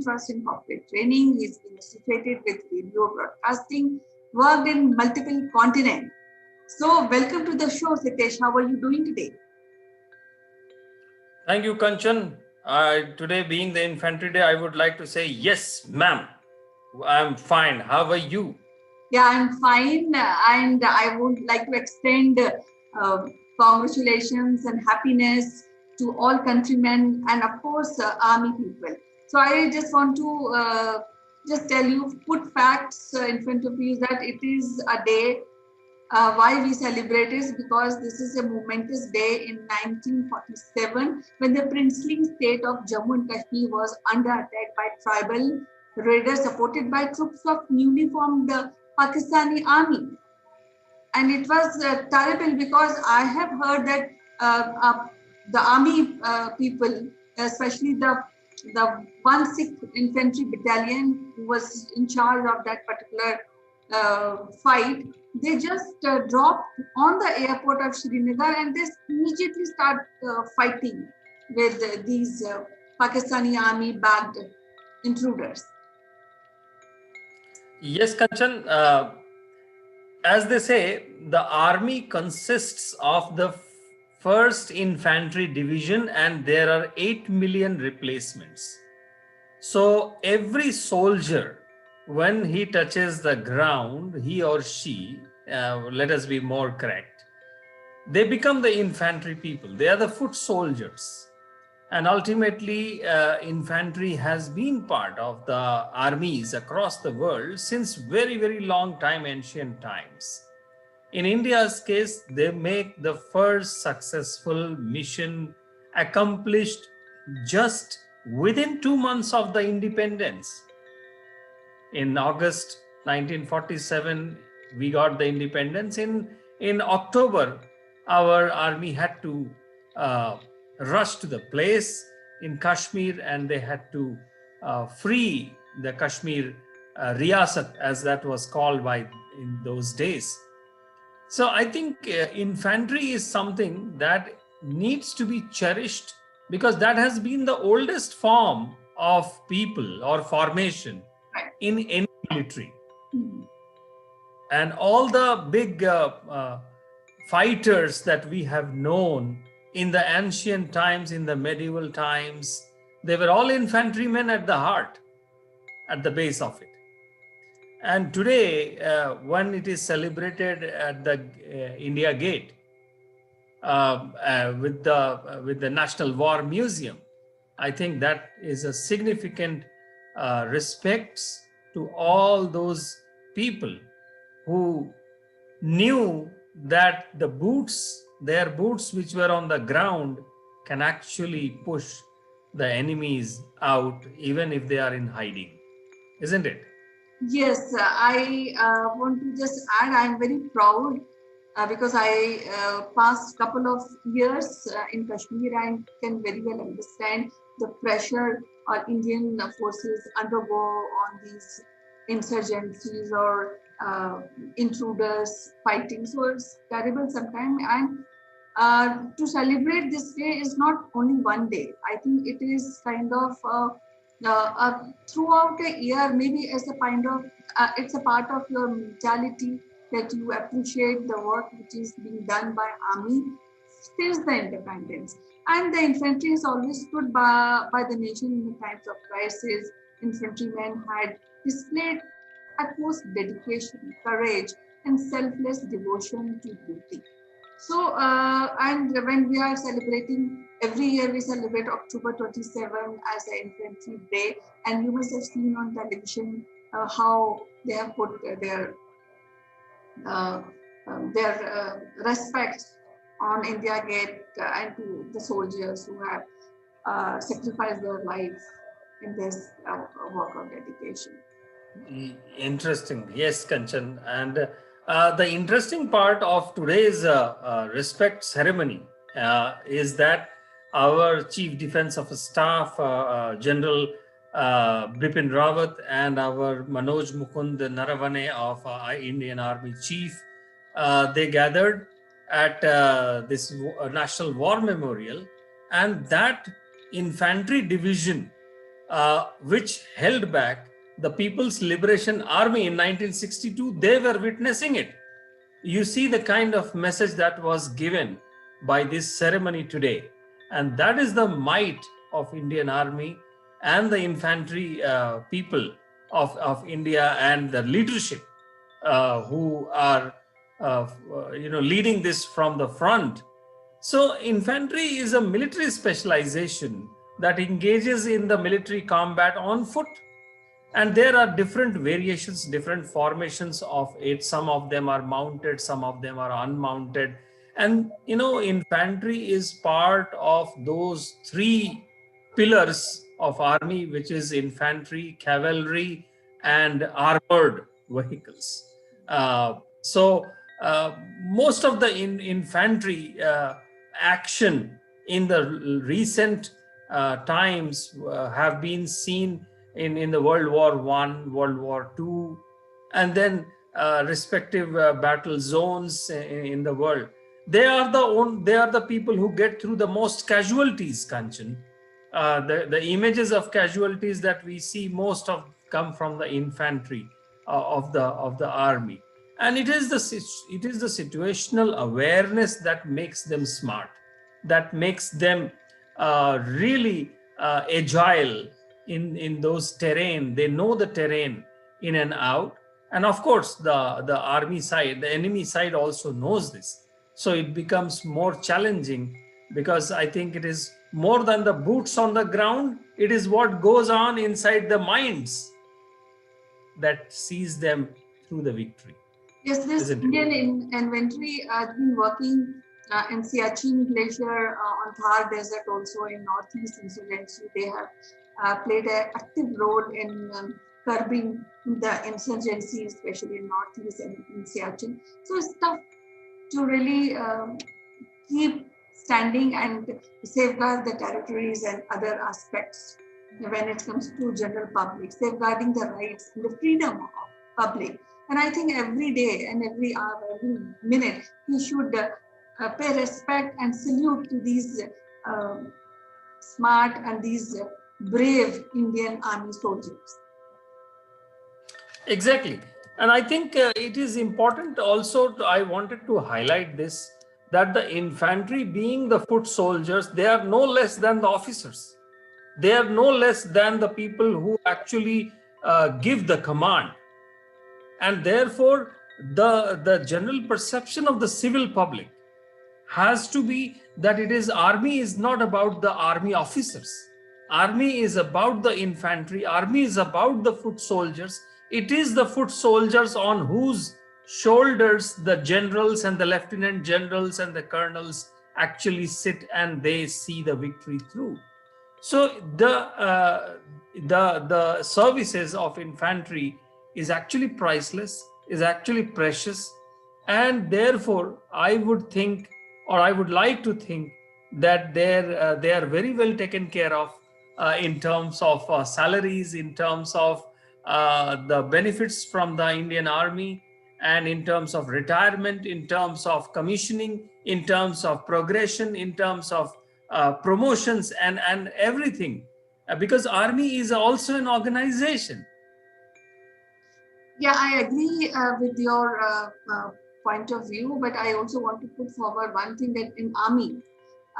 first in corporate training. He's been associated with radio broadcasting, worked in multiple continents. So welcome to the show, Sitesh. How are you doing today? Thank you, Kanchan. Today being the Infantry Day, I would like to say, yes, ma'am, I'm fine. How are you? Yeah, I'm fine. And I would like to extend congratulations and happiness to all countrymen and, of course, army people. So I just want to just tell you, put facts in front of you that it is a day. Why we celebrate is because this is a momentous day in 1947 when the princely state of Jammu and Kashmir was under attack by tribal raiders supported by troops of newly formed Pakistani army. And it was terrible because I have heard that the army people, especially the 1/6 Infantry Battalion who was in charge of that particular fight, they just dropped on the airport of Srinagar and they immediately start fighting with these Pakistani army backed intruders. Yes, Kanchan. As they say, the army consists of the 1st Infantry Division and there are 8 million replacements. So every soldier, when he touches the ground, he or she, let us be more correct, they become the infantry people. They are the foot soldiers. And ultimately, infantry has been part of the armies across the world since very, very long time, ancient times. In India's case, they make the first successful mission accomplished just within 2 months of the independence. In August 1947, we got the independence. In October, our army had to rush to the place in Kashmir and they had to free the Kashmir Riyasat, as that was called by in those days. So I think infantry is something that needs to be cherished because that has been the oldest form of people or formation in any military. And all the big fighters that we have known in the ancient times, in the medieval times, they were all infantrymen at the heart, at the base of it. And today, when it is celebrated at the India Gate with the National War Museum, I think that is a significant respects to all those people who knew that their boots which were on the ground can actually push the enemies out even if they are in hiding, isn't it? Yes, I want to just add, I'm very proud because I passed couple of years in Kashmir and can very well understand the pressure Indian forces undergo on these insurgencies or intruders fighting. So it's terrible sometimes. And to celebrate this day is not only one day. I think it is kind of throughout a year, maybe as a kind of, it's a part of your mentality that you appreciate the work which is being done by army since the independence. And the infantry has always stood by the nation in the times of crisis. Infantrymen had displayed utmost dedication, courage, and selfless devotion to duty. So, and when we are celebrating, every year we celebrate October 27 as the Infantry Day, and you must have seen on television how they have put respect on India Gate and to the soldiers who have sacrificed their life in this work of dedication. Interesting. Yes, Kanchan. And the interesting part of today's respect ceremony is that our Chief Defense of Staff, General Bipin Rawat, and our Manoj Mukund Naravane of Indian Army Chief, they gathered at this National War Memorial, and that infantry division which held back the People's Liberation Army in 1962. They were witnessing it. You see the kind of message that was given by this ceremony today. And that is the might of Indian Army and the infantry people of India, and the leadership who are leading this from the front. So infantry is a military specialization that engages in the military combat on foot. And there are different variations, different formations of it. Some of them are mounted, some of them are unmounted. And infantry is part of those three pillars of army, which is infantry, cavalry, and armored vehicles. So most of the infantry action in the recent times have been seen in the World War I, World War II, and then respective battle zones in the world. They are the people who get through the most casualties, Kanchan. The images of casualties that we see most of come from the infantry of the army, and it is the situational awareness that makes them smart, that makes them really agile in those terrain. They know the terrain in and out, and of course the army side, the enemy side also knows this. So it becomes more challenging, because I think it is more than the boots on the ground. It is what goes on inside the minds that sees them through the victory. Yes, this Indian inventory has been working in Siachen Glacier, on Thar Desert, also in Northeast insurgency. They have played an active role in curbing the insurgency, especially in Northeast and in Siachen. So it's tough to really keep standing and safeguard the territories and other aspects when it comes to general public, safeguarding the rights and the freedom of public. And I think every day and every hour, every minute, we should pay respect and salute to these smart and these brave Indian Army soldiers. Exactly. And I think it is important also, I wanted to highlight this, that the infantry, being the foot soldiers, they are no less than the officers. They are no less than the people who actually give the command. And therefore, the general perception of the civil public has to be that army is not about the army officers. Army is about the infantry. Army is about the foot soldiers. It is the foot soldiers on whose shoulders the generals and the lieutenant generals and the colonels actually sit, and they see the victory through. So the services of infantry is actually priceless, is actually precious, and therefore I would think, or I would like to think, that they are very well taken care of in terms of salaries, in terms of the benefits from the Indian Army, and in terms of retirement, in terms of commissioning, in terms of progression, in terms of promotions, and everything, because army is also an organization. Yeah, I agree with your point of view, but I also want to put forward one thing, that in army,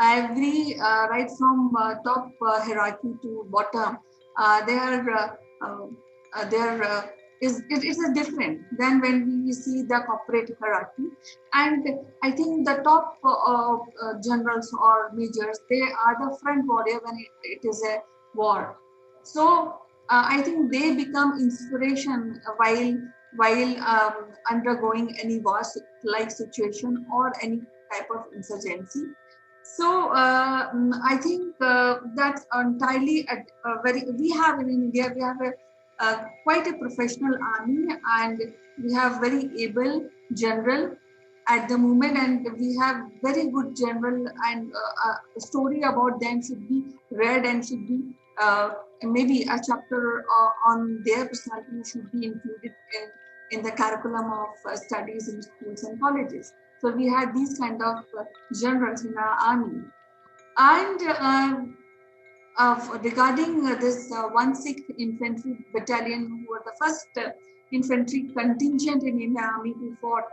every right from top hierarchy to bottom, there is a different than when we see the corporate hierarchy. And I think the top generals or majors, they are the front warrior when it is a war. So I think they become inspiration while undergoing any war-like situation or any type of insurgency. So I think that's entirely we have in India, we have quite a professional army, and we have very able general at the moment, and we have very good general, and a story about them should be read and should be maybe a chapter on their personality should be included in the curriculum of studies in schools and colleges. So we had these kind of generals in our army. And regarding this 1/6 Infantry Battalion, who were the first infantry contingent in Indian Army who fought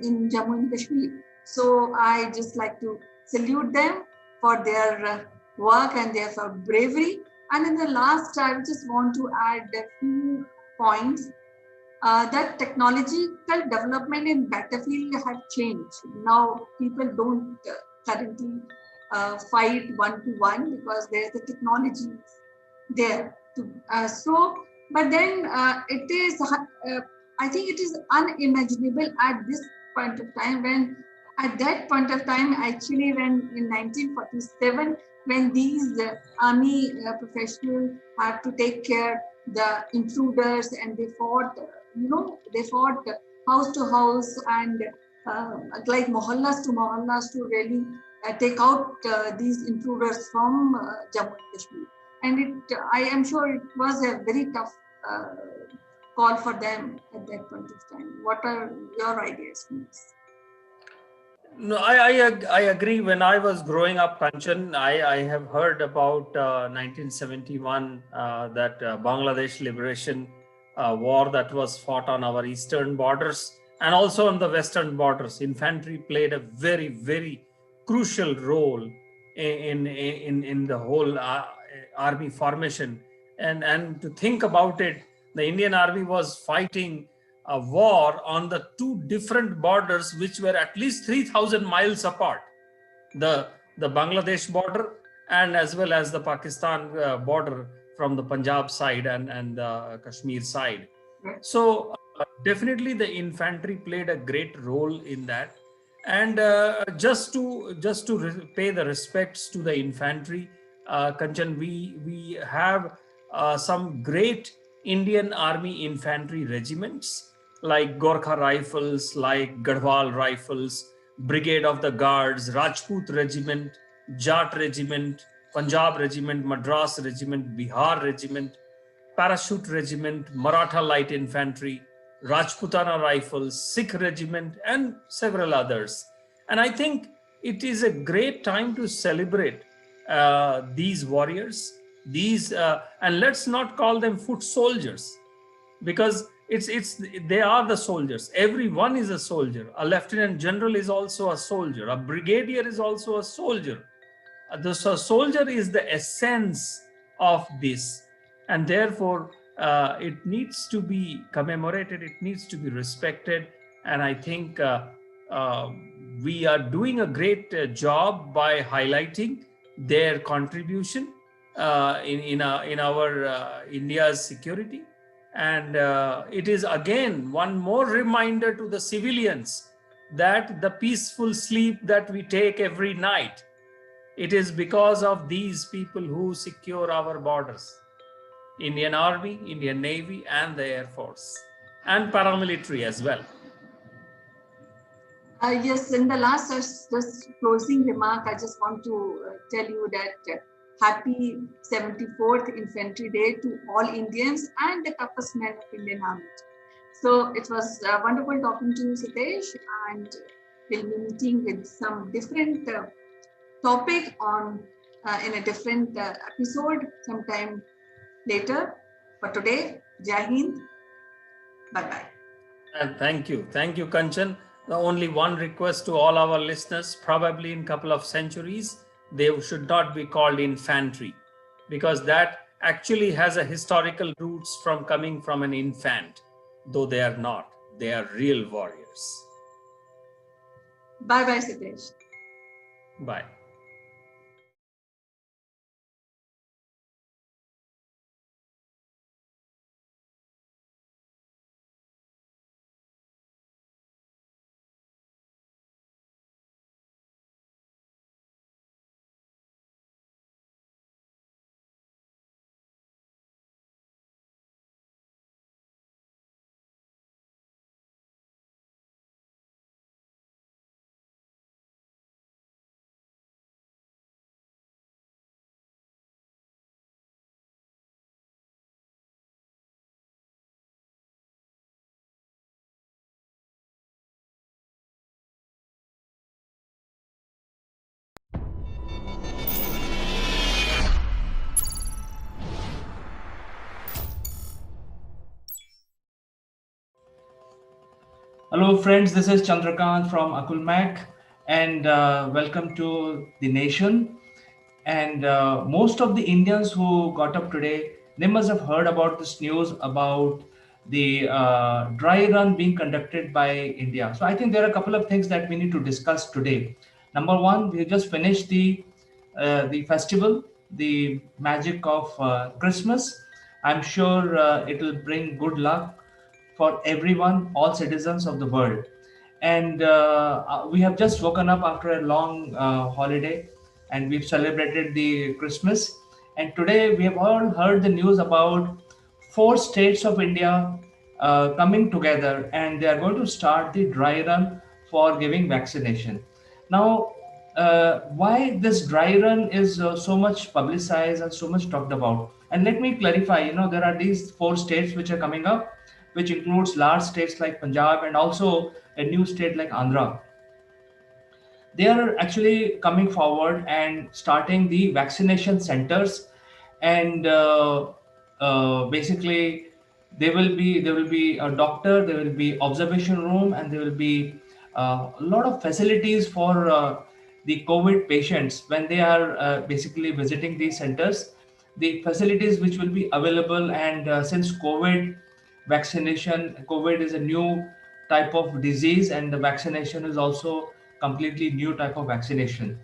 in Jammu and Kashmir. So I just like to salute them for their work and their bravery. And in the last, I just want to add a few points that technological development in battlefield have changed. Now people don't currently fight one to one because there's the technology there. But then it is, I think it is unimaginable at this point of time when, at that point of time, actually, when in 1947, when these army professionals had to take care the intruders and they fought, they fought house to house and like mohallas to really take out these intruders from Jammu and Kashmir. And I am sure it was a very tough uh, call for them at that point of time. What are your ideas, please? No, I agree. When I was growing up, Kanchan, I have heard about 1971, that Bangladesh liberation war that was fought on our eastern borders and also on the western borders. Infantry played a very, very crucial role in the whole army formation. And to think about it, the Indian Army was fighting a war on the two different borders, which were at least 3,000 miles apart, the Bangladesh border and as well as the Pakistan border from the Punjab side and the Kashmir side. So definitely the infantry played a great role in that. And just to pay the respects to the infantry, Kanchan, we have some great Indian Army infantry regiments like Gorkha Rifles, like Garhwal Rifles, Brigade of the Guards, Rajput Regiment, Jat Regiment, Punjab Regiment, Madras Regiment, Bihar Regiment, Parachute Regiment, Maratha Light Infantry, Rajputana Rifles, Sikh Regiment, and several others. And I think it is a great time to celebrate these warriors, and let's not call them foot soldiers, because it's they are the soldiers. Everyone is a soldier. A lieutenant general is also a soldier. A brigadier is also a soldier. The soldier is the essence of this, and therefore it needs to be commemorated, it needs to be respected. And I think uh, we are doing a great job by highlighting their contribution in our India's security. And it is again one more reminder to the civilians that the peaceful sleep that we take every night, it is because of these people who secure our borders: Indian Army, Indian Navy, and the Air Force, and paramilitary as well. Yes, in the last just closing remark, I just want to tell you that happy 74th Infantry Day to all Indians and the toughest men of Indian Army. So it was wonderful talking to you, Sitesh, and we'll be meeting with some different topic on in a different episode sometime later. For today, Jai Hind. Bye bye. And thank you, Kanchan. The only one request to all our listeners: probably in a couple of centuries, they should not be called infantry, because that actually has a historical roots from coming from an infant, though they are not. They are real warriors. Bye bye, Sitesh. Bye. Hello, friends. This is Chandrakant from Akulmach, and welcome to the nation. And most of the Indians who got up today, they must have heard about this news about the dry run being conducted by India. So I think there are a couple of things that we need to discuss today. Number one, we just finished the festival, the magic of Christmas. I'm sure it will bring good luck for everyone, all citizens of the world. And we have just woken up after a long holiday, and we've celebrated the Christmas. And today we have all heard the news about four states of India coming together, and they are going to start the dry run for giving vaccination. Now, why this dry run is so much publicized and so much talked about? And let me clarify. There are these four states which are coming up, which includes large states like Punjab and also a new state like Andhra. They are actually coming forward and starting the vaccination centers, and basically there will be a doctor, there will be observation room, and there will be a lot of facilities for the COVID patients when they are basically visiting these centers. The facilities which will be available, and since COVID is a new type of disease, and the vaccination is also completely new type of vaccination,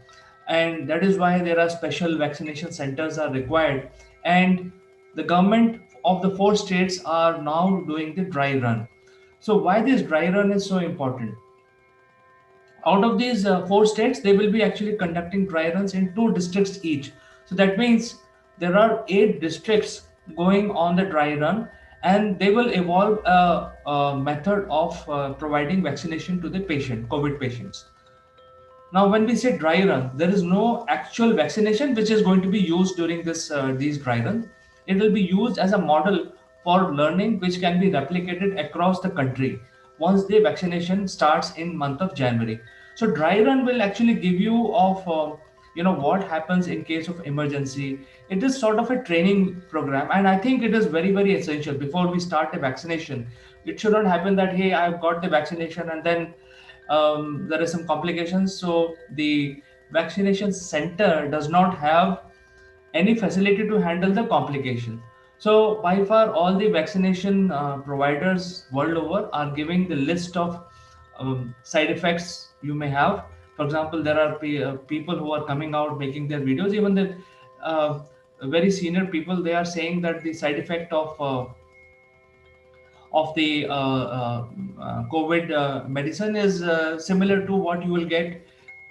and that is why there are special vaccination centers are required. And the government of the four states are now doing the dry run. So why this dry run is so important? Out of these four states, they will be actually conducting dry runs in two districts each. So that means there are eight districts going on the dry run, and they will evolve a method of providing vaccination to the COVID patients. Now, when we say dry run, there is no actual vaccination which is going to be used during this these dry runs. It will be used as a model for learning, which can be replicated across the country once the vaccination starts in month of January. So, dry run will actually give you of what happens in case of emergency. It is sort of a training program, and I think it is very essential before we start a vaccination. It should not happen that hey, I've got the vaccination and then there is some complications. So the vaccination center does not have any facility to handle the complication. So by far, all the vaccination providers world over are giving the list of side effects you may have. For example, there are people who are coming out making their videos. Even the uh, very senior people, they are saying that the side effect of the COVID medicine is similar to what you will get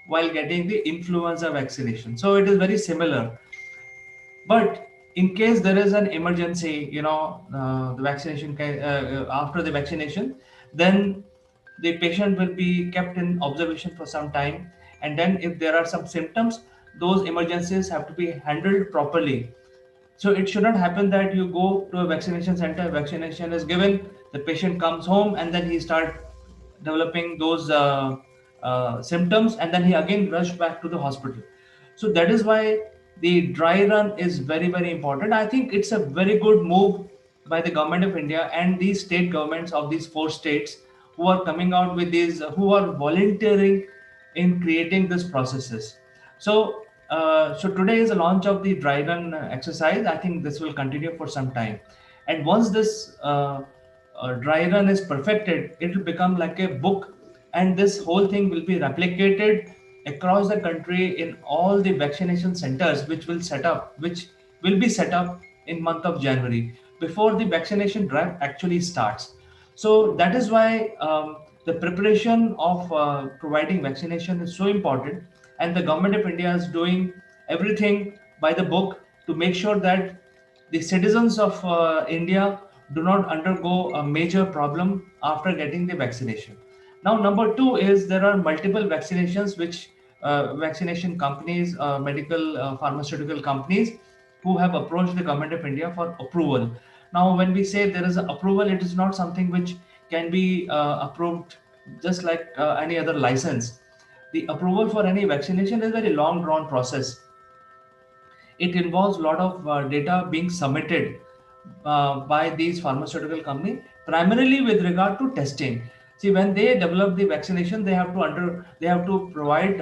while getting the influenza vaccination. So it is very similar. But in case there is an emergency, the after the vaccination, then the patient will be kept in observation for some time. And then if there are some symptoms, those emergencies have to be handled properly. So it shouldn't happen that you go to a vaccination center, vaccination is given, the patient comes home, and then he start developing those symptoms, and then he again rushed back to the hospital. So that is why the dry run is very important. I think it's a very good move by the government of India and these state governments of these four states who are coming out with these, who are volunteering in creating these processes. So today is the launch of the dry run exercise. I think this will continue for some time, and once this dry run is perfected, it will become like a book, and this whole thing will be replicated across the country in all the vaccination centers, which will be set up in month of January before the vaccination drive actually starts. So that is why the preparation of providing vaccination is so important, and the government of India is doing everything by the book to make sure that the citizens of India do not undergo a major problem after getting the vaccination. Now, number two is there are multiple vaccinations which vaccination companies, medical pharmaceutical companies, who have approached the government of India for approval. Now, when we say there is an approval, it is not something which can be approved just like any other license. The approval for any vaccination is a very long drawn process. It involves a lot of data being submitted by these pharmaceutical companies, primarily with regard to testing. See, when they develop the vaccination, they have to provide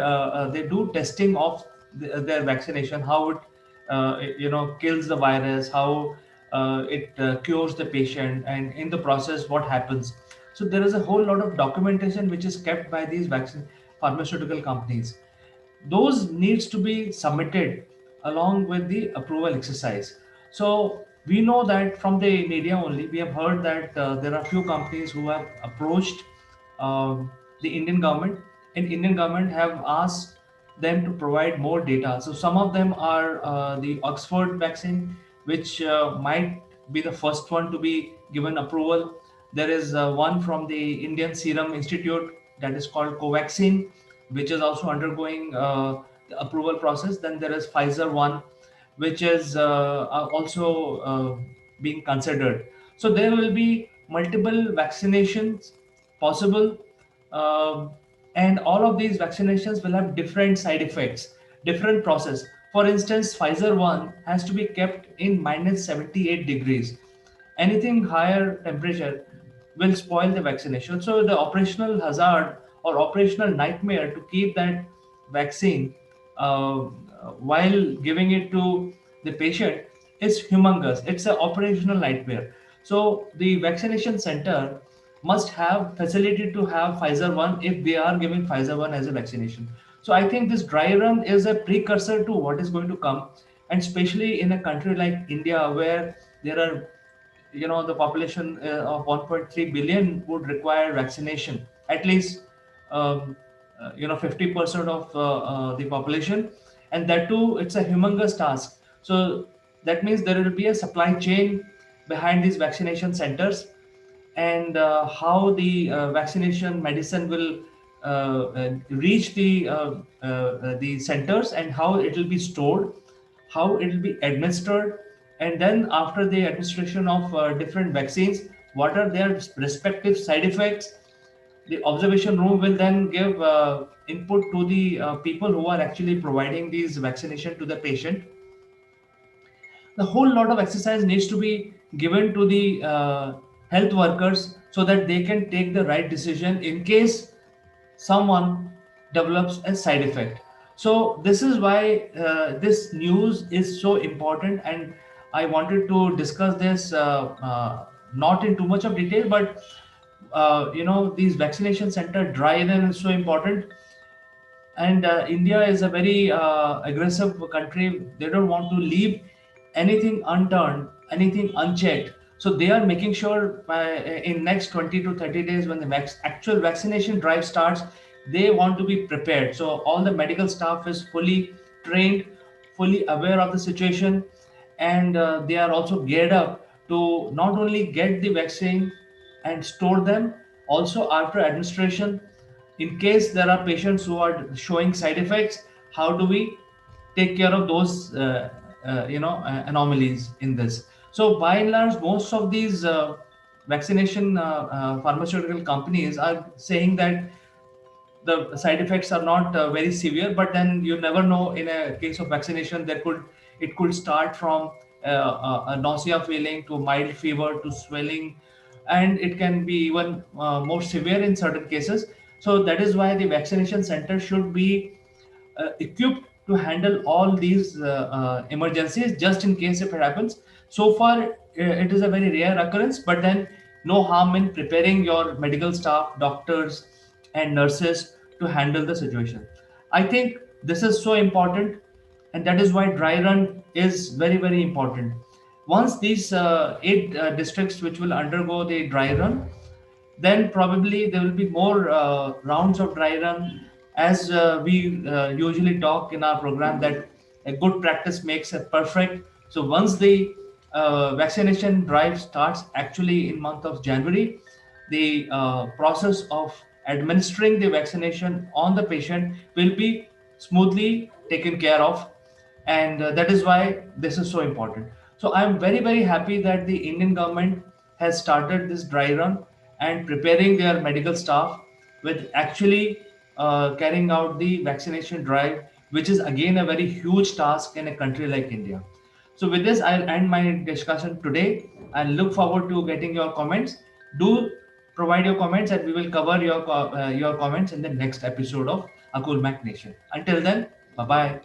they do testing of their vaccination, how it kills the virus, how it cures the patient, and in the process what happens. So there is a whole lot of documentation which is kept by these vaccine pharmaceutical companies. Those needs to be submitted along with the approval exercise. So we know that from the media only, we have heard that there are few companies who have approached the Indian government, and Indian government have asked them to provide more data. So some of them are the Oxford vaccine, which might be the first one to be given approval. There is one from the Indian Serum Institute that is called Covaxin, which is also undergoing the approval process. Then there is Pfizer one, which is also being considered. So there will be multiple vaccinations possible, um, and all of these vaccinations will have different side effects, different process. For instance, Pfizer one has to be kept in minus 78 degrees. Anything higher temperature will spoil the vaccination. So the operational hazard or operational nightmare to keep that vaccine while giving it to the patient is humongous. It's an operational nightmare. So the vaccination center must have facility to have Pfizer one if they are giving Pfizer one as a vaccination. So I think this dry run is a precursor to what is going to come, and especially in a country like India where there are, the population of 1.3 billion would require vaccination, at least 50% of the population, and that too it's a humongous task. So that means there will be a supply chain behind these vaccination centers, and how the vaccination medicine will reach the centers, and how it will be stored, how it will be administered, and then after the administration of different vaccines, what are their respective side effects. The observation room will then give input to the people who are actually providing these vaccination to the patient. The whole lot of exercise needs to be given to the health workers so that they can take the right decision in case someone develops a side effect. So this is why this news is so important, and I wanted to discuss this not in too much of detail, but these vaccination center dry run is so important. And India is a very aggressive country. They don't want to leave anything unturned, anything unchecked. So they are making sure in next 20 to 30 days, when the actual vaccination drive starts, they want to be prepared. So all the medical staff is fully trained, fully aware of the situation, and they are also geared up to not only get the vaccine and store them, also after administration, in case there are patients who are showing side effects, how do we take care of those anomalies in this. So by and large, most of these vaccination pharmaceutical companies are saying that the side effects are not very severe, but then you never know. In a case of vaccination, it could start from a nausea feeling to mild fever to swelling, and it can be even more severe in certain cases. So that is why the vaccination center should be equipped to handle all these emergencies, just in case if it happens. So far, it is a very rare occurrence, but then no harm in preparing your medical staff, doctors, and nurses to handle the situation. I think this is so important, and that is why dry run is very, very important. Once these eight districts which will undergo the dry run, then probably there will be more rounds of dry run. As we usually talk in our program, that a good practice makes a perfect. So once the vaccination drive starts actually in month of January, the process of administering the vaccination on the patient will be smoothly taken care of, and that is why this is so important. So I am very, very happy that the Indian government has started this dry run and preparing their medical staff with actually carrying out the vaccination drive, which is again a very huge task in a country like India. So with this, I'll end my discussion today and look forward to getting your comments. Do provide your comments, and we will cover your comments in the next episode of Akulmach Nation. Until then, bye bye.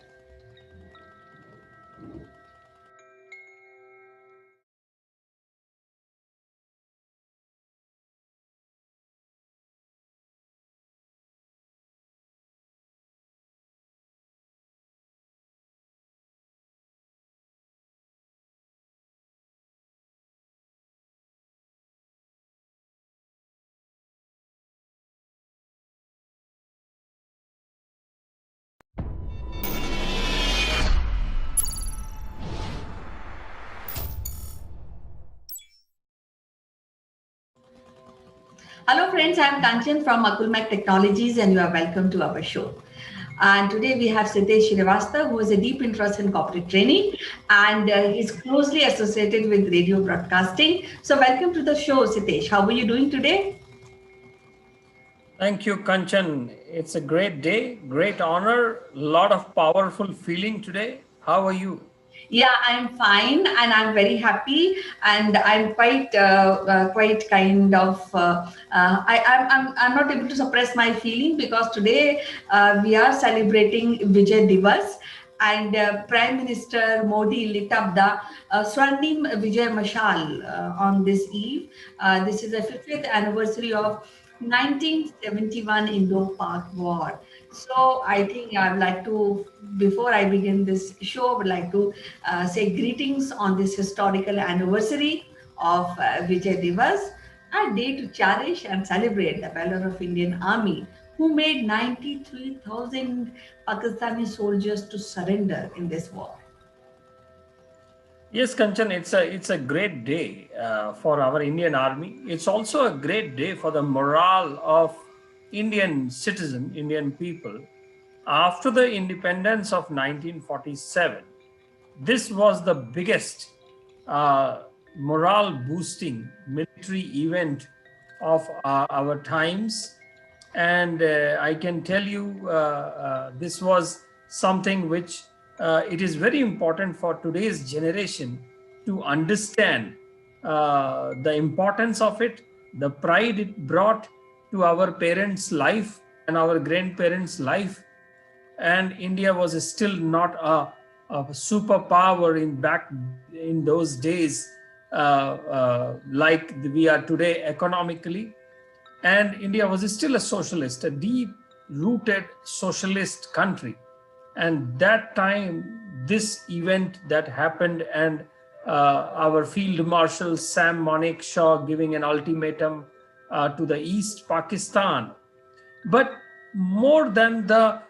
Hello friends, I am Kanchan from Akulmach Technologies and you are welcome to our show. And today we have Sitesh Srivastava, who has a deep interest in corporate training and he's closely associated with radio broadcasting. So welcome to the show, Sitesh. How are you doing today? Thank you, Kanchan. It's a great day, great honor, lot of powerful feeling today. How are you? Yeah, I'm fine and I'm very happy and I'm quite kind of I'm not able to suppress my feeling because today we are celebrating Vijay Divas and Prime Minister Modi lit up the Swarnim Vijay Mashal on this eve. This is the 50th anniversary of 1971 Indo-Pak War. So I think I'd like to, before I begin this show, I would like to say greetings on this historical anniversary of Vijay Divas, a day to cherish and celebrate the valor of Indian Army, who made 93,000 Pakistani soldiers to surrender in this war. Yes, Kanchan, it's a great day for our Indian Army. It's also a great day for the morale of Indian citizen, Indian people. After the independence of 1947, this was the biggest morale boosting military event of our times. And I can tell you this was something which it is very important for today's generation to understand the importance of it, the pride it brought to our parents' life and our grandparents' life. And India was still not a superpower back in those days like we are today economically. And India was still a socialist, a deep-rooted socialist country. And that time, this event that happened and our Field Marshal Sam Manekshaw giving an ultimatum to the East Pakistan. But more than the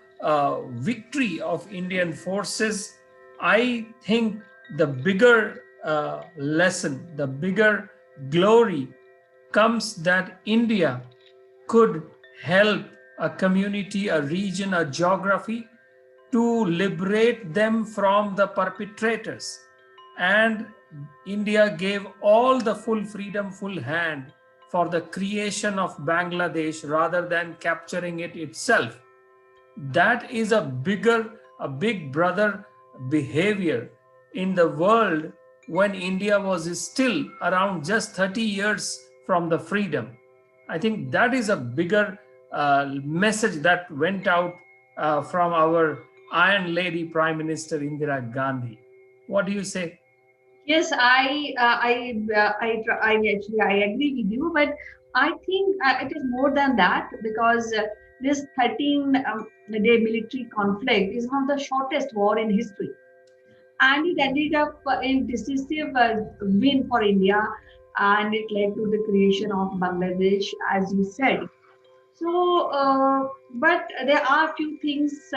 victory of Indian forces, I think the bigger lesson, the bigger glory comes that India could help a community, a region, a geography to liberate them from the perpetrators. And India gave all the full freedom, full hand for the creation of Bangladesh rather than capturing it itself. That is a big brother behavior in the world when India was still around just 30 years from the freedom. I think that is a bigger message that went out from our Iron Lady Prime Minister Indira Gandhi. What do you say? Yes, I agree with you, but I think it is more than that because this 13-day military conflict is one of the shortest war in history, and it ended up in decisive win for India, and it led to the creation of Bangladesh, as you said. So, but there are a few things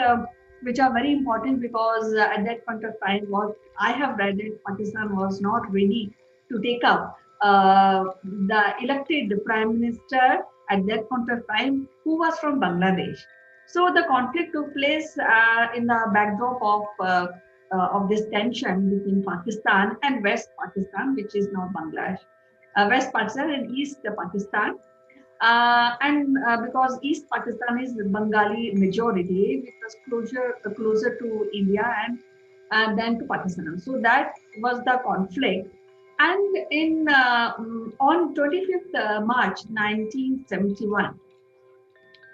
which are very important because at that point of time, what I have read it, Pakistan was not ready to take up the elected prime minister at that point of time, who was from Bangladesh. So the conflict took place in the backdrop of this tension between Pakistan and West Pakistan, which is now Bangladesh, West Pakistan and East Pakistan. And because East Pakistan is Bengali majority, which was closer to India and then to Pakistan. So that was the conflict. And in On 25th March 1971,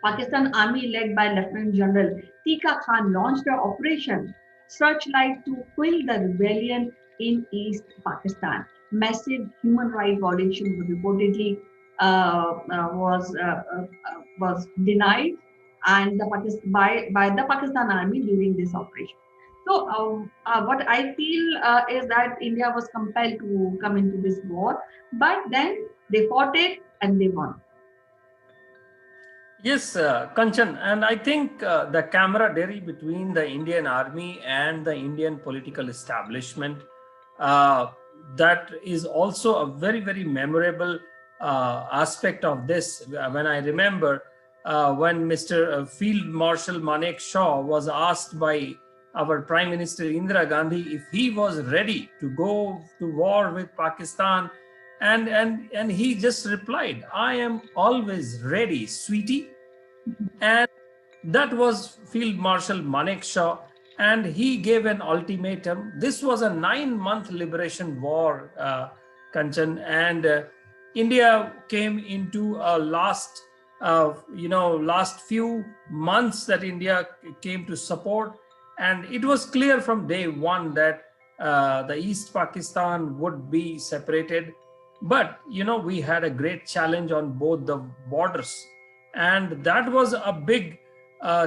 Pakistan Army led by Lieutenant General Tika Khan launched an operation Searchlight to quell the rebellion in East Pakistan. Massive human rights violation reportedly was denied and by the Pakistan Army during this operation. So what I feel is that India was compelled to come into this war, but then they fought it and they won. Yes, Kanchan, and I think the camaraderie between the Indian army and the Indian political establishment, uh, that is also a very, very memorable aspect of this. When I remember when Mr. Field Marshal Manek Shaw was asked by our Prime Minister Indira Gandhi if he was ready to go to war with Pakistan, and he just replied, "I am always ready, sweetie." And that was Field Marshal Manekshaw, and he gave an ultimatum. This was a 9-month liberation war, Kanchan, and India came into a last few months that India came to support, and it was clear from day one that the East Pakistan would be separated. But we had a great challenge on both the borders, and that was a big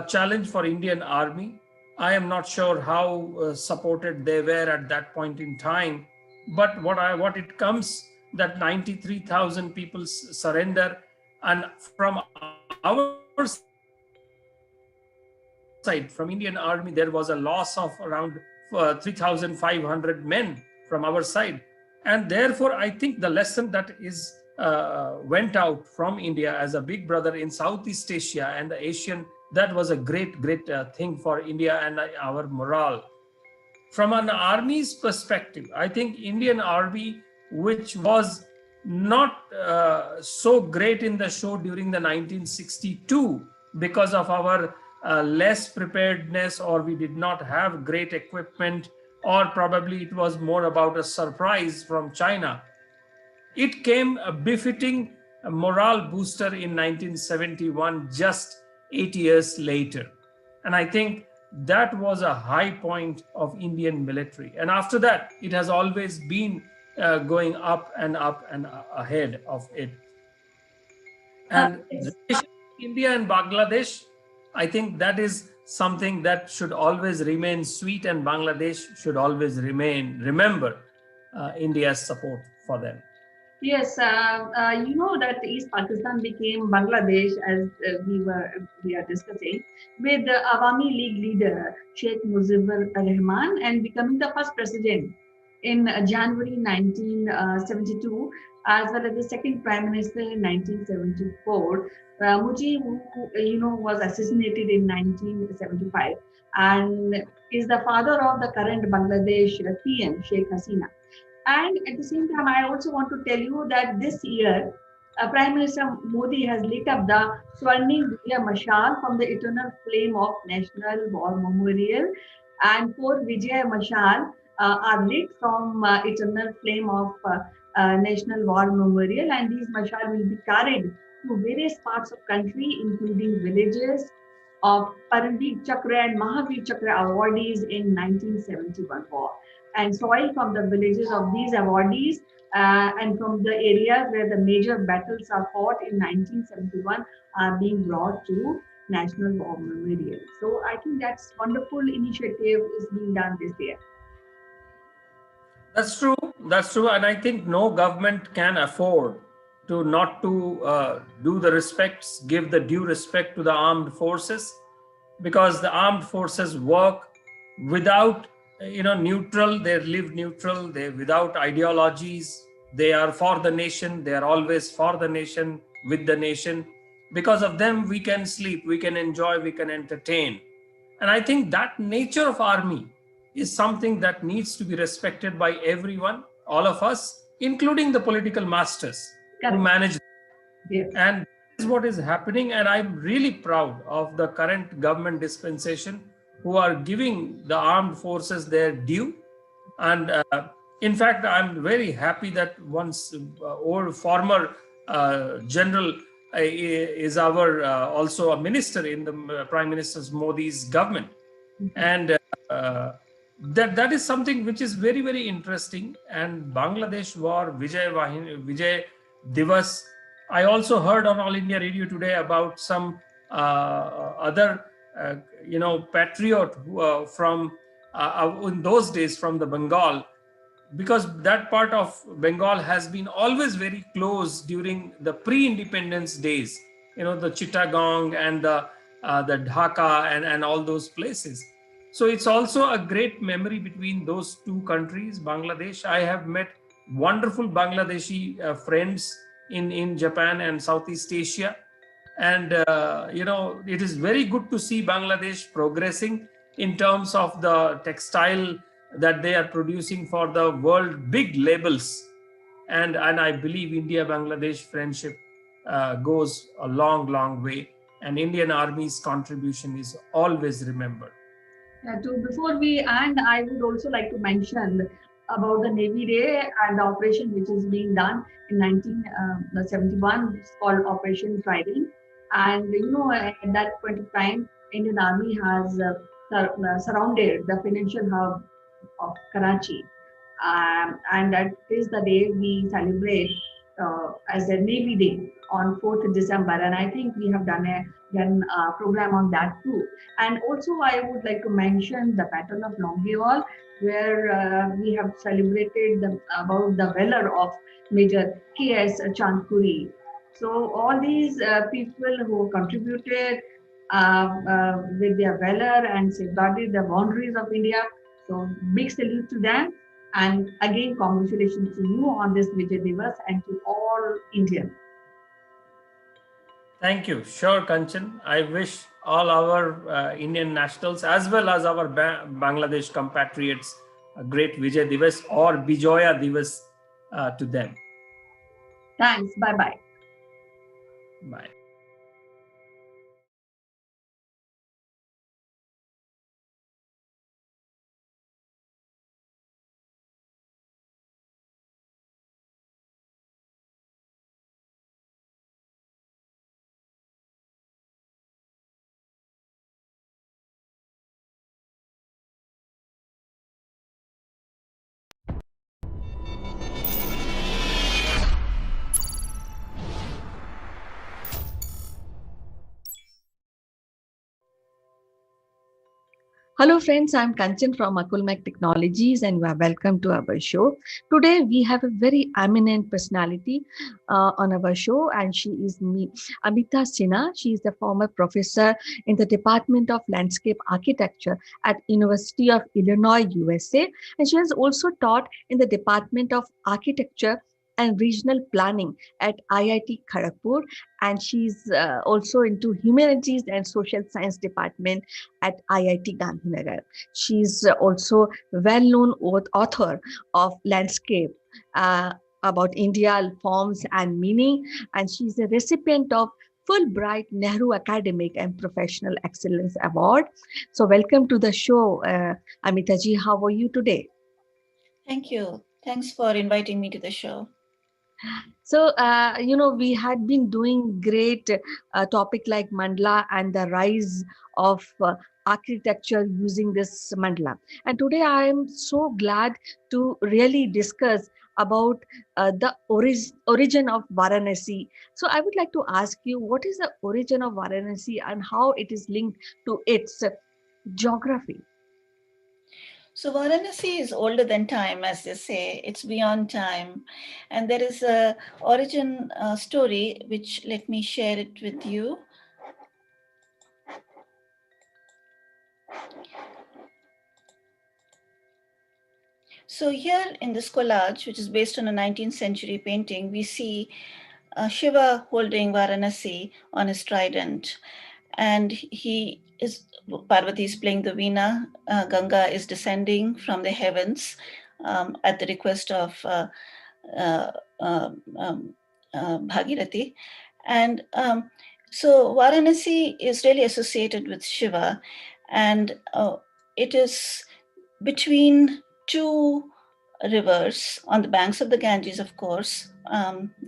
challenge for Indian Army. I am not sure how supported they were at that point in time, but what it comes that 93,000 people surrender, and from our side, from Indian Army, there was a loss of around 3,500 men from our side. And therefore, I think the lesson that is went out from India as a big brother in Southeast Asia and the Asian, that was a great thing for India and our morale. From an army's perspective, I think Indian Army, which was not so great in the show during the 1962 because of our less preparedness, or we did not have great equipment, or probably it was more about a surprise from China. It came a befitting morale booster in 1971, just 8 years later. And I think that was a high point of Indian military. And after that, it has always been going up and ahead of it. And Yes. relation India and Bangladesh, I think that is something that should always remain sweet, and Bangladesh should always remember India's support for them. Yes, you know that East Pakistan became Bangladesh as we are discussing with the Awami League leader Sheikh Mujibur Rahman and becoming the first president in January 1972, as well as the second prime minister in 1974. Mujib, who was assassinated in 1975 and is the father of the current Bangladesh PM Sheikh Hasina. And at the same time, I also want to tell you that this year, Prime Minister Modi has lit up the Swarnim Vijay Mashal from the eternal flame of National War Memorial. And 4 Vijay Mashal are lit from eternal flame of National War Memorial. And these mashal will be carried to various parts of country, including villages of Paramveer Chakra and Mahavir Chakra awardees in 1971 war, and soil from the villages of these awardees and from the areas where the major battles are fought in 1971 are being brought to National War Memorial. So I think that's wonderful initiative is being done this year. That's true. That's true. And I think no government can afford to not to do the respects, give the due respect to the armed forces, because the armed forces work without, neutral. They live neutral. They without ideologies. They are for the nation. They are always for the nation, with the nation. Because of them, we can sleep, we can enjoy, we can entertain. And I think that nature of army is something that needs to be respected by everyone, all of us, including the political masters who Correct. manage. Yes. And this is what is happening. And I'm really proud of the current government dispensation who are giving the armed forces their due. And In fact, I'm very happy that once old former general is our also a minister in the Prime Minister Modi's government, and that is something which is very very interesting. And Bangladesh war, Vijay Divas. I also heard on All India Radio today about some other patriot who, from in those days from the Bengal, because that part of Bengal has been always very close during the pre-independence days. The Chittagong and the Dhaka and all those places. So it's also a great memory between those two countries, Bangladesh. I have met wonderful Bangladeshi friends in Japan and Southeast Asia, and it is very good to see Bangladesh progressing in terms of the textile that they are producing for the world big labels. And I believe India Bangladesh friendship goes a long way, and Indian Army's contribution is always remembered. Before we end, I would also like to mention about the Navy Day and the operation which is being done in 1971. It's called Operation Friday. And at that point of time, Indian Army has surrounded the financial hub of Karachi. And that is the day we celebrate as a Navy Day on 4th December. And I think we have done a program on that too. And also, I would like to mention the Battle of Longewal, where we have celebrated about the valor of Major K.S. Chandpuri. So all these people who contributed with their valor and safeguarded the boundaries of India. So big salute to them. And again, congratulations to you on this Vijay Divas and to all Indians. Thank you. Sure, Kanchan. I wish all our Indian nationals as well as our Bangladesh compatriots a great Vijay Divas or Bijoya Divas to them. Thanks. Bye-bye. Bye. Hello friends, I'm Kanchan from Akulmach Technologies and you are welcome to our show. Today we have a very eminent personality on our show, and she is Amita Sinha. She is the former professor in the Department of Landscape Architecture at University of Illinois, USA, and she has also taught in the Department of Architecture and Regional Planning at IIT Kharagpur, and she's also into Humanities and Social Science Department at IIT Gandhinagar. She's also well-known author of Landscape about India, Forms and Meaning, and she's a recipient of Fulbright Nehru Academic and Professional Excellence Award. So welcome to the show, Amitaji. How are you today? Thank you. Thanks for inviting me to the show. So, we had been doing great topic like mandala and the rise of architecture using this mandala. And today I am so glad to really discuss about the origin of Varanasi. So I would like to ask you, what is the origin of Varanasi and how it is linked to its geography? So Varanasi is older than time, as they say. It's beyond time. And there is a origin story, which let me share it with you. So here in this collage, which is based on a 19th century painting, we see Shiva holding Varanasi on his trident. And Parvati is playing the veena, Ganga is descending from the heavens at the request of Bhagirathi. And so Varanasi is really associated with Shiva, and it is between two rivers on the banks of the Ganges, of course.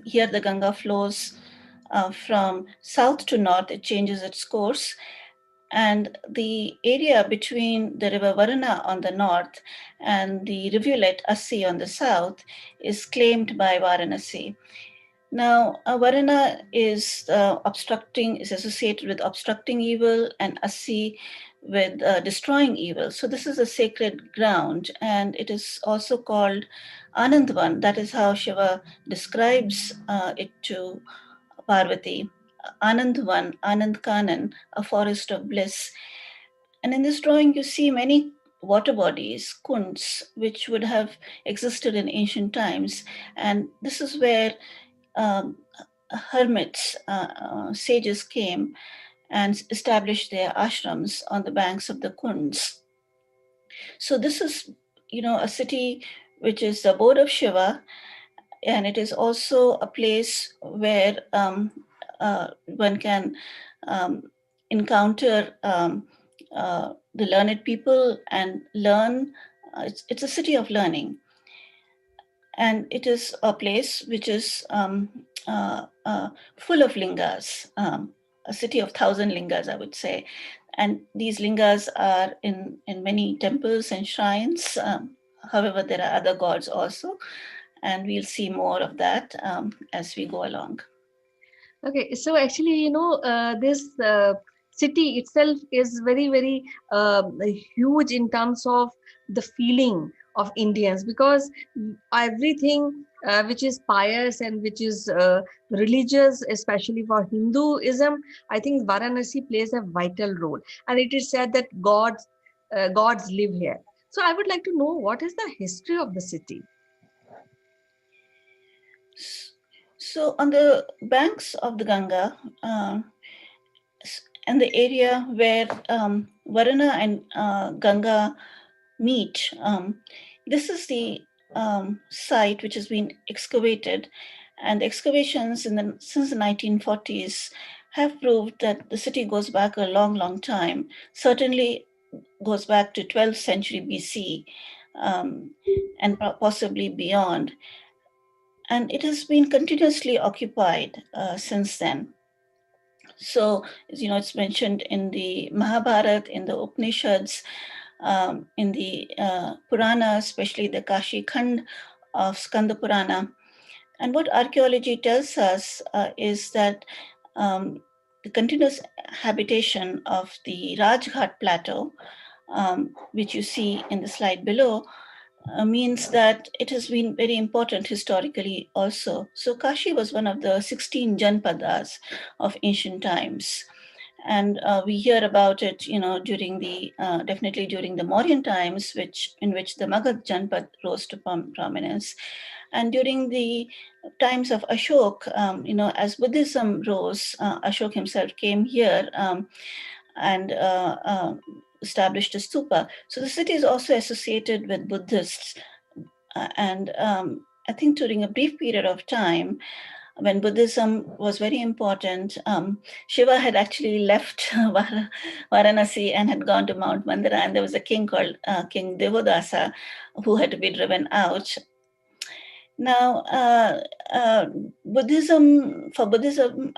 Here the Ganga flows from south to north, it changes its course. And the area between the river Varuna on the north and the rivulet Assi on the south is claimed by Varanasi. Now, Varuna is is associated with obstructing evil, and Assi with destroying evil. So this is a sacred ground, and it is also called Anandvan. That is how Shiva describes it to Parvati. Anandvan, Anand Kanan, a forest of bliss. And in this drawing, you see many water bodies, kunds, which would have existed in ancient times. And this is where um, hermits, sages came and established their ashrams on the banks of the kunds. So this is, a city which is the abode of Shiva, and it is also a place where one can encounter the learned people and learn. It's a city of learning, and it is a place which is full of lingas, a city of 1,000 lingas, I would say. And these lingas are in many temples and shrines. However, there are other gods also, and we'll see more of that as we go along. Okay, so actually, this city itself is very, very huge in terms of the feeling of Indians, because everything which is pious and which is religious, especially for Hinduism, I think Varanasi plays a vital role. And it is said that gods live here. So I would like to know, what is the history of the city? So on the banks of the Ganga, and the area where Varuna and Ganga meet, this is the site which has been excavated, and the excavations since the 1940s have proved that the city goes back a long, long time. Certainly goes back to 12th century BC, and possibly beyond. And it has been continuously occupied since then. So, it's mentioned in the Mahabharata, in the Upanishads, in the Purana, especially the Kashi Khand of Skanda Purana. And what archaeology tells us is that the continuous habitation of the Rajghat plateau, which you see in the slide below, means that it has been very important historically also. So Kashi was one of the 16 Janpadas of ancient times. And we hear about it, during definitely during the Mauryan times, in which the Magad Janpad rose to prominence. And during the times of Ashok, as Buddhism rose, Ashok himself came here and established a stupa. So the city is also associated with Buddhists. And I think during a brief period of time, when Buddhism was very important, Shiva had actually left Varanasi and had gone to Mount Mandara, and there was a king called King Devodasa who had to be driven out. Now, for Buddhism,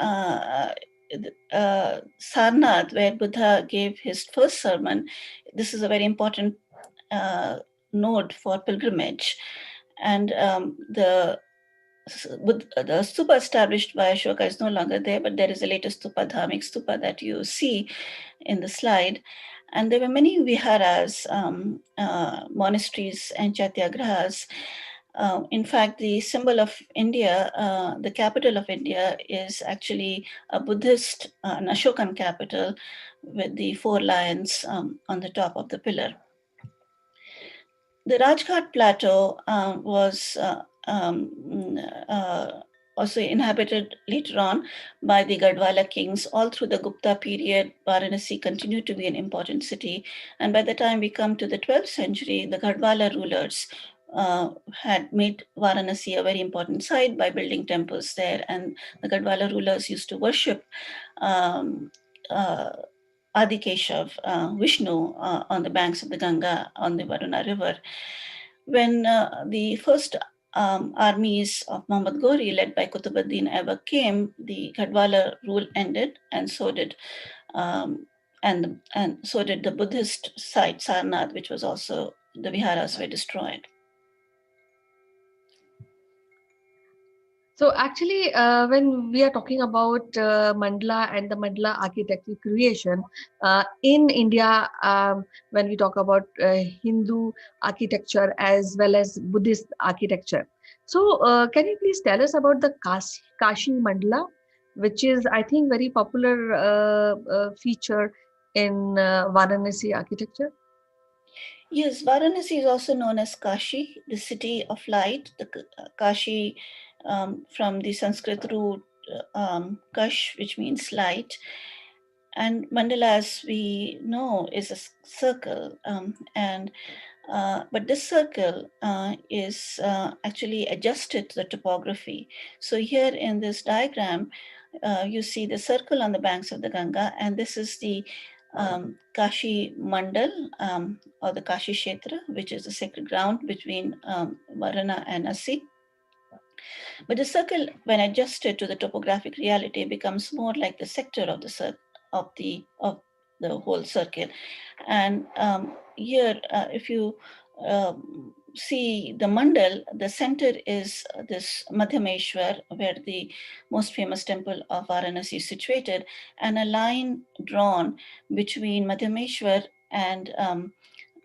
Sarnath, where Buddha gave his first sermon, this is a very important node for pilgrimage. And the stupa established by Ashoka is no longer there, but there is a latest stupa, dharmic stupa, that you see in the slide. And there were many viharas, monasteries, and chatyagrahas. In fact, the symbol of India, the capital of India, is actually a Buddhist, an Ashokan capital with the 4 lions on the top of the pillar. The Rajghat Plateau was also inhabited later on by the Gadwala kings. All through the Gupta period, Varanasi continued to be an important city. And by the time we come to the 12th century, the Gadwala rulers had made Varanasi a very important site by building temples there. And the Gadwala rulers used to worship Adikeshav, Vishnu, on the banks of the Ganga, on the Varuna river. when the first armies of Muhammad Ghori, led by Qutbuddin Aibak, came, the Gadwala rule ended, and so did the Buddhist site Sarnath, which was also, the viharas were destroyed. So actually, when we are talking about mandala and the mandala architecture creation in India, when we talk about Hindu architecture as well as Buddhist architecture, so can you please tell us about the Kashi mandala, which is, I think, very popular feature in Varanasi architecture? Yes, Varanasi is also known as Kashi, the city of light. The Kashi, from the Sanskrit root Kash, which means light. And mandala, as we know, is a circle, but this circle is actually adjusted to the topography. So here in this diagram, you see the circle on the banks of the Ganga, and this is the Kashi Mandal, or the Kashi Kshetra, which is the sacred ground between Varana and Asi. But the circle, when adjusted to the topographic reality, becomes more like the sector of the whole circle. And here, if you see the mandal, the center is this Madhyameshwar, where the most famous temple of Varanasi is situated, and a line drawn between Madhyameshwar and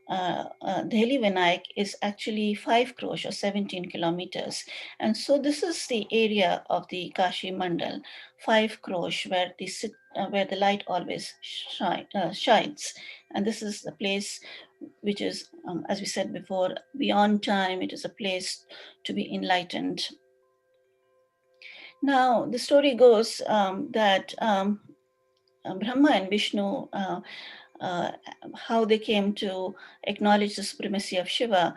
Delhi Vinayak is actually 5 crores or 17 kilometers. And so this is the area of the Kashi Mandal, 5 crores, where the light always shines. And this is the place which is, as we said before, beyond time. It is a place to be enlightened. Now, the story goes that Brahma and Vishnu, how they came to acknowledge the supremacy of Shiva.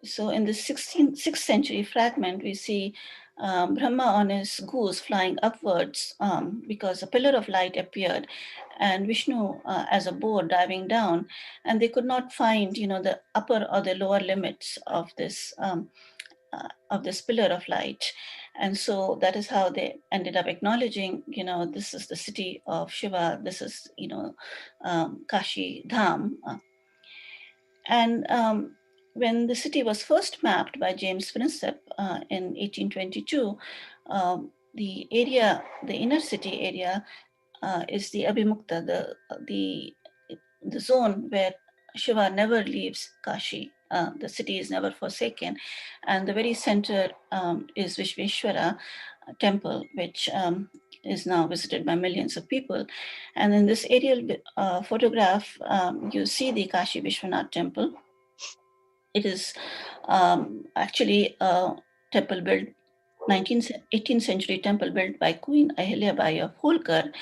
So in the 6th century fragment, we see Brahma on his goose flying upwards because a pillar of light appeared, and Vishnu as a boar diving down, and they could not find, the upper or the lower limits of this pillar of light. And so that is how they ended up acknowledging, this is the city of Shiva, this is, Kashi Dham. And when the city was first mapped by James Prinsep in 1822, the inner city area is the Abhimukta, the zone where Shiva never leaves Kashi. The city is never forsaken. And the very center is Vishveshwara temple, which is now visited by millions of people. And in this aerial photograph, you see the Kashi Vishwanath temple. It is actually a temple built 18th century temple built by Queen Ahilyabai of Holkar.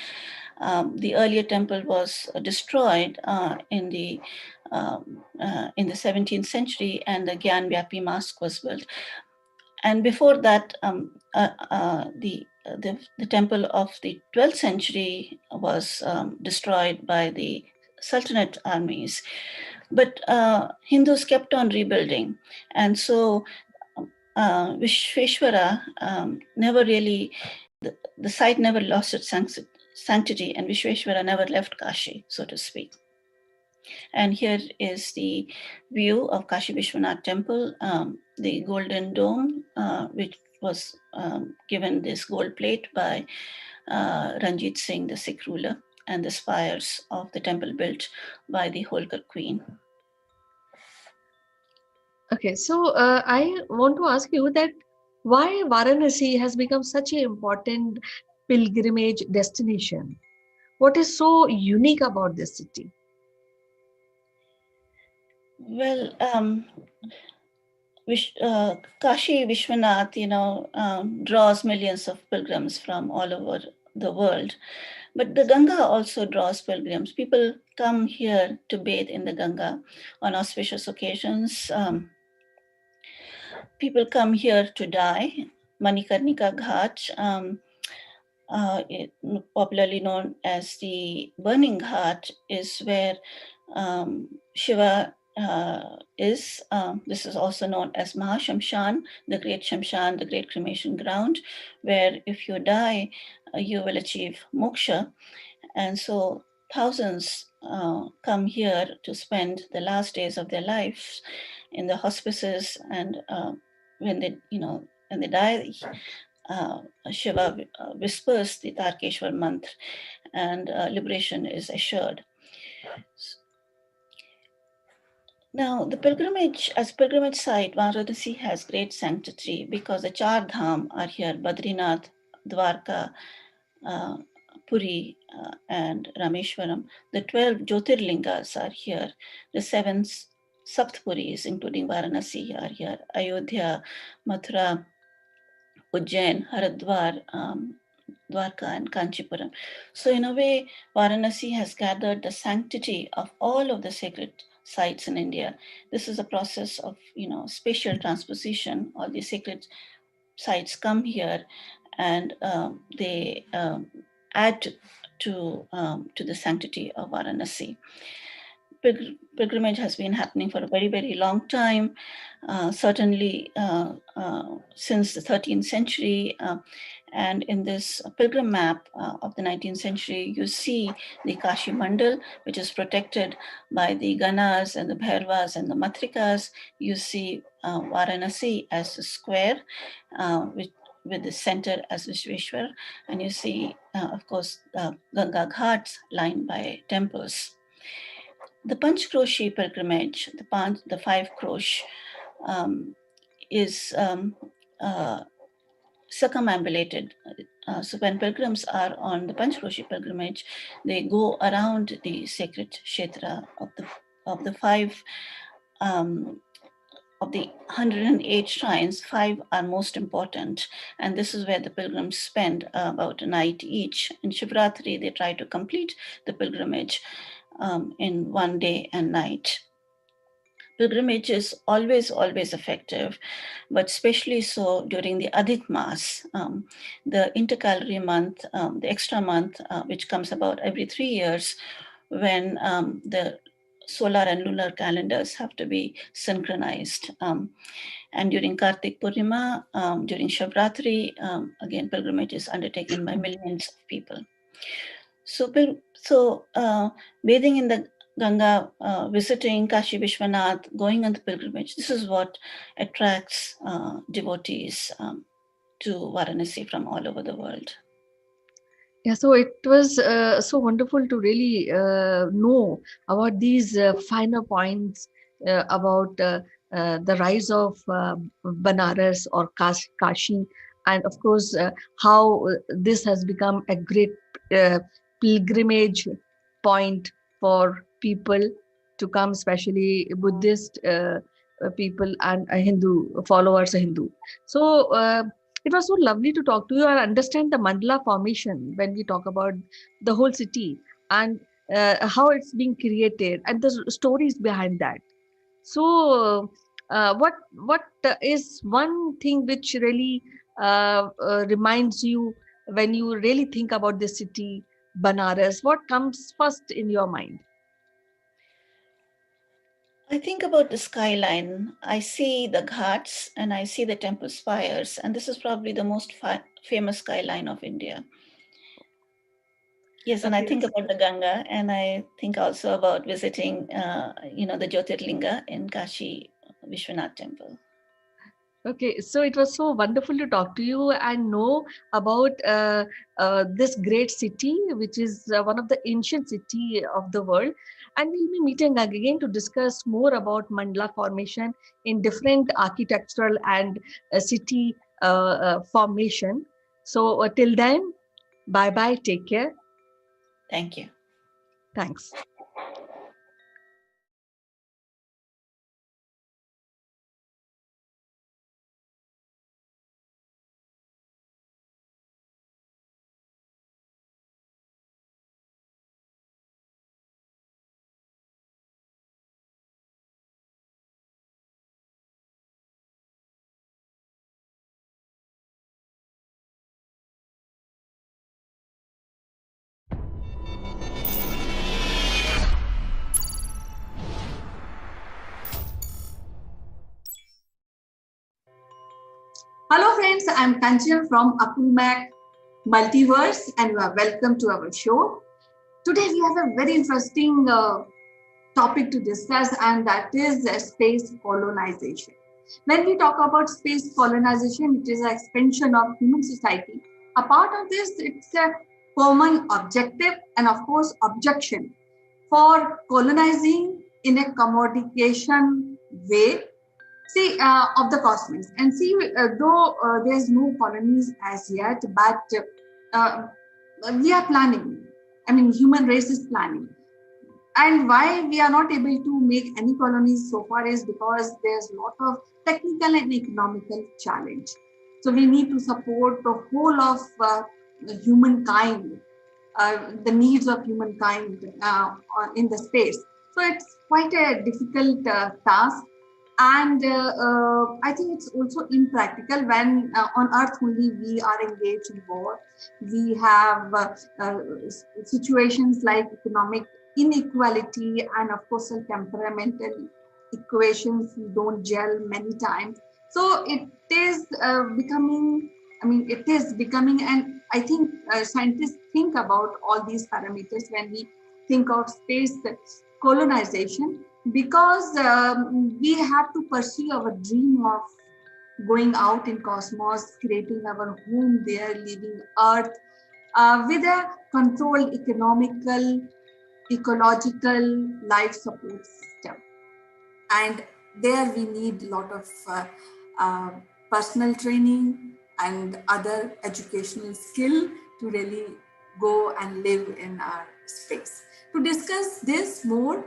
The earlier temple was destroyed in the 17th century, and the Gyan Vyapi Mosque was built. And before that, the temple of the 12th century was destroyed by the Sultanate armies. But Hindus kept on rebuilding. And so Vishveshwara never really, the site never lost its sanctity, and Vishveshwara never left Kashi, so to speak. And here is the view of Kashi Vishwanath temple, the golden dome, which was given this gold plate by Ranjit Singh, the Sikh ruler, and the spires of the temple built by the Holkar queen. Okay, so I want to ask you that why Varanasi has become such an important pilgrimage destination? What is so unique about this city? Well, Kashi Vishwanath, draws millions of pilgrims from all over the world. But the Ganga also draws pilgrims. People come here to bathe in the Ganga on auspicious occasions. People come here to die. Manikarnika Ghat, popularly known as the Burning Ghat, is where Shiva this is also known as Mahashamshan, the Great Shamshan, the Great Cremation Ground, where if you die, you will achieve moksha. And so thousands come here to spend the last days of their lives in the hospices, and when they, when they die, Shiva whispers the Tarkeshwar mantra, and liberation is assured. Now, the pilgrimage, as pilgrimage site, Varanasi has great sanctity because the Char Dham are here: Badrinath, Dwarka, Puri, and Rameshwaram. The 12 Jyotirlingas are here. The 7 Saptpuris, including Varanasi, are here: Ayodhya, Mathura, Ujjain, Haridwar, Dwarka, and Kanchipuram. So, in a way, Varanasi has gathered the sanctity of all of the sacred sites in India. This is a process of, spatial transposition. All the sacred sites come here, and they add to the sanctity of Varanasi. Pilgrimage has been happening for a very, very long time, certainly since the 13th century. And in this pilgrim map of the 19th century, you see the Kashi Mandal, which is protected by the Ganas and the Bhairvas and the Matrikas. You see Varanasi as a square, with the center as Vishweshwar, and you see, of course, Ganga Ghats lined by temples. The Panchkroshi pilgrimage, the 5 krosh, is circumambulated. So when pilgrims are on the Panchkroshi pilgrimage, they go around the sacred kshetra of the 5. Of the 108 shrines, 5 are most important, and this is where the pilgrims spend about a night each. In Shivratri, they try to complete the pilgrimage in one day and night. Pilgrimage is always effective, but especially so during the Adhik Mas, the intercalary month, the extra month, which comes about every 3 years, when the solar and lunar calendars have to be synchronized. And during Kartik Purnima, during Shivratri, again, pilgrimage is undertaken by millions of people. So bathing in the Ganga, visiting Kashi Vishwanath, going on the pilgrimage, this is what attracts devotees to Varanasi from all over the world. Yeah, so it was so wonderful to really know about these finer points about the rise of Banaras or Kashi, and of course, how this has become a great pilgrimage point for people to come, especially Buddhist people and Hindu followers of Hindu. So, it was so lovely to talk to you and understand the mandala formation when we talk about the whole city and how it's being created and the stories behind that. So, what is one thing which really reminds you when you really think about the city, Banaras? What comes first in your mind? I think about the skyline. I see the ghats and I see the temple spires, and this is probably the most famous skyline of India. Yes, and I think about the Ganga, and I think also about visiting, the Jyotirlinga in Kashi Vishwanath temple. Okay, so it was so wonderful to talk to you and know about this great city, which is one of the ancient city of the world. And we'll be meeting again to discuss more about mandala formation in different architectural and city formation. So till then, bye bye. Take care. Thank you. Thanks. Hello friends, I'm Kanchan from Akulmach Multiverse and you are welcome to our show. Today we have a very interesting topic to discuss, and that is space colonization. When we talk about space colonization, it is an expansion of human society. A part of this, it's a common objective and of course objection for colonizing in a commodification way. See, of the cosmos, and see, though there's no colonies as yet, but uh, we are planning. I mean, human race is planning. And why we are not able to make any colonies so far is because there's a lot of technical and economical challenge. So we need to support the whole of humankind, the needs of humankind in the space. So it's quite a difficult task. And I think it's also impractical when on Earth only we are engaged in war. We have situations like economic inequality and of course temperamental equations we don't gel many times. So it is becoming, I mean, it is becoming, and I think scientists think about all these parameters when we think of space colonization, because we have to pursue our dream of going out in cosmos, creating our home there, leaving Earth with a controlled economical, ecological life support system. And there we need a lot of uh, personal training and other educational skill to really go and live in our space. To discuss this more,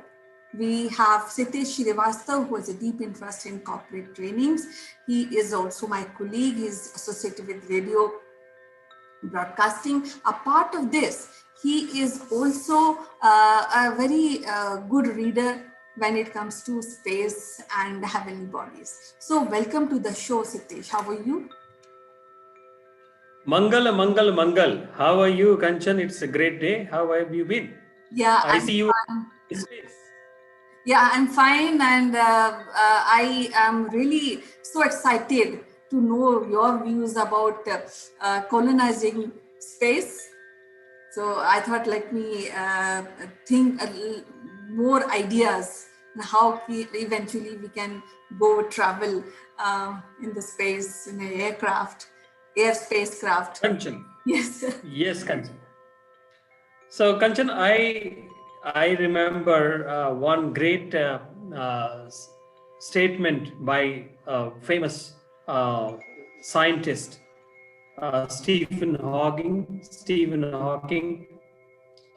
we have Sitesh Srivastav, who has a deep interest in corporate trainings. He is also my colleague. He's associated with radio broadcasting. A part of this, he is also a very good reader when it comes to space and heavenly bodies. So welcome to the show, Sitesh. How are you? Mangal. How are you, Kanchan? It's a great day. How have you been? Yeah, I see you in space. Yeah, I'm fine, and I am really so excited to know your views about colonizing space. So I thought, let me think more ideas on how eventually we can go travel in the space in an aircraft, air spacecraft. Kanchan. Yes. Yes, Kanchan. So, Kanchan, I remember one great statement by a famous scientist, Stephen Hawking.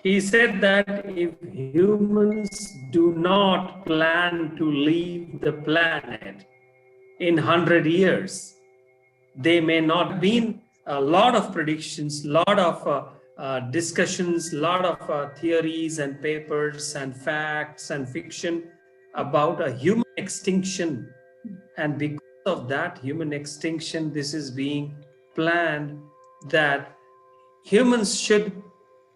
He said that if humans do not plan to leave the planet in 100 years, they may not been a lot of predictions, lot of discussions, lot of theories and papers and facts and fiction about a human extinction. And because of that human extinction, this is being planned that humans should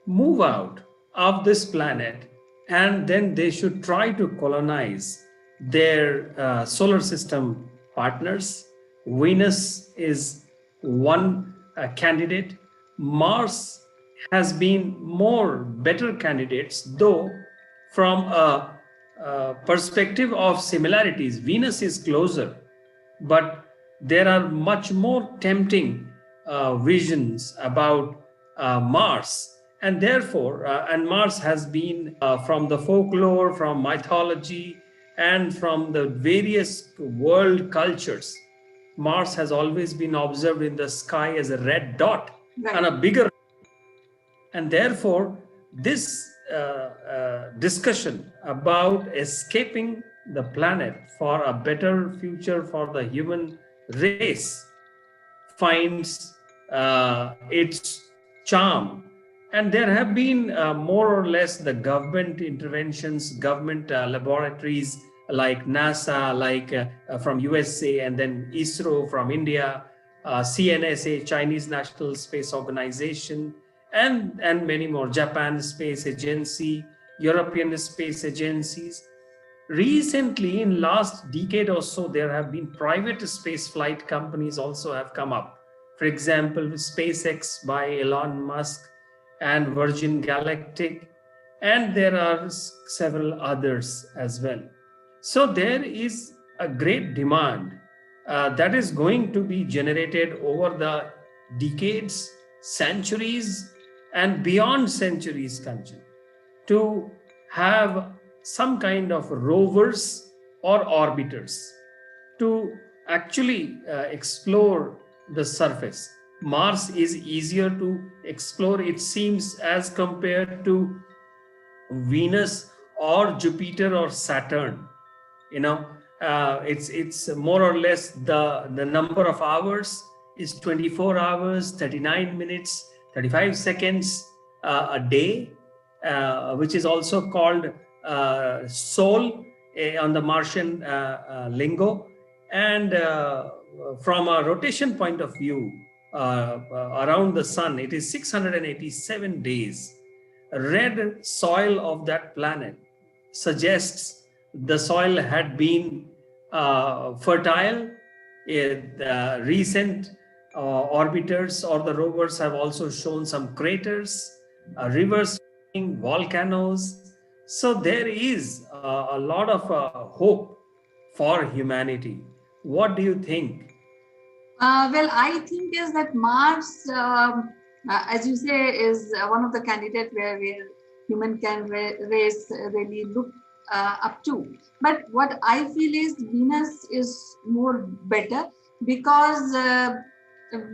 move out of this planet, and then they should try to colonize their solar system partners. Venus is one candidate. Mars has been more better candidates, though from a perspective of similarities, Venus is closer, but there are much more tempting visions about Mars. And therefore, and Mars has been from the folklore, from mythology, and from the various world cultures, Mars has always been observed in the sky as a red dot, Right. and a bigger. And therefore, this discussion about escaping the planet for a better future for the human race finds its charm. And there have been more or less the government interventions, government laboratories like NASA, like from USA, and then ISRO from India, CNSA, Chinese National Space Organization, and many more, Japan Space Agency, European space agencies. Recently, in last decade or so, there have been private space flight companies also have come up. For example, SpaceX by Elon Musk and Virgin Galactic, and there are several others as well. So there is a great demand that is going to be generated over the decades, centuries, and beyond centuries, Kanchan, to have some kind of rovers or orbiters to actually explore the surface. Mars is easier to explore, it seems, as compared to Venus or Jupiter or Saturn. You know, it's more or less the number of hours is 24 hours, 39 minutes, 35 seconds a day, which is also called sol on the Martian lingo. And from a rotation point of view, around the sun, it is 687 days. Red soil of that planet suggests the soil had been fertile. The recent orbiters or the rovers have also shown some craters, rivers, volcanoes. So there is a lot of hope for humanity. What do you think? Well, I think is that Mars, as you say, is one of the candidates where human can race really look up to. But what I feel is Venus is more better because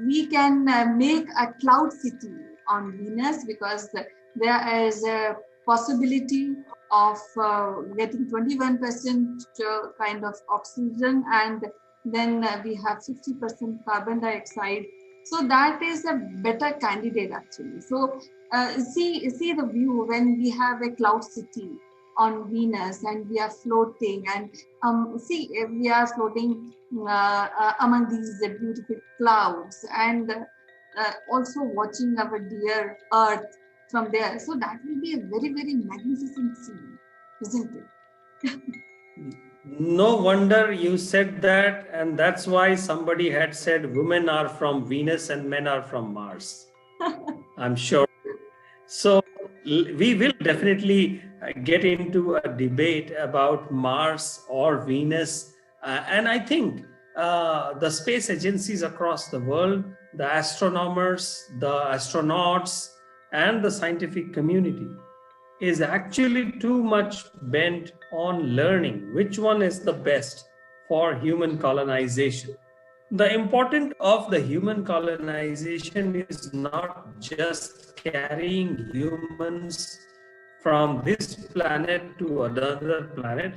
we can make a cloud city on Venus, because there is a possibility of getting 21% kind of oxygen, and then we have 50% carbon dioxide. So that is a better candidate actually. So see the view when we have a cloud city on Venus and we are floating, and we are floating among these beautiful clouds, and also watching our dear Earth from there. So that will be a very, very magnificent scene, isn't it? No wonder you said that, and that's why somebody had said women are from Venus and men are from Mars. I'm sure. So we will definitely get into a debate about Mars or Venus. And I think the space agencies across the world, the astronomers, the astronauts, and the scientific community is actually too much bent on learning which one is the best for human colonization. The importance of the human colonization is not just carrying humans from this planet to another planet.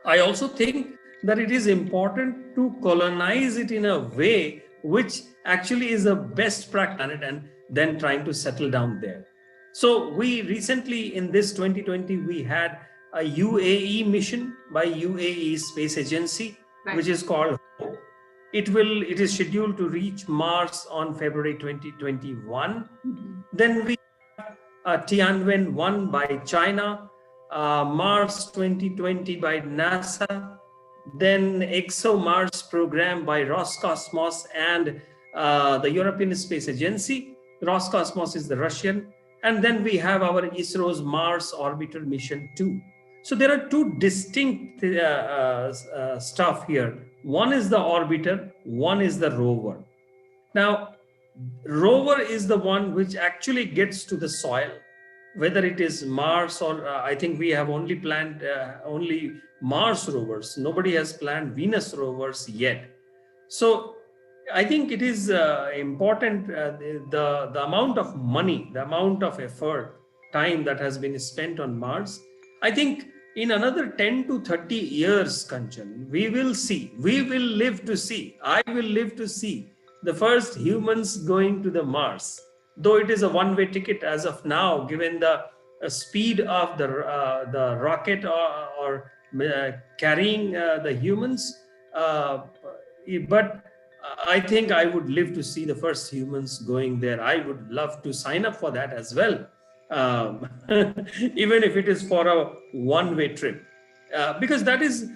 I also think that it is important to colonize it in a way which actually is the best practice, and then trying to settle down there. So we recently in this 2020, we had a UAE mission by UAE Space Agency, right, which is called HOPE. It is scheduled to reach Mars on February 2021. Then we have Tianwen 1 by China, Mars 2020 by NASA, then ExoMars program by Roscosmos and the European Space Agency. Roscosmos is the Russian. And then we have our ISRO's Mars Orbiter Mission 2. So there are two distinct stuff here. One is the orbiter, one is the rover. Now, rover is the one which actually gets to the soil, whether it is Mars or I think we have only planned only Mars rovers. Nobody has planned Venus rovers yet. So I think it is important, the amount of money, the amount of effort, time that has been spent on Mars. I think in another 10 to 30 years, Kanchan, we will live to see, I will live to see the first humans going to the Mars. Though it is a one-way ticket as of now, given the speed of the rocket or carrying the humans, but I think I would live to see the first humans going there. I would love to sign up for that as well, even if it is for a one-way trip. because that is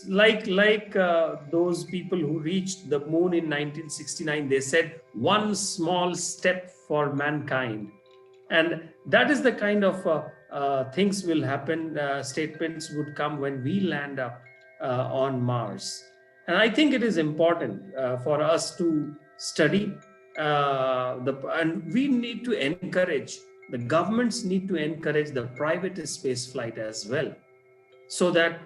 like those people who reached the moon in 1969. They said one small step for mankind, and that is the kind of things will happen. Statements would come when we land up on Mars, and I think it is important for us to study and we need to encourage. The governments need to encourage the private space flight as well, so that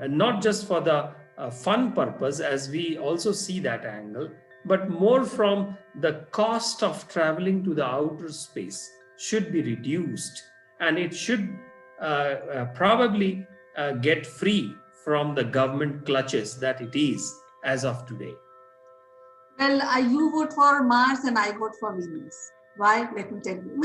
not just for the fun purpose, as we also see that angle, but more from the cost of traveling to the outer space should be reduced, and it should probably get free from the government clutches that it is as of today. Well, you vote for Mars and I vote for Venus. Why? Let me tell you.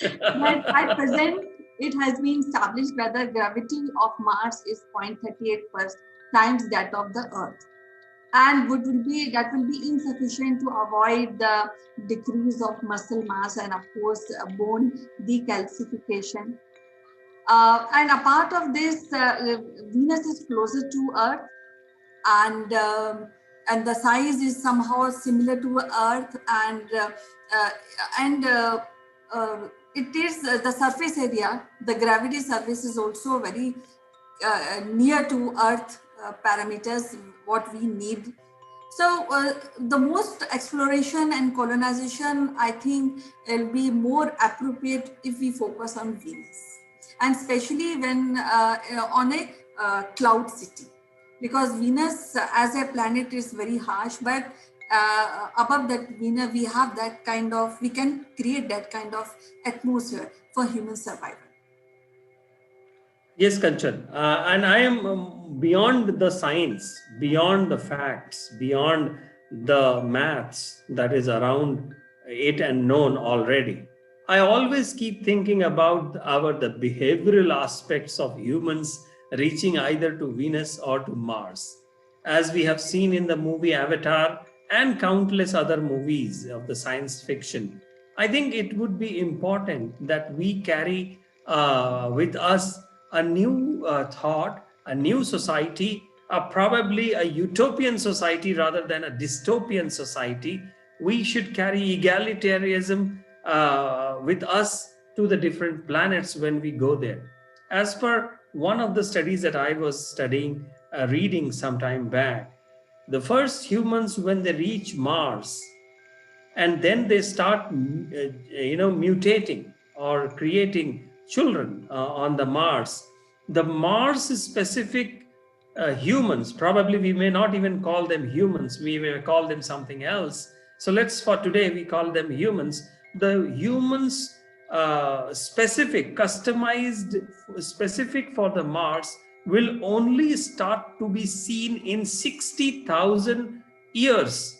But at present, it has been established that the gravity of Mars is 0.38 times that of the Earth, and that will be insufficient to avoid the decrease of muscle mass and of course bone decalcification. And a part of this, Venus is closer to Earth, and and the size is somehow similar to Earth, and it is the surface area. The gravity surface is also very near to Earth parameters what we need. So the most exploration and colonization, I think, will be more appropriate if we focus on Venus, and especially when on a cloud city, because Venus as a planet is very harsh, but above that Venus we have that kind of, we can create that kind of atmosphere for human survival. Yes, Kanchan. And I am beyond the science, beyond the facts, beyond the maths that is around it and known already. I always keep thinking about the behavioral aspects of humans reaching either to Venus or to Mars. As we have seen in the movie Avatar and countless other movies of the science fiction, I think it would be important that we carry with us a new thought, a new society, probably a utopian society rather than a dystopian society. We should carry egalitarianism with us to the different planets when we go there. As per one of the studies that I was reading some time back, the first humans, when they reach Mars, and then they start mutating or creating children on the Mars. The Mars specific humans, probably we may not even call them humans, we may call them something else. So for today, we call them humans. The humans specific, customized, specific for the Mars will only start to be seen in 60,000 years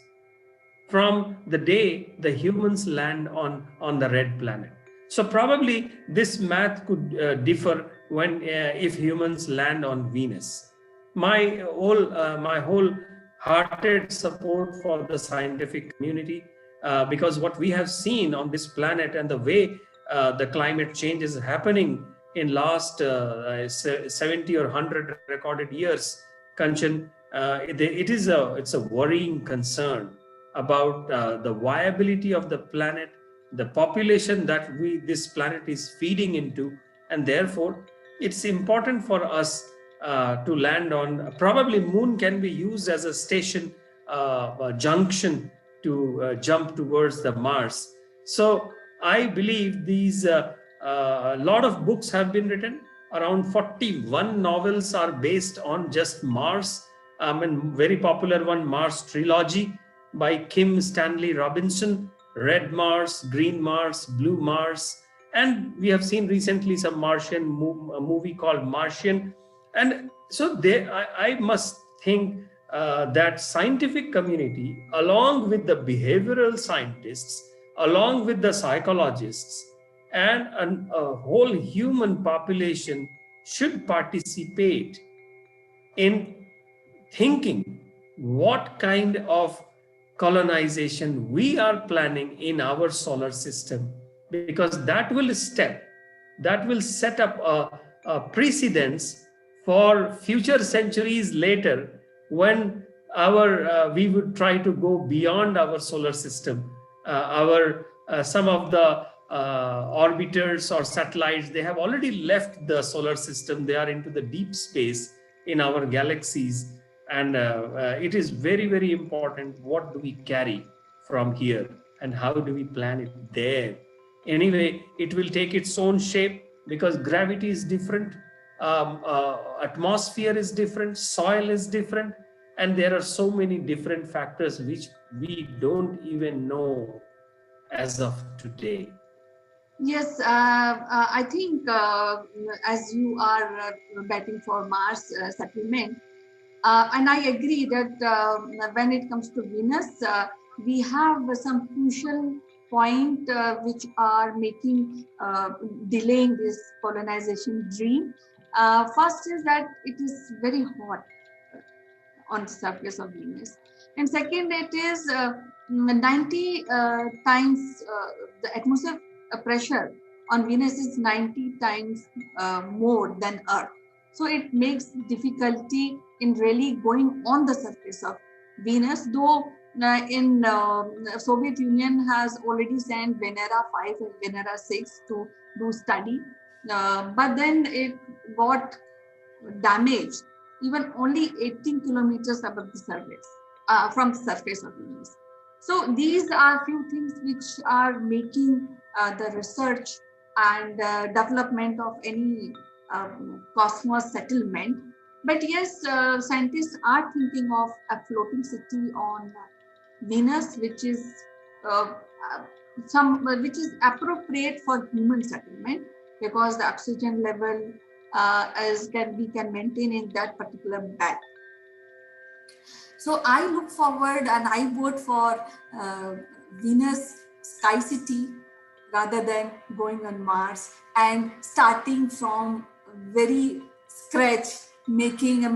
from the day the humans land on the red planet. So probably this math could differ when if humans land on Venus. My whole-hearted support for the scientific community, because what we have seen on this planet and the way the climate change is happening in last 70 or 100 recorded years, Kanchan, it's a worrying concern about the viability of the planet, the population that this planet is feeding into, and therefore it's important for us to land on. Probably moon can be used as a station, a junction to jump towards the Mars. So I believe these a lot of books have been written. Around 41 novels are based on just Mars. And very popular one, Mars Trilogy by Kim Stanley Robinson, Red Mars, Green Mars, Blue Mars. And we have seen recently some Martian movie called Martian. And so I must think that scientific community, along with the behavioral scientists, along with the psychologists, and a whole human population should participate in thinking what kind of colonization we are planning in our solar system, because that will set up a precedence for future centuries later, when we would try to go beyond our solar system, our some of the orbiters or satellites, they have already left the solar system. They are into the deep space in our galaxies, and it is very, very important. What do we carry from here, and how do we plan it there? Anyway, it will take its own shape because gravity is different, atmosphere is different, soil is different, and there are so many different factors which we don't even know as of today. Yes, I think as you are betting for Mars settlement, and I agree that when it comes to Venus, we have some crucial point which are making delaying this colonization dream. First is that it is very hot on the surface of Venus. And second, it is 90 times the atmosphere pressure on Venus is 90 times more than Earth. So it makes difficulty in really going on the surface of Venus, though in Soviet Union has already sent Venera 5 and Venera 6 to do study. But then it got damaged even only 18 kilometers above the surface, from the surface of Venus. So these are few things which are making the research and development of any cosmos settlement. But yes, scientists are thinking of a floating city on Venus, which is uh, which is appropriate for human settlement because the oxygen level we can maintain in that particular bed. So I look forward and I vote for Venus Sky City rather than going on Mars and starting from very scratch, taking a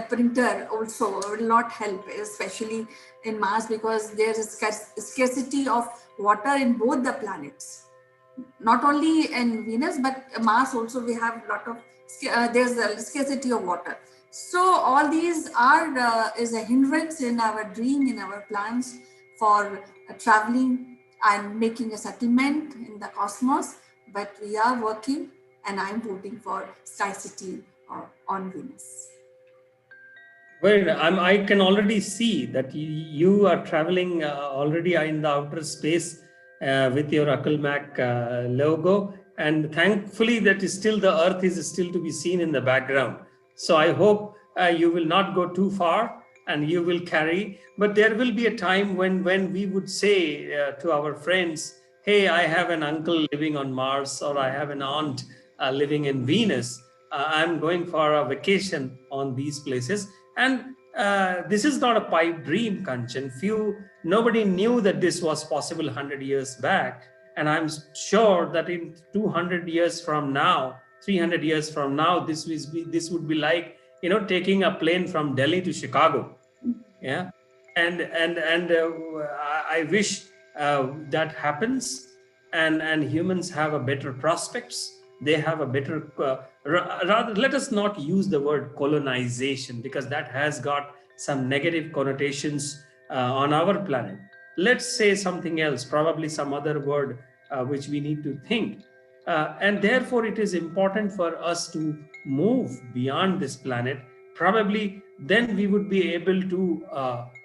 printer also will not help, especially in Mars, because there is scarcity of water in both the planets. Not only in Venus, but Mars also we have a lot of, there's a scarcity of water. So all these are is a hindrance in our dream, in our plans for traveling and making a settlement in the cosmos. But we are working, and I'm voting for Sky City on Venus. Well, I can already see that you are traveling already in the outer space with your Akulmach logo, and thankfully that is still, the Earth is still to be seen in the background. So I hope you will not go too far and you will carry. But there will be a time when we would say to our friends, "Hey, I have an uncle living on Mars, or I have an aunt living in Venus. I'm going for a vacation on these places." And this is not a pipe dream, Kanchan. Nobody knew that this was possible 100 years back. And I'm sure that in 200 years from now, 300 years from now, this would be like, taking a plane from Delhi to Chicago. Yeah. And I wish that happens, and humans have a better prospects. They have a better, rather, let us not use the word colonization, because that has got some negative connotations on our planet. Let's say something else, probably some other word which we need to think. And therefore, it is important for us to move beyond this planet. Probably then we would be able to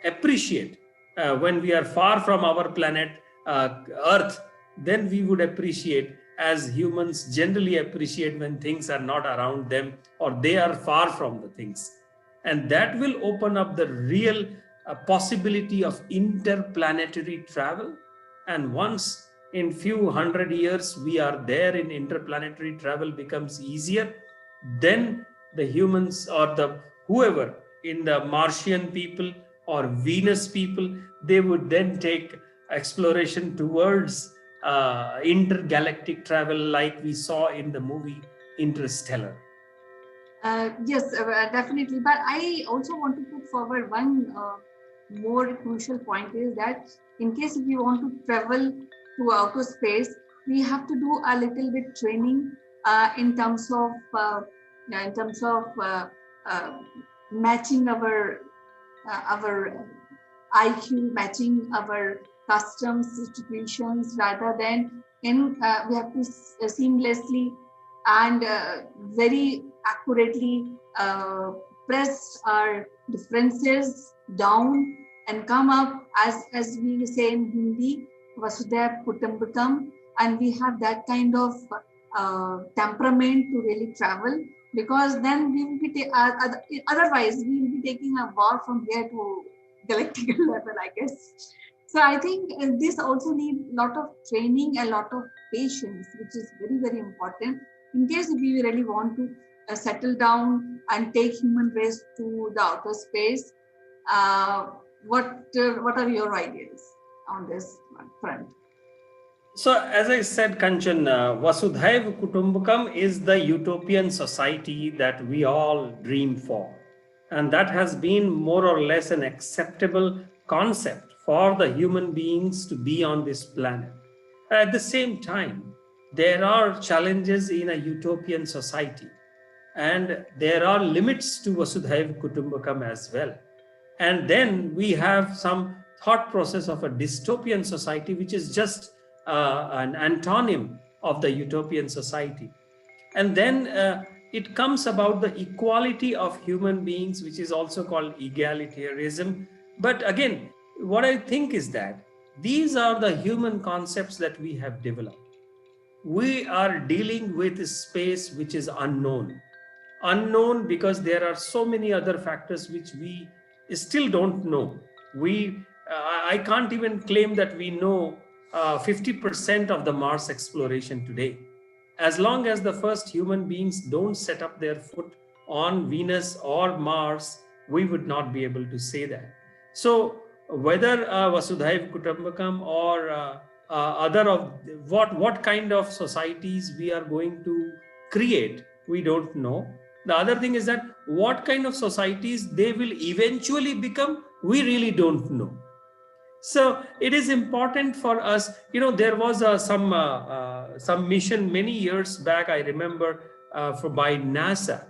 appreciate when we are far from our planet, Earth. Then we would appreciate, as humans generally appreciate, when things are not around them or they are far from the things. And that will open up the real possibility of interplanetary travel. And once in few hundred years we are there, in interplanetary travel becomes easier, then the humans or the whoever in the Martian people or Venus people, they would then take exploration towards intergalactic travel, like we saw in the movie Interstellar. Yes, definitely. But I also want to put forward one more crucial point is that in case if we want to travel to outer space, we have to do a little bit training in terms of uh, matching our IQ, matching our customs situations, rather than in we have to seamlessly and very accurately press our differences down and come up, as we say in Hindi, Vasudhaiv Kutumbakam, and we have that kind of temperament to really travel, because then we will be otherwise we will be taking a war from here to galactic level, I guess. So I think this also needs a lot of training, a lot of patience, which is very, very important in case if we really want to settle down and take human race to the outer space. Uh, what are your ideas on this front? So, as I said, Kanchan, Vasudhaiv Kutumbakam is the utopian society that we all dream for. And that has been more or less an acceptable concept for the human beings to be on this planet. At the same time, there are challenges in a utopian society, and there are limits to Vasudhaiv Kutumbakam as well. And then we have some thought process of a dystopian society, which is just an antonym of the utopian society. And then it comes about the equality of human beings, which is also called egalitarianism. But again, what I think is that these are the human concepts that we have developed. We are dealing with a space which is unknown. Unknown because there are so many other factors which we still don't know. I can't even claim that we know 50% of the Mars exploration today. As long as the first human beings don't set up their foot on Venus or Mars, we would not be able to say that. So whether Vasudhaiv Kutumbakam or other of what kind of societies we are going to create, we don't know. The other thing is that what kind of societies they will eventually become, we really don't know. So it is important for us. There was some mission many years back, I remember, by NASA,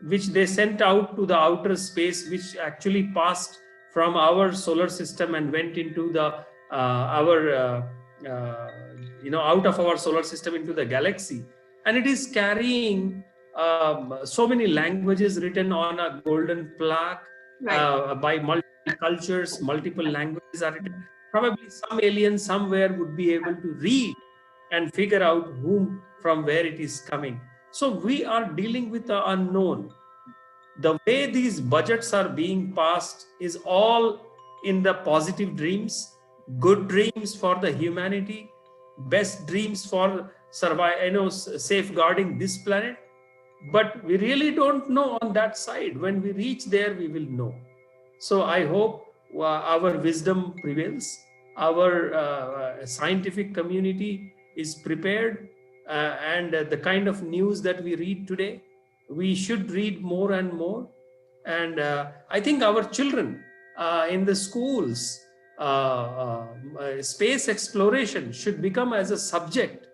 which they sent out to the outer space, which actually passed from our solar system and went into the out of our solar system into the galaxy, and it is carrying so many languages written on a golden plaque. Right. By multiple cultures, multiple languages are written. Probably some alien somewhere would be able to read and figure out whom from where it is coming. So we are dealing with the unknown. The way these budgets are being passed is all in the positive dreams, good dreams for the humanity, best dreams for safeguarding this planet. But we really don't know on that side. When we reach there, we will know. So I hope our wisdom prevails. Our scientific community is prepared, and the kind of news that we read today, we should read more and more. And I think our children in the schools, space exploration should become as a subject.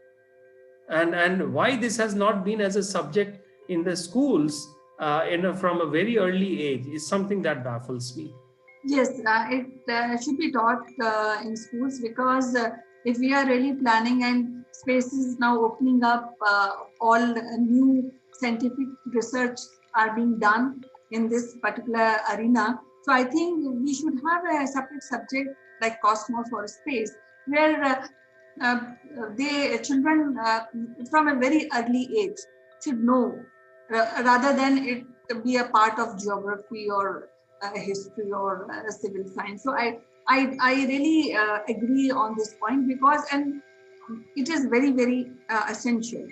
And why this has not been as a subject in the schools from a very early age is something that baffles me. Yes, it should be taught in schools, because if we are really planning and space is now opening up, all new scientific research are being done in this particular arena. So I think we should have a separate subject like cosmos or space, where the children from a very early age should know, rather than it be a part of geography or history or civil science. So I really agree on this point, because and it is very, very essential.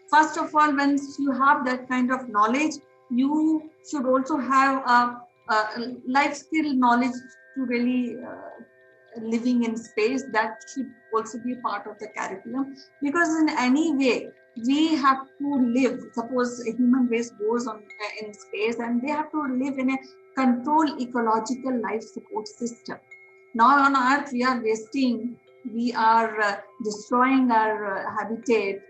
First of all, once you have that kind of knowledge, you should also have a life skill knowledge to really living in space. That should also be part of the curriculum, because in any way we have to live. Suppose a human race goes on in space, and they have to live in a controlled ecological life support system. Now on Earth we are wasting, we are destroying our habitat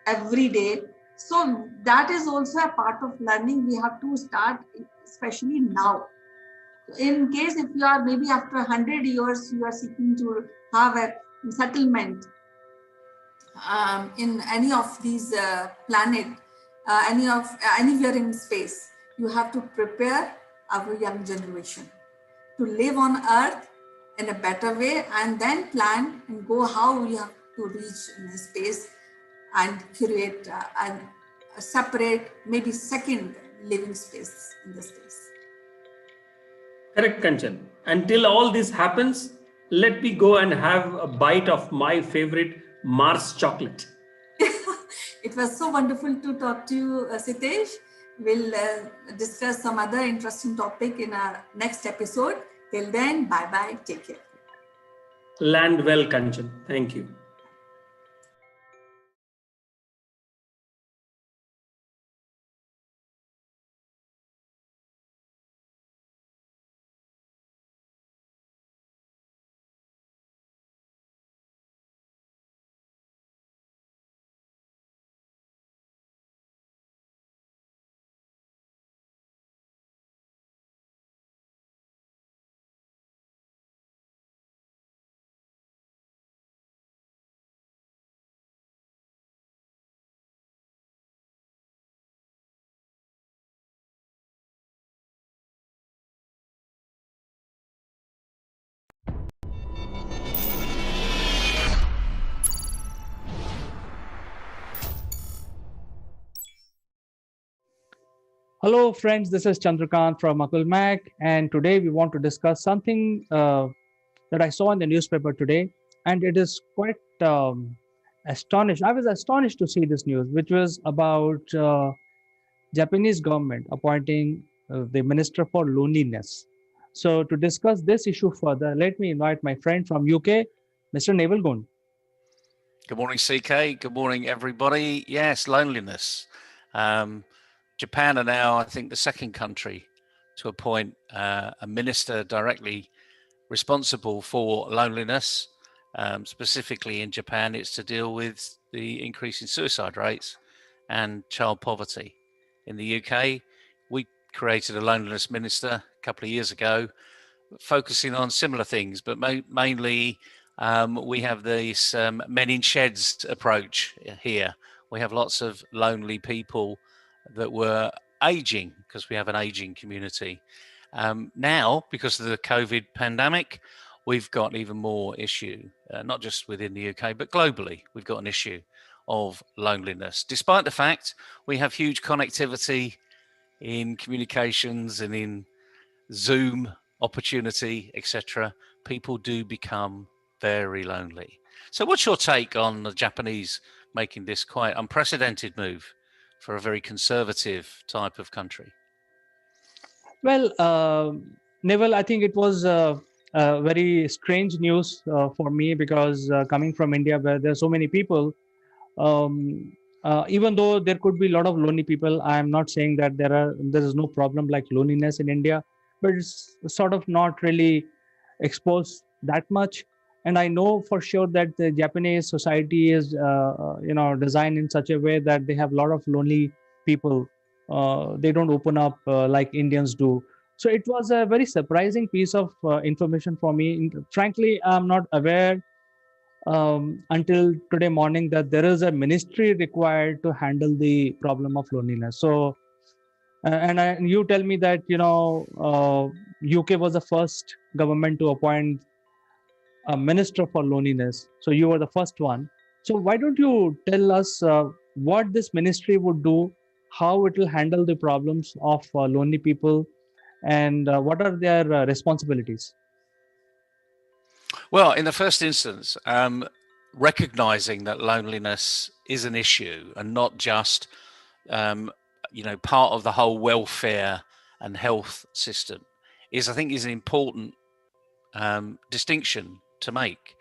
every day. So that is also a part of learning. We have to start, especially now. In case if you are maybe after 100 years, you are seeking to have a settlement in any of these planet, anywhere in space, you have to prepare our young generation to live on Earth in a better way, and then plan and go how we have to reach in space and create a separate, maybe second living space in the space. Correct, Kanchan. Until all this happens, let me go and have a bite of my favorite Mars chocolate. It was so wonderful to talk to you, Sitesh. We'll discuss some other interesting topic in our next episode. Till then, bye-bye. Take care. Land well, Kanchan. Thank you. Hello, friends. This is Chandrakant from Akulmach, and today we want to discuss something that I saw in the newspaper today, and it is quite astonished. I was astonished to see this news, which was about Japanese government appointing the Minister for Loneliness. So, to discuss this issue further, let me invite my friend from UK, Mr. Naval Gund. Good morning, CK. Good morning, everybody. Yes, loneliness. Japan are now, I think, the second country to appoint a minister directly responsible for loneliness. Specifically in Japan, it's to deal with the increase in suicide rates and child poverty. In the UK, we created a loneliness minister a couple of years ago, focusing on similar things, but mainly we have this men in sheds approach here. We have lots of lonely people that were aging because we have an aging community. Now, because of the COVID pandemic, we've got even more issue, not just within the UK, but globally, we've got an issue of loneliness. Despite the fact we have huge connectivity in communications and in Zoom opportunity, etc., people do become very lonely. So what's your take on the Japanese making this quite unprecedented move for a very conservative type of country? Well, Neville, I think it was very strange news for me because coming from India, where there are so many people, even though there could be a lot of lonely people, I am not saying that there is no problem like loneliness in India, but it's sort of not really exposed that much. And I know for sure that the Japanese society is, designed in such a way that they have a lot of lonely people. They don't open up like Indians do. So it was a very surprising piece of information for me. Frankly, I'm not aware until today morning that there is a ministry required to handle the problem of loneliness. So, and you tell me that UK was the first government to appoint a minister for loneliness. So you were the first one. So why don't you tell us what this ministry would do, how it will handle the problems of lonely people, and what are their responsibilities? Well, in the first instance, recognizing that loneliness is an issue and not just, part of the whole welfare and health system is an important distinction to make.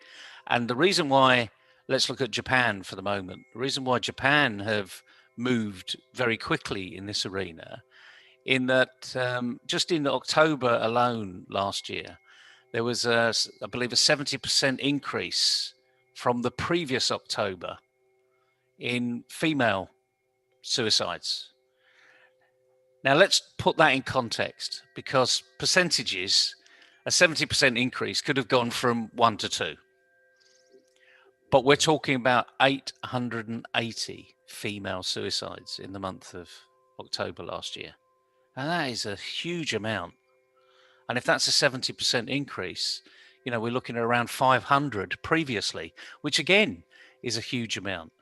And the reason why, let's look at Japan for the moment, the reason why Japan have moved very quickly in this arena, in that just in October alone last year, there was, I believe, a 70% increase from the previous October in female suicides. Now, let's put that in context, because percentages, a 70% increase could have gone from 1 to 2. But we're talking about 880 female suicides in the month of October last year. And that is a huge amount. And if that's a 70% increase, you know, we're looking at around 500 previously, which again is a huge amount.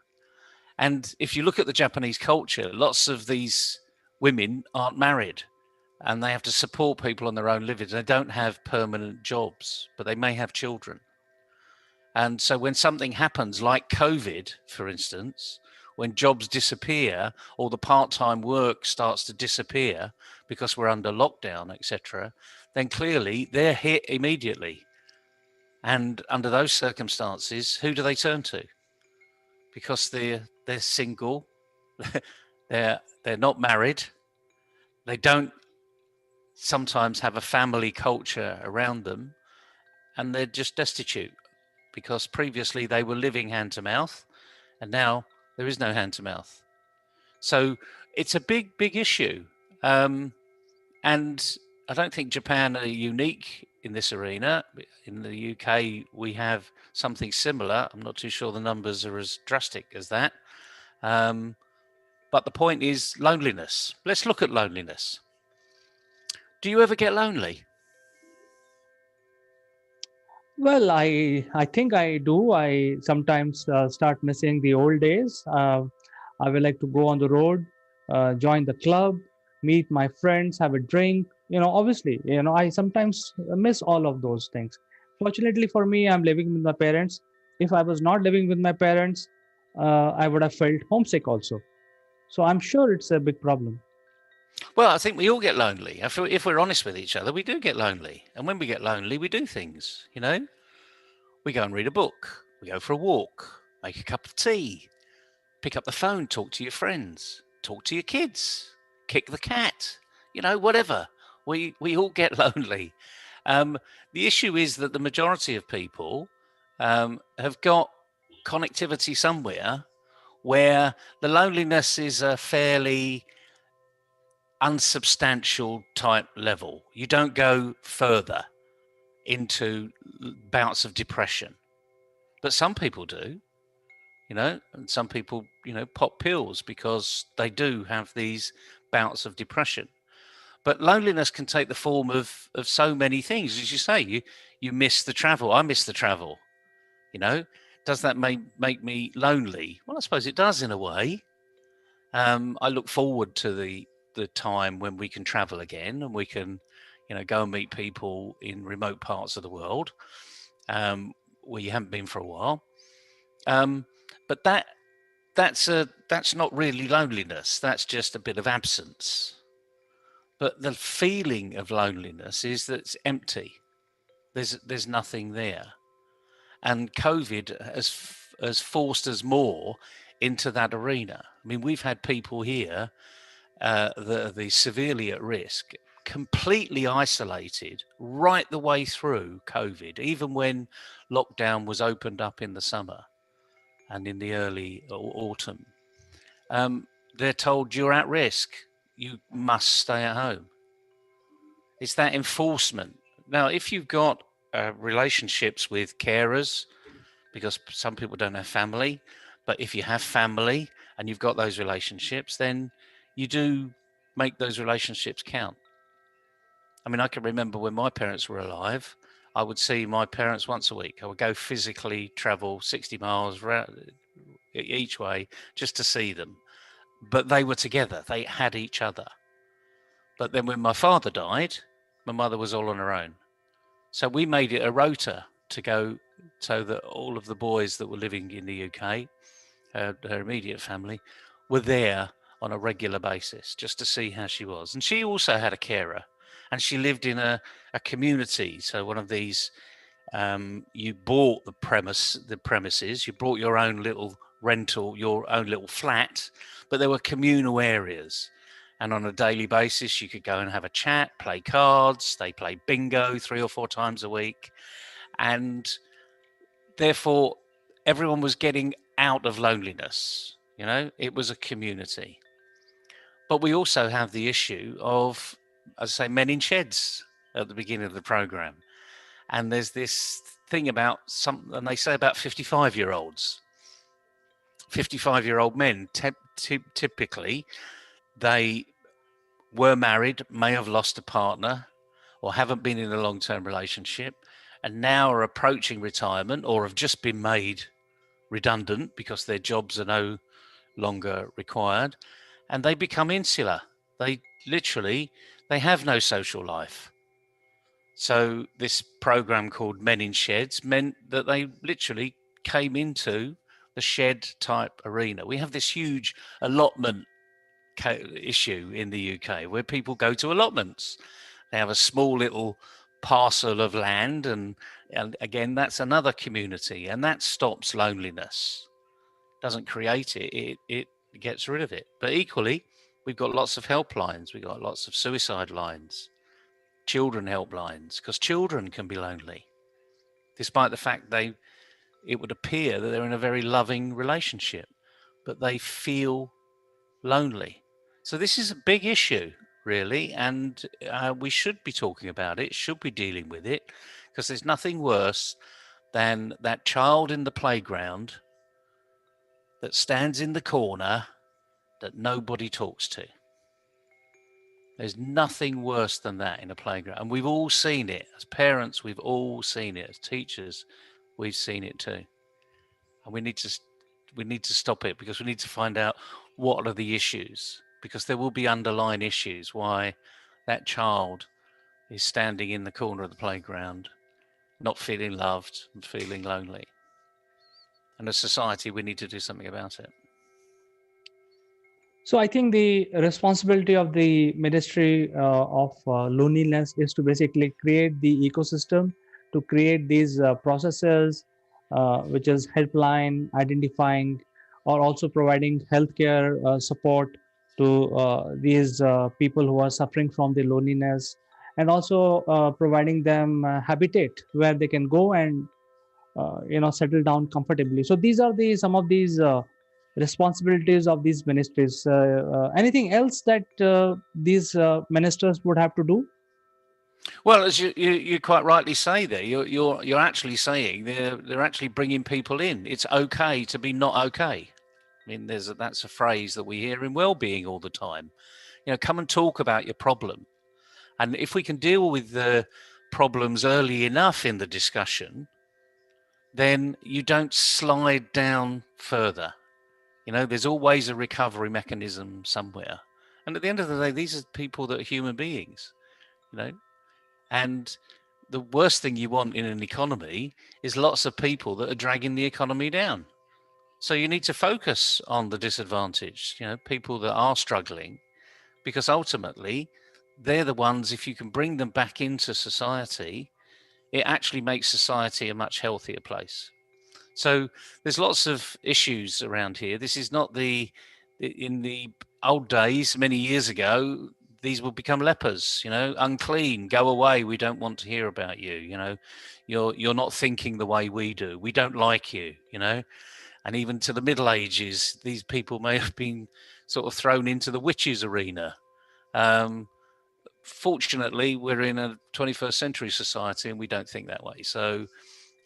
And if you look at the Japanese culture, lots of these women aren't married and they have to support people on their own living. They don't have permanent jobs, but they may have children. And so when something happens like COVID, for instance, when jobs disappear or the part-time work starts to disappear because we're under lockdown, etc., then clearly they're hit immediately. And under those circumstances, who do they turn to? Because they're single, they're not married, they don't sometimes have a family culture around them, and they're just destitute because previously they were living hand to mouth and now there is no hand to mouth. So it's a big issue. And I don't think Japan are unique in this arena. In the UK, we have something similar. I'm not too sure the numbers are as drastic as that. But the point is loneliness. Let's look at loneliness. Do you ever get lonely? Well, I think I do. I sometimes start missing the old days. I would like to go on the road, join the club, meet my friends, have a drink. You know, obviously, you know, I sometimes miss all of those things. Fortunately for me, I'm living with my parents. If I was not living with my parents, I would have felt homesick also. So I'm sure it's a big problem. Well, I think we all get lonely. If we're honest with each other, we do get lonely. And when we get lonely, we do things, you know? We go and read a book. We go for a walk, make a cup of tea, pick up the phone, talk to your friends, talk to your kids, kick the cat, you know, whatever. We all get lonely. The issue is that the majority of people have got connectivity somewhere where the loneliness is a fairly unsubstantial type level. You don't go further into bouts of depression, but some people do, you know, and some people, you know, pop pills because they do have these bouts of depression. But loneliness can take the form of so many things. As you say, you miss the travel. I miss the travel, you know. Does that make me lonely? Well, I suppose it does in a way. I look forward to the time when we can travel again and we can, you know, go and meet people in remote parts of the world where you haven't been for a while. But that's not really loneliness. That's just a bit of absence. But the feeling of loneliness is that it's empty. There's nothing there, and COVID has forced us more into that arena. I mean, we've had people here the severely at risk, completely isolated right the way through COVID, even when lockdown was opened up in the summer and in the early autumn. They're told you're at risk, you must stay at home. It's that enforcement. Now, if you've got relationships with carers, because some people don't have family, but if you have family and you've got those relationships, then you do make those relationships count. I mean, I can remember when my parents were alive, I would see my parents once a week. I would go physically travel 60 miles each way just to see them. But they were together, they had each other. But then when my father died, my mother was all on her own. So we made it a rota to go so that all of the boys that were living in the UK, her immediate family, were there on a regular basis just to see how she was. And she also had a carer, and she lived in a community. So one of these, you bought the premises, you brought your own little rental, your own little flat, but there were communal areas. And on a daily basis, you could go and have a chat, play cards. They play bingo 3 or 4 times a week. And therefore, everyone was getting out of loneliness. You know, it was a community. But we also have the issue of, as I say, men in sheds at the beginning of the program. And there's this thing about and they say about 55-year-olds. 55-year-old men, typically, they were married, may have lost a partner, or haven't been in a long-term relationship, and now are approaching retirement or have just been made redundant because their jobs are no longer required, and they become insular. They have no social life. So this program called Men in Sheds meant that they literally came into the shed type arena. We have this huge allotment issue in the UK where people go to allotments. They have a small little parcel of land, and again, that's another community, and that stops loneliness. Doesn't create it, it gets rid of it. But equally, we've got lots of helplines, we've got lots of suicide lines, children helplines, because children can be lonely, despite the fact it would appear that they're in a very loving relationship, but they feel lonely. So this is a big issue, really, and we should be talking about it, should be dealing with it, because there's nothing worse than that child in the playground that stands in the corner that nobody talks to. There's nothing worse than that in a playground. And we've all seen it. As parents, we've all seen it. As teachers, we've seen it too. And we need to stop it, because we need to find out what are the issues, because there will be underlying issues why that child is standing in the corner of the playground, not feeling loved and feeling lonely. And as society, we need to do something about it. So I think the responsibility of the Ministry of Loneliness is to basically create the ecosystem, to create these processes, which is helpline, identifying, or also providing healthcare support to these people who are suffering from the loneliness, and also providing them habitat where they can go and settle down comfortably. So these are some of these responsibilities of these ministries. Anything else that these ministers would have to do? Well, as you quite rightly say there, you're actually saying they're actually bringing people in. It's okay to be not okay. I mean, that's a phrase that we hear in well-being all the time. You know, come and talk about your problem, and if we can deal with the problems early enough in the discussion, then you don't slide down further. You know, there's always a recovery mechanism somewhere. And at the end of the day, these are people that are human beings, you know. And the worst thing you want in an economy is lots of people that are dragging the economy down. So you need to focus on the disadvantaged, you know, people that are struggling, because ultimately they're the ones, if you can bring them back into society, it actually makes society a much healthier place. So there's lots of issues around here. This is not in the old days, many years ago, these would become lepers, you know, unclean, go away. We don't want to hear about you. You know, you're not thinking the way we do. We don't like you, you know. And even to the Middle Ages, these people may have been sort of thrown into the witches arena. Fortunately, we're in a 21st century society and we don't think that way. So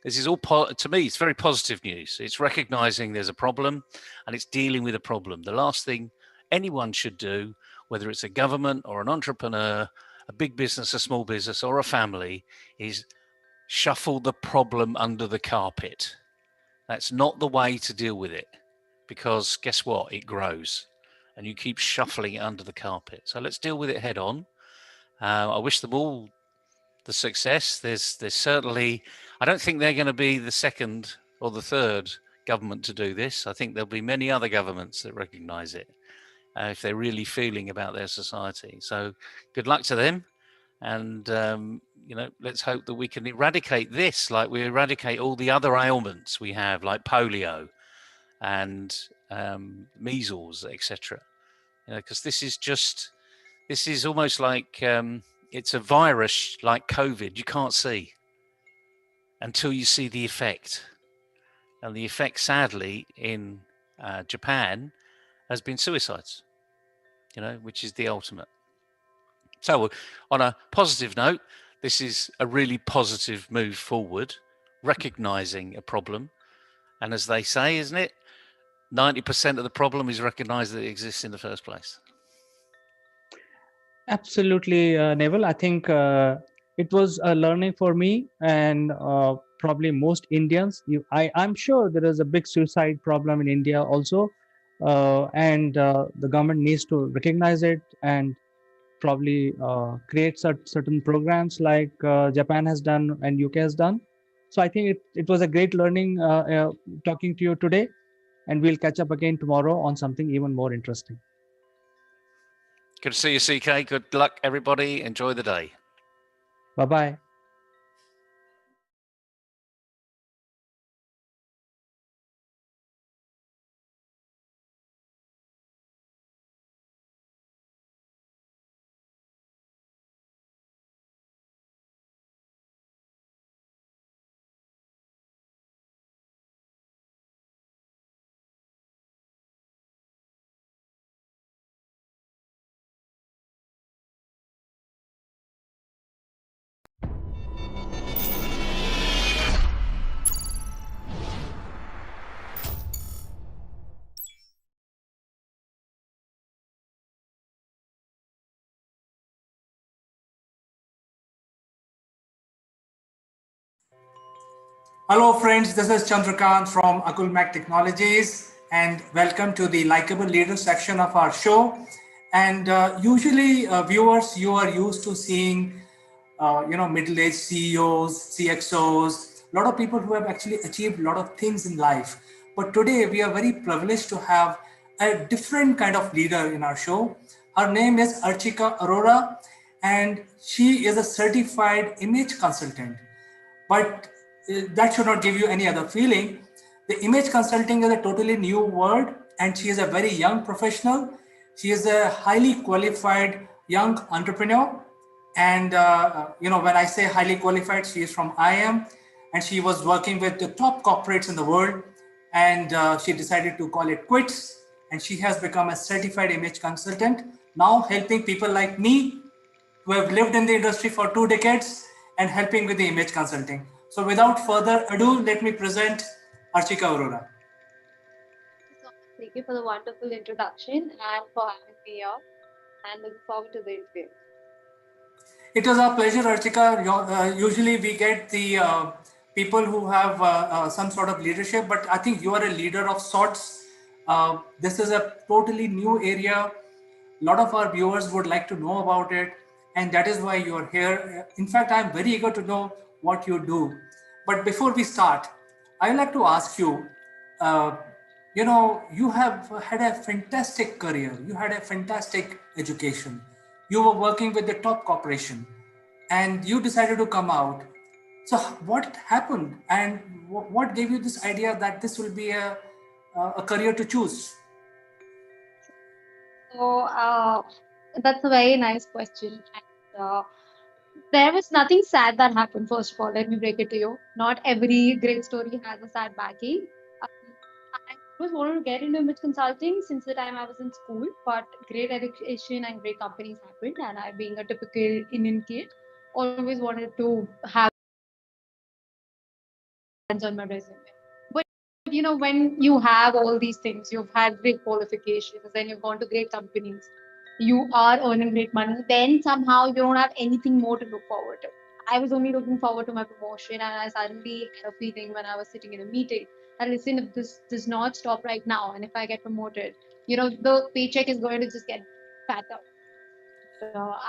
this is all, to me, it's very positive news. It's recognizing there's a problem and it's dealing with a problem. The last thing anyone should do, whether it's a government or an entrepreneur, a big business, a small business, or a family, is shuffle the problem under the carpet. That's not the way to deal with it, because guess what? It grows and you keep shuffling it under the carpet. So let's deal with it head on. I wish them all the success. There's certainly, I don't think they're going to be the second or the third government to do this. I think there'll be many other governments that recognize it if they're really feeling about their society. So good luck to them. And, you know, let's hope that we can eradicate this like we eradicate all the other ailments we have, like polio and measles, etc. You know, because this is almost like it's a virus like COVID. You can't see until you see the effect. And the effect, sadly, in Japan has been suicides, which is the ultimate. So on a positive note, this is a really positive move forward, recognizing a problem. And as they say, isn't it? 90% of the problem is recognized that it exists in the first place. Absolutely, Neville. I think it was a learning for me and probably most Indians. I'm sure there is a big suicide problem in India also, and the government needs to recognize it and probably create certain programs like Japan has done and UK has done. So I think it was a great learning talking to you today, and we'll catch up again tomorrow on something even more interesting. Good to see you, CK. Good luck, everybody. Enjoy the day. Bye-bye. Hello friends, this is Chandrakant from Akulmach Technologies and welcome to the Likeable Leader section of our show. And usually viewers, you are used to seeing middle-aged CEOs, CXOs, a lot of people who have actually achieved a lot of things in life. But today we are very privileged to have a different kind of leader in our show. Her name is Archika Arora and she is a certified image consultant. But that should not give you any other feeling. The image consulting is a totally new word, and she is a very young professional. She is a highly qualified young entrepreneur. And, when I say highly qualified, she is from IIM, and she was working with the top corporates in the world. And she decided to call it quits. And she has become a certified image consultant, now helping people like me who have lived in the industry for 2 decades and helping with the image consulting. So without further ado, let me present Archika Arora. Thank you for the wonderful introduction and for having me here, and looking forward to the interview. It was our pleasure, Archika. Usually we get the people who have some sort of leadership, but I think you are a leader of sorts. This is a totally new area. A lot of our viewers would like to know about it, and that is why you are here. In fact, I'm very eager to know what you do. But before we start, I'd like to ask you, uh, you have had a fantastic career. You had a fantastic education. You were working with the top corporation and you decided to come out. So what happened and what gave you this idea that this will be a career to choose? So that's a very nice question. And, there was nothing sad that happened. First of all, let me break it to you. Not every great story has a sad backing. I was wanted to get into image consulting since the time I was in school, but great education and great companies happened, and I, being a typical Indian kid, always wanted to have on my resume. But when you have all these things, you've had great qualifications, then you've gone to great companies, you are earning great money, then somehow you don't have anything more to look forward to. I was only looking forward to my promotion, and I suddenly had a feeling when I was sitting in a meeting that listen, if this does not stop right now, and if I get promoted, the paycheck is going to just get fatter.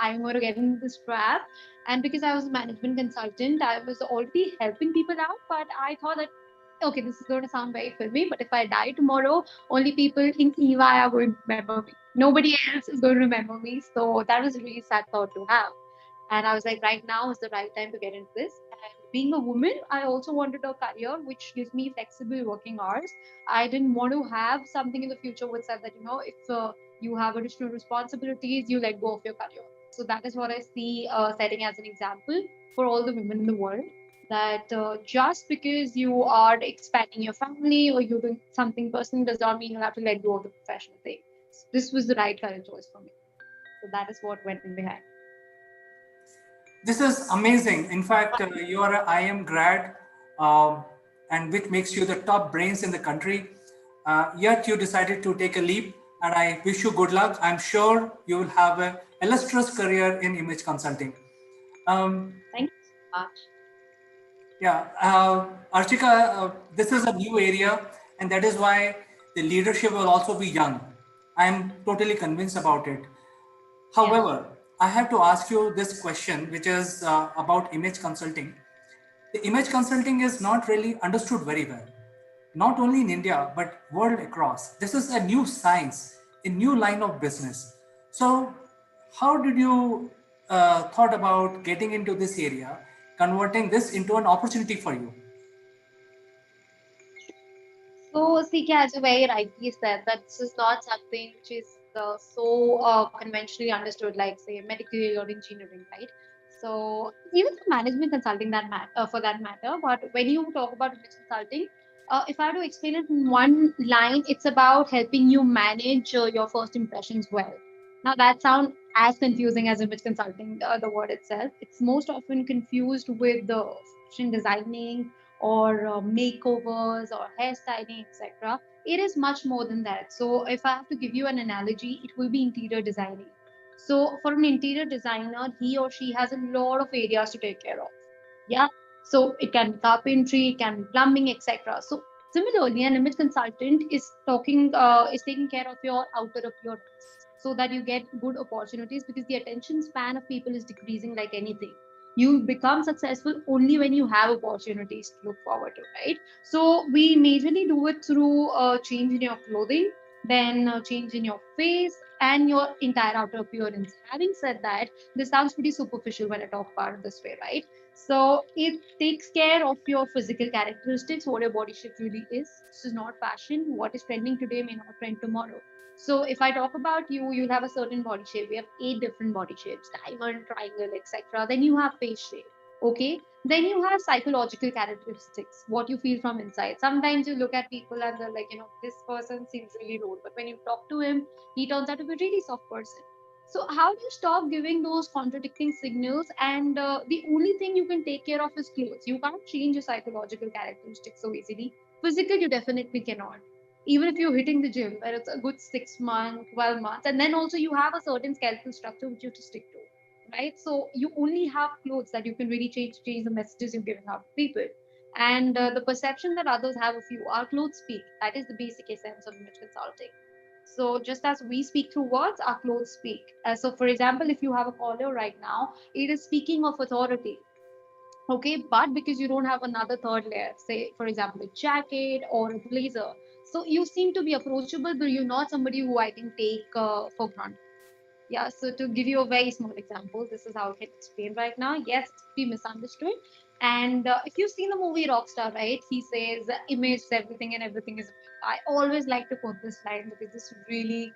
I'm going to get into this trap. And because I was a management consultant, I was already helping people out. But I thought that, okay, this is going to sound very filmy, but if I die tomorrow, only people in EY are going to remember me. Nobody else is going to remember me. So that was a really sad thought to have. And I was like, right now is the right time to get into this. And being a woman, I also wanted a career which gives me flexible working hours. I didn't want to have something in the future which said that, if you have additional responsibilities, you let go of your career. So that is what I see setting as an example for all the women in the world. That just because you are expanding your family or you're doing something personal does not mean you have to let go of the professional thing. This was the right career choice for me. So that is what went behind. This is amazing. In fact, you are a IM grad, um, and which makes you the top brains in the country. Yet you decided to take a leap, and I wish you good luck. I'm sure you will have a illustrious career in image consulting. Um, Thank you so much. yeah, Archika, this is a new area, and that is why the leadership will also be young. I'm totally convinced about it. Yeah. However, I have to ask you this question, which is about image consulting. The image consulting is not really understood very well, not only in India, but world across. This is a new science, a new line of business. So, how did you thought about getting into this area, converting this into an opportunity for you? So, CK, as you very rightly said, that this is not something which is so conventionally understood, like say medical or engineering, right? So, even for management consulting, for that matter. But when you talk about image consulting, if I had to explain it in one line, it's about helping you manage your first impressions well. Now, that sounds as confusing as image consulting, the word itself. It's most often confused with the fashion designing or makeovers or hairstyling, etc. It is much more than that. So, if I have to give you an analogy, it will be interior designing. So, for an interior designer, he or she has a lot of areas to take care of. Yeah. So, it can be carpentry, it can be plumbing, etc. So, similarly, an image consultant is taking care of your outer appearance so that you get good opportunities because the attention span of people is decreasing like anything. You become successful only when you have opportunities to look forward to, right? So we majorly do it through change in your clothing, then change in your face and your entire outer appearance. Having said that, this sounds pretty superficial when I talk about it this way, right? So it takes care of your physical characteristics, what your body shape really is. This is not fashion. What is trending today may not trend tomorrow. So if I talk about you, you'll have a certain body shape. We have 8 different body shapes: diamond, triangle, etc. Then you have face shape. Okay. Then you have psychological characteristics, what you feel from inside. Sometimes you look at people and they're like, this person seems really rude. But when you talk to him, he turns out to be a really soft person. So how do you stop giving those contradicting signals? And the only thing you can take care of is clothes. You can't change your psychological characteristics so easily. Physical, you definitely cannot. Even if you're hitting the gym, where it's a good 6 months, 12 months, and then also you have a certain skeletal structure which you have to stick to, right? So you only have clothes that you can really change the messages you're giving out to people. And the perception that others have of you, our clothes speak. That is the basic essence of image consulting. So just as we speak through words, our clothes speak. So for example, if you have a collar right now, it is speaking of authority. Okay, but because you don't have another third layer, say for example a jacket or a blazer, so you seem to be approachable, but you're not somebody who I can take for granted. Yeah, so to give you a very small example, this is how I can explain right now. Yes, it's pretty misunderstood. And if you've seen the movie Rockstar, right, he says image is everything and everything is. I always like to quote this line because this really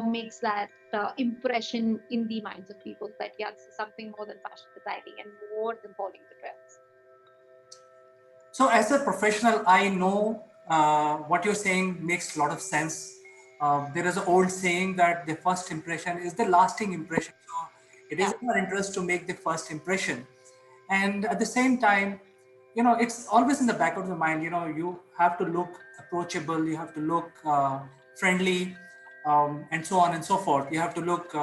makes that impression in the minds of people that, yeah, this is something more than fashion designing and more than following the trends. So, as a professional, I know what you're saying makes a lot of sense. There is an old saying that the first impression is the lasting impression. So, it is Yeah. in our interest to make the first impression. And at the same time, it's always in the back of the mind, you have to look approachable, you have to look friendly, and so on and so forth. You have to look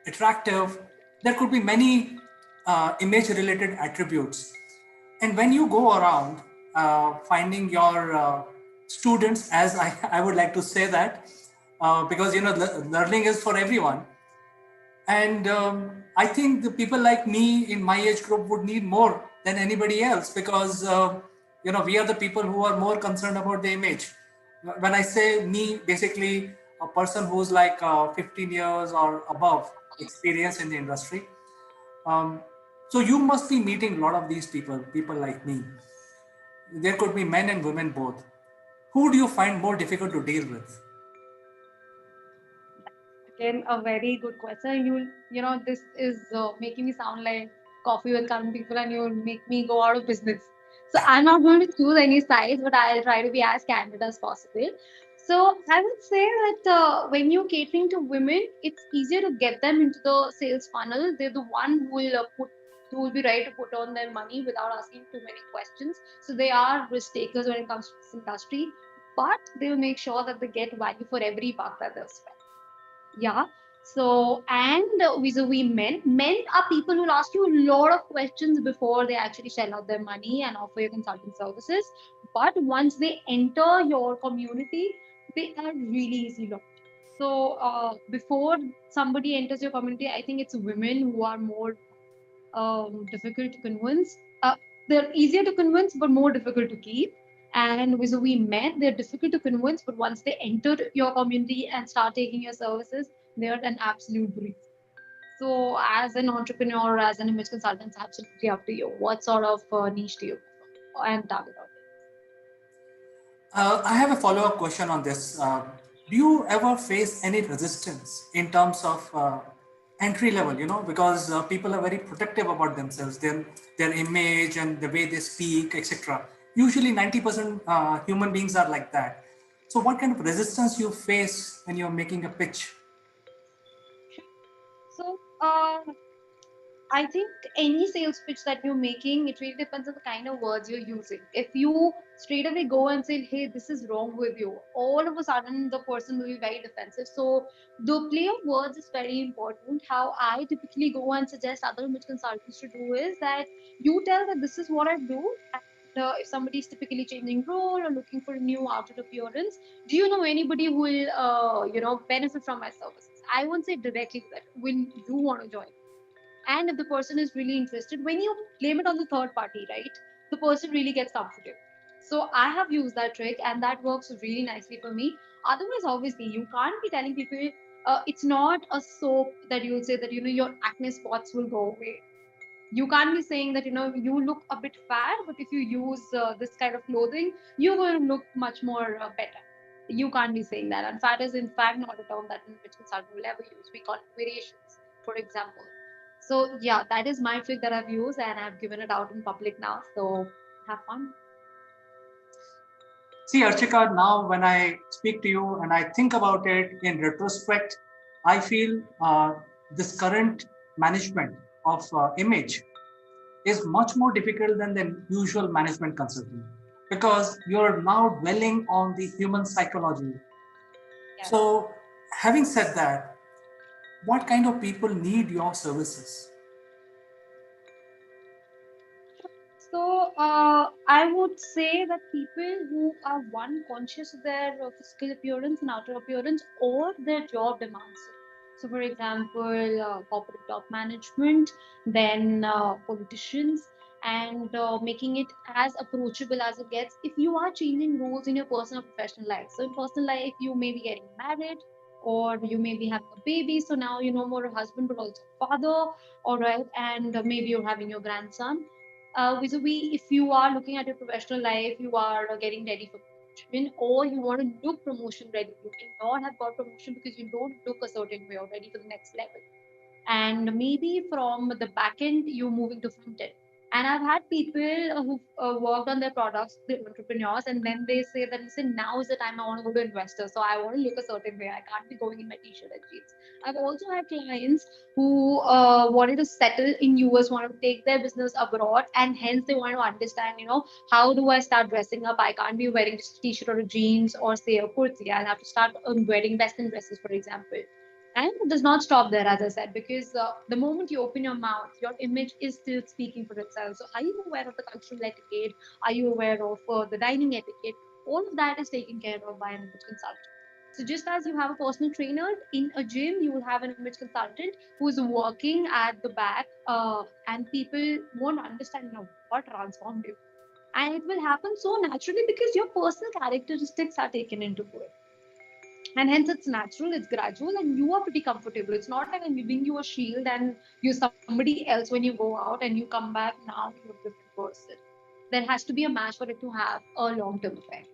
attractive. There could be many image related attributes, and when you go around finding your students, as I would like to say that, because learning is for everyone. And I think the people like me in my age group would need more than anybody else, because we are the people who are more concerned about the image. When I say me, basically a person who's like 15 years or above experience in the industry. um, so you must be meeting a lot of these people like me. There could be men and women both. Who do you find more difficult to deal with? Again, a very good question. This is making me sound like coffee with current people, and you'll make me go out of business. So I'm not going to choose any sides, but I'll try to be as candid as possible. So I would say that when you're catering to women, it's easier to get them into the sales funnel. They're the one who will be ready to put on their money without asking too many questions. So they are risk takers when it comes to this industry, but they will make sure that they get value for every buck that they've spent. Yeah. So, and vis-a-vis men are people who ask you a lot of questions before they actually shell out their money and offer your consulting services. But once they enter your community, they are really easy locked. So, before somebody enters your community, I think it's women who are more difficult to convince. They're easier to convince, but more difficult to keep. And vis-a-vis men, they're difficult to convince, but once they enter your community and start taking your services, they're an absolute breeze. So, as an entrepreneur or as an image consultant, it's absolutely up to you. What sort of niche do you prefer and target audience? I have a follow-up question on this. Do you ever face any resistance in terms of entry level? You know, because people are very protective about themselves, their image and the way they speak, etc. Usually, 90% human beings are like that. So, what kind of resistance you face when you're making a pitch? So, I think any sales pitch that you're making, it really depends on the kind of words you're using. If you straight away go and say, hey, this is wrong with you, all of a sudden the person will be very defensive. So the play of words is very important. How I typically go and suggest other image consultants to do is that you tell that this is what I do. And if somebody is typically changing role or looking for a new outward appearance, do you know anybody who will, benefit from my services? I won't say directly that when you want to join, and if the person is really interested, when you blame it on the third party, right, the person really gets comfortable. So I have used that trick and that works really nicely for me. Otherwise, obviously, you can't be telling people it's not a soap that you will say that your acne spots will go away. You can't be saying that you look a bit fat, but if you use this kind of clothing, you're going to look much more better. You can't be saying that. And fat is in fact not a term that which consultant will ever use. We call it variations, for example. So yeah, that is my trick that I've used and I've given it out in public now. So have fun. See, Archika, now when I speak to you and I think about it in retrospect, I feel this current management of image is much more difficult than the usual management consulting because you're now dwelling on the human psychology. Yes. So, having said that, what kind of people need your services? So I would say that people who are one conscious of their physical appearance and outer appearance or their job demands it. So, for example, corporate top management, then politicians, and making it as approachable as it gets. If you are changing roles in your personal professional life, so in personal life, you may be getting married or you may be having a baby. So now you're no more a husband but also a father, all right, and maybe you're having your grandson. Vis-a-vis, if you are looking at your professional life, you are getting ready for promotion, or you want to look promotion ready. You cannot have got promotion because you don't look a certain way or ready for the next level. And maybe from the back end, you're moving to front end. And I've had people who've worked on their products, the entrepreneurs, and then they say that, listen, now is the time I want to go to investors. So I want to look a certain way. I can't be going in my t-shirt and jeans. I've also had clients who wanted to settle in US, want to take their business abroad, and hence they want to understand, how do I start dressing up? I can't be wearing just a t-shirt or a jeans or say a kurti. I'll have to start wearing Western dresses, for example. And it does not stop there, as I said, because the moment you open your mouth, your image is still speaking for itself. So, are you aware of the cultural etiquette? Are you aware of the dining etiquette? All of that is taken care of by an image consultant. So, just as you have a personal trainer in a gym, you will have an image consultant who is working at the back, and people won't understand what transformed you. And it will happen so naturally because your personal characteristics are taken into it, and hence it's natural, it's gradual, and you are pretty comfortable. It's not like I'm giving you a shield and you're somebody else when you go out and you come back, now you're a different person. There has to be a match for it to have a long-term effect.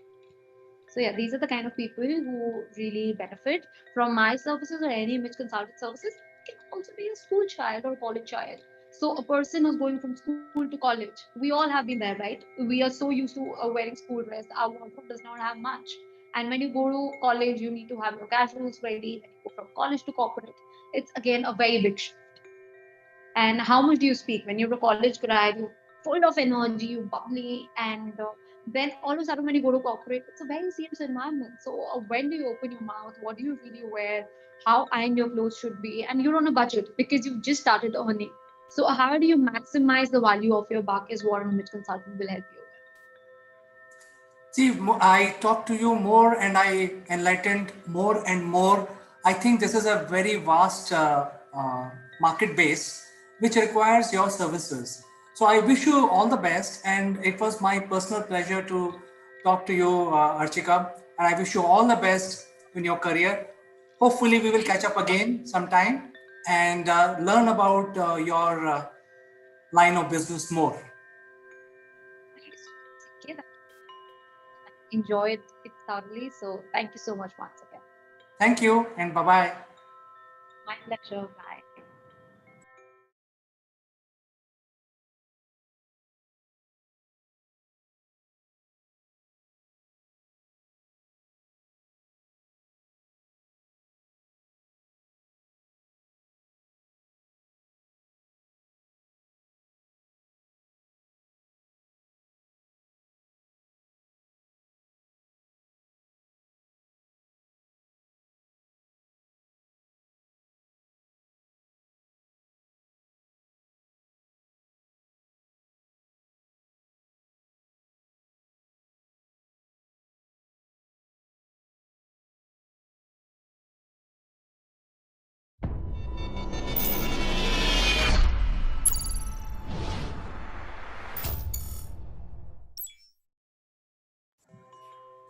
So yeah, these are the kind of people who really benefit from my services or any image consultant services. It can also be a school child or a college child. So a person who's going from school to college, we all have been there, right? We are so used to wearing school dress. Our wardrobe does not have much. And when you go to college, you need to have your cash rules ready. When you go from college to corporate, it's again a very big shift. And how much do you speak? When you're a college grad, you're full of energy, you're bubbly, and then all of a sudden when you go to corporate, it's a very serious environment. So when do you open your mouth? What do you really wear? How iron your clothes should be? And you're on a budget because you've just started earning. So how do you maximize the value of your buck is what an image consultant will help you with. See, I talked to you more and I enlightened more and more. I think this is a very vast market base which requires your services. So I wish you all the best, and it was my personal pleasure to talk to you, Archika, and I wish you all the best in your career. Hopefully, we will catch up again sometime and learn about your line of business more. Enjoyed it thoroughly. So thank you so much once again. Thank you and bye-bye. My pleasure. Bye.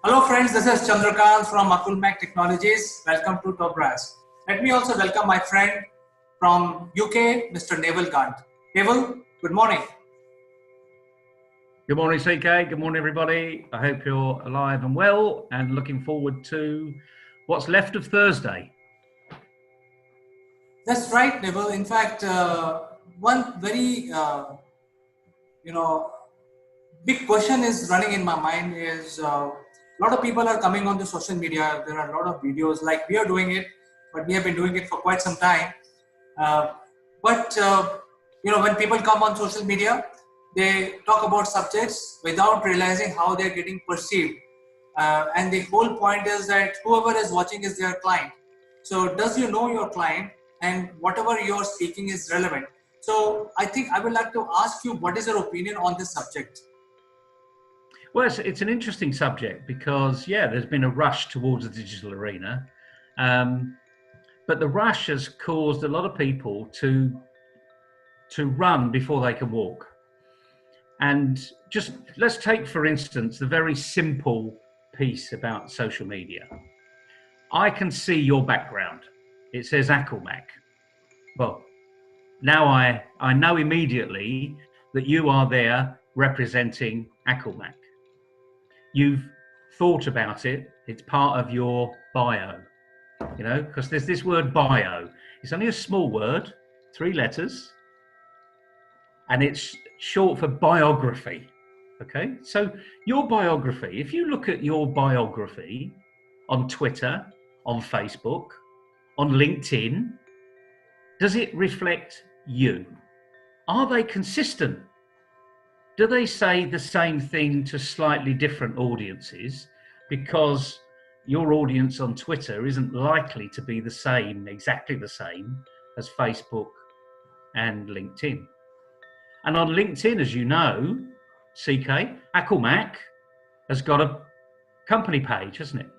Hello friends, this is Chandrakant from Akulmach Technologies. Welcome to Top Brass. Let me also welcome my friend from UK, Mr. Naval Kant. Naval, good morning. Good morning, CK. Good morning, everybody. I hope you're alive and well and looking forward to what's left of Thursday. That's right, Naval. In fact, one very, big question is running in my mind is a lot of people are coming on the social media. There are a lot of videos like we are doing it, but we have been doing it for quite some time. When people come on social media, they talk about subjects without realizing how they're getting perceived. And the whole point is that whoever is watching is their client. So does you know your client, and whatever you're speaking is relevant. So I think I would like to ask you, what is your opinion on this subject? Well, it's an interesting subject because, yeah, there's been a rush towards the digital arena. But the rush has caused a lot of people to run before they can walk. And just let's take, for instance, the very simple piece about social media. I can see your background. It says Akulmach. Well, now I know immediately that you are there representing Akulmach. You've thought about it. It's part of your bio, because there's this word bio. It's only a small word, 3 letters, and it's short for biography. Okay, so your biography, if you look at your biography on Twitter, on Facebook, on LinkedIn, does it reflect you? Are they consistent? Do they say the same thing to slightly different audiences? Because your audience on Twitter isn't likely to be the same, exactly the same, as Facebook and LinkedIn. And on LinkedIn, as you know, CK, Akulmach has got a company page, hasn't it?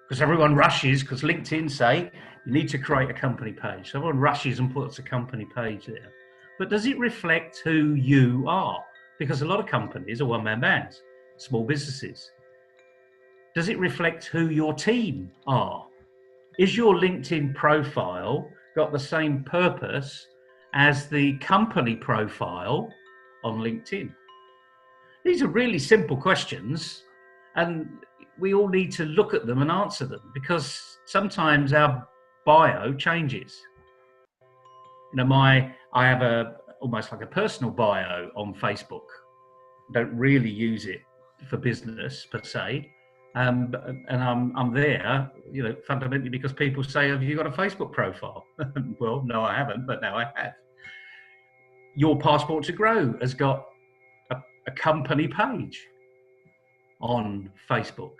Because everyone rushes, because LinkedIn say you need to create a company page. So everyone rushes and puts a company page there. But does it reflect who you are? Because a lot of companies are one-man bands, small businesses. Does it reflect who your team are? Is your LinkedIn profile got the same purpose as the company profile on LinkedIn? These are really simple questions, and we all need to look at them and answer them, because sometimes our bio changes. I have almost like a personal bio on Facebook. I don't really use it for business per se, And I'm there, fundamentally because people say, "Have you got a Facebook profile?" Well, no, I haven't, but now I have. Your Passport to Grow has got a company page on Facebook.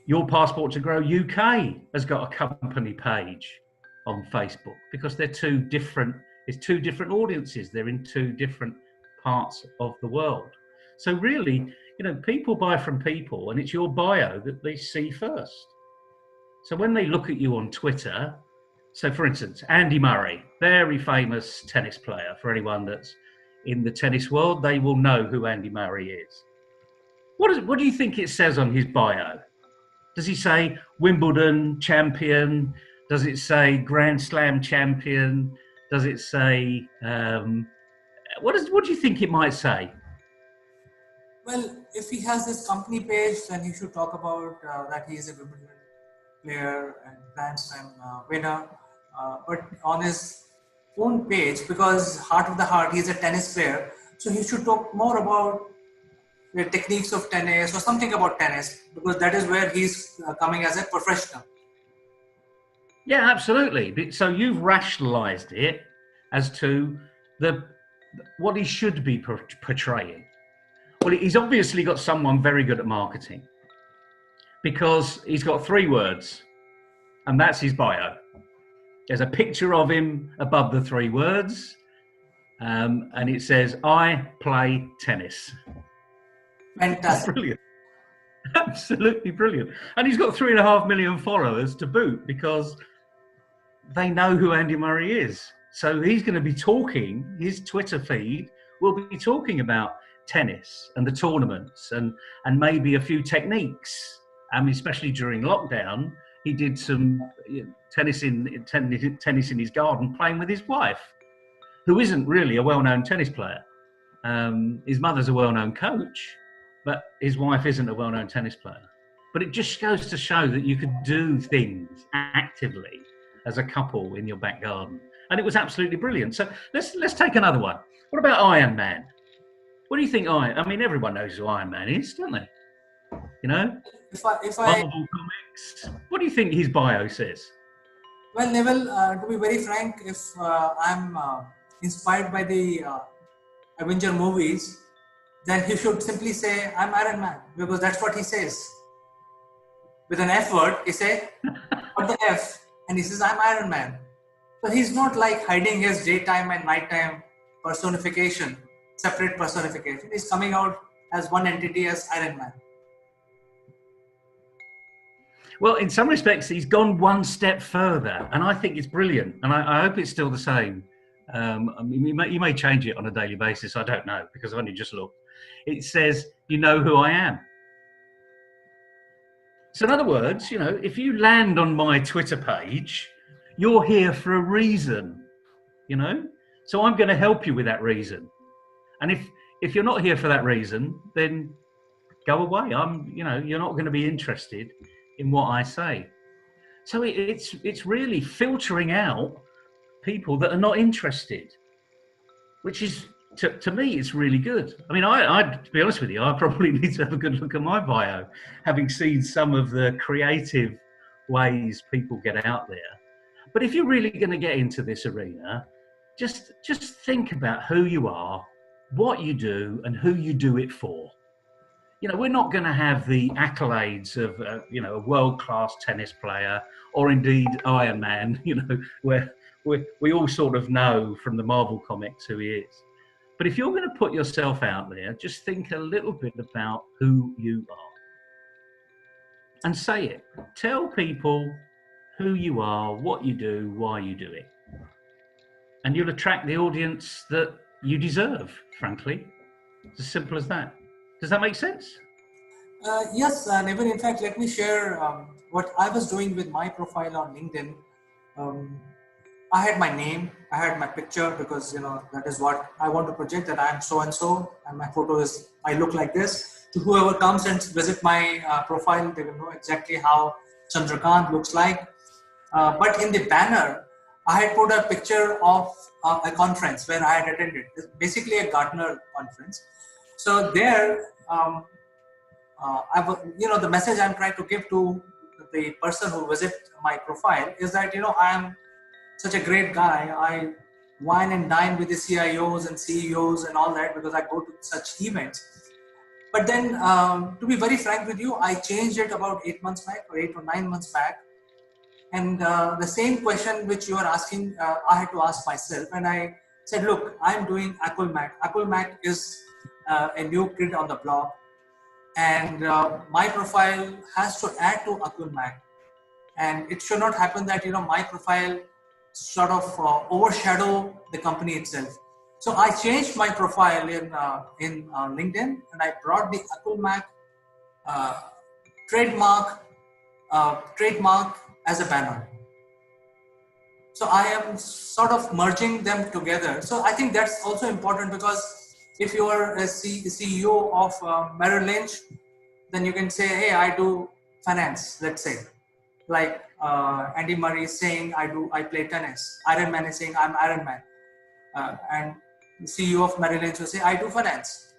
Your Passport to Grow UK has got a company page on Facebook because they're two different audiences. They're in two different parts of the world. So really, people buy from people, and it's your bio that they see first. So when they look at you on Twitter, so for instance, Andy Murray, very famous tennis player. For anyone that's in the tennis world, they will know who Andy Murray is. What do you think it says on his bio? Does he say Wimbledon champion? Does it say Grand Slam champion? Does it say what do you think it might say? Well, if he has this company page, then he should talk about that he is a Wimbledon player and Grand Slam winner. But on his own page, because heart of the heart, he is a tennis player, so he should talk more about the techniques of tennis or something about tennis, because that is where he's coming as a professional. Yeah, absolutely. So you've rationalized it as to what he should be portraying. Well, he's obviously got someone very good at marketing because he's got 3 words, and that's his bio. There's a picture of him above the 3 words, and it says, "I play tennis." Fantastic. Brilliant. Absolutely brilliant. And he's got 3.5 million followers to boot because they know who Andy Murray is. So he's going to be talking, his Twitter feed will be talking about tennis and the tournaments and maybe a few techniques. Especially during lockdown, he did some tennis in his garden playing with his wife, who isn't really a well-known tennis player. His mother's a well-known coach, but his wife isn't a well-known tennis player. But it just goes to show that you could do things actively as a couple in your back garden. And it was absolutely brilliant. So let's take another one. What about Iron Man? What do you think everyone knows who Iron Man is, don't they? If I Marvel Comics. What do you think his bio says? Well, Neville, to be very frank, if I'm inspired by the Avenger movies, then he should simply say, "I'm Iron Man," because that's what he says. With an F word, he says, "What the F?" And he says, "I'm Iron Man." So he's not like hiding his daytime and nighttime personification, separate personification. He's coming out as one entity, as Iron Man. Well, in some respects, he's gone one step further, and I think it's brilliant. And I hope it's still the same. You may change it on a daily basis. I don't know, because I've only just looked. It says, "You know who I am." So in other words, if you land on my Twitter page, you're here for a reason, So I'm going to help you with that reason. And if you're not here for that reason, then go away. You're not going to be interested in what I say. So it's really filtering out people that are not interested, which is, to me, it's really good. I to be honest with you, I probably need to have a good look at my bio, having seen some of the creative ways people get out there. But if you're really going to get into this arena, just think about who you are, what you do, and who you do it for. We're not going to have the accolades of, a world-class tennis player, or indeed Iron Man, where we all sort of know from the Marvel comics who he is. But if you're going to put yourself out there, just think a little bit about who you are. And say it. Tell people who you are, what you do, why you do it. And you'll attract the audience that you deserve, frankly. It's as simple as that. Does that make sense? Yes, Neville. In fact, let me share what I was doing with my profile on LinkedIn. I had my name, I had my picture, because that is what I want to project, that I am so and so, and my photo is, I look like this. To whoever comes and visit my profile, they will know exactly how Chandrakant looks like. But in the banner, I had put a picture of a conference where I had attended. It's basically a Gartner conference. So there, the message I'm trying to give to the person who visit my profile is that, I am such a great guy. I wine and dine with the CIOs and CEOs and all that because I go to such events. But then, to be very frank with you, I changed it about 8 months back or 8 or 9 months back. And the same question which you are asking, I had to ask myself. And I said, look, I'm doing Akulmach. Akulmach is a new kid on the block. And my profile has to add to Akulmach. And it should not happen that, my profile sort of overshadow the company itself. So I changed my profile in LinkedIn, and I brought the Akulmach trademark as a banner. So I am sort of merging them together. So I think that's also important, because if you are a CEO of Merrill Lynch, then you can say, hey, I do finance, let's say. Like Andy Murray is saying, I play tennis. Iron Man is saying, I'm Iron Man. And the CEO of Merrill Lynch will say, I do finance.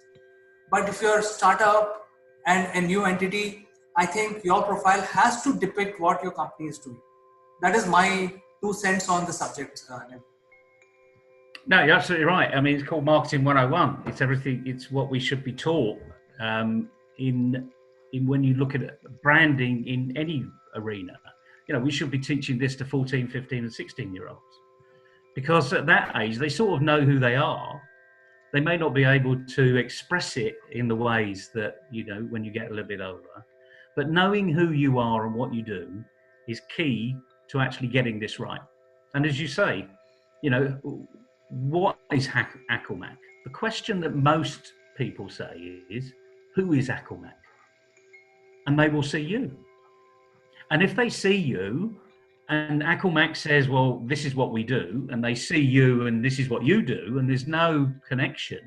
But if you're a startup and a new entity, I think your profile has to depict what your company is doing. That is my 2 cents on the subject. No, you're absolutely right. I mean, it's called Marketing 101. It's everything. It's what we should be taught in when you look at branding in any arena. We should be teaching this to 14, 15 and 16-year-olds, because at that age, they sort of know who they are. They may not be able to express it in the ways that, when you get a little bit older, but knowing who you are and what you do is key to actually getting this right. And as you say, what is Akulmach? The question that most people say is, who is Akulmach? And they will see you. And if they see you and Akulmach says, well, this is what we do, and they see you and this is what you do, and there's no connection,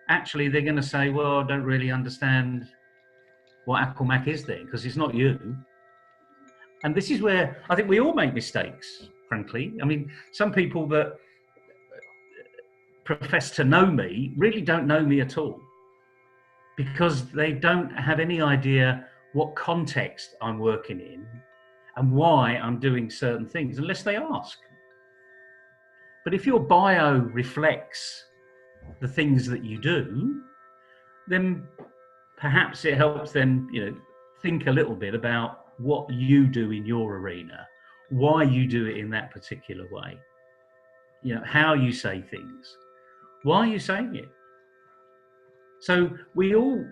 actually they're going to say, well, I don't really understand what Akulmach is then, because it's not you. And this is where I think we all make mistakes, frankly. I mean, some people that profess to know me really don't know me at all, because they don't have any idea what context I'm working in and why I'm doing certain things, unless they ask. But if your bio reflects the things that you do, then perhaps it helps them, think a little bit about what you do in your arena, why you do it in that particular way, how you say things, why are you saying it. So we all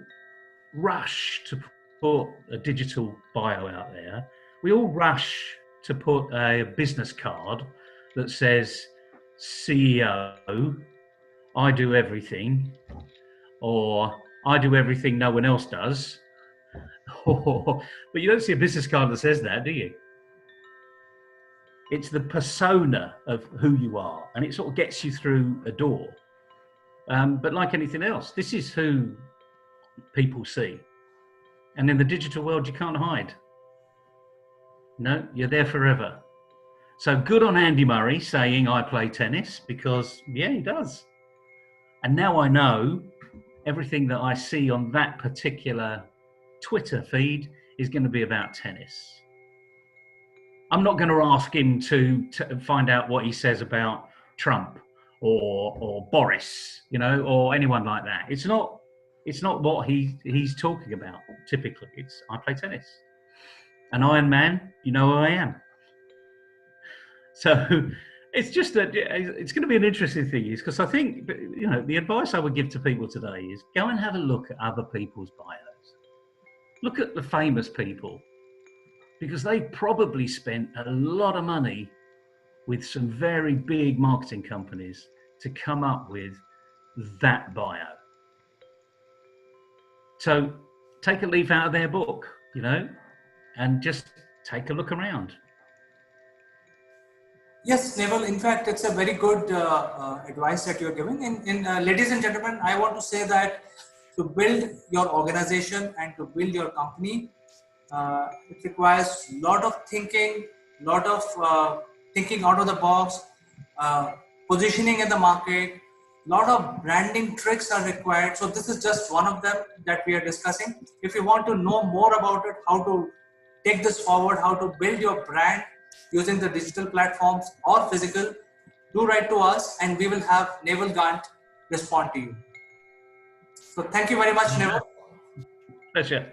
rush to put a digital bio out there. We all rush to put a business card that says, CEO, I do everything, or I do everything no one else does. But you don't see a business card that says that, do you? It's the persona of who you are, and it sort of gets you through a door. But like anything else, this is who people see. And in the digital world, you can't hide. No, you're there forever. So good on Andy Murray saying I play tennis, because yeah, he does. And now I know everything that I see on that particular Twitter feed is going to be about tennis. I'm not going to ask him to find out what he says about Trump or Boris, or anyone like that. It's not what he's talking about typically. It's I play tennis. An Iron Man, you know who I am. So it's just that it's going to be an interesting thing, is because I think, the advice I would give to people today is go and have a look at other people's bios. Look at the famous people, because they probably spent a lot of money with some very big marketing companies to come up with that bio. So take a leaf out of their book, and just take a look around. Yes, Neville, in fact, it's a very good advice that you're giving. Ladies and gentlemen, I want to say that to build your organization and to build your company, it requires a lot of thinking, thinking out of the box, positioning in the market, lot of branding tricks are required. So this is just one of them that we are discussing. If you want to know more about it, how to take this forward, how to build your brand using the digital platforms or physical, do write to us and we will have Naval Gant respond to you. So thank you very much, Naval. Pleasure.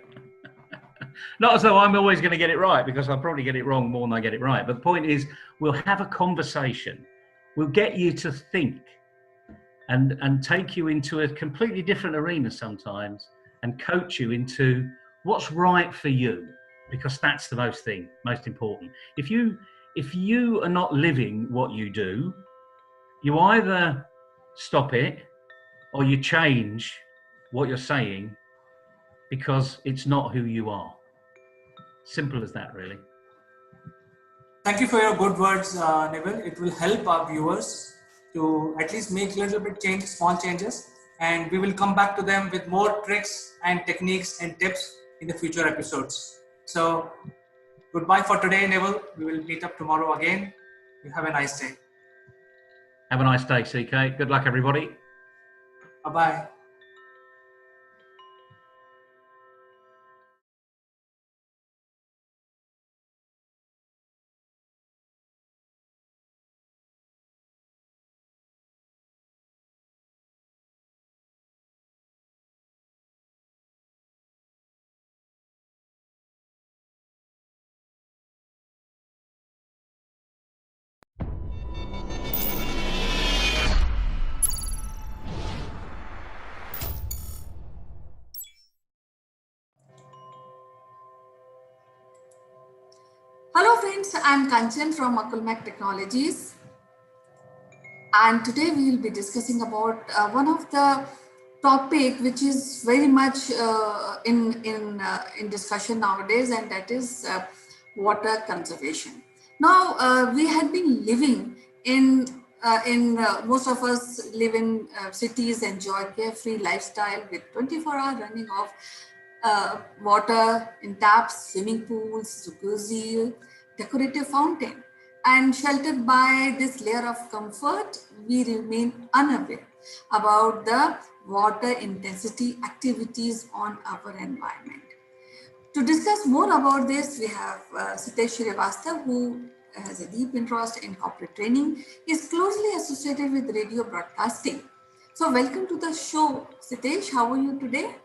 Not as though I'm always going to get it right, because I'll probably get it wrong more than I get it right. But the point is, we'll have a conversation. We'll get you to think and take you into a completely different arena sometimes and coach you into what's right for you, because that's the most important. If you are not living what you do, you either stop it or you change what you're saying, because it's not who you are. Simple as that, really. Thank you for your good words, Naval. It will help our viewers to at least make a little bit small changes, and we will come back to them with more tricks and techniques and tips in the future episodes. So goodbye for today, Naval. We will meet up tomorrow again. You have a nice day. Have a nice day, CK. Good luck, everybody. Bye-bye. Hello friends, I'm Kanchan from Akulmach Technologies, and today we will be discussing about one of the topic which is very much in discussion nowadays, and that is water conservation. Now we had been living in most of us live in cities, enjoy carefree lifestyle with 24-hour running of water in taps, swimming pools, jacuzzi, decorative fountain. And sheltered by this layer of comfort, we remain unaware about the water intensity activities on our environment. To discuss more about this, we have Sitesh Srivastav, who has a deep interest in corporate training. He is closely associated with radio broadcasting. So welcome to the show, Sitesh. How are you today?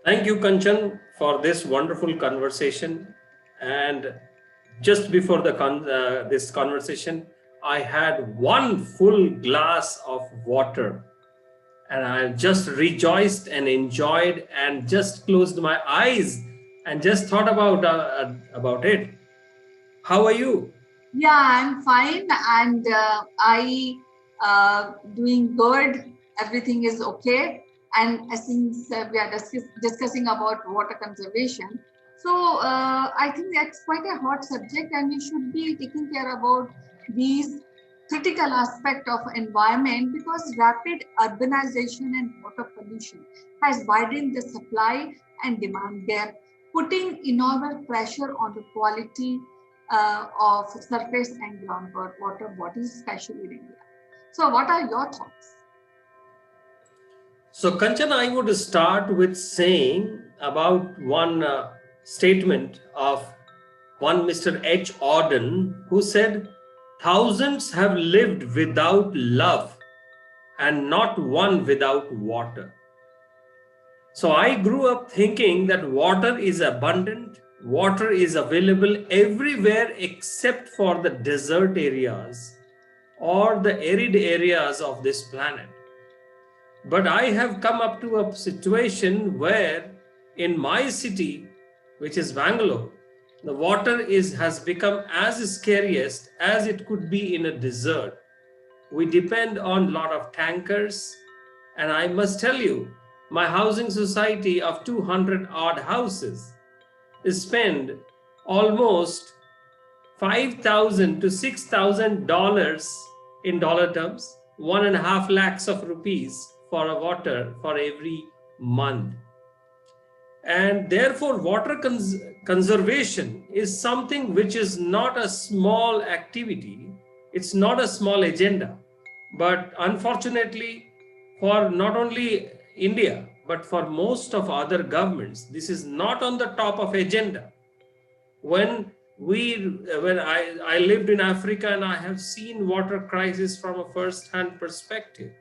Thank you, Kanchan, for this wonderful conversation. And just before this conversation, I had one full glass of water, and I just rejoiced and enjoyed and just closed my eyes and just thought about it. How are you? Yeah, I'm fine, and I doing good. Everything is okay. And since we are discussing about water conservation, so I think that's quite a hot subject, and we should be taking care about these critical aspect of environment, because rapid urbanization and water pollution has widened the supply and demand gap, putting enormous pressure on the quality of surface and groundwater bodies, especially in India. So, what are your thoughts? So, Kanchan, I would start with saying about one statement of one Mr. H. Auden, who said, "Thousands have lived without love and not one without water." So I grew up thinking that water is abundant, water is available everywhere except for the desert areas or the arid areas of this planet. But I have come up to a situation where in my city, which is Bangalore, the water has become as scariest as it could be in a desert. We depend on a lot of tankers, and I must tell you, my housing society of 200 odd houses spend almost $5,000 to $6,000 in dollar terms, 1.5 lakhs of rupees for a water for every month. And therefore, water conservation is something which is not a small activity. It's not a small agenda. But unfortunately, for not only India, but for most of other governments, this is not on the top of agenda. When I lived in Africa, and I have seen water crisis from a first-hand perspective,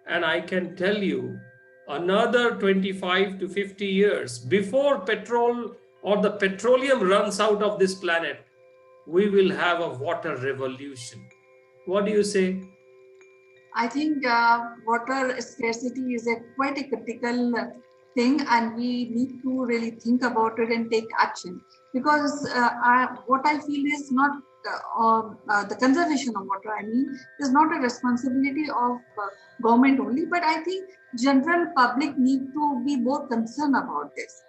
and I can tell you, another 25 to 50 years before petrol or the petroleum runs out of this planet, we will have a water revolution. What do you say? I think water scarcity is a quite a critical thing, and we need to really think about it and take action. Because what I feel is not the conservation of water. I mean, is not a responsibility of government only, but I think general public need to be more concerned about this.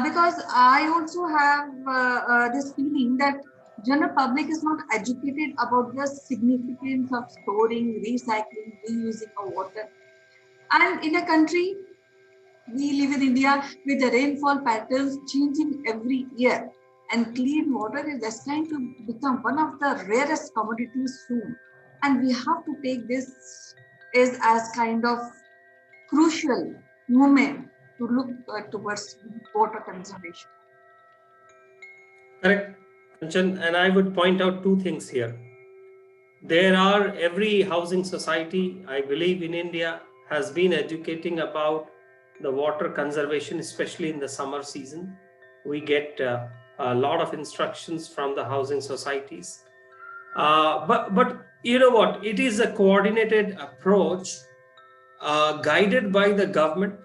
Because I also have this feeling that general public is not educated about the significance of storing, recycling, reusing of water. And in a country, we live in India with the rainfall patterns changing every year. And clean water is destined to become one of the rarest commodities soon. And we have to take this as kind of crucial moment to look towards water conservation. Correct, Kanchan, and I would point out two things here. There are every housing society, I believe, in India has been educating about the water conservation, especially in the summer season. We get a lot of instructions from the housing societies. But you know what? It is a coordinated approach, guided by the government,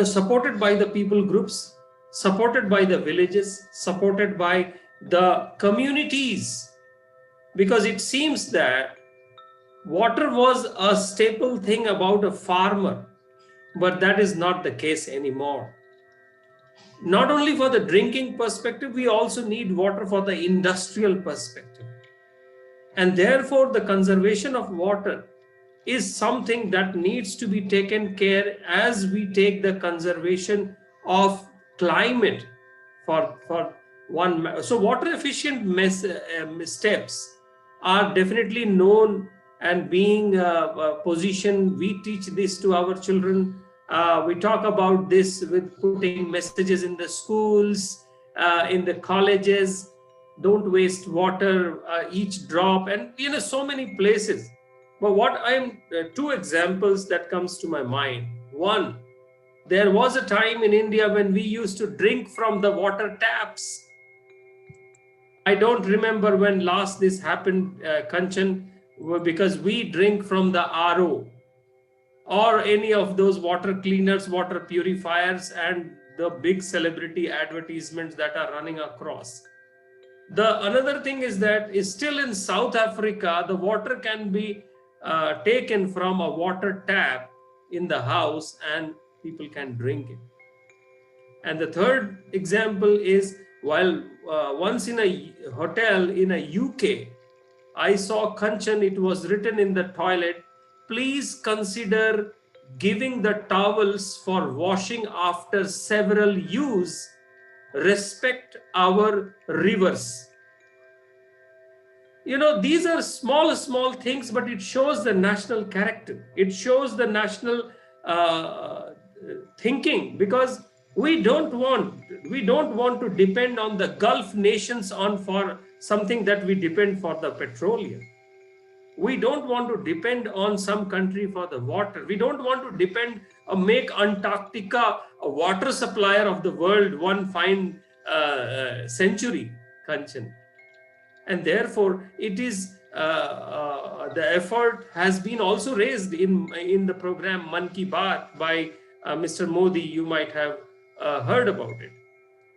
supported by the people groups, supported by the villages, supported by the communities, because it seems that water was a staple thing about a farmer, but that is not the case anymore. Not only for the drinking perspective, we also need water for the industrial perspective. And therefore, the conservation of water is something that needs to be taken care as we take the conservation of climate for one. So water efficient steps are definitely known and being positioned. We teach this to our children. We talk about this with putting messages in the schools, in the colleges. Don't waste water, each drop, and so many places. But what I'm two examples that comes to my mind. One, there was a time in India when we used to drink from the water taps. I don't remember when last this happened, Kanchan, because we drink from the RO or any of those water cleaners, water purifiers, and the big celebrity advertisements that are running across. The another thing is that is still in South Africa, the water can be taken from a water tap in the house and people can drink it. And the third example is, while once in a hotel in a UK, I saw Kanchan, it was written in the toilet, please consider giving the towels for washing after several use, respect our rivers. These are small things, but it shows the national character. It shows the national thinking, because we don't want to depend on the Gulf nations for something that we depend for the petroleum. We don't want to depend on some country for the water. We don't want to depend or make Antarctica a water supplier of the world one fine century, Kanchan. And therefore, it is the effort has been also raised in the program Man Ki Baat by Mr. Modi. You might have heard about it.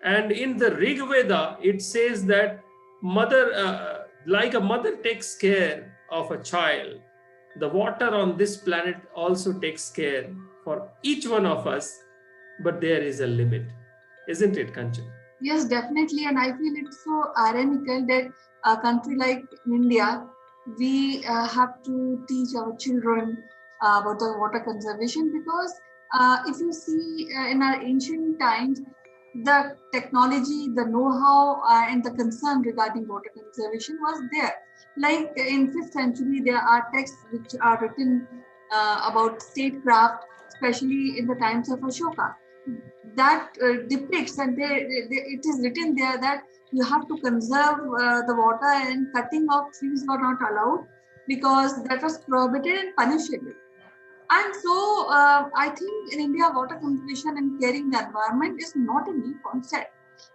And in the Rig Veda, it says that like a mother takes care of a child, the water on this planet also takes care for each one of us, but there is a limit, isn't it, Kanchan? Yes, definitely. And I feel it's so ironical that a country like India, we have to teach our children about the water conservation, because if you see in our ancient times, the technology, the know-how, and the concern regarding water conservation was there. Like in 5th century, there are texts which are written about statecraft, especially in the times of Ashoka, that depicts, and it is written there that you have to conserve the water, and cutting of trees were not allowed because that was prohibited and punishable. And so I think in India, water conservation and caring the environment is not a new concept.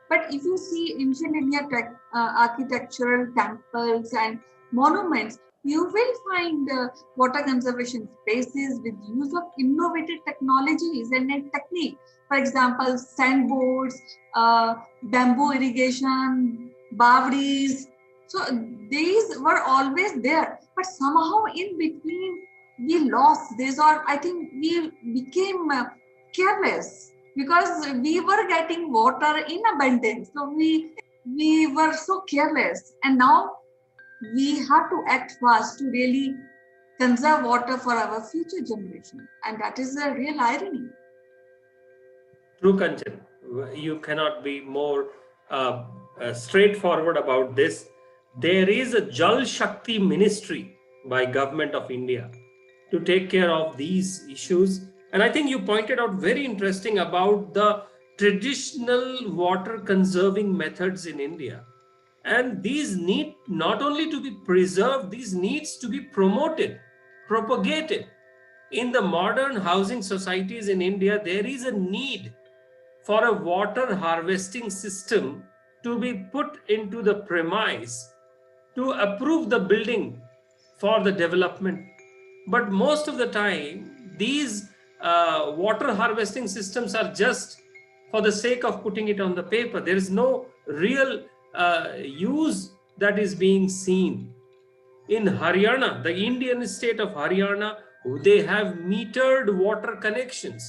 But if you see ancient India architectural temples and monuments, you will find water conservation spaces with use of innovative technologies and technique. For example, sandboards, bamboo irrigation, bavris. So these were always there, but somehow in between we lost this, or I think we became careless because we were getting water in abundance. So we were so careless, and now we have to act fast to really conserve water for our future generation, and that is a real irony. True, Kanchan. You cannot be more straightforward about this. There is a Jal Shakti ministry by Government of India to take care of these issues. And I think you pointed out very interesting about the traditional water conserving methods in India. And these need not only to be preserved, these needs to be promoted, propagated. In the modern housing societies in India, there is a need for a water harvesting system to be put into the premise to approve the building for the development. But most of the time, these water harvesting systems are just for the sake of putting it on the paper. There is no real use that is being seen. In Haryana, the Indian state of Haryana, they have metered water connections.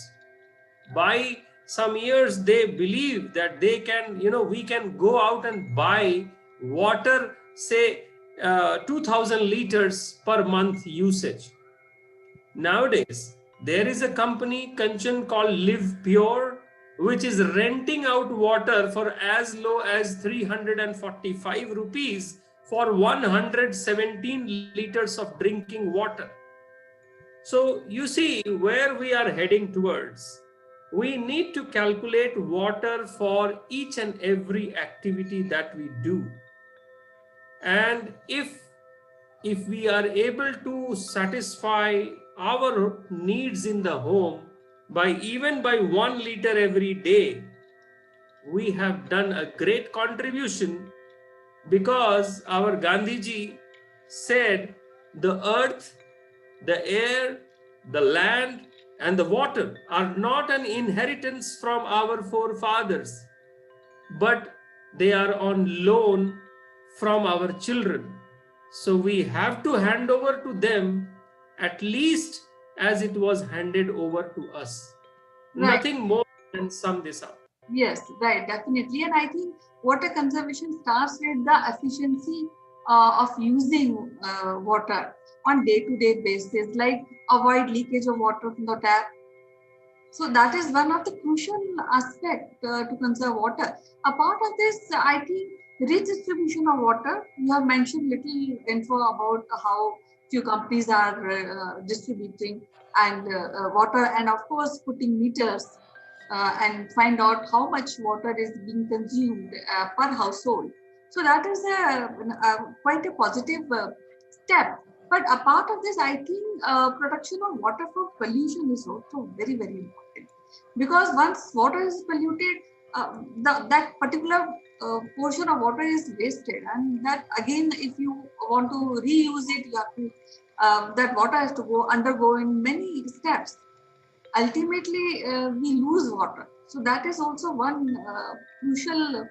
By some years, they believe that they can, we can go out and buy water, say 2000 liters per month usage. Nowadays, there is a company, Kanchan, called Live Pure, which is renting out water for as low as 345 rupees for 117 liters of drinking water. So you see where we are heading towards. We need to calculate water for each and every activity that we do. And if we are able to satisfy our needs in the home even by 1 liter every day, we have done a great contribution, because our Gandhiji said the earth, the air, the land, and the water are not an inheritance from our forefathers, but they are on loan from our children. So we have to hand over to them at least as it was handed over to us. Right. Nothing more than sum this up. Yes, right, definitely. And I think water conservation starts with the efficiency of using water on day-to-day basis, like avoid leakage of water from the tap. So that is one of the crucial aspects to conserve water. A part of this, I think, redistribution of water. You have mentioned little info about how few companies are distributing and water, and of course putting meters and find out how much water is being consumed per household. So that is quite a positive step. But a part of this, I think protection of water from pollution is also very, very important. Because once water is polluted, that particular portion of water is wasted. And that again, if you want to reuse it, you have to, that water has to undergo in many steps. Ultimately, we lose water. So that is also one crucial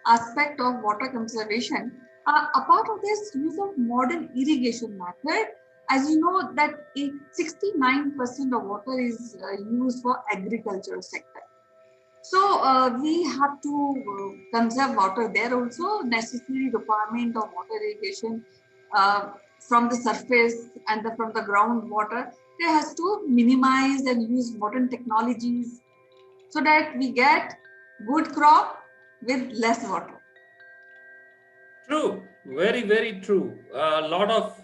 aspect of water conservation. A part of this, use of modern irrigation method, as you know that 69% of water is used for agricultural sector. So we have to conserve water there also. Necessary requirement of water irrigation from the surface and from the groundwater, they has to minimize and use modern technologies so that we get good crop with less water. True, very, very true. A lot of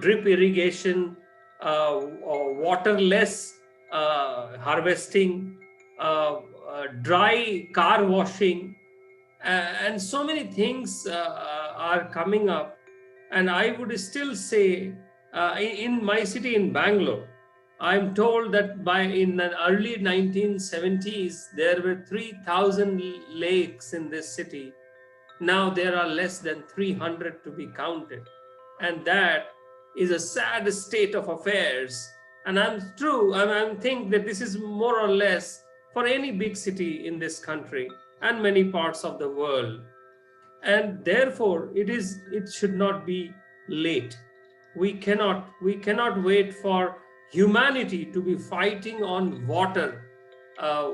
drip irrigation, waterless harvesting, dry car washing, and so many things are coming up. And I would still say, in my city in Bangalore, I'm told that by in the early 1970s there were 3,000 lakes in this city. Now there are less than 300 to be counted. And that is a sad state of affairs. And I'm think that this is more or less for any big city in this country and many parts of the world. And therefore it should not be late. We cannot wait for humanity to be fighting on water,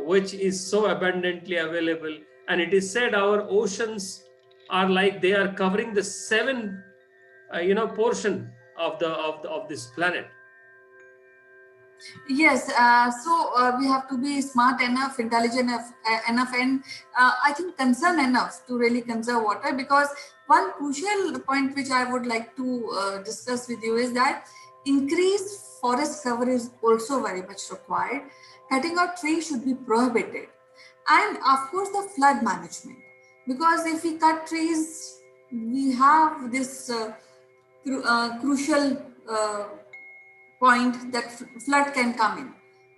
which is so abundantly available. And it is said our oceans are like they are covering the seven portion of this planet. Yes, we have to be smart enough, intelligent enough, and I think concerned enough to really conserve water. Because one crucial point which I would like to discuss with you is that increased forest cover is also very much required. Cutting out trees should be prohibited, and of course the flood management. Because if we cut trees, we have this crucial point that flood can come in.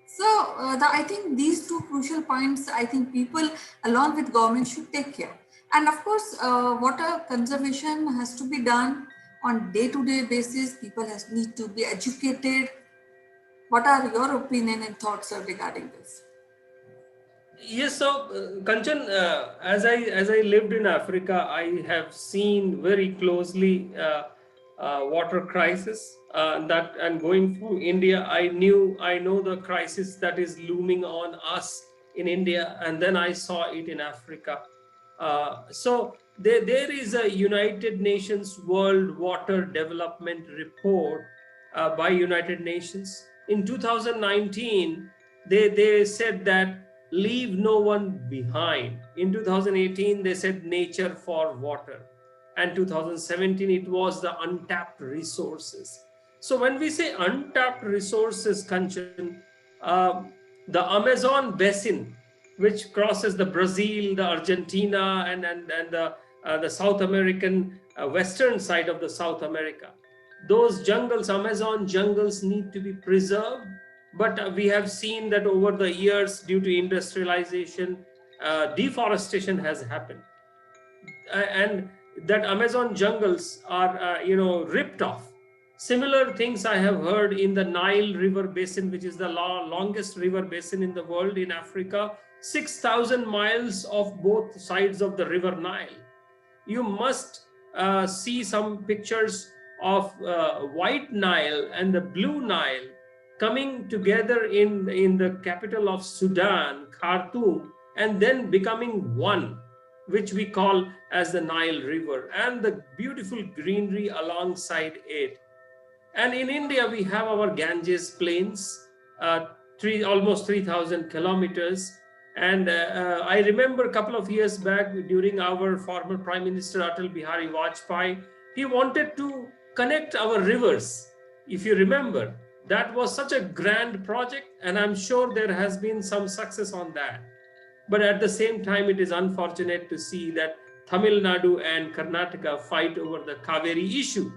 So I think these two crucial points, I think people along with government should take care. And of course, water conservation has to be done on day-to-day basis. People need to be educated. What are your opinion and thoughts regarding this? Yes, so Kanchan, as I lived in Africa, I have seen very closely water crisis. And going from India, I know the crisis that is looming on us in India, and then I saw it in Africa. So there is a United Nations World Water Development Report by United Nations in 2019. They said that leave no one behind. In 2018, they said nature for water. And 2017, it was the untapped resources. So when we say untapped resources, Kanchan, the Amazon basin, which crosses the Brazil, the Argentina, and the South American western side of the South America, those jungles, Amazon jungles, need to be preserved. But we have seen that over the years, due to industrialization, deforestation has happened, and that Amazon jungles are ripped off. Similar things I have heard in the Nile River Basin, which is the longest river basin in the world in Africa, 6,000 miles of both sides of the River Nile. You must see some pictures of White Nile and the Blue Nile coming together in the capital of Sudan, Khartoum, and then becoming one, which we call as the Nile River, and the beautiful greenery alongside it. And in India, we have our Ganges plains, almost 3,000 kilometers. And I remember a couple of years back, during our former Prime Minister Atal Bihari Vajpayee, he wanted to connect our rivers. If you remember, that was such a grand project, and I'm sure there has been some success on that. But at the same time, it is unfortunate to see that Tamil Nadu and Karnataka fight over the Kaveri issue.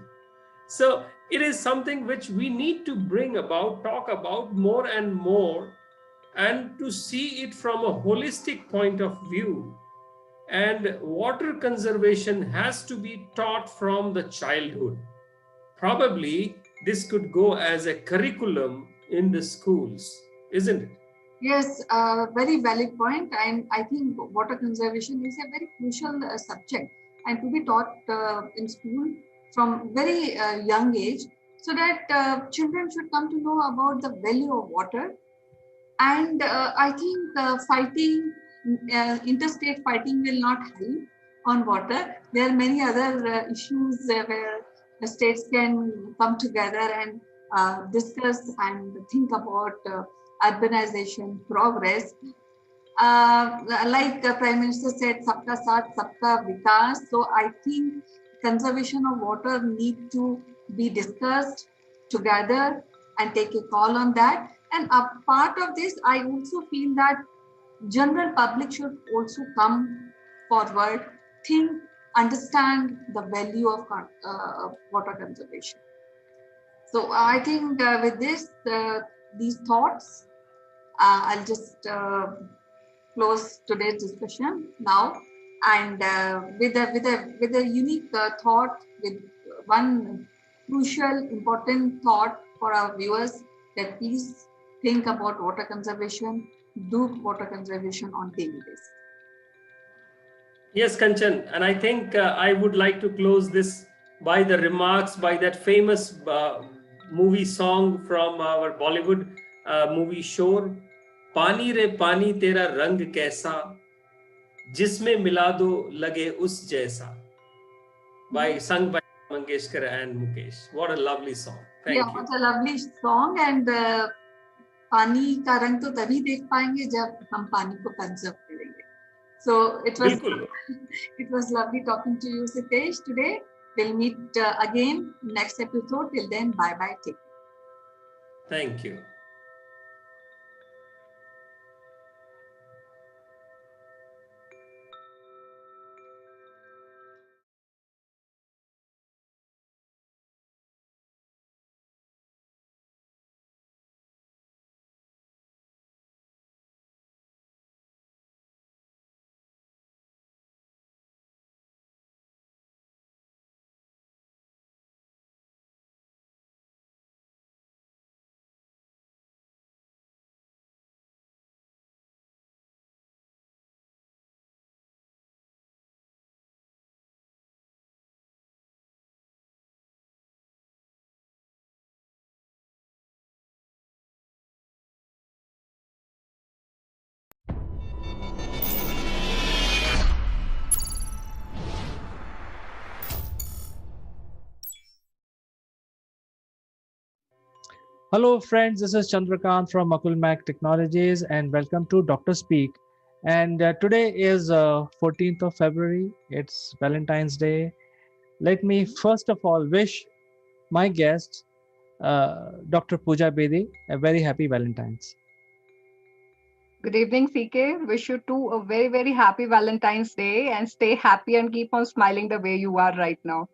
So it is something which we need to bring about, talk about more and more, and to see it from a holistic point of view. And water conservation has to be taught from the childhood. Probably this could go as a curriculum in the schools, isn't it? Yes, very valid point. And I think water conservation is a very crucial subject, and to be taught in school from very young age, so that children should come to know about the value of water. And I think interstate fighting will not help on water. There are many other issues where the states can come together and discuss and think about urbanization, progress. like the Prime Minister said, "Sabka Saath, Sabka Vikas." So I think conservation of water need to be discussed together and take a call on that. And a part of this, I also feel that general public should also come forward, think, understand the value of water conservation. So I think with this, these thoughts, I'll just close today's discussion now, and with a unique thought, with one crucial important thought for our viewers, that please think about water conservation, do water conservation on daily basis. Yes, Kanchan, and I think I would like to close this by the remarks by that famous movie song from our Bollywood movie Shore. पानी रे पानी तेरा रंग कैसा जिसमें मिला दो लगे उस जैसा, by sung by Mangeshkar and Mukesh. What a lovely song. Thank you. What a lovely song, and पानी का रंग तो तभी देख पाएंगे जब हम पानी को कंजर्व करेंगे. So it was lovely talking to you, Sitesh, today. We'll meet again next episode. Till then, bye bye. Take care. Thank you. Hello, friends. This is Chandrakant from Akulmach Technologies, and welcome to Dr. Speak. And today is 14th of February. It's Valentine's Day. Let me first of all wish my guest, Dr. Pooja Bedi, a very happy Valentine's. Good evening, CK. Wish you too a very, very happy Valentine's Day and stay happy and keep on smiling the way you are right now.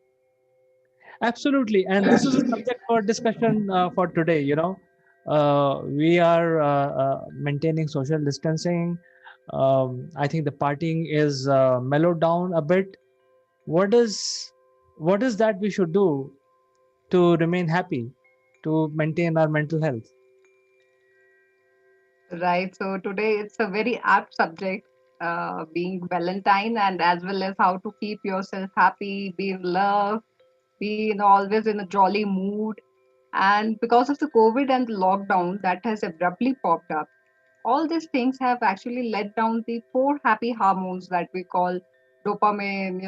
Absolutely. And this is a subject for discussion for today. We are maintaining social distancing. I think the partying is mellowed down a bit. What is that we should do to remain happy, to maintain our mental health? Right. So today it's a very apt subject, being Valentine, and as well as how to keep yourself happy, be in love, be always in a jolly mood. And because of the COVID and the lockdown that has abruptly popped up, all these things have actually let down the four happy hormones that we call dopamine,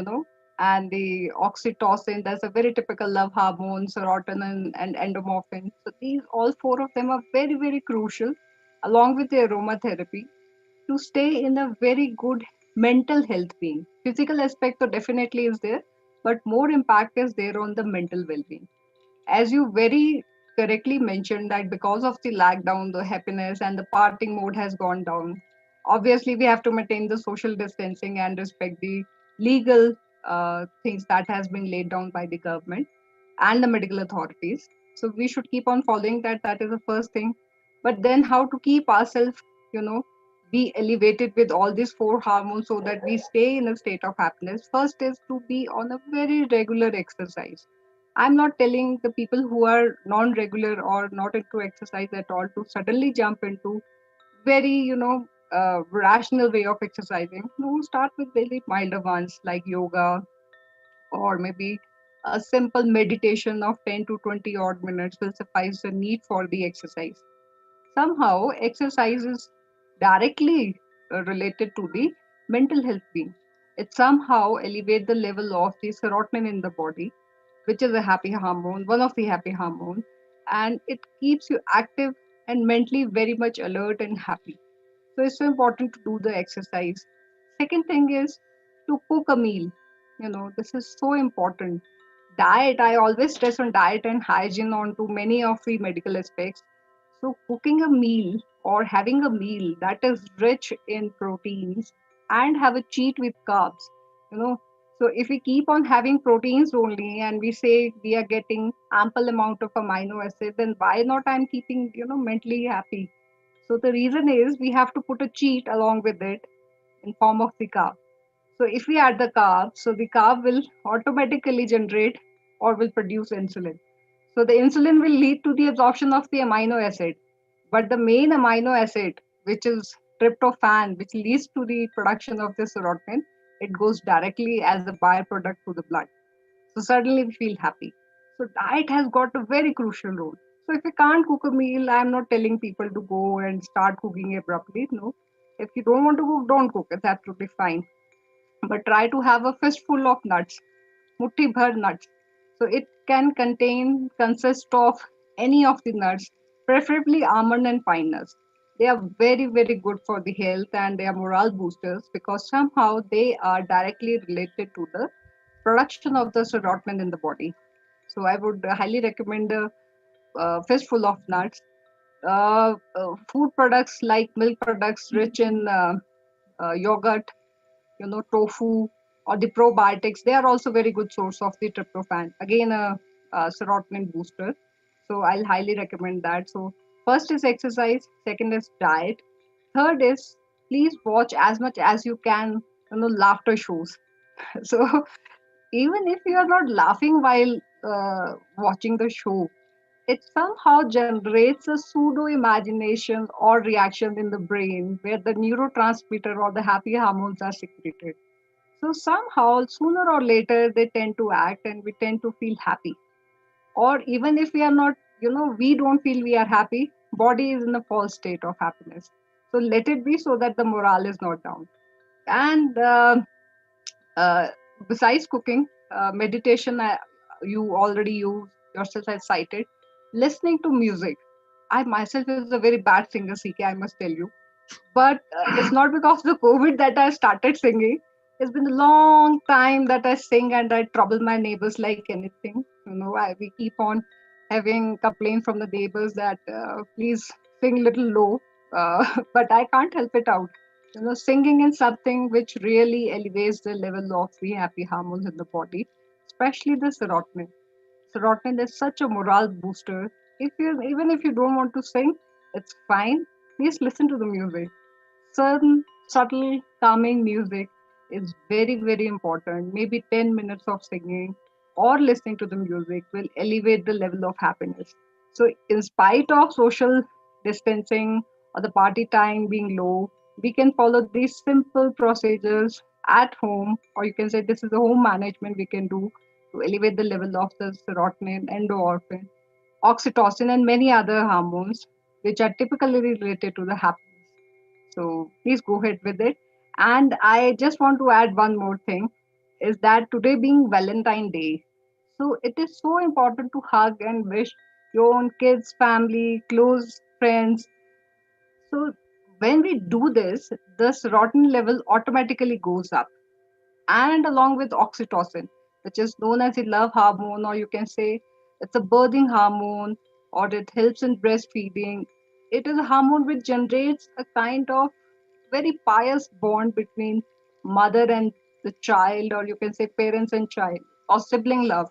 and the oxytocin. That's a very typical love hormone, serotonin and endomorphin. So these all four of them are very, very crucial, along with the aromatherapy, to stay in a very good mental health being. Physical aspect so definitely is there, but more impact is there on the mental well-being. As you very correctly mentioned that because of the lockdown, the happiness and the parting mode has gone down. Obviously, we have to maintain the social distancing and respect the legal things that has been laid down by the government and the medical authorities. So we should keep on following that. That is the first thing. But then how to keep ourselves, be elevated with all these four hormones so that we stay in a state of happiness. First is to be on a very regular exercise. I'm not telling the people who are non-regular or not into exercise at all to suddenly jump into very, rational way of exercising. No, start with very milder ones like yoga, or maybe a simple meditation of 10 to 20 odd minutes will suffice the need for the exercise. Somehow, exercise is directly related to the mental health being. It somehow elevates the level of the serotonin in the body, which is a happy hormone, one of the happy hormones, and it keeps you active and mentally very much alert and happy. So it's so important to do the exercise. Second thing is to cook a meal. This is so important. Diet, I always stress on diet and hygiene on to many of the medical aspects. So cooking a meal or having a meal that is rich in proteins and have a cheat with carbs. You know, so if we keep on having proteins only and we say we are getting ample amount of amino acid, then why not I'm keeping, mentally happy? So the reason is we have to put a cheat along with it in form of the carb. So if we add the carb, so the carb will automatically generate or will produce insulin. So the insulin will lead to the absorption of the amino acid. But the main amino acid, which is tryptophan, which leads to the production of this serotonin, it goes directly as a byproduct to the blood. So suddenly we feel happy. So diet has got a very crucial role. So if you can't cook a meal, I'm not telling people to go and start cooking abruptly. No. If you don't want to cook, don't cook. It's absolutely fine. But try to have a fistful of nuts, mutti bhar nuts. So it can consist of any of the nuts, preferably almond and pine nuts. They are very, very good for the health and they are morale boosters because somehow they are directly related to the production of the serotonin in the body. So I would highly recommend a fistful of nuts. Food products like milk products rich in yogurt, tofu or the probiotics, they are also very good source of the tryptophan. Again, a serotonin booster. So I'll highly recommend that. So first is exercise, second is diet, third is please watch as much as you can, laughter shows. So even if you are not laughing while watching the show, it somehow generates a pseudo imagination or reaction in the brain where the neurotransmitter or the happy hormones are secreted. So somehow, sooner or later, they tend to act and we tend to feel happy. Or even if we are not, we don't feel we are happy, body is in a false state of happiness. So let it be so that the morale is not down. And uh, besides cooking, meditation, you already you yourself has cited, listening to music. I myself is a very bad singer, CK, I must tell you. But it's not because of the COVID that I started singing. It's been a long time that I sing and I trouble my neighbors like anything. We keep on having complaints from the neighbors that please sing little low, but I can't help it out. Singing is something which really elevates the level of the happy hormones in the body, especially the serotonin. Serotonin is such a morale booster. If you even if you don't want to sing, it's fine. Please listen to the music. Certain subtle calming music is very, very important. Maybe 10 minutes of singing or listening to the music will elevate the level of happiness. So in spite of social distancing or the party time being low, we can follow these simple procedures at home, or you can say this is the home management we can do to elevate the level of the serotonin, endorphin, oxytocin, and many other hormones which are typically related to the happiness. So please go ahead with it. And I just want to add one more thing is that today being Valentine Day, so it is so important to hug and wish your own kids, family, close friends. So when we do this, the serotonin level automatically goes up and along with oxytocin, which is known as the love hormone, or you can say it's a birthing hormone, or it helps in breastfeeding. It is a hormone which generates a kind of very pious bond between mother and the child, or you can say parents and child, or sibling love.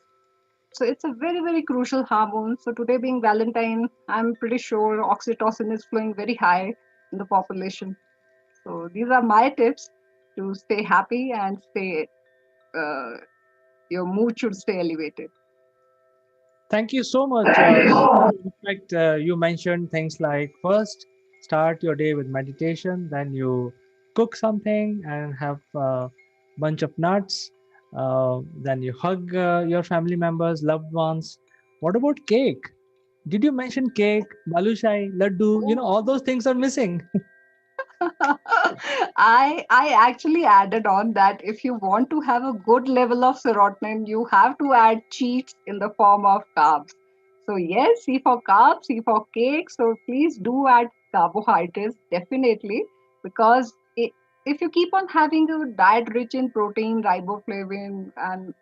So it's a very, very crucial hormone. So today being Valentine, I'm pretty sure oxytocin is flowing very high in the population. So these are my tips to stay happy and stay uh, your mood should stay elevated. Thank you so much. In fact, you mentioned things like first start your day with meditation, then you cook something and have a bunch of nuts, then you hug your family members, loved ones. What about cake? Did you mention cake, balushai, laddu? All those things are missing. I actually added on that if you want to have a good level of serotonin, you have to add cheats in the form of carbs. So yes, C for carbs, C for cake. So please do add carbohydrates definitely, because if you keep on having a diet rich in protein, riboflavin, and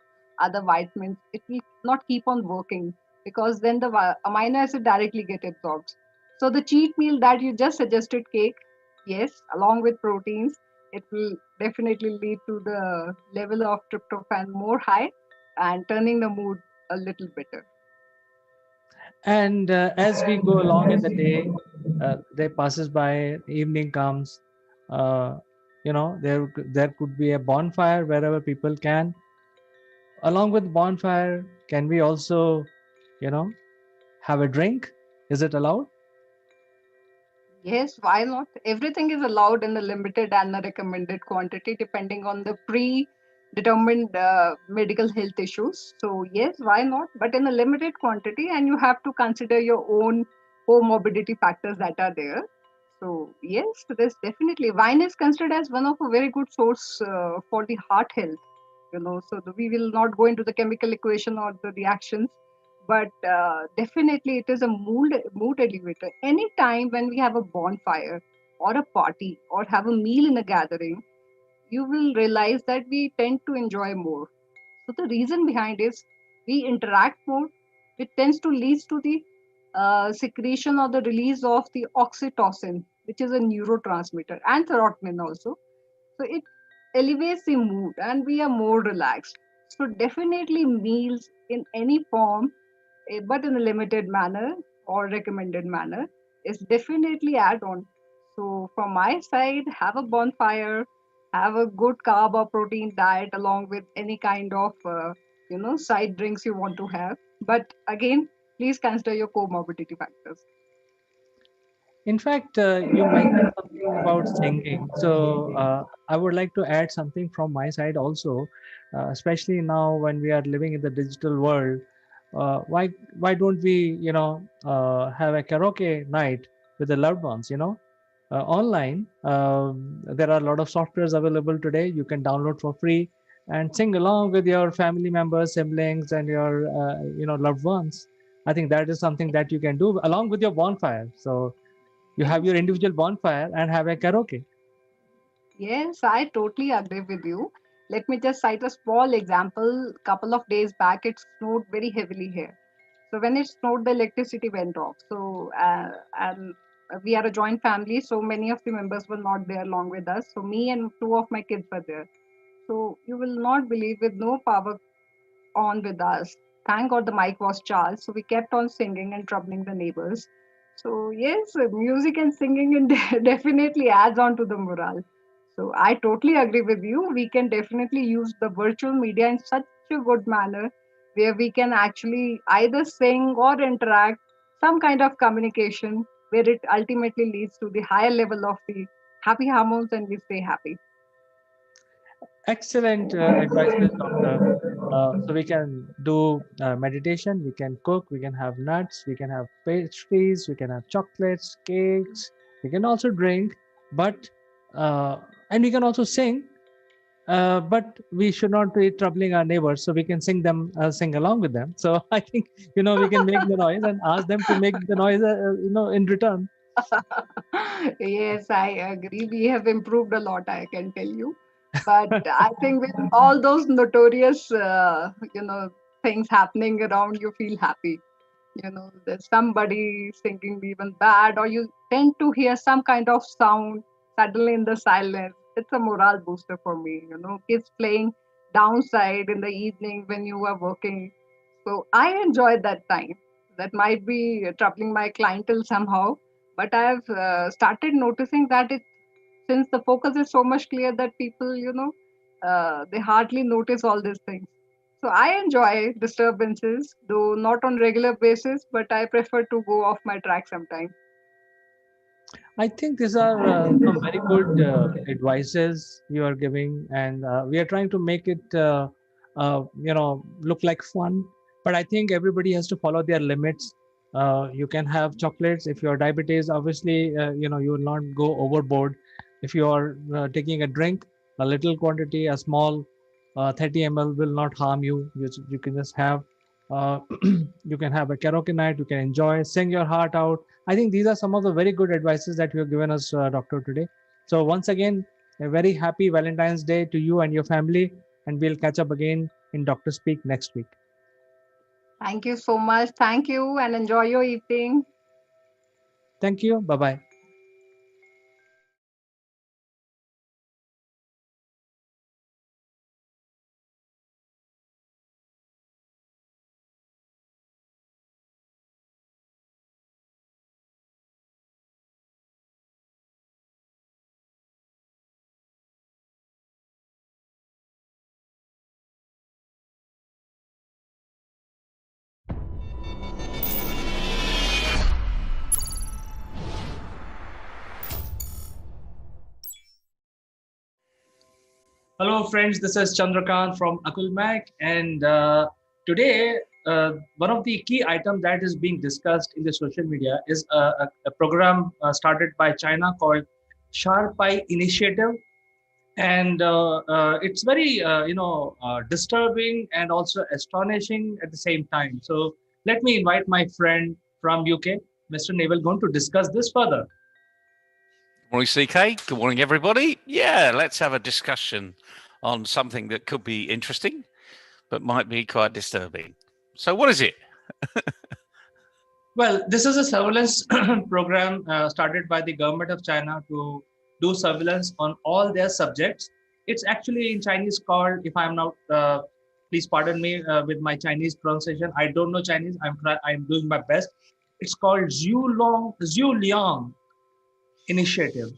other vitamins, it will not keep on working, because then the amino acid directly get absorbed. So the cheat meal that you just suggested, cake, yes, along with proteins, it will definitely lead to the level of tryptophan more high and turning the mood a little better. And as we go along in the day passes by, evening comes. Uh, there could be a bonfire wherever people can. Along with bonfire, can we also, you know, have a drink? Is it allowed? Yes, why not? Everything is allowed in the limited and the recommended quantity depending on the predetermined medical health issues. So, yes, why not? But in a limited quantity, and you have to consider your own comorbidity factors that are there. So, yes, there's definitely wine is considered as one of a very good source for the heart health. So we will not go into the chemical equation or the reactions, but definitely it is a mood elevator. Anytime when we have a bonfire or a party or have a meal in a gathering, you will realize that we tend to enjoy more. So the reason behind is we interact more, which tends to lead to the secretion or the release of the oxytocin, which is a neurotransmitter, and serotonin also. So it elevates the mood and we are more relaxed. So definitely meals in any form, but in a limited manner or recommended manner, is definitely add on. So from my side, have a bonfire, have a good carb or protein diet along with any kind of side drinks you want to have. But again, please consider your comorbidity factors. In fact, you mentioned something about singing. So I would like to add something from my side also, especially now when we are living in the digital world. Why don't we, have a karaoke night with the loved ones? Online, there are a lot of softwares available today. You can download for free and sing along with your family members, siblings, and your loved ones. I think that is something that you can do along with your bonfire. So you have your individual bonfire and have a karaoke. Yes, I totally agree with you. Let me just cite a small example. Couple of days back, it snowed very heavily here. So when it snowed, the electricity went off. So and we are a joint family, so many of the members were not there along with us. So me and two of my kids were there. So you will not believe, with no power on with us. Thank God the mic was charged, so we kept on singing and troubling the neighbors. So yes, music and singing definitely adds on to the morale. So I totally agree with you. We can definitely use the virtual media in such a good manner where we can actually either sing or interact, some kind of communication where it ultimately leads to the higher level of the happy hormones and we stay happy. Excellent advices, doctor. So we can do meditation, we can cook, we can have nuts, we can have pastries, we can have chocolates, cakes, we can also drink, but uh, and we can also sing. But we should not be troubling our neighbors, so we can sing along with them. So I think we can make the noise and ask them to make the noise, in return. Yes, I agree. We have improved a lot, I can tell you. But I think with all those notorious, things happening around, you feel happy. There's somebody singing even bad, or you tend to hear some kind of sound suddenly in the silence. It's a morale booster for me. Kids playing downside in the evening when you are working. So I enjoy that time. That might be troubling my clientele somehow, but I have started noticing that since the focus is so much clear that people, they hardly notice all these things. So I enjoy disturbances, though not on regular basis, but I prefer to go off my track sometimes. I think these are some very good advices you are giving, and we are trying to make it, look like fun. But I think everybody has to follow their limits. You can have chocolates if you're diabetes. Obviously, you will not go overboard. If you are taking a drink, a little quantity, a small 30 ml will not harm you. You can just have. Uh, you can have a karaoke night. You can enjoy, sing your heart out. I think these are some of the very good advices that you have given us, doctor, today. So once again, a very happy Valentine's Day to you and your family, and we'll catch up again in Dr. Speak next week. Thank you so much. Thank you and enjoy your evening. Thank you. Bye-bye. Hello, friends. This is Chandrakant from Akulmach, and today one of the key items that is being discussed in the social media is a program started by China called Sharp Eye Initiative, and it's very disturbing and also astonishing at the same time. So let me invite my friend from UK, Mr. Naval, going to discuss this further. Good morning, CK. Good morning, everybody. Yeah, let's have a discussion on something that could be interesting, but might be quite disturbing. So what is it? Well, this is a surveillance program started by the government of China to do surveillance on all their subjects. It's actually in Chinese called, if I'm not, please pardon me with my Chinese pronunciation. I don't know Chinese. I'm doing my best. It's called Zhu Liang Initiative.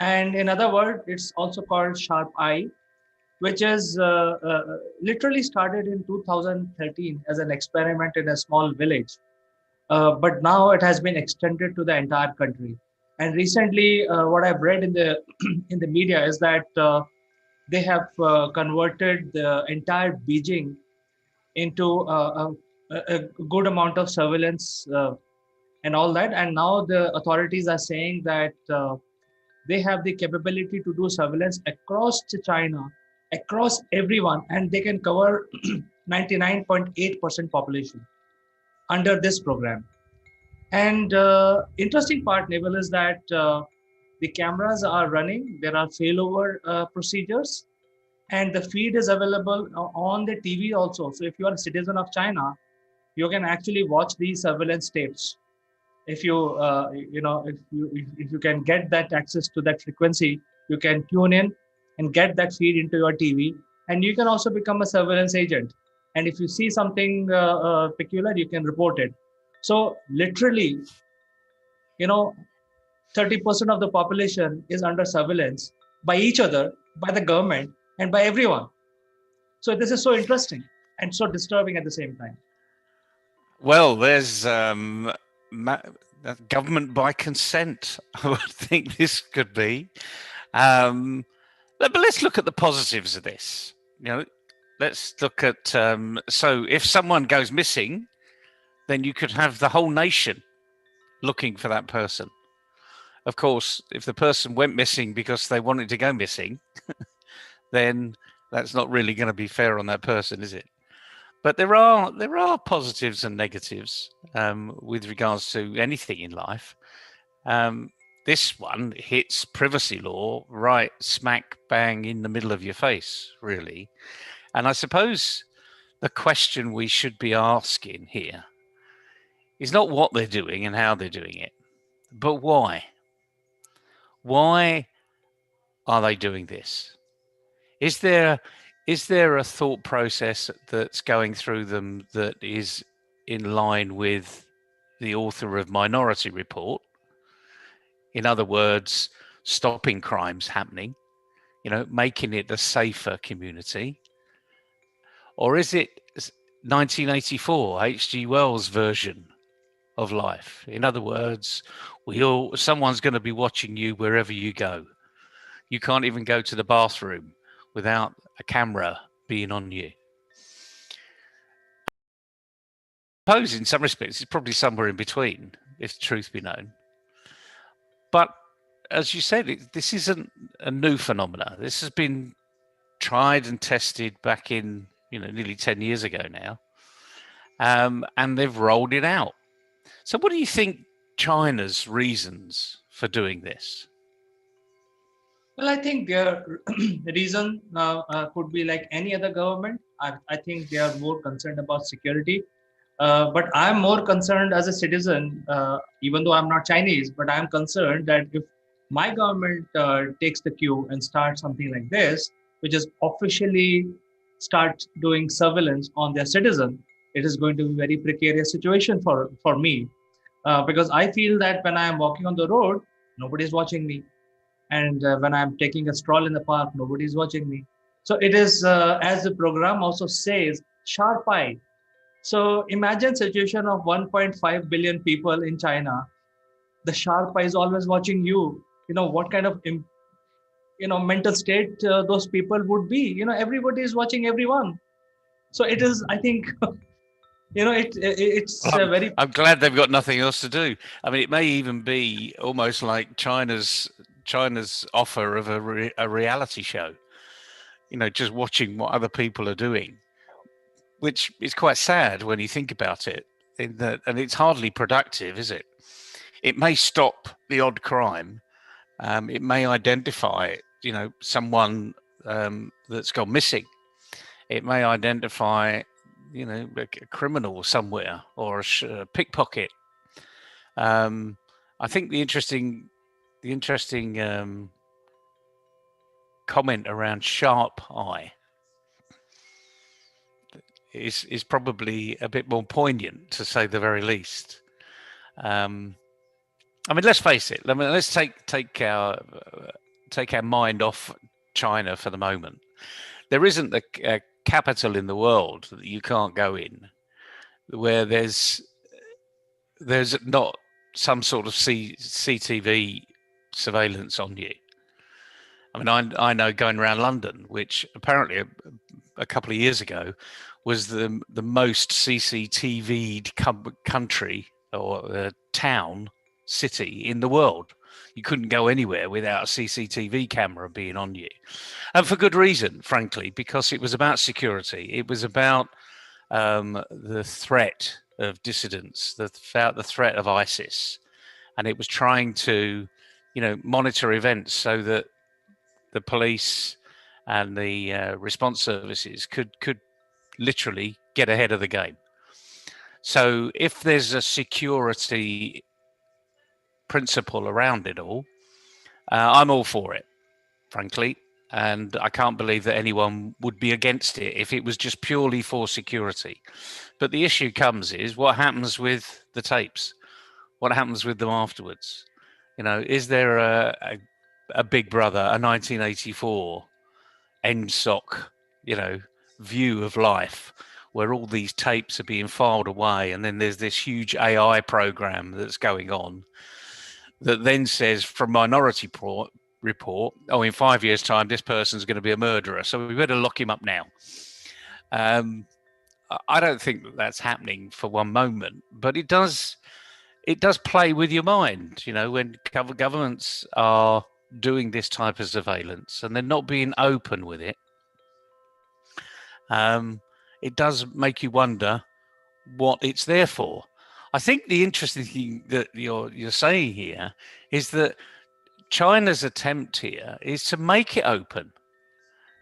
And in other words, it's also called Sharp Eye, which is literally started in 2013 as an experiment in a small village. But now it has been extended to the entire country. And recently, what I've read in the in the media is that they have converted the entire Beijing into a good amount of surveillance and all that. And now the authorities are saying that they have the capability to do surveillance across China, across everyone, and they can cover 99.8% population under this program. And interesting part, Naval, is that the cameras are running. There are failover procedures, and the feed is available on the TV also. So if you are a citizen of China, you can actually watch these surveillance tapes. If you if you can get that access to that frequency, you can tune in and get that feed into your TV, and you can also become a surveillance agent. And if you see something peculiar, you can report it. So literally, 30% of the population is under surveillance by each other, by the government, and by everyone. So this is so interesting and so disturbing at the same time. Well, there's government by consent. I would think this could be. But let's look at the positives of this. Let's look at so if someone goes missing, then you could have the whole nation looking for that person. Of course, if the person went missing because they wanted to go missing, then that's not really going to be fair on that person, is it? But there are positives and negatives with regards to anything in life. This one hits privacy law right smack bang in the middle of your face, really. And I suppose the question we should be asking here is not what they're doing and how they're doing it, but why. Why are they doing this? Is there a thought process that's going through them that is in line with the author of Minority Report? In other words, stopping crimes happening, making it a safer community? Or is it 1984 H.G. Wells' version of life? In other words, someone's going to be watching you wherever you go. You can't even go to the bathroom without a camera being on you. I suppose in some respects it's probably somewhere in between, if the truth be known. But as you said, this isn't a new phenomena. This has been tried and tested back in nearly 10 years ago now, and they've rolled it out. So what do you think China's reasons for doing this? Well, I think their reason could be like any other government. I think they are more concerned about security. But I'm more concerned as a citizen, even though I'm not Chinese, but I'm concerned that if my government takes the cue and starts something like this, which is officially start doing surveillance on their citizen, it is going to be a very precarious situation for me. Because I feel that when I am walking on the road, nobody is watching me, and when I'm taking a stroll in the park, nobody's watching me. So it is, as the program also says, sharp eye. So imagine situation of 1.5 billion people in China. The sharp eye is always watching you. You know what kind of mental state those people would be. Everybody is watching everyone. So it is, I think, it's Well, very. I'm glad they've got nothing else to do. I mean, it may even be almost like China's offer of a reality show. Just watching what other people are doing, which is quite sad when you think about it. And it's hardly productive, is it? It may stop the odd crime. It may identify, someone that's gone missing. It may identify, a criminal somewhere or a pickpocket. I think the interesting comment around sharp eye is probably a bit more poignant, to say the very least. I mean, let's face it. Let's take our mind off China for the moment. There isn't a capital in the world that you can't go in where there's not some sort of CCTV surveillance on you. I mean, I know going around London, which apparently a couple of years ago was the most CCTV'd country or town, city in the world. You couldn't go anywhere without a CCTV camera being on you. And for good reason, frankly, because it was about security. It was about the threat of dissidents, the threat of ISIS. And it was trying to, monitor events so that the police and the response services could literally get ahead of the game. So if there's a security principle around it all, I'm all for it, frankly. And I can't believe that anyone would be against it if it was just purely for security. But the issue is what happens with the tapes? What happens with them afterwards? Is there a Big Brother, a 1984 NSOC, view of life where all these tapes are being filed away, and then there's this huge AI program that's going on that then says from Minority Report, oh, in 5 years' time, this person's going to be a murderer, so we better lock him up now. I don't think that's happening for one moment, but it does play with your mind, when governments are doing this type of surveillance and they're not being open with it. It does make you wonder what it's there for. I think the interesting thing that you're saying here is that China's attempt here is to make it open,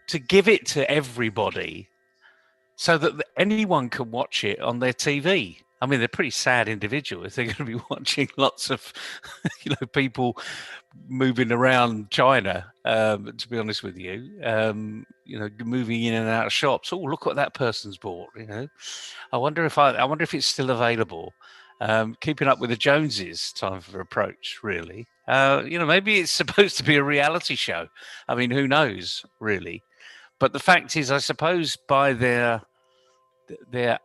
to give it to everybody, so that anyone can watch it on their TV. I mean, they're pretty sad individuals if they're going to be watching lots of, people moving around China. To be honest with you, moving in and out of shops. Oh, look what that person's bought. I wonder if it's still available. Keeping up with the Joneses type of approach, really. Maybe it's supposed to be a reality show. I mean, who knows, really? But the fact is, I suppose, by their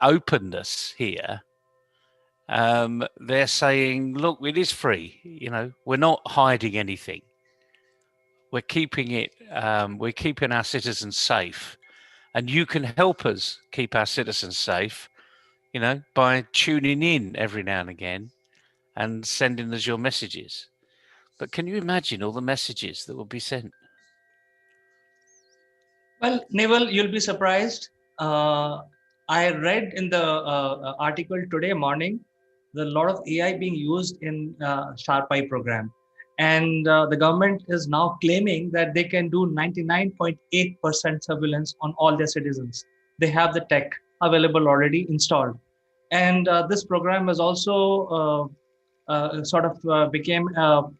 openness here, they're saying, look, it is free. We're not hiding anything. We're keeping it. We're keeping our citizens safe, and you can help us keep our citizens safe. By tuning in every now and again and sending us your messages. But can you imagine all the messages that will be sent? Well, Naval, you'll be surprised. I read in the article today morning, there's a lot of AI being used in Sharp Eye program. And the government is now claiming that they can do 99.8% surveillance on all their citizens. They have the tech available already installed. And this program is also sort of became a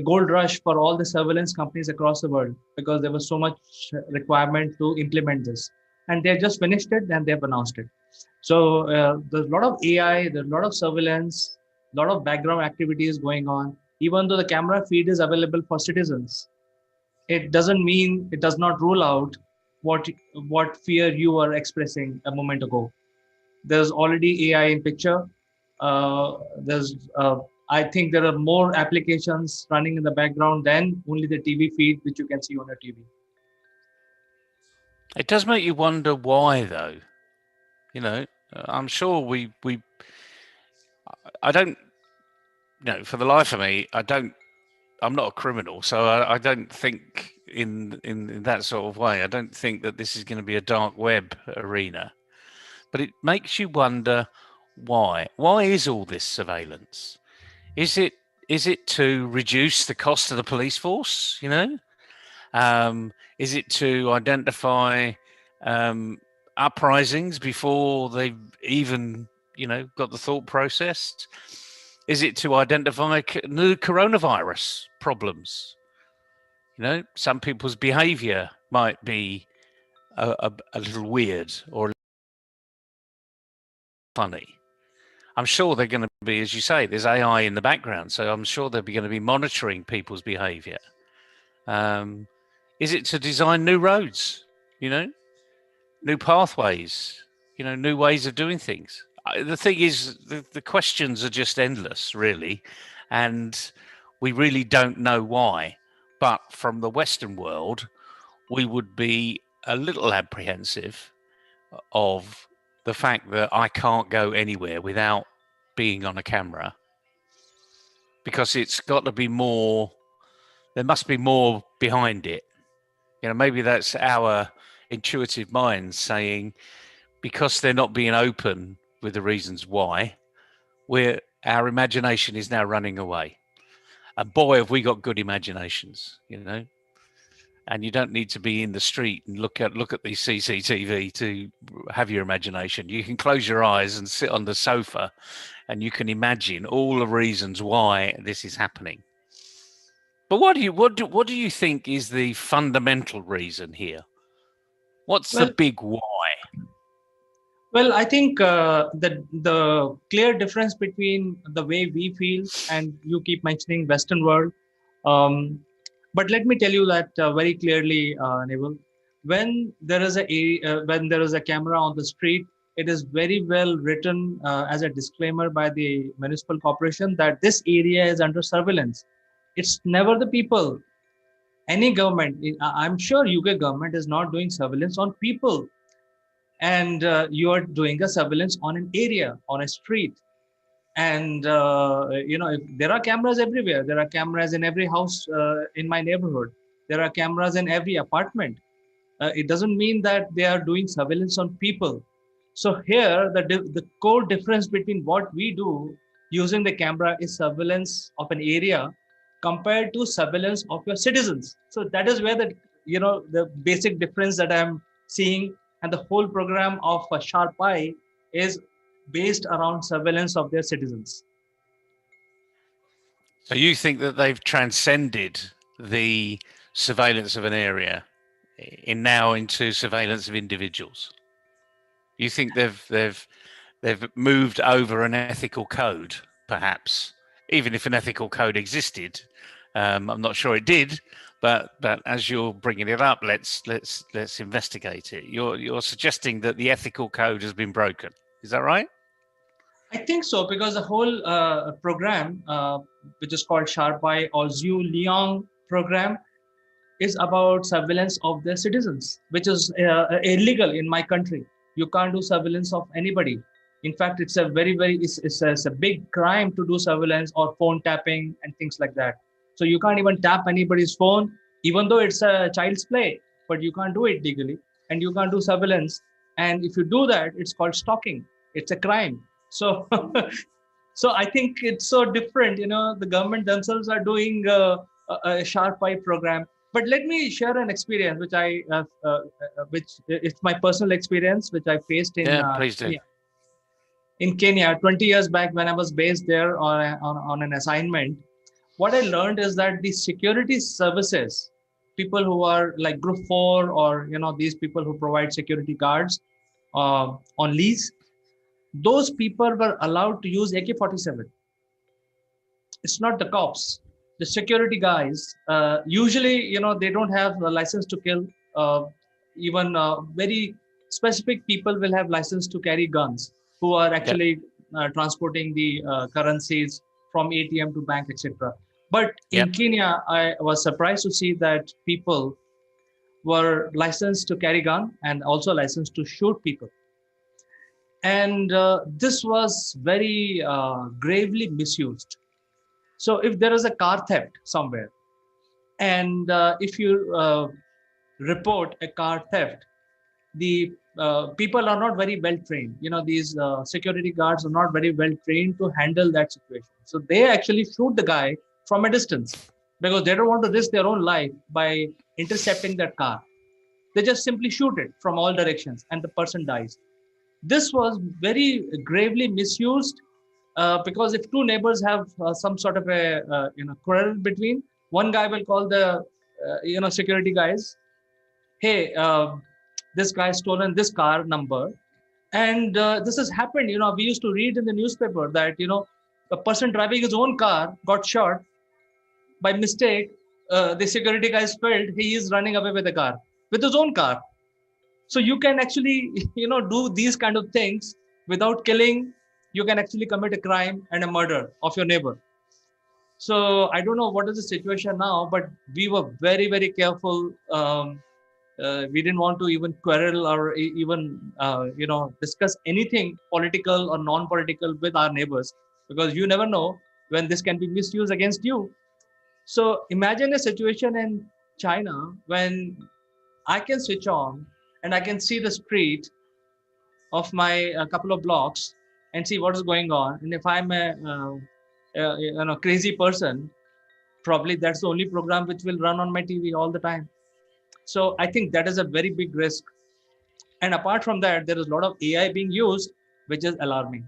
gold rush for all the surveillance companies across the world, because there was so much requirement to implement this. And they just finished it and they've announced it. So there's a lot of AI, there's a lot of surveillance, a lot of background activities going on. Even though the camera feed is available for citizens, it doesn't mean, it does not rule out what fear you were expressing a moment ago. There's already AI in picture. There's I think there are more applications running in the background than only the TV feed which you can see on your TV. It does make you wonder why, though. You know, I'm sure I don't, for the life of me, I'm not a criminal, so I don't think in that sort of way. I don't think that this is going to be a dark web arena. But it makes you wonder why. Why is all this surveillance? Is it to reduce the cost of the police force? Is it to identify uprisings before they've even got the thought process? Is it to identify new coronavirus problems? Some people's behavior might be a little weird or funny. I'm sure they're going to be, as you say, there's AI in the background, so I'm sure they're going to be monitoring people's behavior. Is it to design new roads, new pathways, new ways of doing things? The thing is, the questions are just endless, really, and we really don't know why. But from the Western world, we would be a little apprehensive of the fact that I can't go anywhere without being on a camera, because it's got to be more, there must be more behind it. Maybe that's our intuitive minds saying, because they're not being open with the reasons why, our imagination is now running away. And boy, have we got good imaginations, and you don't need to be in the street and look at the CCTV to have your imagination. You can close your eyes and sit on the sofa and you can imagine all the reasons why this is happening. But what do you think is the fundamental reason here? What's the big why? Well, I think the clear difference between the way we feel, and you keep mentioning Western world, but let me tell you that very clearly, Neville. When there is a camera on the street, it is very well written as a disclaimer by the municipal corporation that this area is under surveillance. It's never the people. Any government, I'm sure UK government is not doing surveillance on people, and you are doing a surveillance on an area, on a street. And if there are cameras everywhere, there are cameras in every house in my neighborhood, there are cameras in every apartment. It doesn't mean that they are doing surveillance on people. So here the core difference between what we do using the camera is surveillance of an area compared to surveillance of your citizens. So that is where the basic difference that I'm seeing. And the whole program of Sharp Eye is based around surveillance of their citizens. So you think that they've transcended the surveillance of an area into surveillance of individuals? You think they've moved over an ethical code, perhaps, even if an ethical code existed? I'm not sure it did, but as you're bringing it up, let's investigate it. You're suggesting that the ethical code has been broken. Is that right? I think so, because the whole program, which is called Sharp Eye or Zhu Liang program, is about surveillance of their citizens, which is illegal in my country. You can't do surveillance of anybody. In fact, it's a it's a big crime to do surveillance or phone tapping and things like that. So you can't even tap anybody's phone, even though it's a child's play, but you can't do it legally, and you can't do surveillance. And if you do that, it's called stalking. It's a crime. So So I think it's so different. The government themselves are doing a sharp eye program. But let me share an experience which it's my personal experience, which I faced in please do. Kenya. In Kenya, 20 years back, when I was based there on an assignment, what I learned is that the security services, people who are like Group 4, or these people who provide security guards on lease, those people were allowed to use AK-47. It's not the cops, the security guys. Usually, they don't have a license to kill. Even very specific people will have license to carry guns, who are actually transporting the currencies from ATM to bank, etc. But in Kenya, I was surprised to see that people were licensed to carry gun and also licensed to shoot people. And this was very gravely misused. So if there is a car theft somewhere, and if you report a car theft, the people are not very well trained. These security guards are not very well trained to handle that situation. So they actually shoot the guy from a distance because they don't want to risk their own life by intercepting that car. They just simply shoot it from all directions and the person dies. This was very gravely misused because if two neighbors have some sort of a quarrel between, one guy will call the security guys, hey, this guy stolen this car number, and this has happened. We used to read in the newspaper that a person driving his own car got shot by mistake. The security guys felt he is running away with the car, with his own car. So you can actually do these kind of things without killing. You can actually commit a crime and a murder of your neighbor. So I don't know what is the situation now, but we were very, very careful. We didn't want to even quarrel or even discuss anything political or non-political with our neighbors, because you never know when this can be misused against you. So imagine a situation in China when I can switch on and I can see the street of my couple of blocks and see what is going on. And if I'm a crazy person, probably that's the only program which will run on my TV all the time. So I think that is a very big risk. And apart from that, there is a lot of AI being used, which is alarming.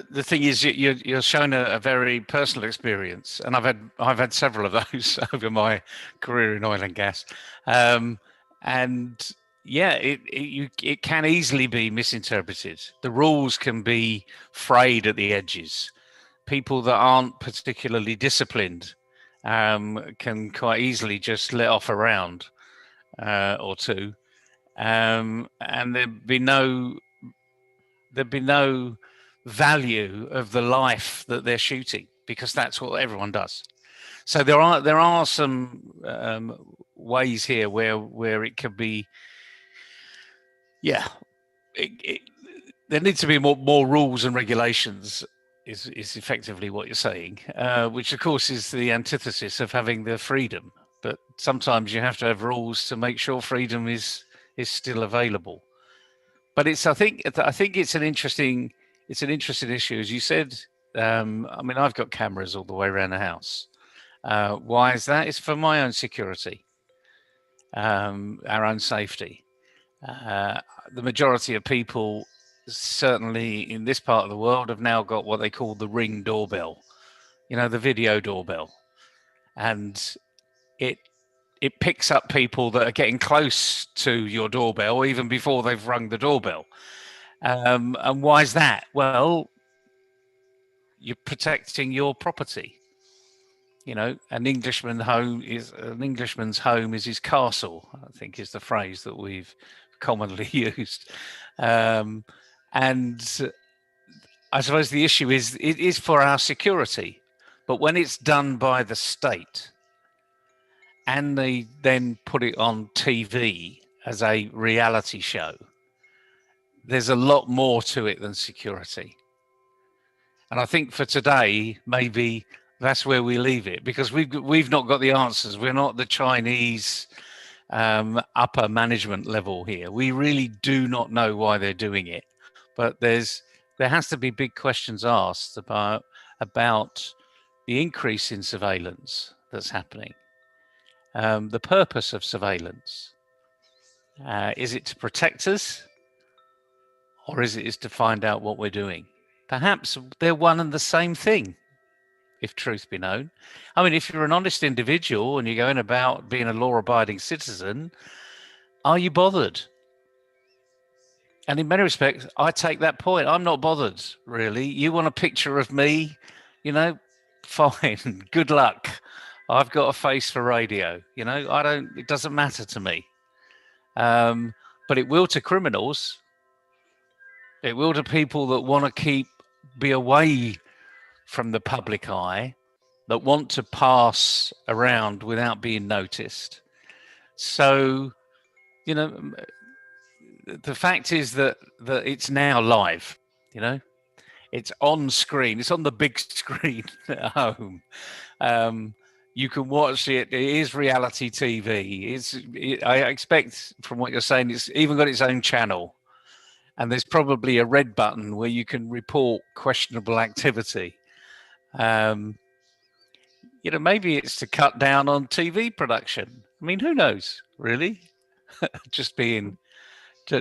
The thing is, you're showing a very personal experience, and I've had several of those over my career in oil and gas, and yeah, it can easily be misinterpreted. The rules can be frayed at the edges. People that aren't particularly disciplined can quite easily just let off a round or two, and there'd be no value of the life that they're shooting, because that's what everyone does. So there are some ways here where it could be, there needs to be more rules and regulations. Is effectively what you're saying, which of course is the antithesis of having the freedom. But sometimes you have to have rules to make sure freedom is still available. But I think it's an interesting issue, as you said. I mean, I've got cameras all the way around the house. Why is that? It's for my own security, our own safety. The majority of people, certainly in this part of the world, have now got what they call the Ring doorbell, the video doorbell, and it picks up people that are getting close to your doorbell even before they've rung the doorbell. And why is that? Well, you're protecting your property. An Englishman's home is his castle, I think is the phrase that we've commonly used. And I suppose the issue is it is for our security, but when it's done by the state and they then put it on TV as a reality show, there's a lot more to it than security. And I think for today, maybe that's where we leave it, because we've not got the answers. We're not the Chinese upper management level here. We really do not know why they're doing it, but there's there has to be big questions asked about the increase in surveillance that's happening. The purpose of surveillance. Is it to protect us, or is it to find out what we're doing? Perhaps they're one and the same thing, if truth be known. I mean, if you're an honest individual and you're going about being a law-abiding citizen, are you bothered? And in many respects, I take that point. I'm not bothered, really. You want a picture of me, fine, good luck. I've got a face for radio, it doesn't matter to me. But it will to criminals. It will to people that want to be away from the public eye, that want to pass around without being noticed. So, the fact is that it's now live, it's on screen, it's on the big screen at home. You can watch it. It is reality TV. I expect from what you're saying, it's even got its own channel, and there's probably a red button where you can report questionable activity. Maybe it's to cut down on TV production. I mean, who knows, really? Just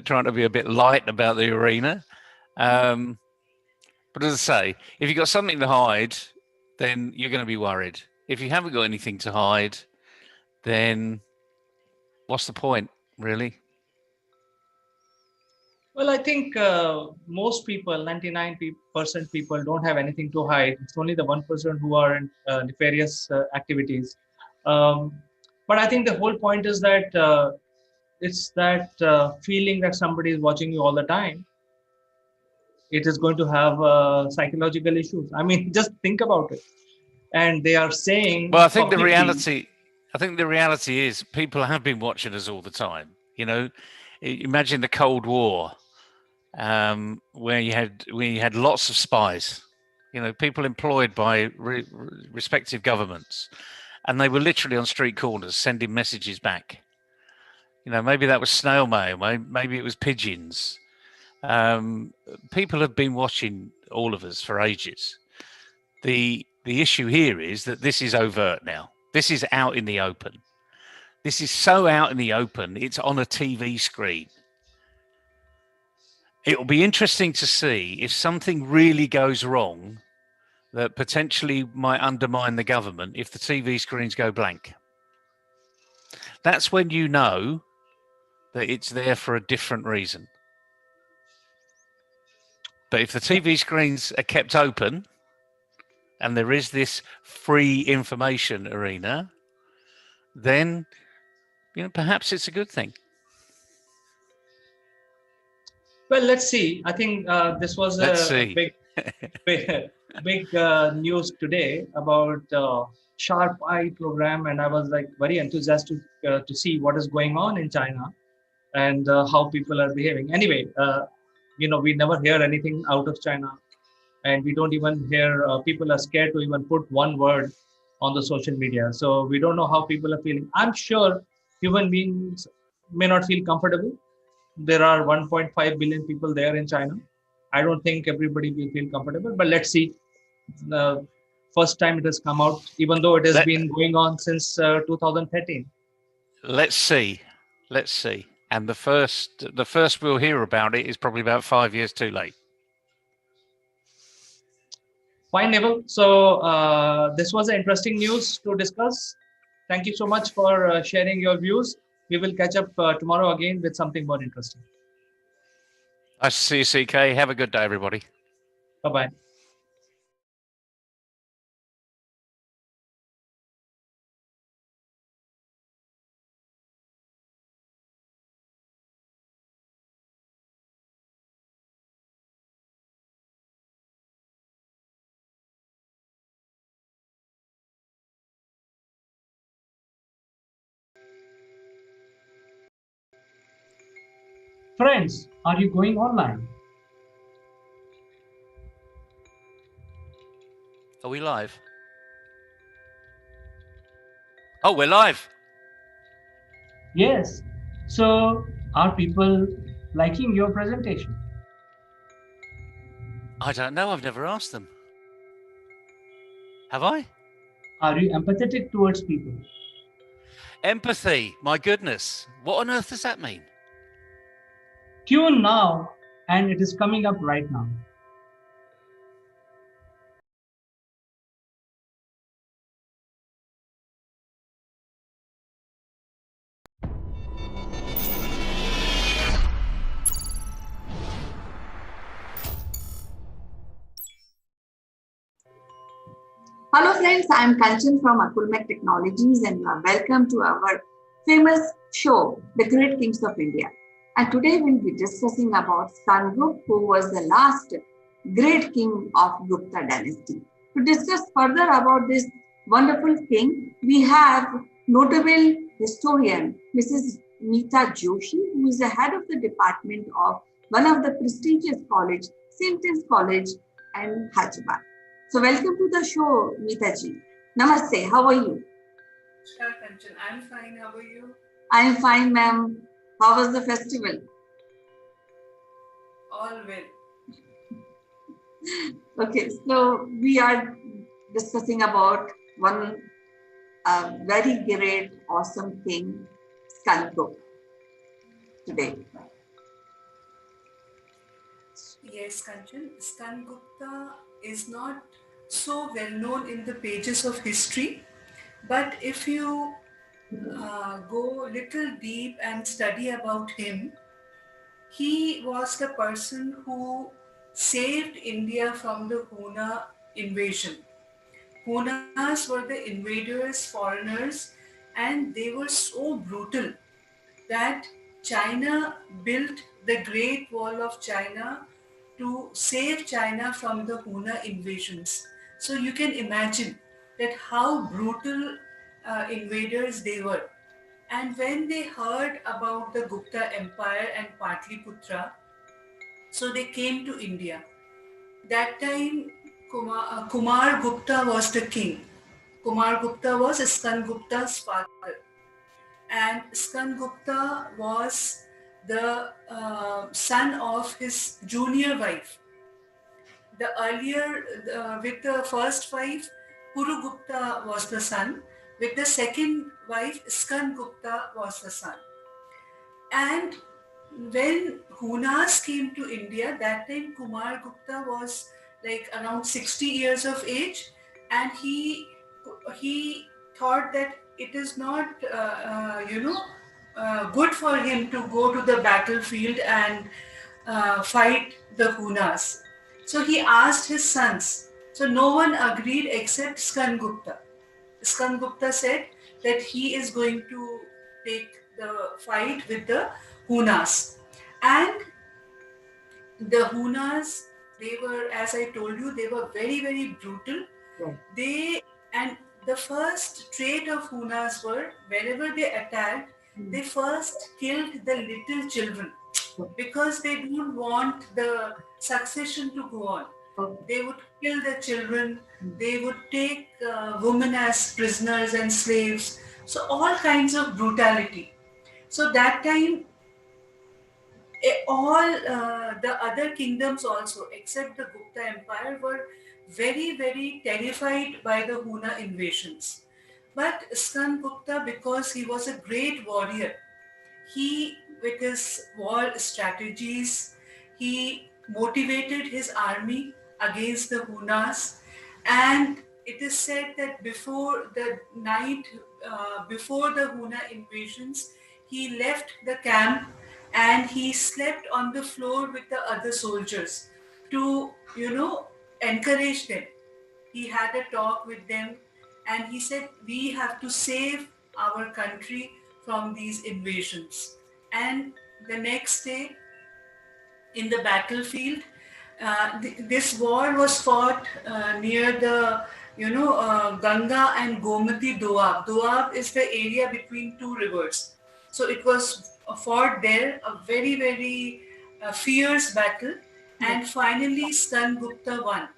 trying to be a bit light about the arena. But as I say, if you've got something to hide, then you're going to be worried. If you haven't got anything to hide, then what's the point, really? Well, I think most people, 99% people, don't have anything to hide. It's only the 1% who are in nefarious activities. But I think the whole point is that it's that feeling that somebody is watching you all the time. It is going to have psychological issues. I mean, just think about it. And they are saying, well, I think the reality is people have been watching us all the time. Imagine the Cold War, where you had lots of spies, people employed by respective governments, and they were literally on street corners sending messages back. Maybe that was snail mail, maybe it was pigeons. People have been watching all of us for ages. The issue here is that this is overt now. This is out in the open. This is so out in the open, it's on a TV screen. It'll be interesting to see if something really goes wrong that potentially might undermine the government if the TV screens go blank. That's when you know that it's there for a different reason. But if the TV screens are kept open and there is this free information arena, then perhaps it's a good thing. Well, let's see. I think this was a big news today about Sharp Eye program, and I was very enthusiastic to see what is going on in China and how people are behaving. Anyway, we never hear anything out of China, and we don't even hear people are scared to even put one word on the social media. So we don't know how people are feeling. I'm sure human beings may not feel comfortable. There are 1.5 billion people there in China. I don't think everybody will feel comfortable, but let's see. The first time it has come out, even though it has been going on since 2013. Let's see. And the first we'll hear about it is probably about 5 years too late. Fine, Neville. So this was an interesting news to discuss. Thank you so much for sharing your views. We will catch up tomorrow again with something more interesting. Nice to see you, CK. Have a good day, everybody. Bye-bye. Friends, are you going online? Are we live? Oh, we're live. Yes. So are people liking your presentation? I don't know. I've never asked them. Have I? Are you empathetic towards people? Empathy. My goodness. What on earth does that mean? Tune now, and it is coming up right now. Hello friends, I am Kanchan from Akulmach Technologies and you are welcome to our famous show, The Great Kings of India. And today we'll be discussing about Sangupta, who was the last great king of Gupta dynasty. To discuss further about this wonderful king, we have notable historian Mrs. Meeta Joshi, who is the head of the department of one of the prestigious college, St. College and Hyderabad. So welcome to the show, Meeta ji. Namaste, how are you? Namaskar, Kanchan. I'm fine. How are you? I'm fine, ma'am. How was the festival? All well. Okay, so we are discussing about one very great, awesome king, Sangupta, today. Yes, Kanchan. Gupta is not so well known in the pages of history, but if you go little deep and study about him, he was the person who saved India from the Huna invasion. Hunas were the invaders, foreigners, and they were so brutal that China built the Great Wall of China to save China from the Huna invasions. So you can imagine that how brutal invaders they were. And when they heard about the Gupta Empire and Patliputra, so they came to India. That time, Kumar Gupta was the king. Kumar Gupta was Skan Gupta's father. And Skan Gupta was the son of his junior wife. The earlier, with the first wife, Puru Gupta was the son. With the second wife, Skan Gupta was the son. And when Hunas came to India, that time Kumar Gupta was like around 60 years of age, and he thought that it is not good for him to go to the battlefield and fight the Hunas. So he asked his sons. So no one agreed except Skan Gupta. Skan Gupta said that he is going to take the fight with the Hunas. And the Hunas, they were, as I told you, they were very, very brutal. Right. And the first trait of Hunas were, whenever they attacked, they first killed the little children because they don't want the succession to go on. They would kill the children, they would take women as prisoners and slaves. So all kinds of brutality. So that time, all the other kingdoms also, except the Gupta Empire, were very, very terrified by the Huna invasions. But Skan Gupta, because he was a great warrior, he, with his war strategies, he motivated his army against the Hunas. And it is said that before the night, before the Huna invasions, he left the camp and he slept on the floor with the other soldiers to, encourage them. He had a talk with them and he said, we have to save our country from these invasions. And the next day, in the battlefield, this war was fought near the, Ganga and Gomati Doab. Doab is the area between two rivers. So it was fought there, a very, very fierce battle. And finally, Skan Gupta won.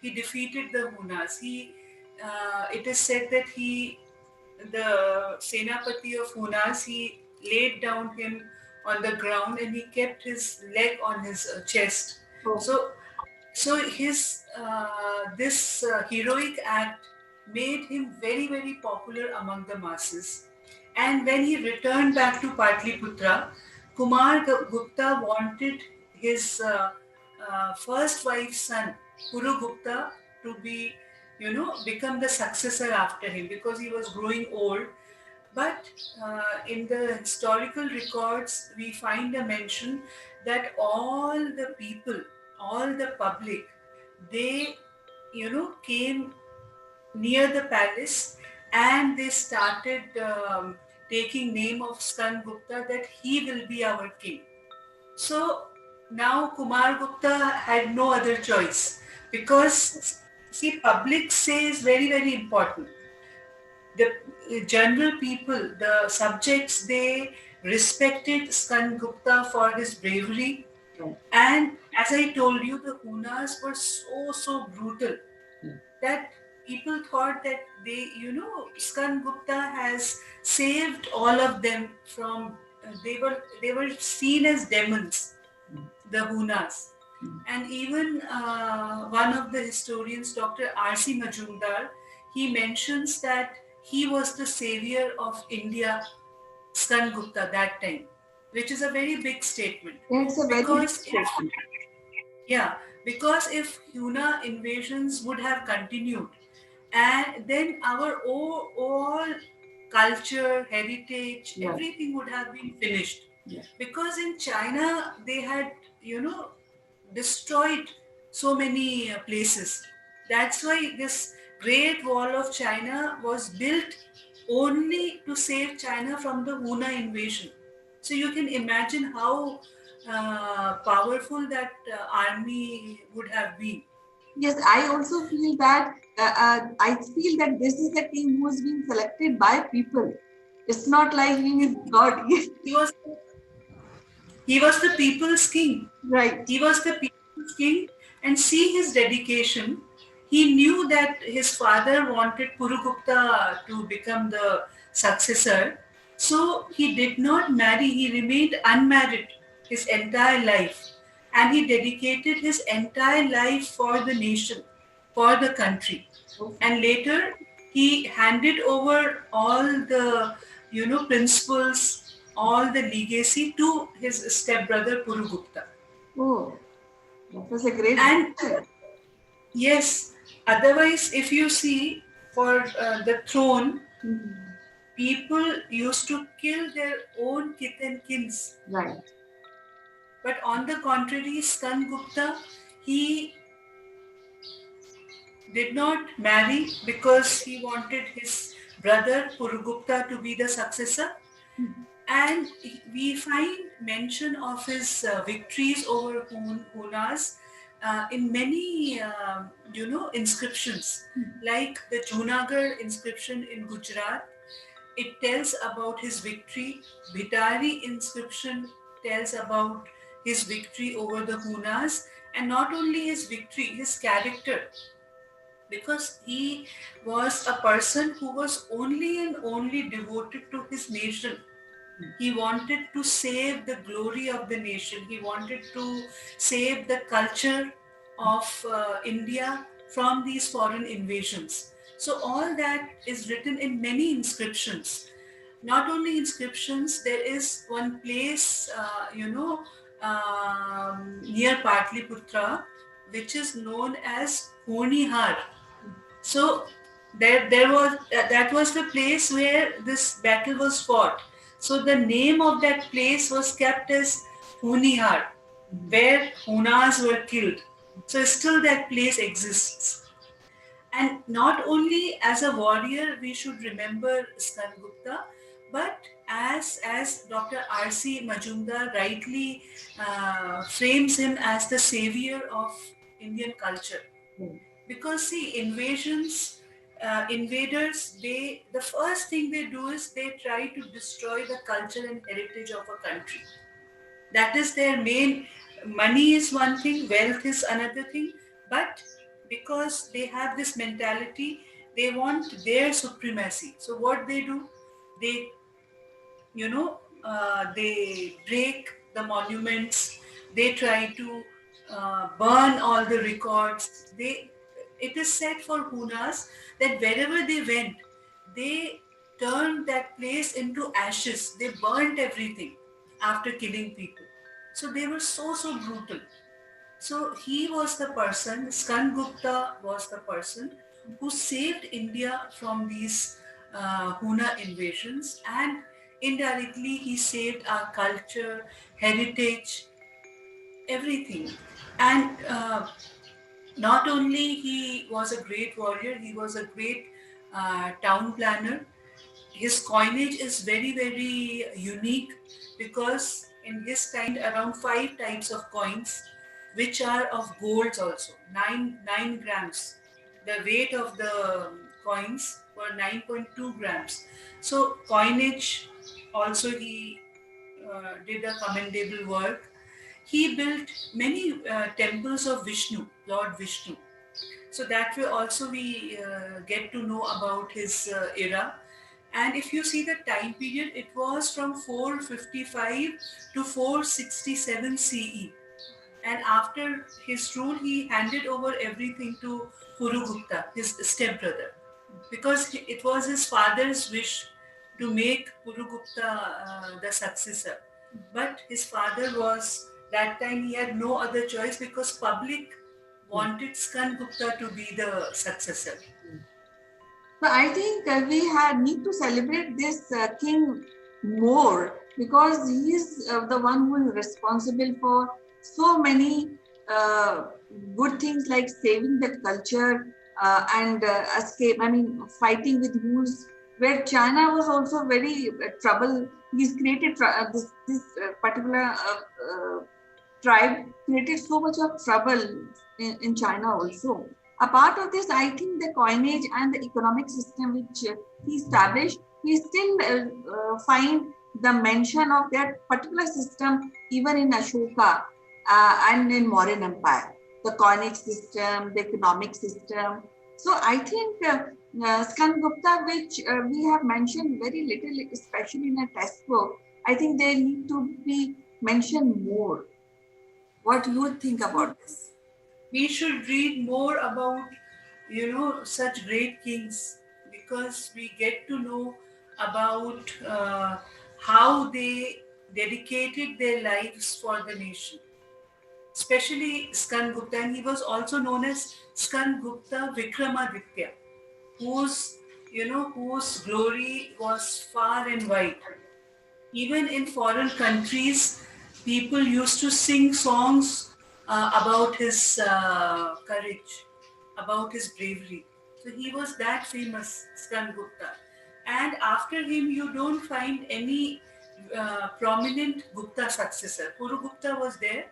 He defeated the Hunas. It is said that the Senapati of Hunas, he laid down him on the ground and he kept his leg on his chest. Oh. So So his this heroic act made him very, very popular among the masses. And when he returned back to Patliputra, Gupta wanted his first wife's son, Kuru Gupta, to be, become the successor after him because he was growing old. But in the historical records, we find a mention that all the people, all the public, they, came near the palace and they started taking name of Skan Gupta that he will be our king. So now Kumar Gupta had no other choice because see, public say is very, very important. The general people, the subjects, they respected Skan Gupta for his bravery. And as I told you, the Hunas were so brutal that people thought that Skan Gupta has saved all of them from, they were seen as demons, the Hunas. And even one of the historians, Dr. R.C. Majumdar, he mentions that he was the savior of India, Skan Gupta, that time, which is a very big statement. It's a very big Because statement. yeah, because if Huna invasions would have continued, and then our all culture, heritage, everything would have been finished. Because in China they had, destroyed so many places. That's why this Great Wall of China was built only to save China from the Huna invasion. So you can imagine how powerful that army would have been. Yes, I also feel that I feel that this is the king who is being selected by people. It's not like he is God. He was the people's king. Right. He was the people's king, and see his dedication. He knew that his father wanted Purugupta to become the successor. So he did not marry, he remained unmarried his entire life. And he dedicated his entire life for the nation, for the country. And later he handed over all the principles, all the legacy to his stepbrother Purugupta. Oh, that was a great. And yes, otherwise, if you see for the throne, people used to kill their own kith and kins. Right. But on the contrary, Skan Gupta, he did not marry because he wanted his brother Purugupta to be the successor. And we find mention of his victories over Hunas in many, inscriptions. Like the Junagarh inscription in Gujarat, it tells about his victory. Bhitari inscription tells about his victory over the Hunas, and not only his victory, his character, because he was a person who was only and only devoted to his nation. He wanted to save the glory of the nation. He wanted to save the culture of India from these foreign invasions. So all that is written in many inscriptions. Not only inscriptions, there is one place, near Patliputra, which is known as Honihar. So there was that was the place where this battle was fought. So the name of that place was kept as Hunihar, where Hunas were killed. So still that place exists. And not only as a warrior we should remember Skan Gupta, but as Dr. R.C. Majumdar rightly frames him as the savior of Indian culture. Because see, invaders, the first thing they do is they try to destroy the culture and heritage of a country. That is their main. Money is one thing, wealth is another thing, but because they have this mentality, they want their supremacy. So what they do, they they break the monuments. They try to burn all the records. It is said for Hunas that wherever they went, they turned that place into ashes. They burnt everything after killing people. So they were so brutal. So he was the person, Skandgupta was the person who saved India from these Huna invasions, and indirectly he saved our culture, heritage, everything. And not only he was a great warrior, he was a great town planner. His coinage is very unique because in his time around 5 types of coins which are of golds also, 9 grams. The weight of the coins were 9.2 grams. So coinage also he did a commendable work. He built many temples of Vishnu, Lord Vishnu. So that way also we get to know about his era. And if you see the time period, it was from 455 to 467 CE. And after his rule, he handed over everything to Purugupta, his stepbrother, because it was his father's wish to make Purugupta the successor. But his father was, that time he had no other choice because public wanted Skandgupta to be the successor. So I think we need to celebrate this king more because he is the one who is responsible for so many uh, good things like saving the culture and escape. I mean, fighting with Hus, where China was also very trouble. He's created this particular tribe created so much of trouble in China also. A part of this, I think the coinage and the economic system which he established, we still find the mention of that particular system even in Ashoka and in Mauryan Empire. The coinage system, the economic system. So I think Skandgupta, which we have mentioned very little, especially in a textbook, I think they need to be mentioned more. What you would think about this? We should read more about, such great kings, because we get to know about how they dedicated their lives for the nation. Especially Skandgupta, and he was also known as Skandgupta Vikramaditya, whose whose glory was far and wide. Even in foreign countries, people used to sing songs about his courage, about his bravery. So he was that famous, Skandgupta. And after him, you don't find any prominent Gupta successor. Purugupta was there,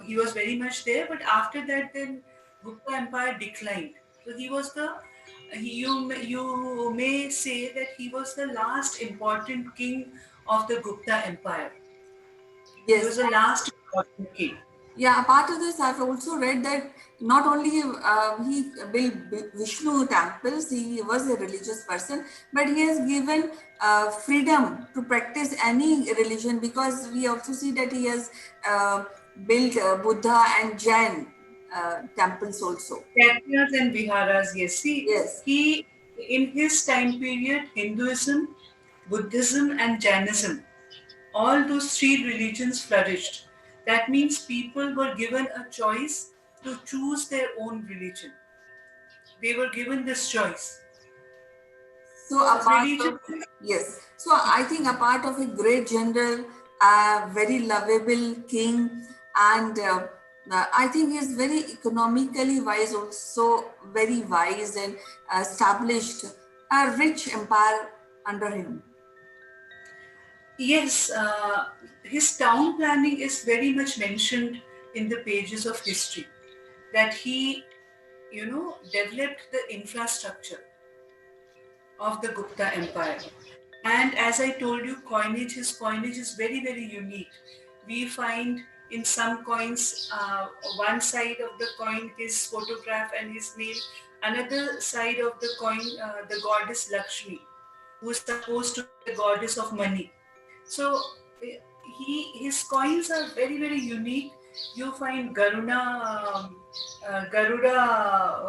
he was very much there, but after that, then Gupta Empire declined. So he was you may say that he was the last important king of the Gupta Empire. Yes. He was the last important king. Yeah, apart of this, I've also read that not only he built Vishnu temples, he was a religious person, but he has given freedom to practice any religion because we also see that he has built Buddha and Jain temples also. Chaityas and viharas, yes. See, yes. He, in his time period, Hinduism, Buddhism and Jainism, all those three religions flourished. That means people were given a choice to choose their own religion. They were given this choice. So yes. So I think a part of a great general, a very lovable king, and I think he is very economically wise, also very wise and established a rich empire under him. Yes, his town planning is very much mentioned in the pages of history. That he, developed the infrastructure of the Gupta Empire. And as I told you, his coinage is very unique. We find in some coins, one side of the coin, his photograph and his name, another side of the coin, the goddess Lakshmi, who is supposed to be the goddess of money. So his coins are very unique, You find Garuda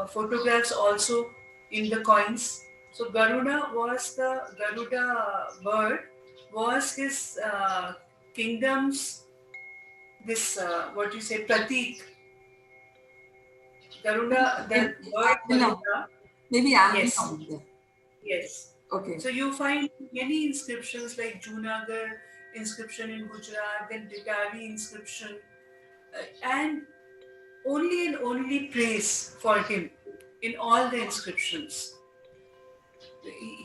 photographs also in the coins. So Garuda bird was his kingdom's this what you say pratik. Garuda, the bird I know. Garuda. Maybe I'm the Yes, from there. yes. Okay. So you find many inscriptions like Junagadh inscription in Gujarat, then Ditavi inscription, and only praise for him in all the inscriptions.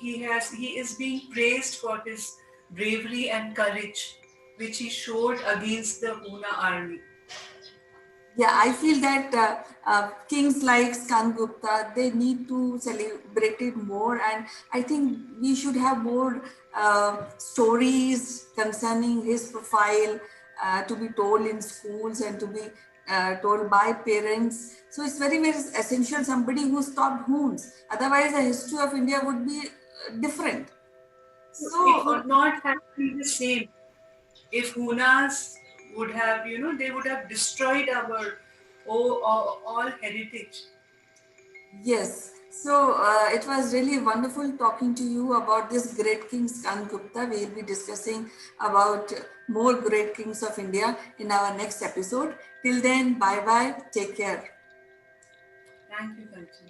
He is being praised for his bravery and courage, which he showed against the Huna army. Yeah, I feel that kings like Skandgupta, they need to celebrate it more, and I think we should have more stories concerning his profile to be told in schools and to be told by parents. So it's very essential. Somebody who stopped Huns. Otherwise, the history of India would be different. It So would not have been the same if Hunas would have, they would have destroyed our all heritage. yes. So it was really wonderful talking to you about this great king Skandgupta. We'll be discussing about more great kings of India in our next episode. Till then, bye bye. Take care. Thank you, Kanchan.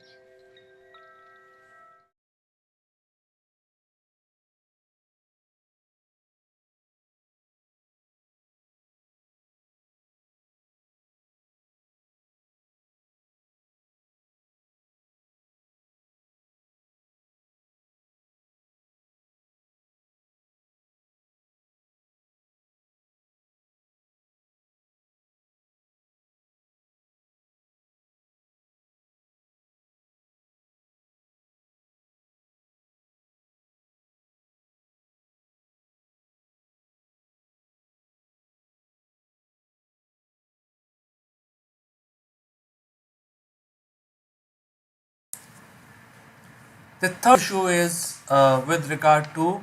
The third issue is with regard to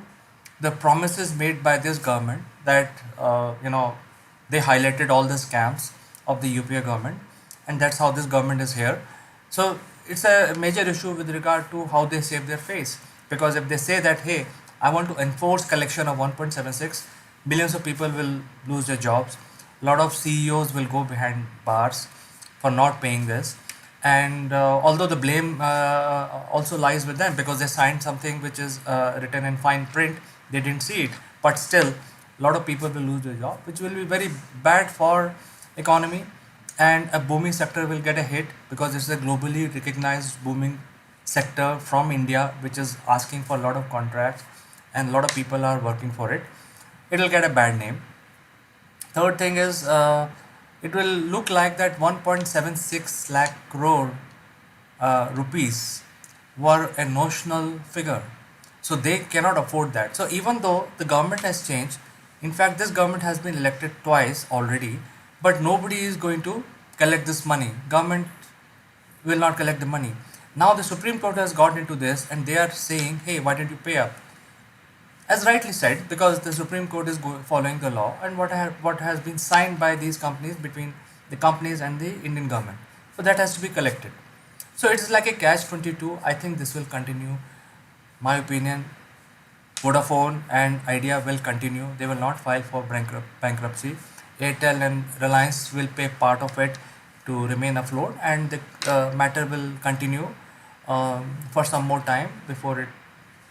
the promises made by this government that they highlighted all the scams of the UPA government, and that's how this government is here. So it's a major issue with regard to how they save their face, because if they say that, hey, I want to enforce collection of 1.76, millions of people will lose their jobs, a lot of CEOs will go behind bars for not paying this, and although the blame also lies with them because they signed something which is written in fine print, they didn't see it, but still a lot of people will lose their job, which will be very bad for economy, and a booming sector will get a hit because it's a globally recognized booming sector from India which is asking for a lot of contracts and a lot of people are working for it. It will get a bad name. Third thing is it will look like that 1.76 lakh crore rupees were a notional figure. So they cannot afford that. So even though the government has changed, in fact, this government has been elected twice already, but nobody is going to collect this money. Government will not collect the money. Now the Supreme Court has got into this and they are saying, hey, why don't you pay up? As rightly said, because the Supreme Court is following the law and what has been signed by these companies between the companies and the Indian government. So that has to be collected. So it's like a catch 22. I think this will continue. My opinion, Vodafone and Idea will continue. They will not file for bankruptcy. Airtel and Reliance will pay part of it to remain afloat, and the matter will continue for some more time before it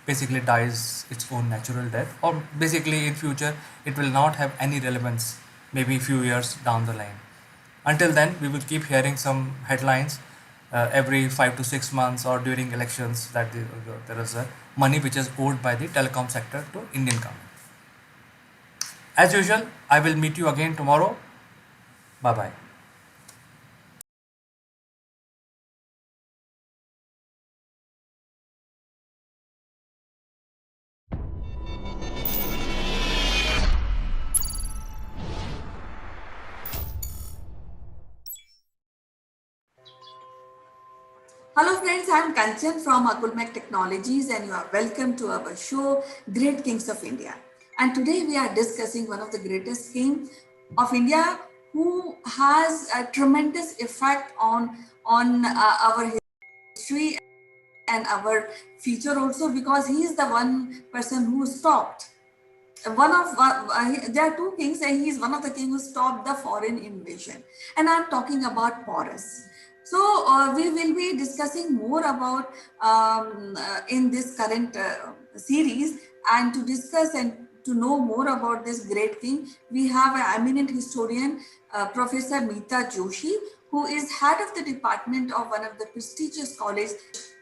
basically dies its own natural death, or basically in future it will not have any relevance, maybe a few years down the line. Until then, we will keep hearing some headlines every 5 to 6 months or during elections that there is a money which is owed by the telecom sector to Indian government. As usual, I will meet you again tomorrow. Bye bye. hello friends, I'm Kanchan from Akulmach Technologies and you are welcome to our show, Great Kings of India. And today we are discussing one of the greatest kings of India who has a tremendous effect on our history and our future also, because he is the one person who stopped one of there are two kings, and he is one of the kings who stopped the foreign invasion. And I'm talking about Porus. So we will be discussing more about in this current series. And to discuss and to know more about this great king, we have an eminent historian, Professor Meeta Joshi, who is head of the department of one of the prestigious college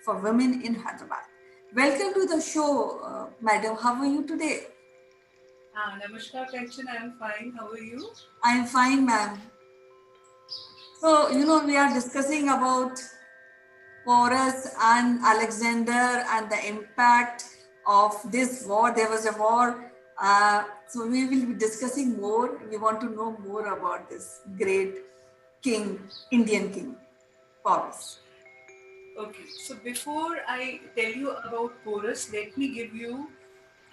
for women in Hyderabad. Welcome to the show, madam. How are you today? Namaskar, Kanchan. I am fine. How are you? I am fine, ma'am. So, we are discussing about Porus and Alexander and the impact of this war. There was a war. So, we will be discussing more. We want to know more about this great king, Indian king, Porus. Okay, so before I tell you about Porus, let me give you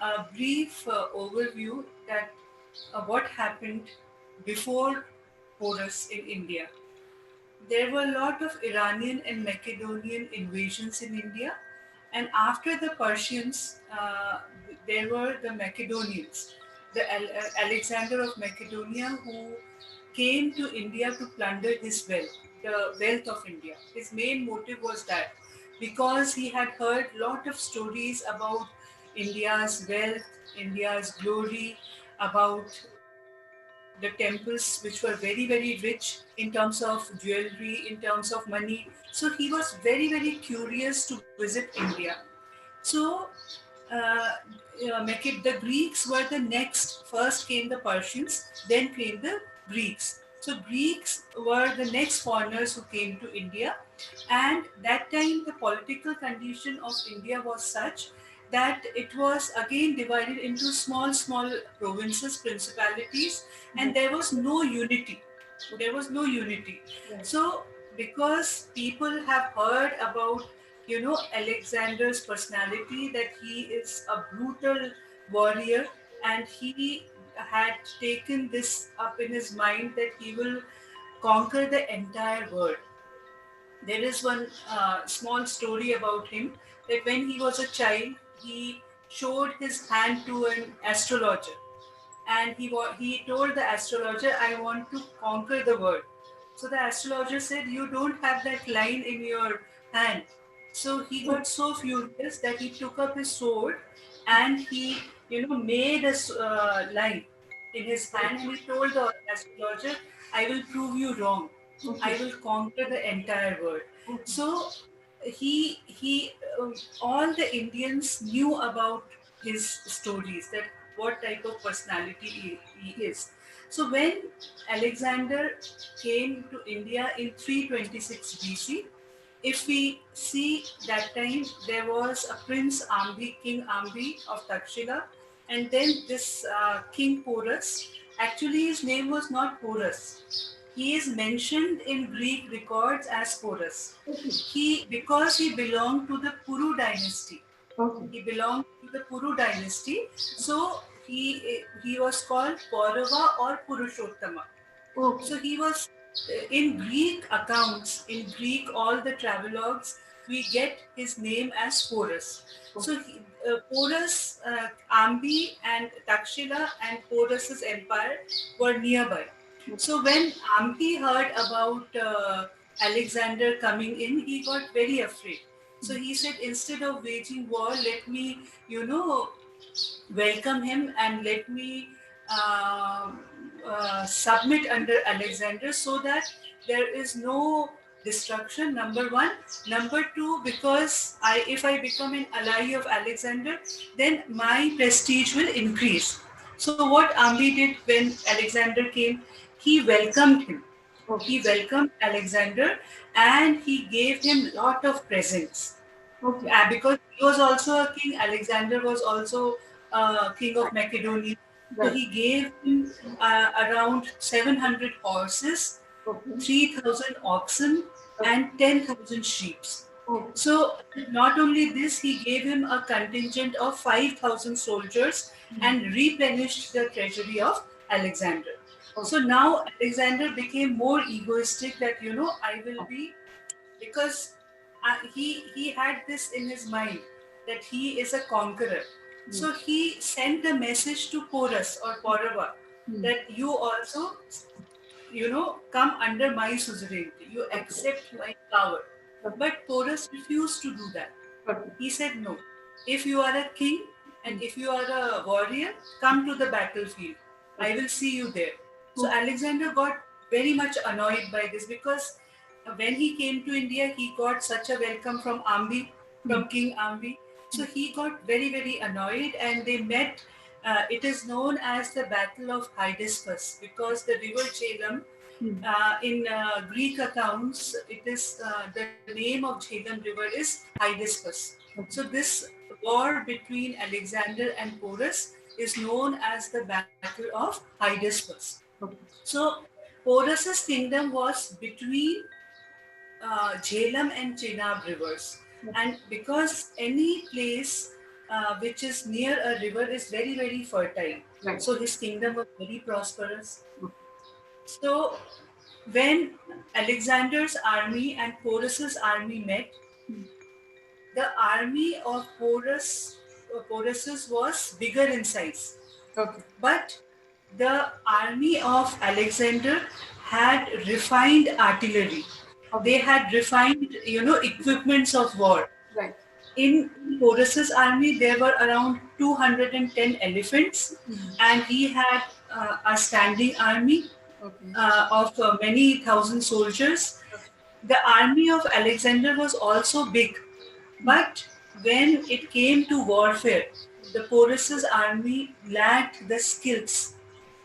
a brief overview that what happened before Porus in India. There were a lot of Iranian and Macedonian invasions in India, and after the Persians, there were the Macedonians, the Alexander of Macedonia, who came to India to plunder his wealth, the wealth of India. His main motive was that because he had heard a lot of stories about India's wealth, India's glory, about the temples which were very, very rich in terms of jewelry, in terms of money. So he was very, very curious to visit India. So uh, the Greeks were the next. First came the Persians, then came the Greeks. So Greeks were the next foreigners who came to India, and that time the political condition of India was such that it was again divided into small, small provinces, principalities, and there was no unity. There was no unity. So because people have heard about Alexander's personality, that he is a brutal warrior, and he had taken this up in his mind that he will conquer the entire world. There is one small story about him, that when he was a child, he showed his hand to an astrologer, and he told the astrologer, "I want to conquer the world." So the astrologer said, "You don't have that line in your hand." So he got so furious that he took up his sword, and he made a line in his hand, and he told the astrologer, "I will prove you wrong. I will conquer the entire world." So he all the Indians knew about his stories, that what type of personality he is. So when Alexander came to India in 326 BC, if we see that time, there was a Prince Ambi, King Ambi of Takshila, and then this King Porus. Actually, his name was not Porus. He is mentioned in Greek records as Porus. Because he belonged to the Puru dynasty. He belonged to the Puru dynasty, so he was called Paurava or Purushottama. So he was in Greek accounts, in Greek, all the travelogues, we get his name as Porus. So Porus, Ambi and Takshila and Porus's empire were nearby. So when Ambi heard about Alexander coming in, he got very afraid. So he said, instead of waging war, let me, welcome him, and let me submit under Alexander, so that there is no destruction. Number one. Number two, because if I become an ally of Alexander, then my prestige will increase. So what Ambi did when Alexander came, he welcomed him. He welcomed Alexander, and he gave him lot of presents. Because he was also a king, Alexander was also king of Macedonia. So he gave him around 700 horses, 3,000 oxen, and 10,000 sheep. So not only this, he gave him a contingent of 5,000 soldiers and replenished the treasury of Alexander. So now Alexander became more egoistic that, I will be, because he had this in his mind that he is a conqueror. So he sent a message to Porus or Paurava that you also, come under my suzerainty. You accept my power. But Porus refused to do that. He said, no. If you are a king and if you are a warrior, come to the battlefield. I will see you there. So Alexander got very much annoyed by this, because when he came to India, he got such a welcome from Ambi, from King Ambi. So he got very, very annoyed, and they met. It is known as the Battle of Hydaspes, because the river Jhelum, in Greek accounts, it is the name of Jhelum river is Hydaspes. So this war between Alexander and Porus is known as the Battle of Hydaspes. So Porus's kingdom was between Jhelum and Chenab rivers, and because any place which is near a river is very, very fertile, so his kingdom was very prosperous. So when Alexander's army and Porus's army met, the army of Porus's was bigger in size. But the army of Alexander had refined artillery. They had refined, equipments of war. In Porus's army, there were around 210 elephants, and he had a standing army of many thousand soldiers. The army of Alexander was also big, but when it came to warfare, the Porus's army lacked the skills.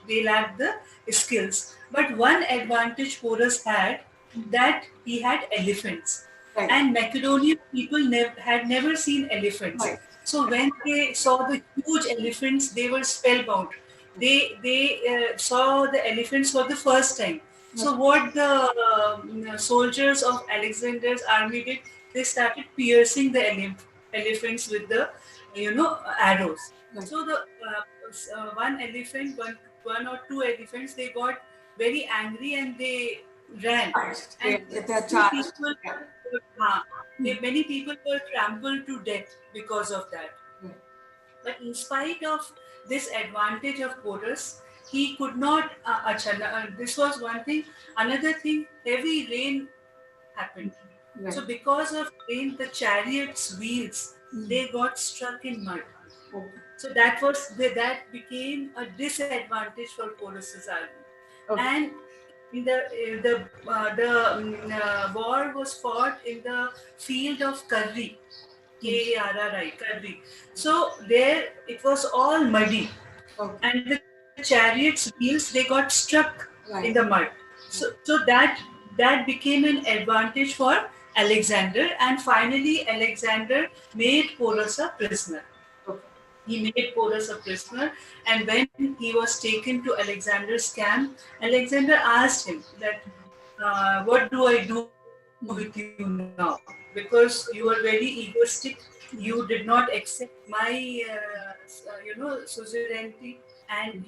They lacked the skills. But one advantage Porus had, that he had elephants. And Macedonian people had never seen elephants. So when they saw the huge elephants, they were spellbound. They saw the elephants for the first time. So what the soldiers of Alexander's army did, they started piercing the elephants with the arrows. So the one or two elephants, they got very angry and they ran. And many people were trampled to death because of that. But in spite of this advantage of Porus, he could not. This was one thing. Another thing, heavy rain happened. So because of rain, the chariot's wheels, they got stuck in mud. So that became a disadvantage for Porus's army. And in the war was fought in the field of Karri. Karri, Karri. So there it was all muddy, and the chariot's wheels, they got stuck in the mud. So that became an advantage for Alexander, and finally Alexander made Porus a prisoner. He made Porus a prisoner, and when he was taken to Alexander's camp, Alexander asked him that, what do I do with you now? Because you were very egoistic, you did not accept my, suzerainty, and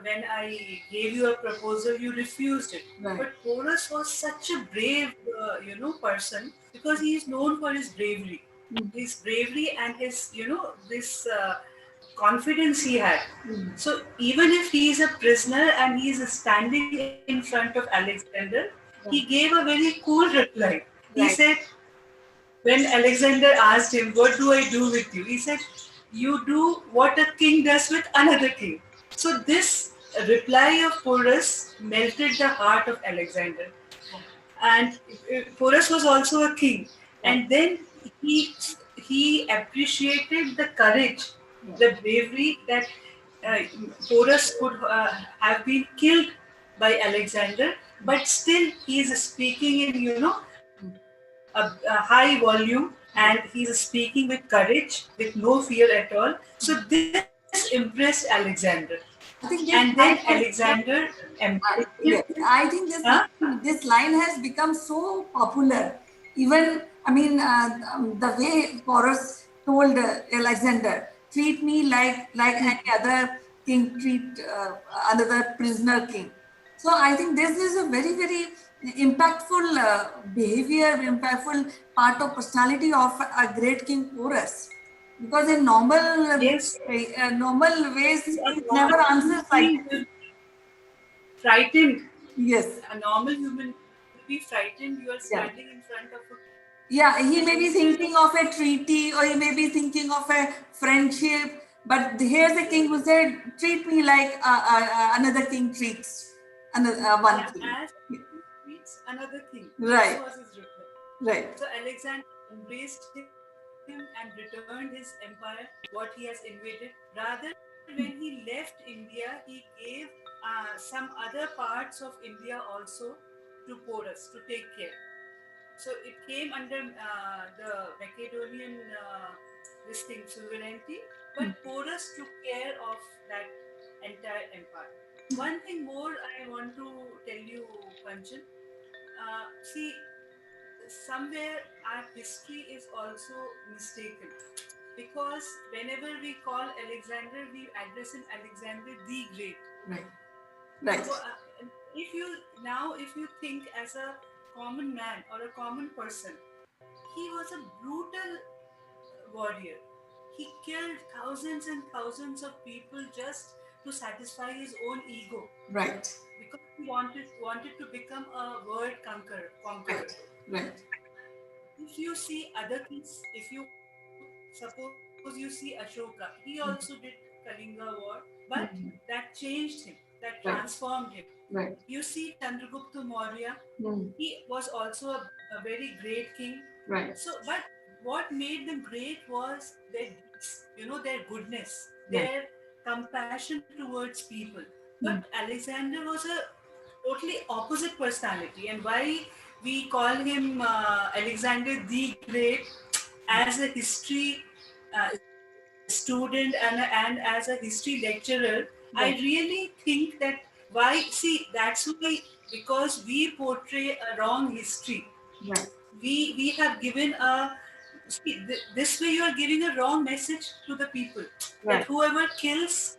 when I gave you a proposal, you refused it. But Porus was such a brave, person, because he is known for his bravery. His bravery and his, this confidence he had. So even if he is a prisoner and he is standing in front of Alexander, he gave a very cool reply. He said, when Alexander asked him, what do I do with you? He said, you do what a king does with another king. So this reply of Porus melted the heart of Alexander. And Porus was also a king. And then he appreciated the courage, the bravery that Porus could have been killed by Alexander, but still he is speaking in a high volume, and he is speaking with courage, with no fear at all. So this impressed Alexander. And then Alexander embraced him. I think this line has become so popular. Even, the way Porus told Alexander, treat me like any other king treat another prisoner king. So I think this is a very, very impactful behavior, impactful part of personality of a great king Porus. Because in normal ways, he never answers like this. Frightened. Yes. A normal human will be frightened. You are standing in front of a. Yeah, he may be thinking of a treaty or he may be thinking of a friendship. But here's a king who said, treat me like another king treats another one king. As treats another king. Right. This was his reply. Right. So Alexander embraced him and returned his empire, what he has invaded. Rather, when he left India, he gave some other parts of India also to Porus to take care. So it came under the Macedonian this thing sovereignty, but Porus took care of that entire empire. One thing more I want to tell you, Kanchan. See, somewhere our history is also mistaken, because whenever we call Alexander, we address him Alexander the Great. Right. Right. So, if you think as a common man or a common person, he was a brutal warrior. He killed thousands and thousands of people just to satisfy his own ego. Right. Because he wanted to become a world conqueror. Right. If you see other kings, if you suppose you see Ashoka, he also did Kalinga war, but that changed him, that transformed him. Right. You see Chandragupta Maurya, he was also a very great king. Right. So, but what made them great was their deeds, their goodness, Right. their compassion towards people. But Alexander was a totally opposite personality, and why we call him Alexander the Great as a history student and as a history lecturer. I really think that that's why, because we portray a wrong history. Right. We have given this way you are giving a wrong message to the people, that whoever kills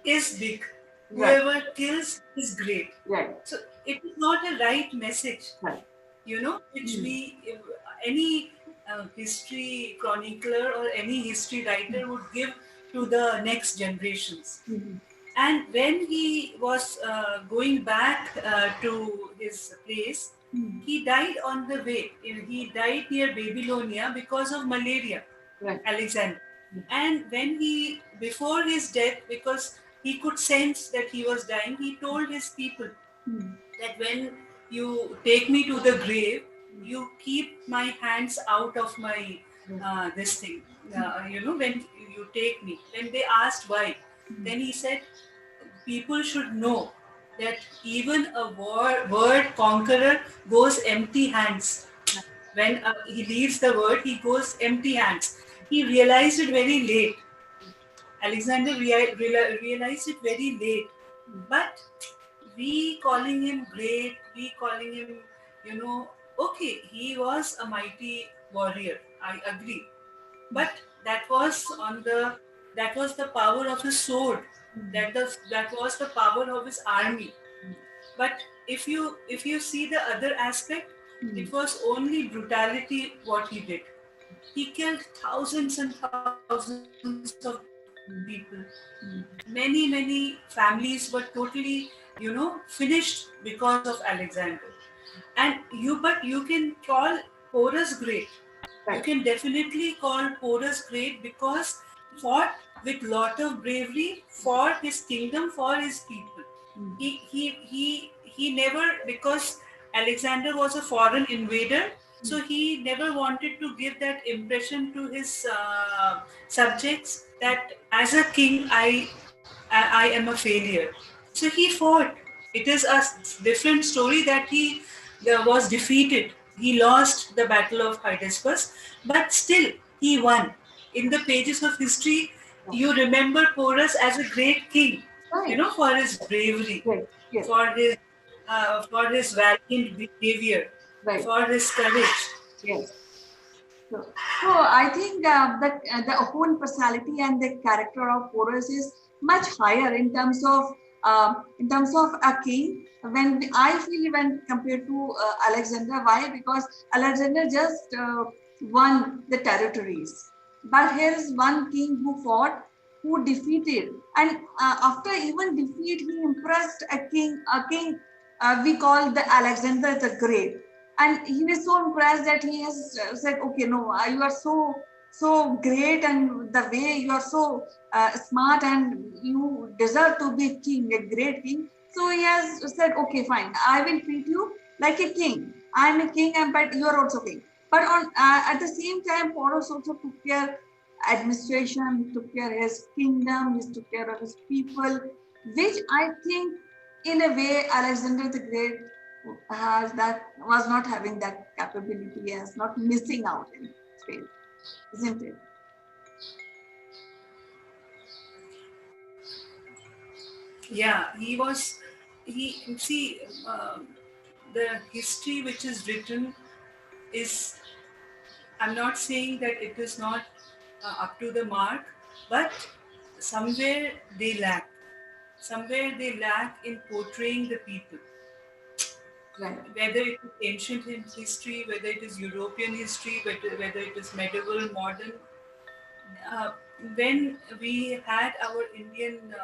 is big, whoever kills is great. Right. So it is not a right message, Right. which any history chronicler or any history writer would give to the next generations. And when he was going back to his place, he died on the way. He died near Babylonia because of malaria. Right. Alexander. And when before his death, because he could sense that he was dying, he told his people that when you take me to the grave, you keep my hands out of my this thing. When you take me. When they asked why, then he said, people should know that even a word conqueror goes empty hands. When he leaves the word, he goes empty hands. He realized it very late. Alexander realized it very late. But we calling him great, we calling him, okay, he was a mighty warrior. I agree. But that was the power of his sword. That was the power of his army. But if you see the other aspect, it was only brutality what he did. He killed thousands and thousands of people. Many families were totally, finished because of Alexander. But you can call Porus great. You can definitely call Porus great because he fought with lot of bravery for his kingdom, for his people. He never, because Alexander was a foreign invader, so he never wanted to give that impression to his subjects that as a king I am a failure. So he fought. It is a different story that he was defeated. He lost the Battle of Hydaspes, but still he won. In the pages of history, you remember Porus as a great king, for his bravery, for his valiant behavior, for his courage. Yes. So I think the own personality and the character of Porus is much higher in terms of in terms of a king, I feel when compared to Alexander, why? Because Alexander just won the territories, but here is one king who fought, who defeated, and after even defeat, he impressed a king. We call the Alexander the Great, and he was so impressed that he has said, "Okay, no, you are so great, and the way you are so smart, and you deserve to be king, a great king." So he has said, "Okay, fine, I will treat you like a king. I am a king, but you are also king." But on at the same time, Porus also took care administration, he took care of his kingdom, he took care of his people, which I think, in a way, Alexander the Great was not having that capability, as not missing out in space, isn't it? Yeah, he see, the history which is written is, I'm not saying that it is not up to the mark, but somewhere they lack. Somewhere they lack in portraying the people. Right. Whether it is ancient history, whether it is European history, whether it is medieval, modern. Uh, when we had our Indian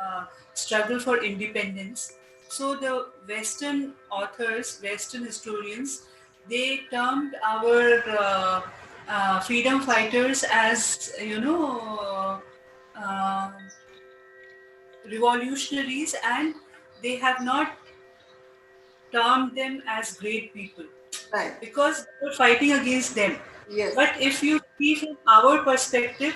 struggle for independence, so the Western authors, Western historians, they termed our freedom fighters as, revolutionaries, and they have not termed them as great people, right? Because they were fighting against them. Yes. But if you see from our perspective,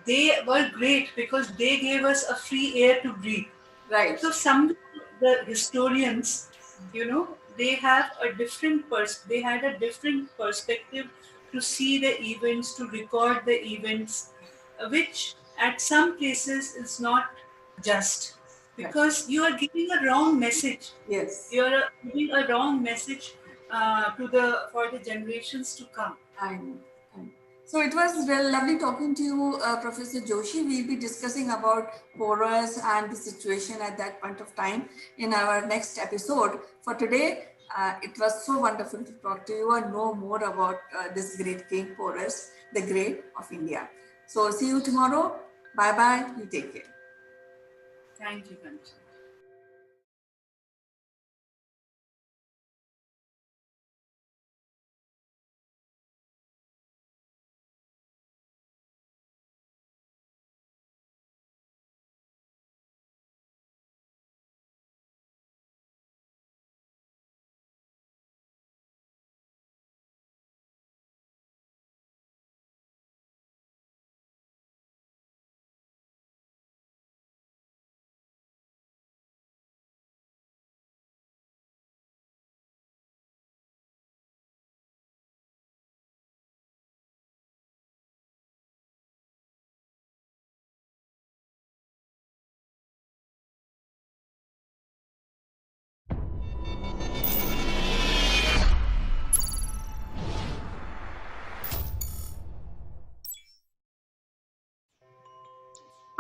they were great because they gave us a free air to breathe. Right. So some the historians, they have a different they had a different perspective to see the events, to record the events, which at some places is not just, because you are giving a wrong message. Yes. You are giving a wrong message for the generations to come. I know. So it was lovely talking to you, Professor Joshi. We'll be discussing about Porus and the situation at that point of time in our next episode. For today, it was so wonderful to talk to you and know more about this great king Porus, the Great of India. So see you tomorrow. Bye bye. You take care. Thank you, Kanchan.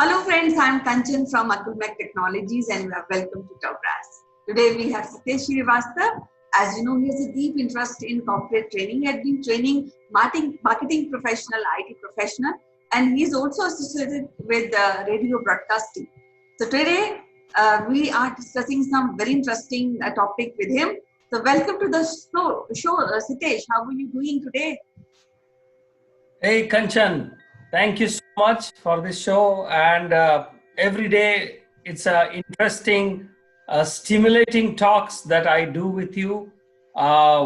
Hello friends, I am Kanchan from Akulmach Technologies and you are welcome to Tavras. Today we have Sitesh Srivastava. As you know, he has a deep interest in corporate training. He had been training marketing professional, IT professional, and he is also associated with radio broadcasting. So today we are discussing some very interesting topic with him. So welcome to the show Sitesh. How are you doing today? Hey Kanchan, thank you so much for this show. And every day it's interesting, stimulating talks that I do with you,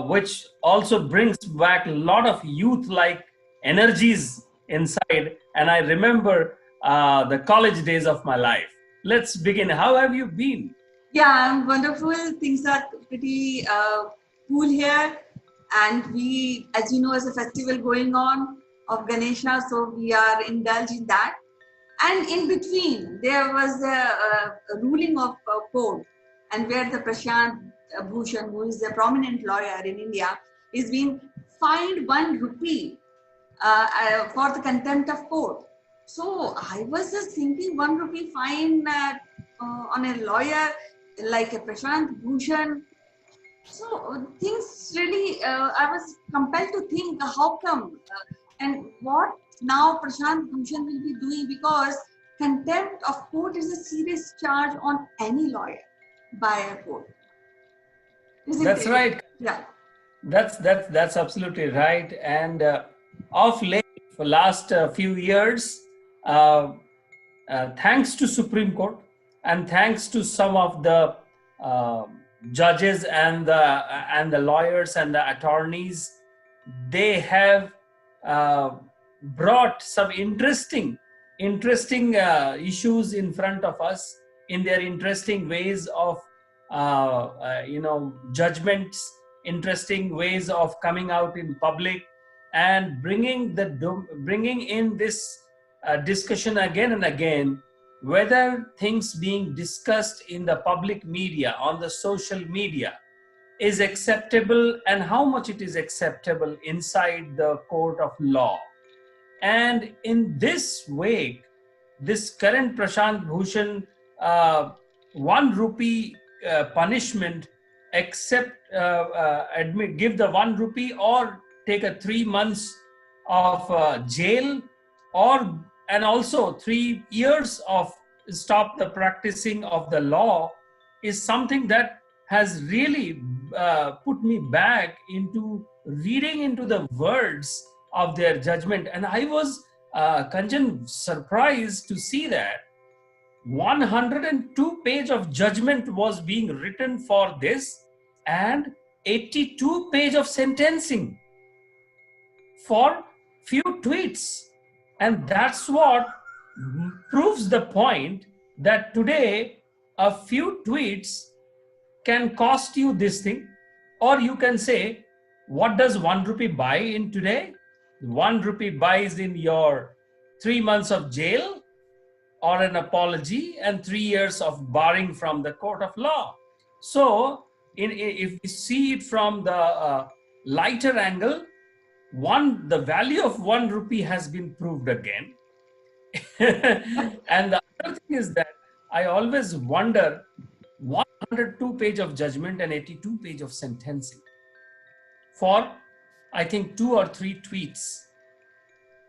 which also brings back a lot of youth-like energies inside. And I remember the college days of my life. Let's begin. How have you been? Yeah, I'm wonderful. Things are pretty cool here. And we, as you know, there's a festival going on of Ganesha, so we are indulged in that. And in between, there was a ruling of court, and where the Prashant Bhushan, who is a prominent lawyer in India, is being fined 1 rupee for the contempt of court. So I was just thinking, 1 rupee fine on a lawyer like a Prashant Bhushan. So things really, I was compelled to think how come and what now Prashant Bhushan will be doing, because contempt of court is a serious charge on any lawyer by a court. Isn't That's it? right. Yeah. That's absolutely right. And of late, for last few years, thanks to Supreme Court and thanks to some of the uh, judges and the lawyers and the attorneys, they have uh, brought some interesting issues in front of us in their interesting ways of judgments, interesting ways of coming out in public and bringing in this discussion again and again, whether things being discussed in the public media, on the social media, is acceptable and how much it is acceptable inside the court of law. And in this way, this current Prashant Bhushan 1 rupee punishment, give the 1 rupee or take a 3 months of jail, and also 3 years of stop the practicing of the law, is something that has really put me back into reading into the words of their judgment. And I was, Kanchan, surprised to see that 102 page of judgment was being written for this and 82 page of sentencing for few tweets. And that's what proves the point that today a few tweets can cost you this thing. Or you can say, what does 1 rupee buy in today? 1 rupee buys in your 3 months of jail or an apology and 3 years of barring from the court of law. So if we see it from the lighter angle, the value of 1 rupee has been proved again. And the other thing is that I always wonder, 102 page of judgment and 82 page of sentencing for, I think, 2 or 3 tweets.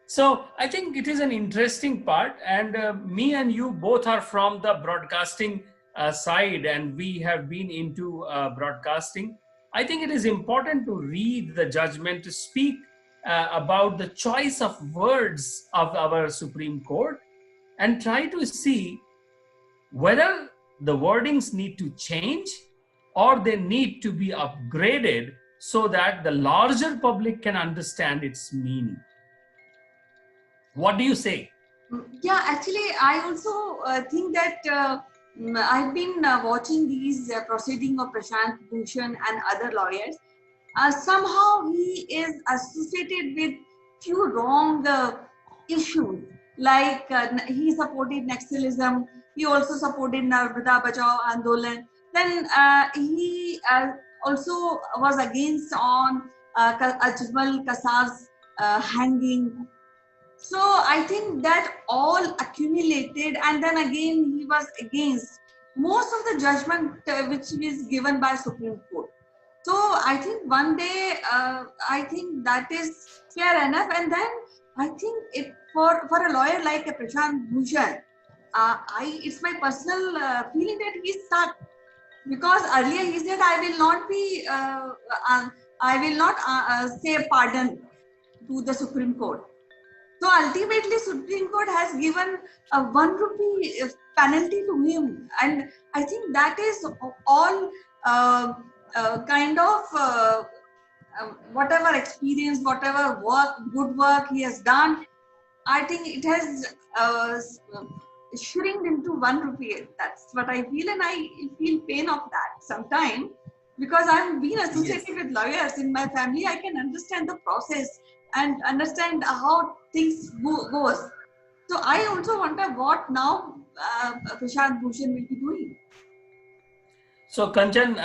So I think it is an interesting part, and me and you both are from the broadcasting side, and we have been into broadcasting. I think it is important to read the judgment, to speak about the choice of words of our Supreme Court and try to see whether the wordings need to change or they need to be upgraded so that the larger public can understand its meaning. What do you say? Yeah, actually, I also think that I've been watching these proceeding of Prashant Bhushan and other lawyers. Somehow he is associated with few wrong issues, like he supported Naxalism. He also supported Narmada Bachao Andolan. Then he also was against on Ajmal Kasar's hanging. So I think that all accumulated, and then again he was against most of the judgment which is given by Supreme Court. So I think one day, I think that is fair enough. And then I think for a lawyer like a Prashant Bhushan, it's my personal feeling that he's stuck, because earlier he said I will not say pardon to the Supreme Court. So ultimately, Supreme Court has given a 1 rupee penalty to him, and I think that is all kind of whatever experience, whatever good work he has done. I think it has shrinked into 1 rupee. That's what I feel, and I feel pain of that sometimes, because I've been associated with lawyers in my family. I can understand the process and understand how things goes. So I also wonder what now Prashant Bhushan will be doing. So Kanchan,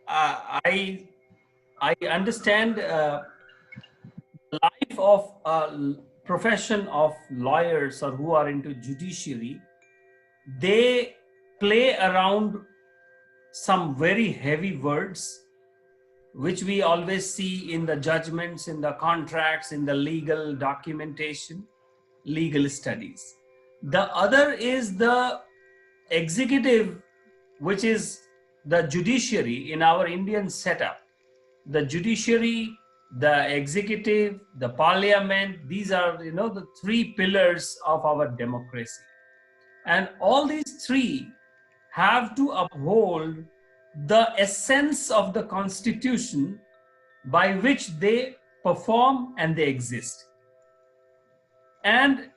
I understand the life of profession of lawyers or who are into judiciary. they play around some very heavy words, which we always see in the judgments, in the contracts, in the legal documentation, legal studies. The other is the executive, which is the judiciary in our Indian setup. The judiciary, the executive, the parliament, these are, the three pillars of our democracy. And all these three have to uphold the essence of the constitution by which they perform and they exist. And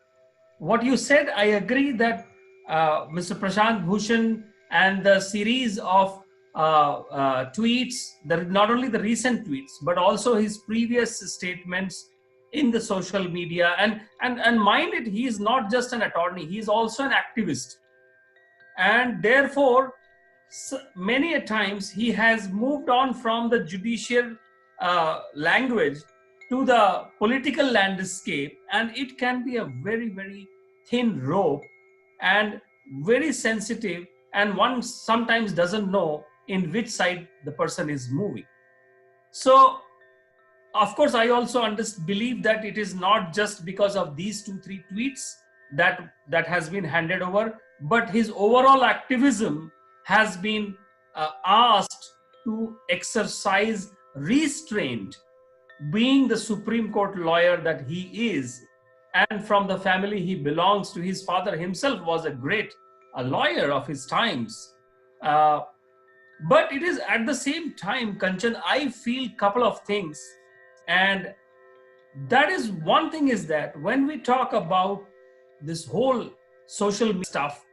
what you said, I agree that Mr. Prashant Bhushan and the series of tweets, not only the recent tweets, but also his previous statements in the social media. And mind it, he is not just an attorney, he is also an activist. And therefore, many a times he has moved on from the judicial language to the political landscape, and it can be a very, very thin rope and very sensitive, and one sometimes doesn't know in which side the person is moving. So, of course, I also believe that it is not just because of these 2-3 tweets that has been handed over, but his overall activism has been asked to exercise restraint, being the Supreme Court lawyer that he is, and from the family he belongs to. His father himself was a lawyer of his times. But it is at the same time, Kanchan, I feel a couple of things. And that is one thing, is that when we talk about this whole social stuff,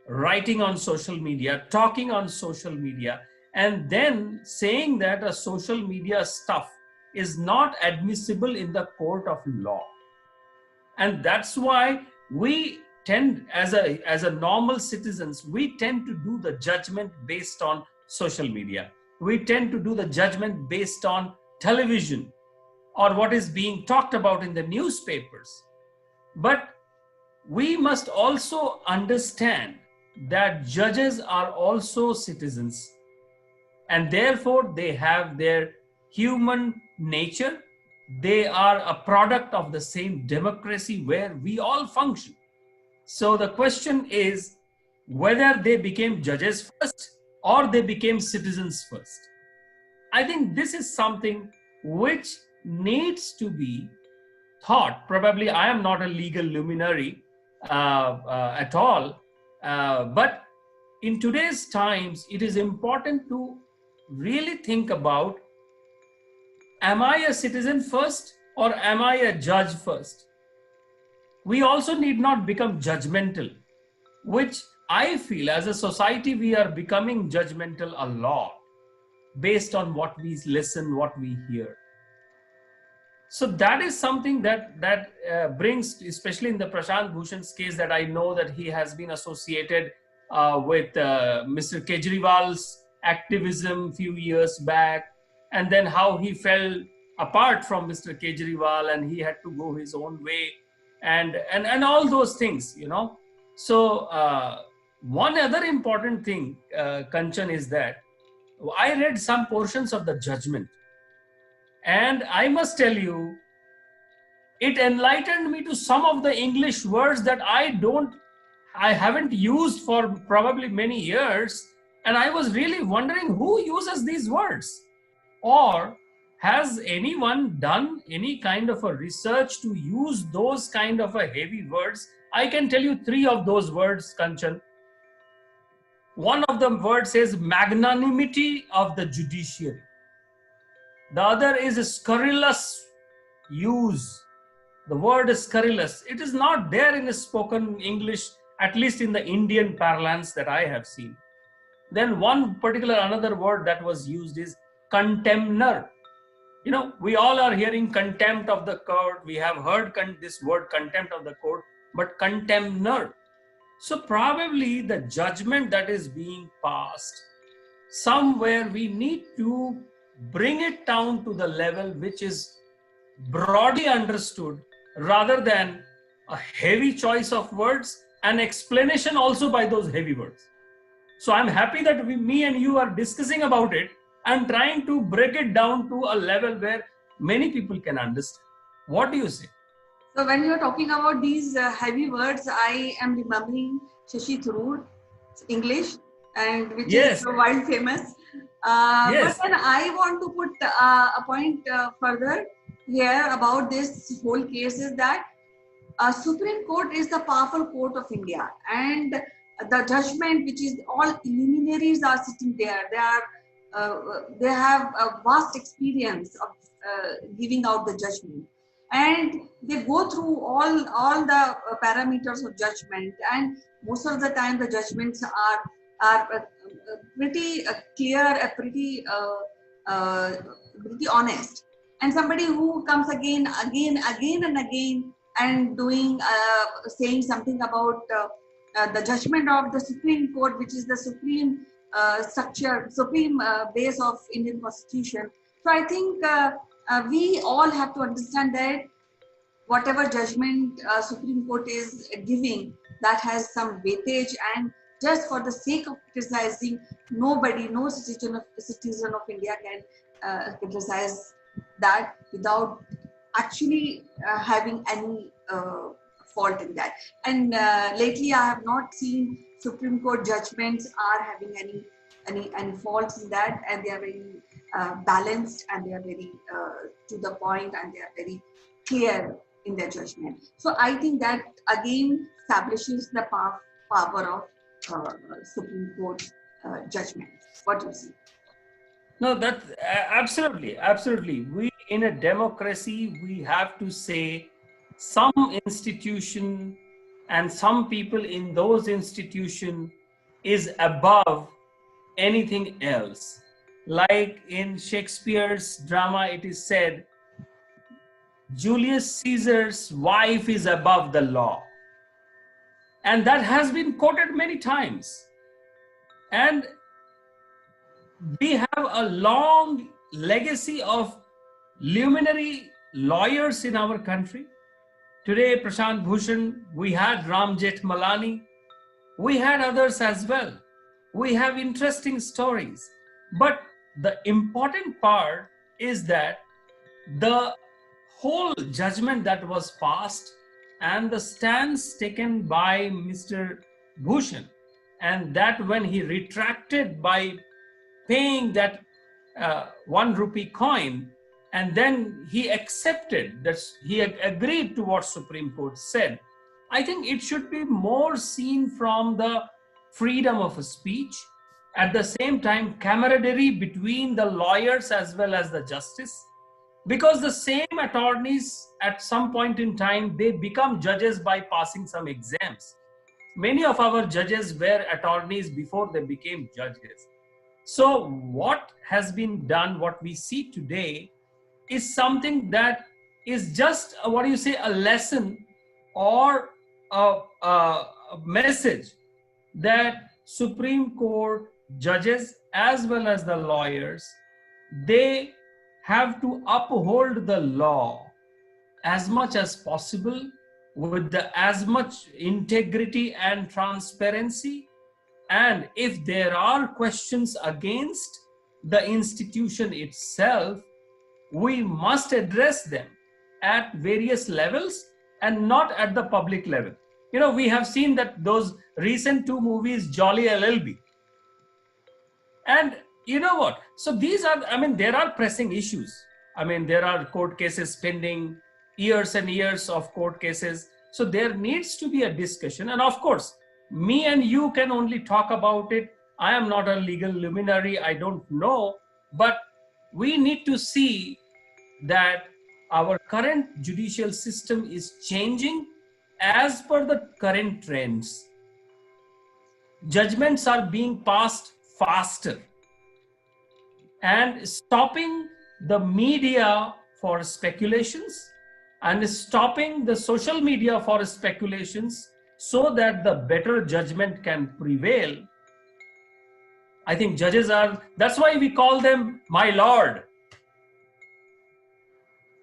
writing on social media, talking on social media, and then saying that a social media stuff is not admissible in the court of law. And that's why we tend, as a normal citizens, we tend to do the judgment based on social media. We tend to do the judgment based on television or what is being talked about in the newspapers. But we must also understand that judges are also citizens, and therefore they have their human nature. They are a product of the same democracy where we all function. So the question is whether they became judges first or they became citizens first. I think this is something which needs to be thought. Probably I am not a legal luminary at all, but in today's times, it is important to really think about, am I a citizen first or am I a judge first? We also need not become judgmental, which I feel as a society we are becoming judgmental a lot based on what we listen, what we hear. So that is something that brings, especially in the Prashant Bhushan's case, that I know that he has been associated with Mr. Kejriwal's activism few years back, and then how he fell apart from Mr. Kejriwal and he had to go his own way, and all those things, So one other important thing, Kanchan, is that I read some portions of the judgment, and I must tell you, it enlightened me to some of the English words that I haven't used for probably many years. And I was really wondering who uses these words, or has anyone done any kind of a research to use those kind of a heavy words? I can tell you 3 of those words, Kanchan. One of the words says magnanimity of the judiciary. The other is scurrilous use. The word is scurrilous. It is not there in the spoken English, at least in the Indian parlance that I have seen. Then another word that was used is contemner. We all are hearing contempt of the court. We have heard this word contempt of the court, but contemner. So probably the judgment that is being passed, somewhere we need to bring it down to the level which is broadly understood, rather than a heavy choice of words an explanation also by those heavy words. So I'm happy that me and you are discussing about it and trying to break it down to a level where many people can understand. What do you say? So when you're talking about these heavy words, I am remembering Shashi Tharoor, English, and which is Yes. world famous. Yes. But then I want to put a point further here about this whole case is that Supreme Court is the powerful court of India, and the judgment, which is all luminaries are sitting there. They have a vast experience of giving out the judgment, and they go through all the parameters of judgment. And most of the time, the judgments are pretty clear, pretty honest. And somebody who comes again and again and doing saying something about the judgment of the Supreme Court, which is the supreme structure, supreme base of Indian Constitution. So I think we all have to understand that whatever judgment Supreme Court is giving, that has some weightage, and just for the sake of criticizing, nobody, no citizen of India can criticize that without actually having any fault in that. And lately, I have not seen Supreme Court judgments are having any faults in that, and they are very balanced, and they are very to the point, and they are very clear in their judgment. So I think that again establishes the power of Supreme Court judgment. What do you see? No, that absolutely. We in a democracy, we have to say some institution and some people in those institutions is above anything else. Like in Shakespeare's drama, it is said, Julius Caesar's wife is above the law. And that has been quoted many times. And we have a long legacy of luminary lawyers in our country. Today, Prashant Bhushan, we had Ram Jethmalani, we had others as well. We have interesting stories. But the important part is that the whole judgment that was passed and the stance taken by Mr. Bhushan, and that when he retracted by paying that 1 rupee coin, and then he accepted that, he agreed to what Supreme Court said. I think it should be more seen from the freedom of speech, at the same time camaraderie between the lawyers as well as the justice, because the same attorneys at some point in time, they become judges by passing some exams. Many of our judges were attorneys before they became judges. So what has been done, what we see today, is something that is just a lesson or a message that Supreme Court judges as well as the lawyers, they have to uphold the law as much as possible with as much integrity and transparency. And if there are questions against the institution itself, we must address them at various levels and not at the public level. We have seen that those recent 2 movies, Jolly LLB. And you know what? So these are, there are pressing issues. There are court cases pending, years and years of court cases. So there needs to be a discussion. And of course, me and you can only talk about it. I am not a legal luminary. I don't know. But we need to see that our current judicial system is changing as per the current trends. Judgments are being passed faster, and stopping the media for speculations and stopping the social media for speculations so that the better judgment can prevail. I think judges that's why we call them my lord,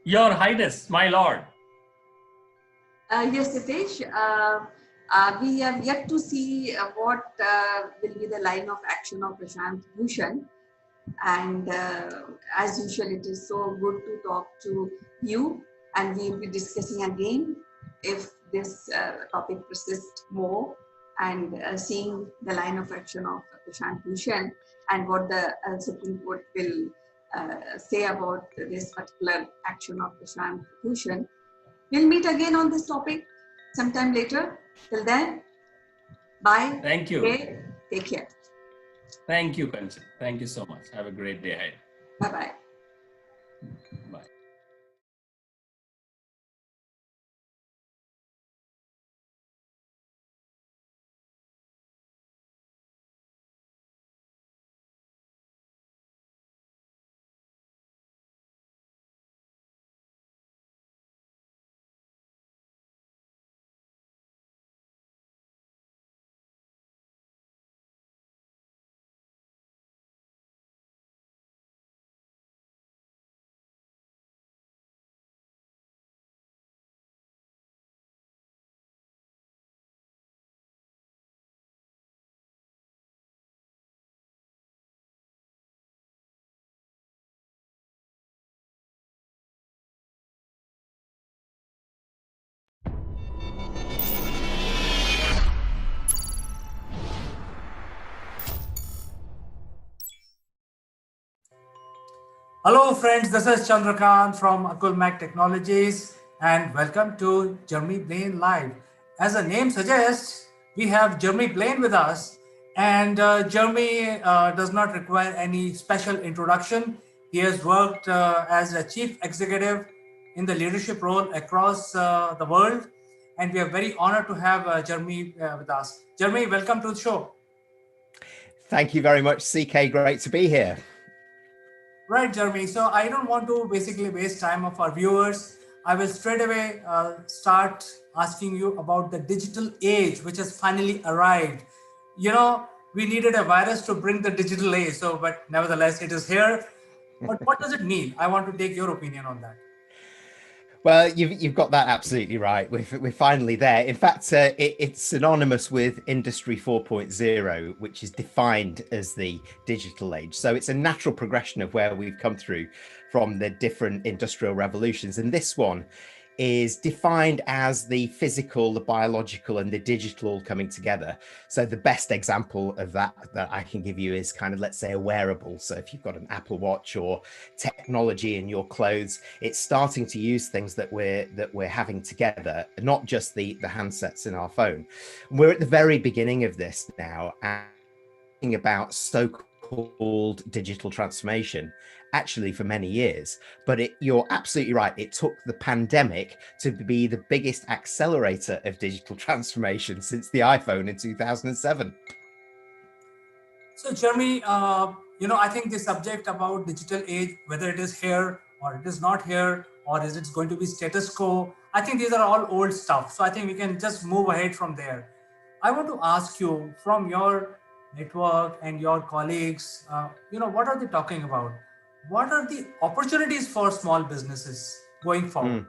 your highness, my lord. Yes, Sitesh. We have yet to see what will be the line of action of Prashant Bhushan. And as usual, it is so good to talk to you, and we will be discussing again if this topic persists more, and seeing the line of action of Prashant Bhushan and what the Supreme Court will say about this particular action of Prashant Bhushan. We'll meet again on this topic sometime later. Till then, bye. Thank you. Okay. Take care. Thank you, Kanchan. Thank you so much. Have a great day ahead. Bye-bye. Bye. Hello friends, this is Chandrakant from Akulmach Technologies and welcome to Jeremy Blaine Live. As the name suggests, we have Jeremy Blaine with us, and Jeremy does not require any special introduction. He has worked as a chief executive in the leadership role across the world, and we are very honored to have Jeremy with us. Jeremy, welcome to the show. Thank you very much, CK. Great to be here. Right, Jeremy. So I don't want to basically waste time of our viewers. I will straight away start asking you about the digital age, which has finally arrived. You know, we needed a virus to bring the digital age. So, but nevertheless, it is here. But what does it mean? I want to take your opinion on that. Well, you've got that absolutely right. We're finally there. In fact, it's synonymous with Industry 4.0, which is defined as the digital age. So it's a natural progression of where we've come through from the different industrial revolutions. And this one is defined as the physical, the biological, and the digital all coming together. So the best example of that I can give you is kind of, let's say, a wearable. So if you've got an Apple Watch or technology in your clothes, it's starting to use things that we're having together, not just the handsets in our phone. We're at the very beginning of this now, and talking about so-called digital transformation actually for many years, but you're absolutely right. It took the pandemic to be the biggest accelerator of digital transformation since the iPhone in 2007. So Jeremy, I think the subject about digital age, whether it is here or it is not here, or is it going to be status quo, I think these are all old stuff. So I think we can just move ahead from there. I want to ask you, from your network and your colleagues, what are they talking about? What are the opportunities for small businesses going forward?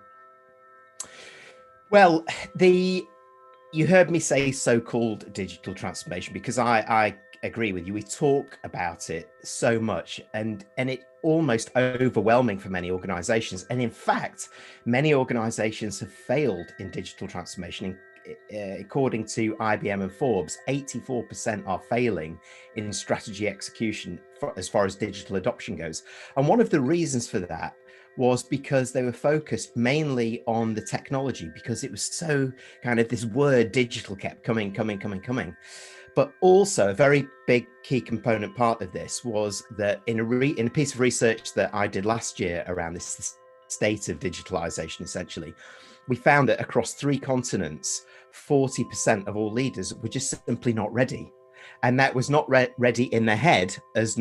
Well, you heard me say so-called digital transformation because I agree with you. We talk about it so much, and it almost overwhelming for many organizations. And in fact, many organizations have failed in digital transformation. According to IBM and Forbes, 84% are failing in strategy execution as far as digital adoption goes. And one of the reasons for that was because they were focused mainly on the technology, because it was so kind of, this word digital kept coming. But also a very big key component part of this was that in a piece of research that I did last year around this state of digitalization, essentially, we found that across 3 continents, 40% of all leaders were just simply not ready. And that was not ready in their head as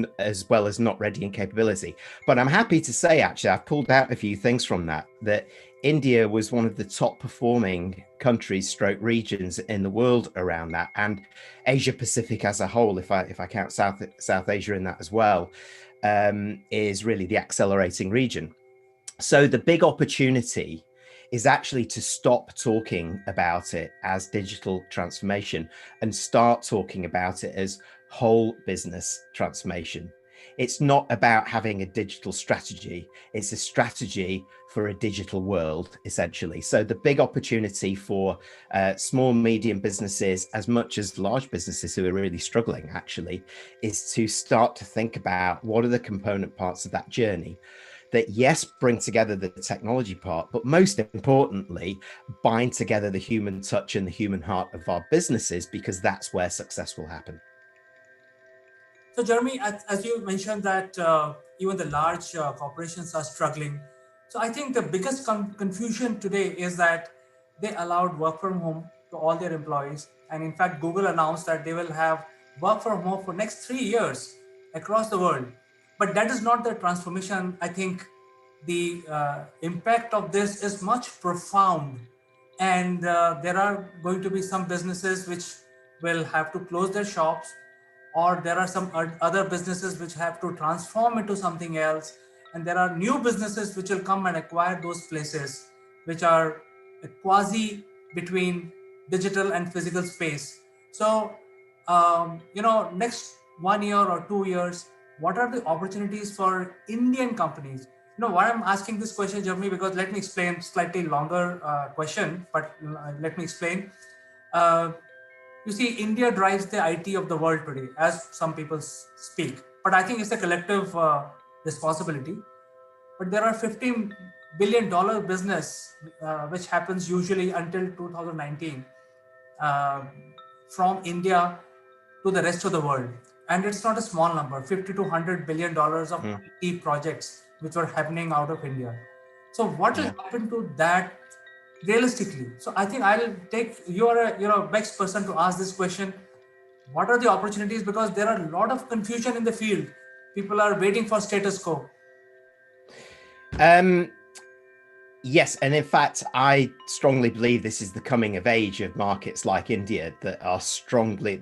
well as not ready in capability. But I'm happy to say, actually, I've pulled out a few things from that India was one of the top performing countries / regions in the world around that. And Asia Pacific as a whole, if I count South Asia in that as well, is really the accelerating region. So the big opportunity is actually to stop talking about it as digital transformation and start talking about it as whole business transformation. It's not about having a digital strategy. It's a strategy for a digital world, essentially. So the big opportunity for small, medium businesses, as much as large businesses who are really struggling, actually, is to start to think about what are the component parts of that journey that, yes, bring together the technology part, but most importantly, bind together the human touch and the human heart of our businesses, because that's where success will happen. So, Jeremy, as you mentioned that even the large corporations are struggling. So, I think the biggest confusion today is that they allowed work from home to all their employees. And in fact, Google announced that they will have work from home for next 3 years across the world. But that is not the transformation. I think the impact of this is much profound. And there are going to be some businesses which will have to close their shops, or there are some other businesses which have to transform into something else, and there are new businesses which will come and acquire those places which are a quasi between digital and physical space. So next 1 year or 2 years, what are the opportunities for Indian companies? Why I'm asking this question, Jeremy, because let me explain. Slightly longer question, but let me explain. You see, India drives the IT of the world today, as some people speak. But I think it's a collective responsibility. But there are $15 billion business, which happens usually until 2019, uh, from India to the rest of the world. And it's not a small number, 50 to $100 billion of IT projects which were happening out of India. So what will happen to that realistically? So I think I'll take, you're a best person to ask this question. What are the opportunities? Because there are a lot of confusion in the field. People are waiting for status quo. Yes, and in fact, I strongly believe this is the coming of age of markets like India that are strongly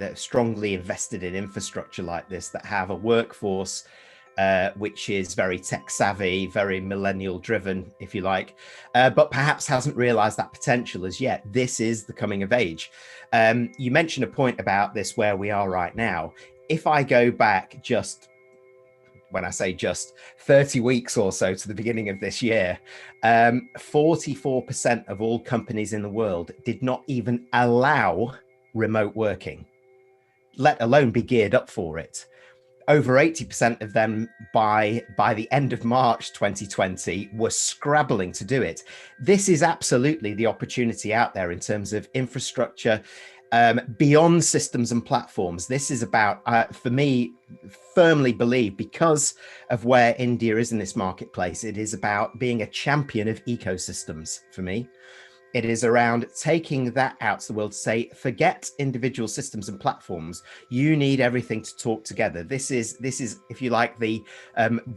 invested in infrastructure like this, that have a workforce which is very tech savvy, very millennial driven, if you like, but perhaps hasn't realized that potential as yet. This is the coming of age. You mentioned a point about this, where we are right now. If I go back when I say just 30 weeks or so to the beginning of this year, 44% of all companies in the world did not even allow remote working, let alone be geared up for it. Over 80% of them by the end of March 2020 were scrabbling to do it. This is absolutely the opportunity out there in terms of infrastructure, beyond systems and platforms. This is about, for me, firmly believe, because of where India is in this marketplace, it is about being a champion of ecosystems for me. It is around taking that out to the world to say, forget individual systems and platforms. You need everything to talk together. This is, if you like, the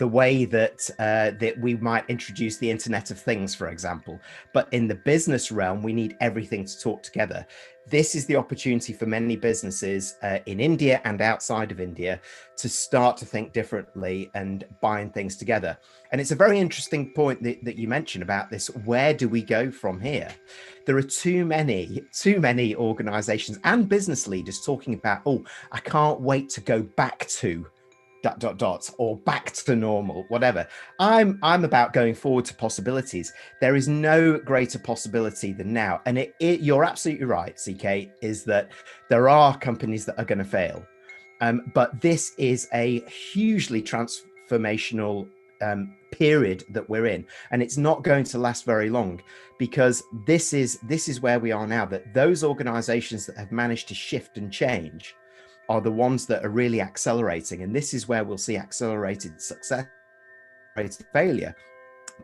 way that we might introduce the Internet of Things, for example. But in the business realm, we need everything to talk together. This is the opportunity for many businesses in India and outside of India to start to think differently and bind things together. And it's a very interesting point that you mentioned about this. Where do we go from here? There are too many organizations and business leaders talking about, oh, I can't wait to go back to ... or back to normal, whatever. I'm about going forward to possibilities. There is no greater possibility than now. And you're absolutely right, CK, is that there are companies that are going to fail. But this is a hugely transformational period that we're in, and it's not going to last very long, because this is where we are now, that those organizations that have managed to shift and change are the ones that are really accelerating. And this is where we'll see accelerated success, accelerated failure.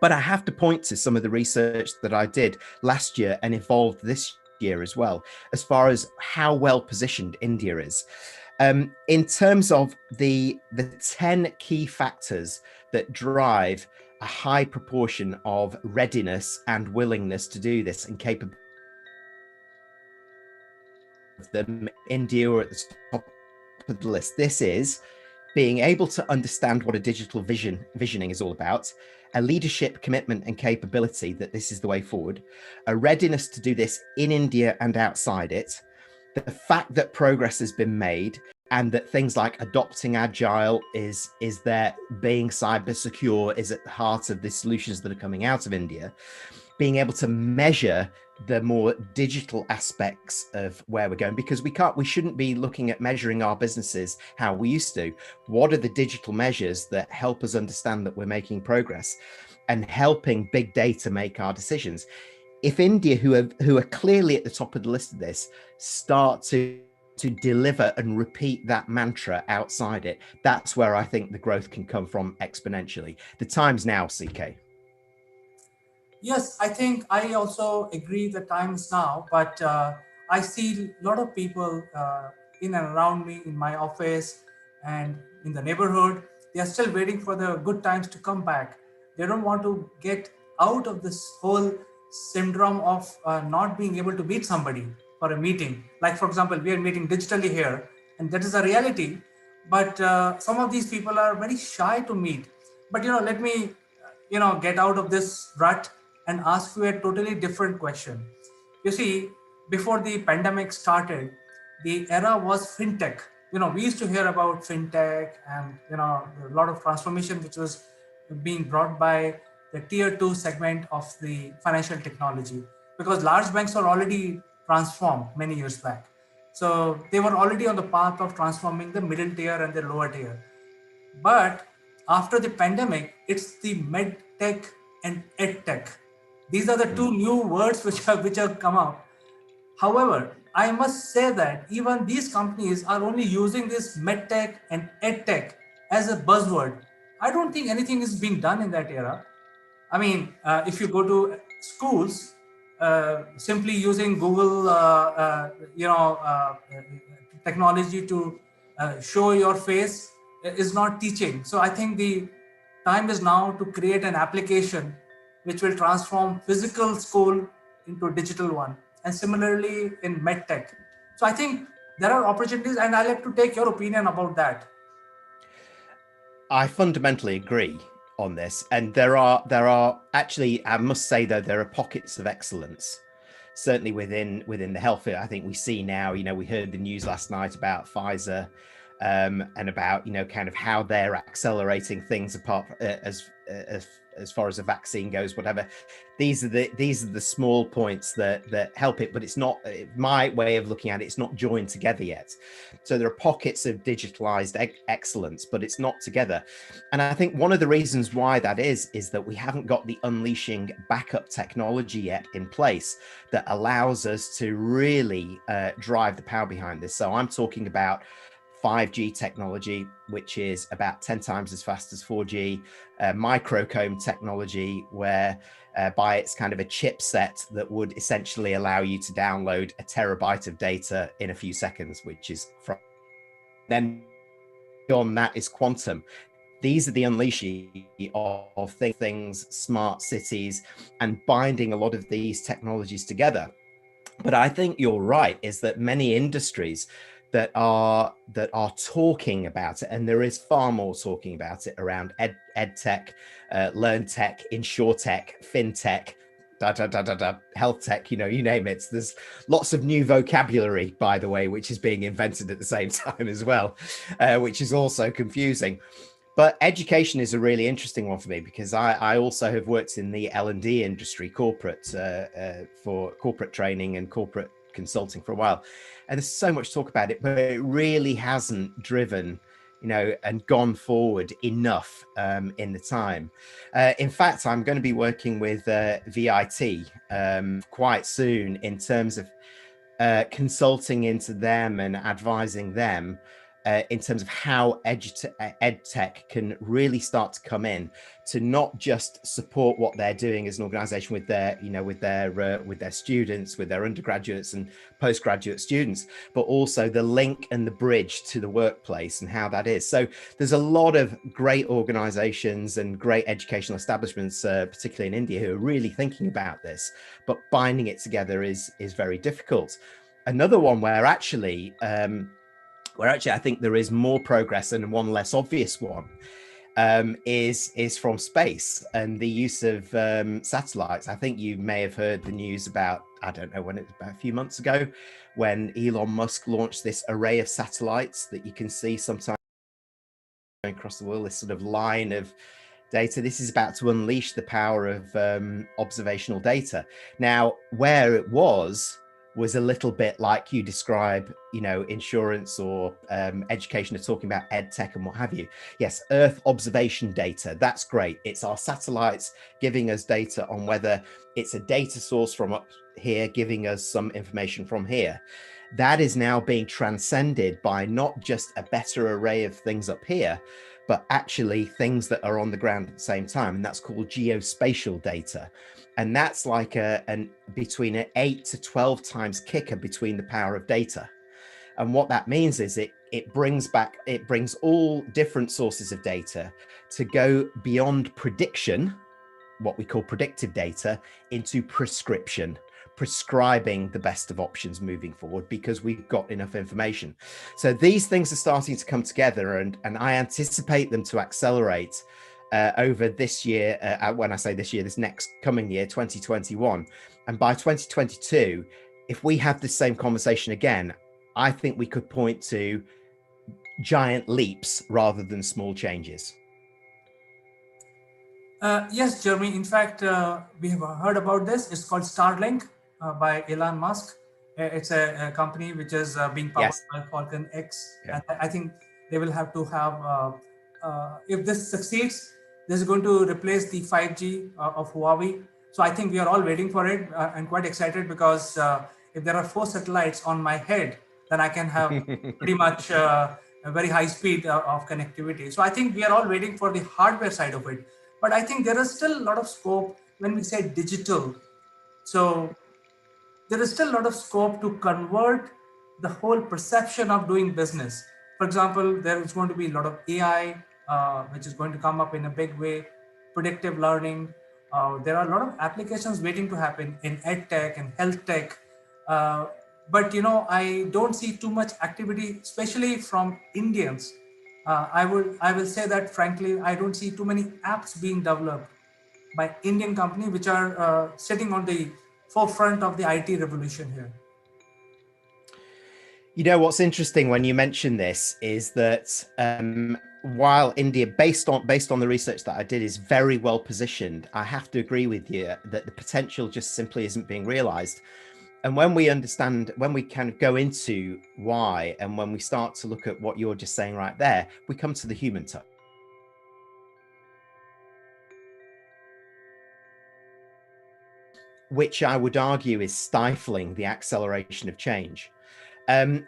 But I have to point to some of the research that I did last year and evolved this year as well, as far as how well positioned India is. In terms of the 10 key factors that drive a high proportion of readiness and willingness to do this and capability of them, India are at the top of the list. This is being able to understand what a digital visioning is all about, a leadership commitment and capability that this is the way forward, a readiness to do this in India and outside it, the fact that progress has been made, and that things like adopting agile is there, being cyber secure is at the heart of the solutions that are coming out of India, being able to measure the more digital aspects of where we're going, because we shouldn't be looking at measuring our businesses how we used to. What are the digital measures that help us understand that we're making progress and helping big data make our decisions? If India, who are clearly at the top of the list of this, start to deliver and repeat that mantra outside it, that's where I think the growth can come from exponentially. The time's now, CK. Yes, I think I also agree the time is now, but I see a lot of people in and around me in my office and in the neighborhood. They are still waiting for the good times to come back. They don't want to get out of this whole syndrome of not being able to meet somebody for a meeting. Like, for example, we are meeting digitally here, and that is a reality. But some of these people are very shy to meet. But let me get out of this rut and ask you a totally different question. You see, before the pandemic started, the era was fintech. We used to hear about fintech and a lot of transformation which was being brought by the tier 2 segment of the financial technology, because large banks are already transformed many years back. So they were already on the path of transforming the middle tier and the lower tier. But after the pandemic, it's the med tech and ed tech. These are the two new words which have come up. However, I must say that even these companies are only using this med tech and ed tech as a buzzword. I don't think anything is being done in that era. I mean, if you go to schools, simply using Google, technology to show your face is not teaching. So I think the time is now to create an application which will transform physical school into digital one. And similarly in medtech. So I think there are opportunities, and I'd like to take your opinion about that. I fundamentally agree on this, and there are actually, I must say though, there are pockets of excellence certainly within the health field. I think we see now, we heard the news last night about Pfizer and about kind of how they're accelerating things apart as far as a vaccine goes, whatever. These are the small points that help it, but it's not, my way of looking at it, it's not joined together yet. So there are pockets of digitalized excellence, but it's not together. And I think one of the reasons why that is that we haven't got the unleashing backup technology yet in place that allows us to really drive the power behind this. So I'm talking about 5G technology, which is about 10 times as fast as 4G, microcomb technology, where by its kind of a chipset that would essentially allow you to download a terabyte of data in a few seconds, which is from then beyond that is quantum. These are the unleashing of things, smart cities, and binding a lot of these technologies together. But I think you're right, is that many industries that are talking about it, and there is far more talking about it around ed tech, learn tech, insure tech, fintech, health tech, you name it. There's lots of new vocabulary, by the way, which is being invented at the same time as well, which is also confusing. But education is a really interesting one for me, because I also have worked in the L&D industry, corporate, for corporate training and corporate consulting for a while. And there's so much talk about it, but it really hasn't driven, and gone forward enough in the time. In fact, I'm going to be working with VIT quite soon in terms of consulting into them and advising them in terms of how ed tech can really start to come in to not just support what they're doing as an organization with their, with their students, with their undergraduates and postgraduate students, but also the link and the bridge to the workplace and how that is. So there's a lot of great organizations and great educational establishments, particularly in India, who are really thinking about this, but binding it together is very difficult. Another one where actually where actually I think there is more progress, and one less obvious one is from space and the use of satellites. I think you may have heard the news about, I don't know when, it was about a few months ago, when Elon Musk launched this array of satellites that you can see sometimes across the world, this sort of line of data. This is about to unleash the power of observational data. Now, where it was a little bit like you describe, you know, insurance or education, are talking about ed tech and what have you. Yes, Earth observation data, that's great. It's our satellites giving us data on whether it's a data source from up here, giving us some information from here. That is now being transcended by not just a better array of things up here, but actually things that are on the ground at the same time. And that's called geospatial data. And that's like between an 8 to 12 times kicker between the power of data. And what that means is it brings all different sources of data to go beyond prediction, what we call predictive data, into prescription, prescribing the best of options moving forward, because we've got enough information. So these things are starting to come together, and I anticipate them to accelerate over this year. When I say this year, this next coming year, 2021. And by 2022, if we have this same conversation again, I think we could point to giant leaps rather than small changes. Yes, Jeremy. In fact, we have heard about this. It's called Starlink by Elon Musk. It's a company which is being powered by Falcon X. Yeah. And I think they will have to have, if this succeeds, this is going to replace the 5G of Huawei. So I think we are all waiting for it and quite excited, because if there are 4 satellites on my head, then I can have pretty much a very high speed of connectivity. So I think we are all waiting for the hardware side of it. But I think there is still a lot of scope when we say digital. So there is still a lot of scope to convert the whole perception of doing business. For example, there is going to be a lot of AI, which is going to come up in a big way, predictive learning. There are a lot of applications waiting to happen in ed tech and health tech. But you know, I don't see too much activity, especially from Indians. I will say that frankly, I don't see too many apps being developed by Indian companies which are sitting on the forefront of the IT revolution here. You know, what's interesting when you mention this is that while India, based on the research that I did, is very well positioned, I have to agree with you that the potential just simply isn't being realized. And when we understand, when we kind of go into why, and when we start to look at what you're just saying right there, we come to the human touch. Which I would argue is stifling the acceleration of change.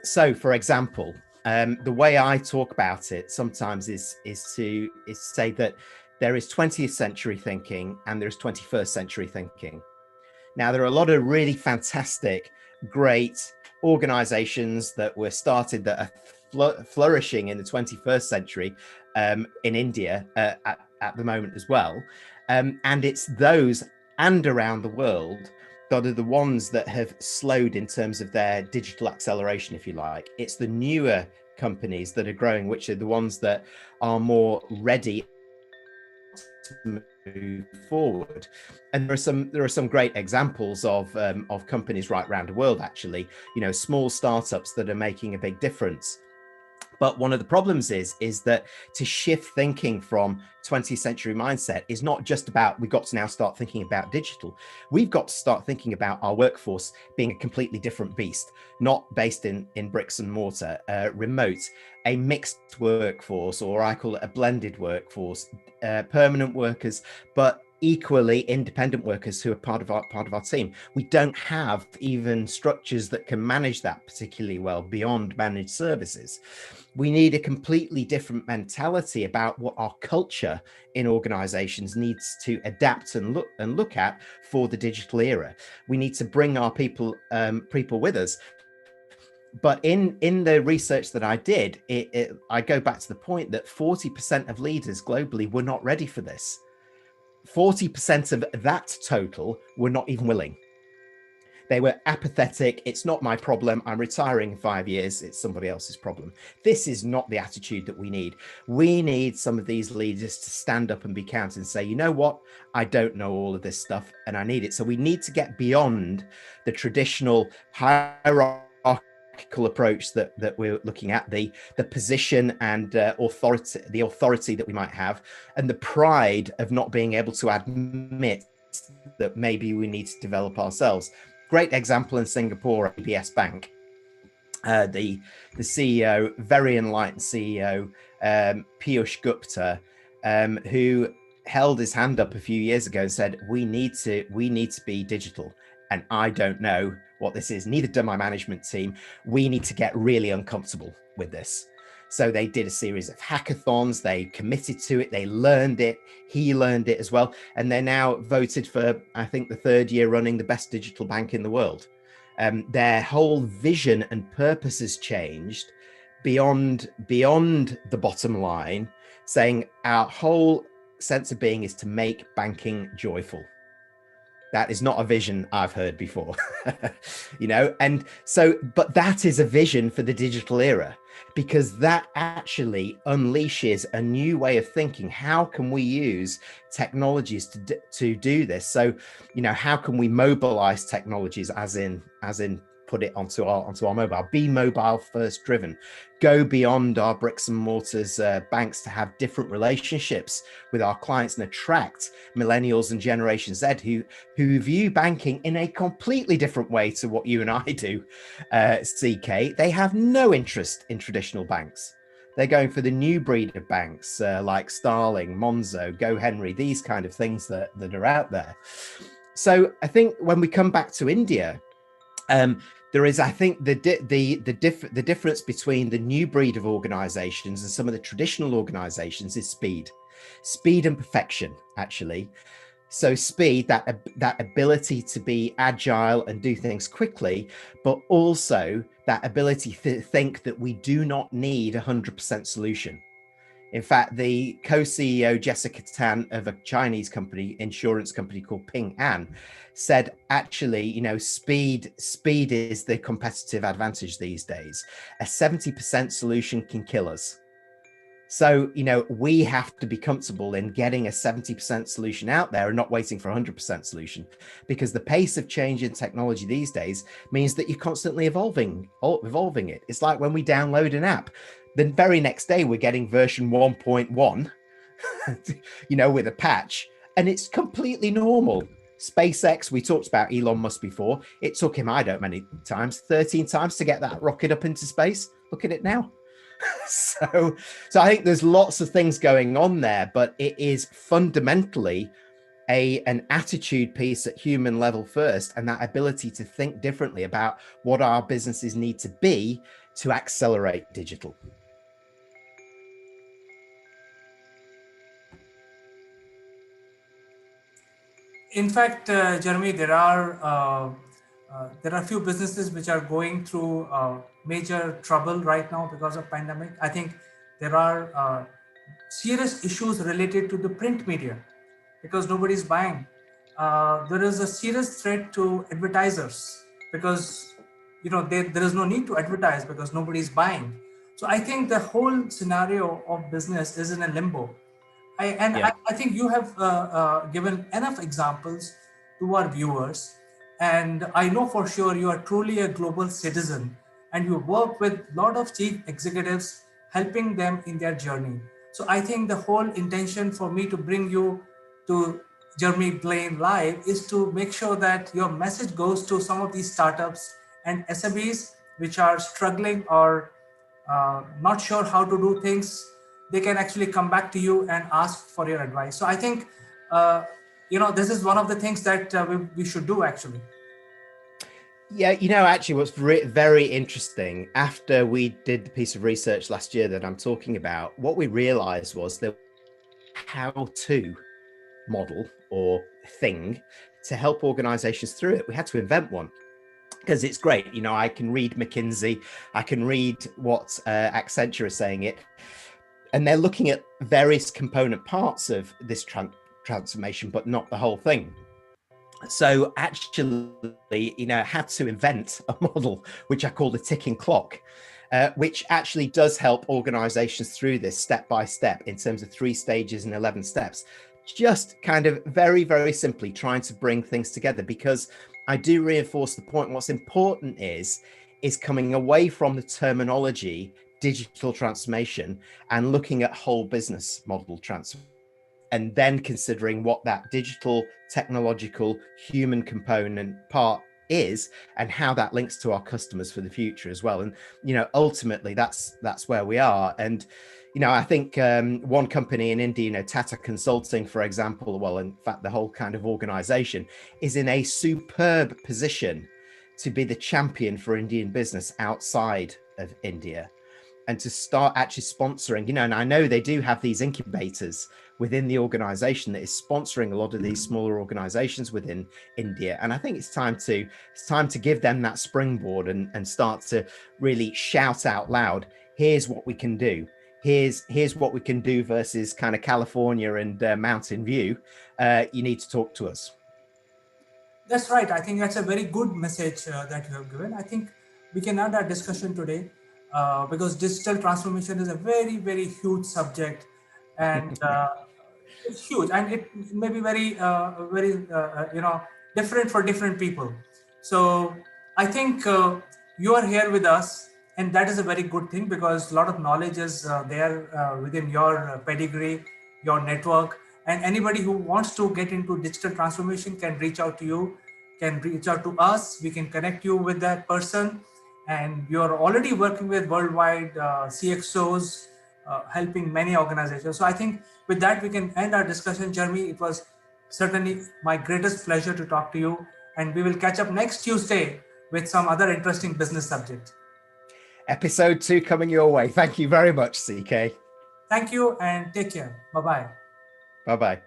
So, for example, the way I talk about it sometimes is to say that there is 20th century thinking and there's 21st century thinking. Now, there are a lot of really fantastic, great organizations that were started that are flourishing in the 21st century in India at the moment as well. And it's those and around the world that are the ones that have slowed in terms of their digital acceleration, if you like. It's the newer companies that are growing, which are the ones that are more ready to move forward. And there are some great examples of companies right around the world, actually, you know, small startups that are making a big difference. But one of the problems is that to shift thinking from 20th century mindset is not just about, we've got to now start thinking about digital. We've got to start thinking about our workforce being a completely different beast, not based in bricks and mortar, remote, a mixed workforce, or I call it a blended workforce, permanent workers, but equally independent workers who are part of our team. We don't have even structures that can manage that particularly well beyond managed services. We need a completely different mentality about what our culture in organizations needs to adapt and look at for the digital era. We need to bring our people with us. But in the research that I did, I go back to the point that 40% of leaders globally were not ready for this. 40% of that total were not even willing. They were apathetic. It's not my problem. I'm retiring in 5 years. It's somebody else's problem. This is not the attitude that we need. We need some of these leaders to stand up and be counted and say, you know what? I don't know all of this stuff and I need it. So we need to get beyond the traditional hierarchical approach that we're looking at, the position and authority that we might have, and the pride of not being able to admit that maybe we need to develop ourselves. Great example in Singapore, ABS Bank. The CEO, very enlightened CEO, Piyush Gupta, who held his hand up a few years ago and said, we need to be digital. And I don't know what this is. Neither do my management team. We need to get really uncomfortable with this. So they did a series of hackathons. They committed to it. They learned it. He learned it as well. And they're now voted for, I think, the 3rd year running the best digital bank in the world. Their whole vision and purpose has changed beyond the bottom line, saying our whole sense of being is to make banking joyful. That is not a vision I've heard before, and so, but that is a vision for the digital era, because that actually unleashes a new way of thinking. How can we use technologies to do this? So, how can we mobilize technologies, as in put it onto our mobile, be mobile first driven, go beyond our bricks and mortars banks to have different relationships with our clients and attract millennials and Generation Z who view banking in a completely different way to what you and I do, CK. They have no interest in traditional banks. They're going for the new breed of banks like Starling, Monzo, GoHenry, these kind of things that are out there. So I think when we come back to India, there is, I think, the difference between the new breed of organizations and some of the traditional organizations is speed and perfection, actually. So speed, that ability to be agile and do things quickly, but also that ability to think that we do not need 100% solution. In fact, the co-CEO Jessica Tan of a Chinese insurance company called Ping An, said, actually, speed is the competitive advantage these days. A 70% solution can kill us. So, we have to be comfortable in getting a 70% solution out there and not waiting for 100% solution, because the pace of change in technology these days means that you're constantly evolving it. It's like when we download an app, the very next day we're getting version 1.1, with a patch, and it's completely normal. SpaceX, we talked about Elon Musk before. It took him, 13 times to get that rocket up into space. Look at it now. So I think there's lots of things going on there, but it is fundamentally an attitude piece at human level first, and that ability to think differently about what our businesses need to be to accelerate digital. In fact, Jeremy, there are a few businesses which are going through major trouble right now because of pandemic. I think there are serious issues related to the print media because nobody's buying. There is a serious threat to advertisers because there is no need to advertise because nobody's buying. So I think the whole scenario of business is in a limbo. I think you have given enough examples to our viewers, and I know for sure you are truly a global citizen and you work with a lot of chief executives helping them in their journey. So I think the whole intention for me to bring you to Jeremy Blaine Live is to make sure that your message goes to some of these startups and SMEs which are struggling or not sure how to do things. They can actually come back to you and ask for your advice. So I think, this is one of the things that we should do actually. Yeah, actually what's very interesting, after we did the piece of research last year that I'm talking about, what we realized was the how-to model or thing to help organizations through it. We had to invent one. Because it's great, I can read McKinsey, I can read what Accenture is saying it, and they're looking at various component parts of this transformation, but not the whole thing. So actually, had to invent a model which I call the ticking clock, which actually does help organizations through this step by step in terms of 3 stages and 11 steps. Just kind of very, very simply trying to bring things together, because I do reinforce the point. What's important is coming away from the terminology digital transformation and looking at whole business model transformation, and then considering what that digital, technological, human component part is and how that links to our customers for the future as well. And ultimately that's where we are. And I think one company in India, Tata Consulting, for example, well, in fact, the whole kind of organization is in a superb position to be the champion for Indian business outside of India, and to start actually sponsoring, and I know they do have these incubators within the organization that is sponsoring a lot of these smaller organizations within India. And I think it's time to give them that springboard and start to really shout out loud, here's what we can do. Here's what we can do versus kind of California and Mountain View. You need to talk to us. That's right. I think that's a very good message that you have given. I think we can end our discussion today because digital transformation is a very, very huge subject, and it's huge, and it may be very different for different people. So I think you are here with us, and that is a very good thing, because a lot of knowledge is there within your pedigree, your network, and anybody who wants to get into digital transformation can reach out to you, can reach out to us. We can connect you with that person, and you're already working with worldwide CXOs, helping many organizations. So I think with that, we can end our discussion. Jeremy, it was certainly my greatest pleasure to talk to you, and we will catch up next Tuesday with some other interesting business subject. Episode 2 coming your way. Thank you very much, CK. Thank you, and take care. Bye-bye. Bye-bye.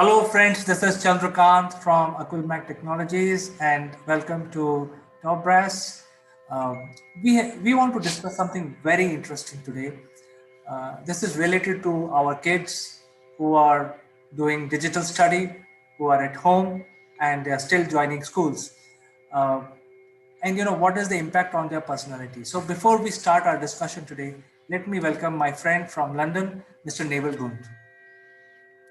Hello, friends. This is Chandrakant from Akulmach Technologies, and welcome to Top Brass. We want to discuss something very interesting today. This is related to our kids who are doing digital study, who are at home, and they are still joining schools. And what is the impact on their personality? So before we start our discussion today, let me welcome my friend from London, Mr. Naval Gund.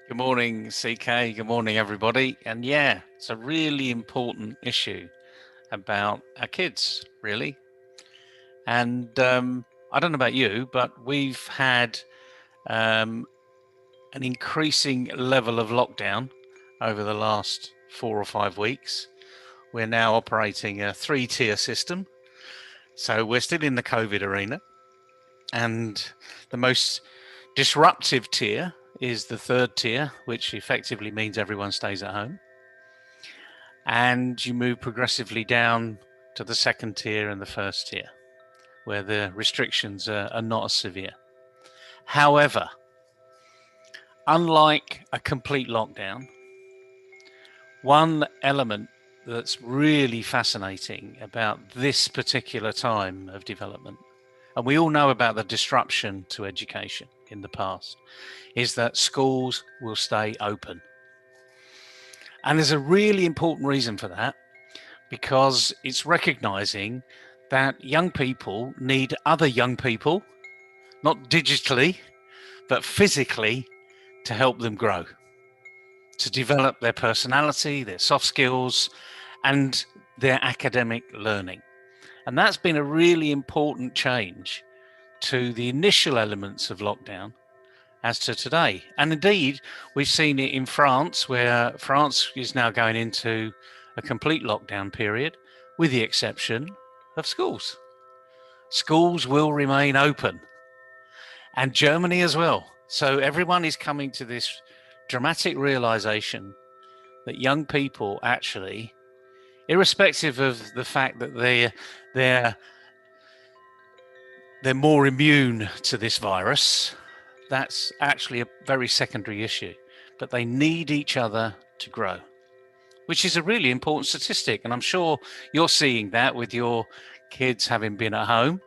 Good morning, CK. Good morning, everybody. And yeah, it's a really important issue about our kids, really. And I don't know about you, but we've had an increasing level of lockdown over the last 4 or 5 weeks. We're now operating a 3-tier system. So we're still in the COVID arena. And the most disruptive tier is the 3rd tier, which effectively means everyone stays at home. And you move progressively down to the 2nd tier and the 1st tier, where the restrictions are not as severe. However, unlike a complete lockdown, one element that's really fascinating about this particular time of development, and we all know about the disruption to education in the past, is that schools will stay open. And there's a really important reason for that, because it's recognizing that young people need other young people, not digitally, but physically, to help them grow, to develop their personality, their soft skills, and their academic learning. And that's been a really important change to the initial elements of lockdown as to today. And indeed, we've seen it in France, where France is now going into a complete lockdown period, with the exception of schools. Schools will remain open, and Germany as well. So everyone is coming to this dramatic realization that young people actually, irrespective of the fact that they're more immune to this virus, that's actually a very secondary issue. But they need each other to grow, which is a really important statistic. And I'm sure you're seeing that with your kids having been at home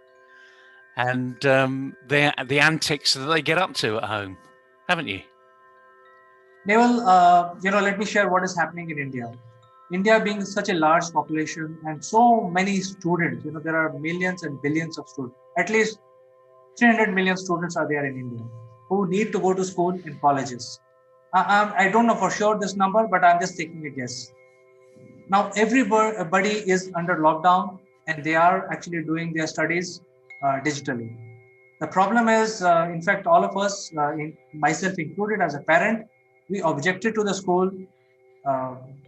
and the antics that they get up to at home, haven't you? Naval, let me share what is happening in India. India being such a large population and so many students, there are millions and billions of students. At least 300 million students are there in India who need to go to school and colleges. I don't know for sure this number, but I'm just taking a guess. Now, everybody is under lockdown and they are actually doing their studies digitally. The problem is, in fact, all of us, myself included as a parent, we objected to the school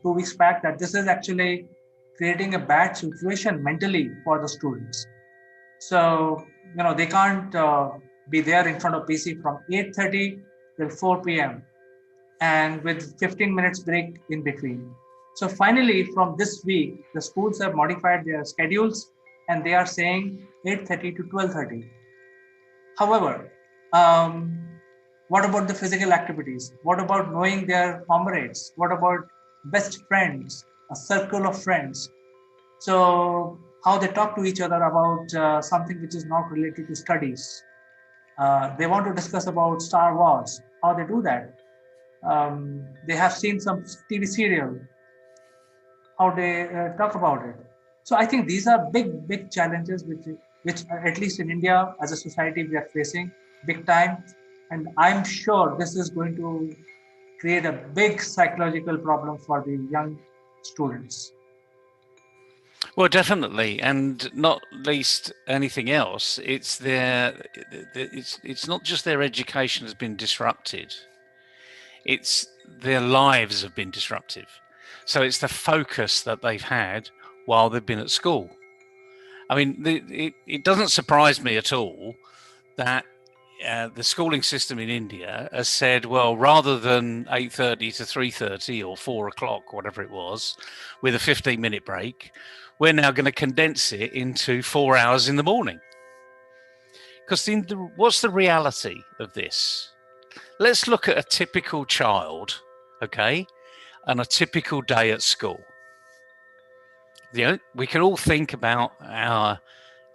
2 weeks back that this is actually creating a bad situation mentally for the students. So, they can't be there in front of PC from 8:30 till 4 p.m. and with 15 minutes break in between. So finally, from this week, the schools have modified their schedules and they are saying 8:30 to 12:30. However, what about the physical activities? What about knowing their comrades? What about best friends, a circle of friends? So how they talk to each other about something which is not related to studies. They want to discuss about Star Wars, how they do that. They have seen some TV serial, how they talk about it. So I think these are big challenges which at least in India as a society we are facing big time. And I'm sure this is going to create a big psychological problem for the young students. Well, definitely, and not least anything else. It's it's not just their education has been disrupted; it's their lives have been disrupted. So it's the focus that they've had while they've been at school. I mean, it doesn't surprise me at all that the schooling system in India has said, well, rather than 8:30 to 3:30 or 4 o'clock, whatever it was, with a 15-minute break, we're now going to condense it into 4 hours in the morning. Because what's the reality of this? Let's look at a typical child, okay, and a typical day at school. We can all think about our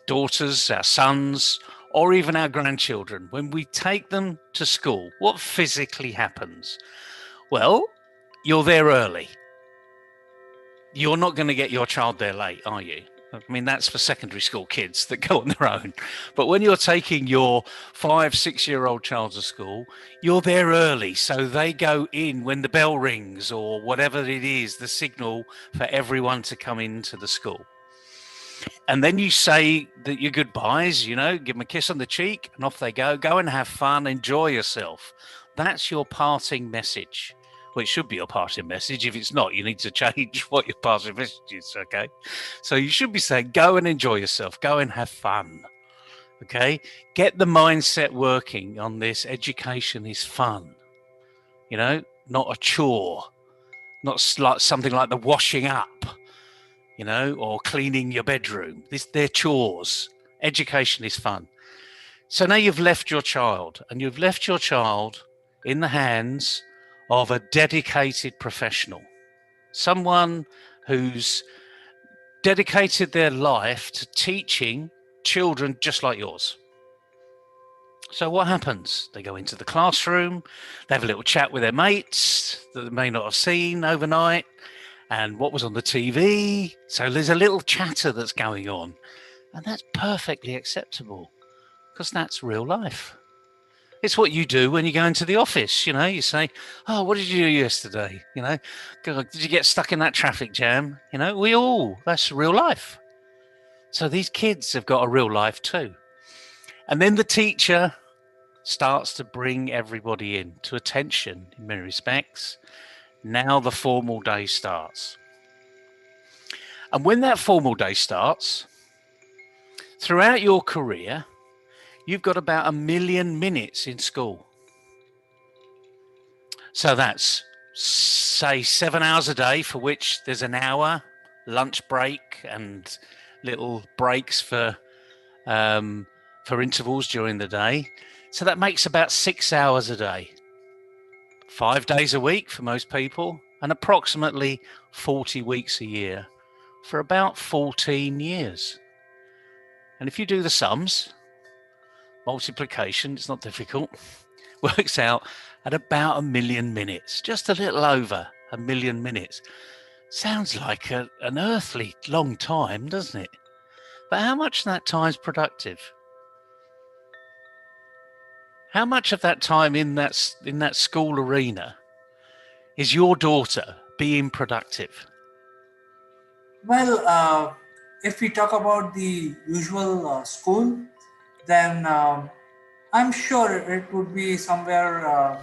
daughters, our sons, or even our grandchildren. When we take them to school, what physically happens? Well, you're there early. You're not going to get your child there late, are you? I mean, that's for secondary school kids that go on their own. But when you're taking your 5-6-year-old child to school, you're there early. So they go in when the bell rings or whatever it is, the signal for everyone to come into the school. And then you say that your goodbyes, give them a kiss on the cheek and off they go. Go and have fun, enjoy yourself. That's your parting message. Well, it should be your parting message. If it's not, you need to change what your parting message is, okay? So you should be saying, go and enjoy yourself. Go and have fun, okay? Get the mindset working on this. Education is fun, not a chore, not like something like the washing up, or cleaning your bedroom. They're chores. Education is fun. So now you've left your child, and you've left your child in the hands of a dedicated professional, someone who's dedicated their life to teaching children just like yours. So what happens? They go into the classroom, they have a little chat with their mates that they may not have seen overnight, and what was on the TV. So there's a little chatter that's going on, and that's perfectly acceptable because that's real life. It's what you do when you go into the office. You say, oh, what did you do yesterday? God, did you get stuck in that traffic jam? That's real life. So these kids have got a real life too. And then the teacher starts to bring everybody in to attention in many respects. Now the formal day starts. And when that formal day starts, throughout your career, you've got about 1 million minutes in school. So that's, say, 7 hours a day, for which there's an hour lunch break and little breaks for intervals during the day. So that makes about 6 hours a day. 5 days a week for most people, and approximately 40 weeks a year for about 14 years. And if you do the sums, multiplication, it's not difficult, works out at about 1 million minutes, just a little over 1 million minutes. Sounds like an earthly long time, doesn't it? But how much of that time is productive? How much of that time in that school arena is your daughter being productive? Well, if we talk about the usual school, then I'm sure it would be somewhere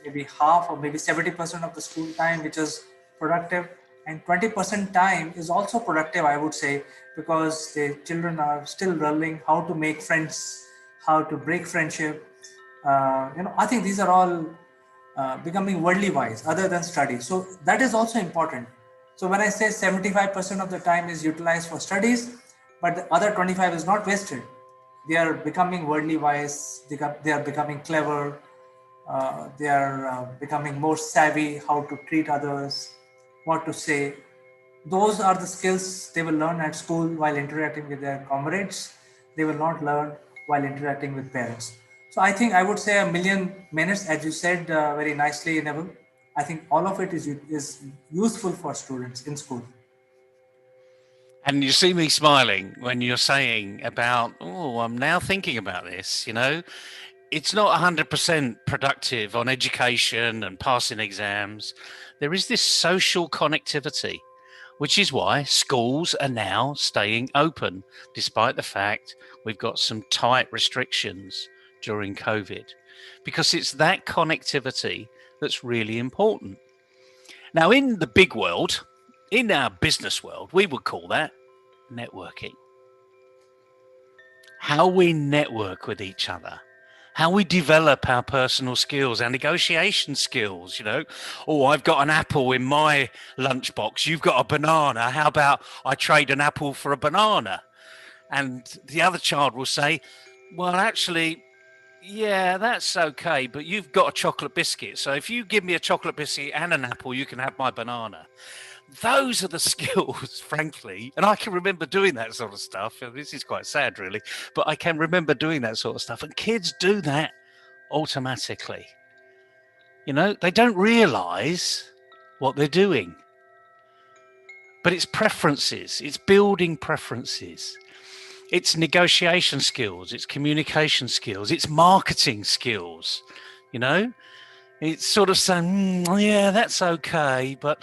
maybe half or maybe 70% of the school time which is productive, and 20% time is also productive, I would say, because the children are still learning how to make friends, how to break friendship. I think these are all becoming worldly wise other than study. So that is also important. So when I say 75% of the time is utilized for studies, but the other 25 is not wasted. They are becoming worldly wise, they are becoming clever, they are becoming more savvy how to treat others, what to say. Those are the skills they will learn at school while interacting with their comrades. They will not learn while interacting with parents. So I think I would say 1 million minutes, as you said very nicely, Neville. I think all of it is useful for students in school. And you see me smiling when you're saying about, oh, I'm now thinking about this, It's not 100% productive on education and passing exams. There is this social connectivity, which is why schools are now staying open, despite the fact we've got some tight restrictions during COVID, because it's that connectivity that's really important. Now, in the big world, in our business world, we would call that networking. How we network with each other, how we develop our personal skills, our negotiation skills, Oh, I've got an apple in my lunchbox, you've got a banana. How about I trade an apple for a banana? And the other child will say, well, actually, yeah, that's okay, but you've got a chocolate biscuit. So if you give me a chocolate biscuit and an apple, you can have my banana. Those are the skills, frankly. And I can remember doing that sort of stuff. This is quite sad, really, but I can remember doing that sort of stuff. And kids do that automatically. They don't realize what they're doing. But it's preferences, it's building preferences. It's negotiation skills, it's communication skills, it's marketing skills, It's sort of saying, yeah, that's okay, but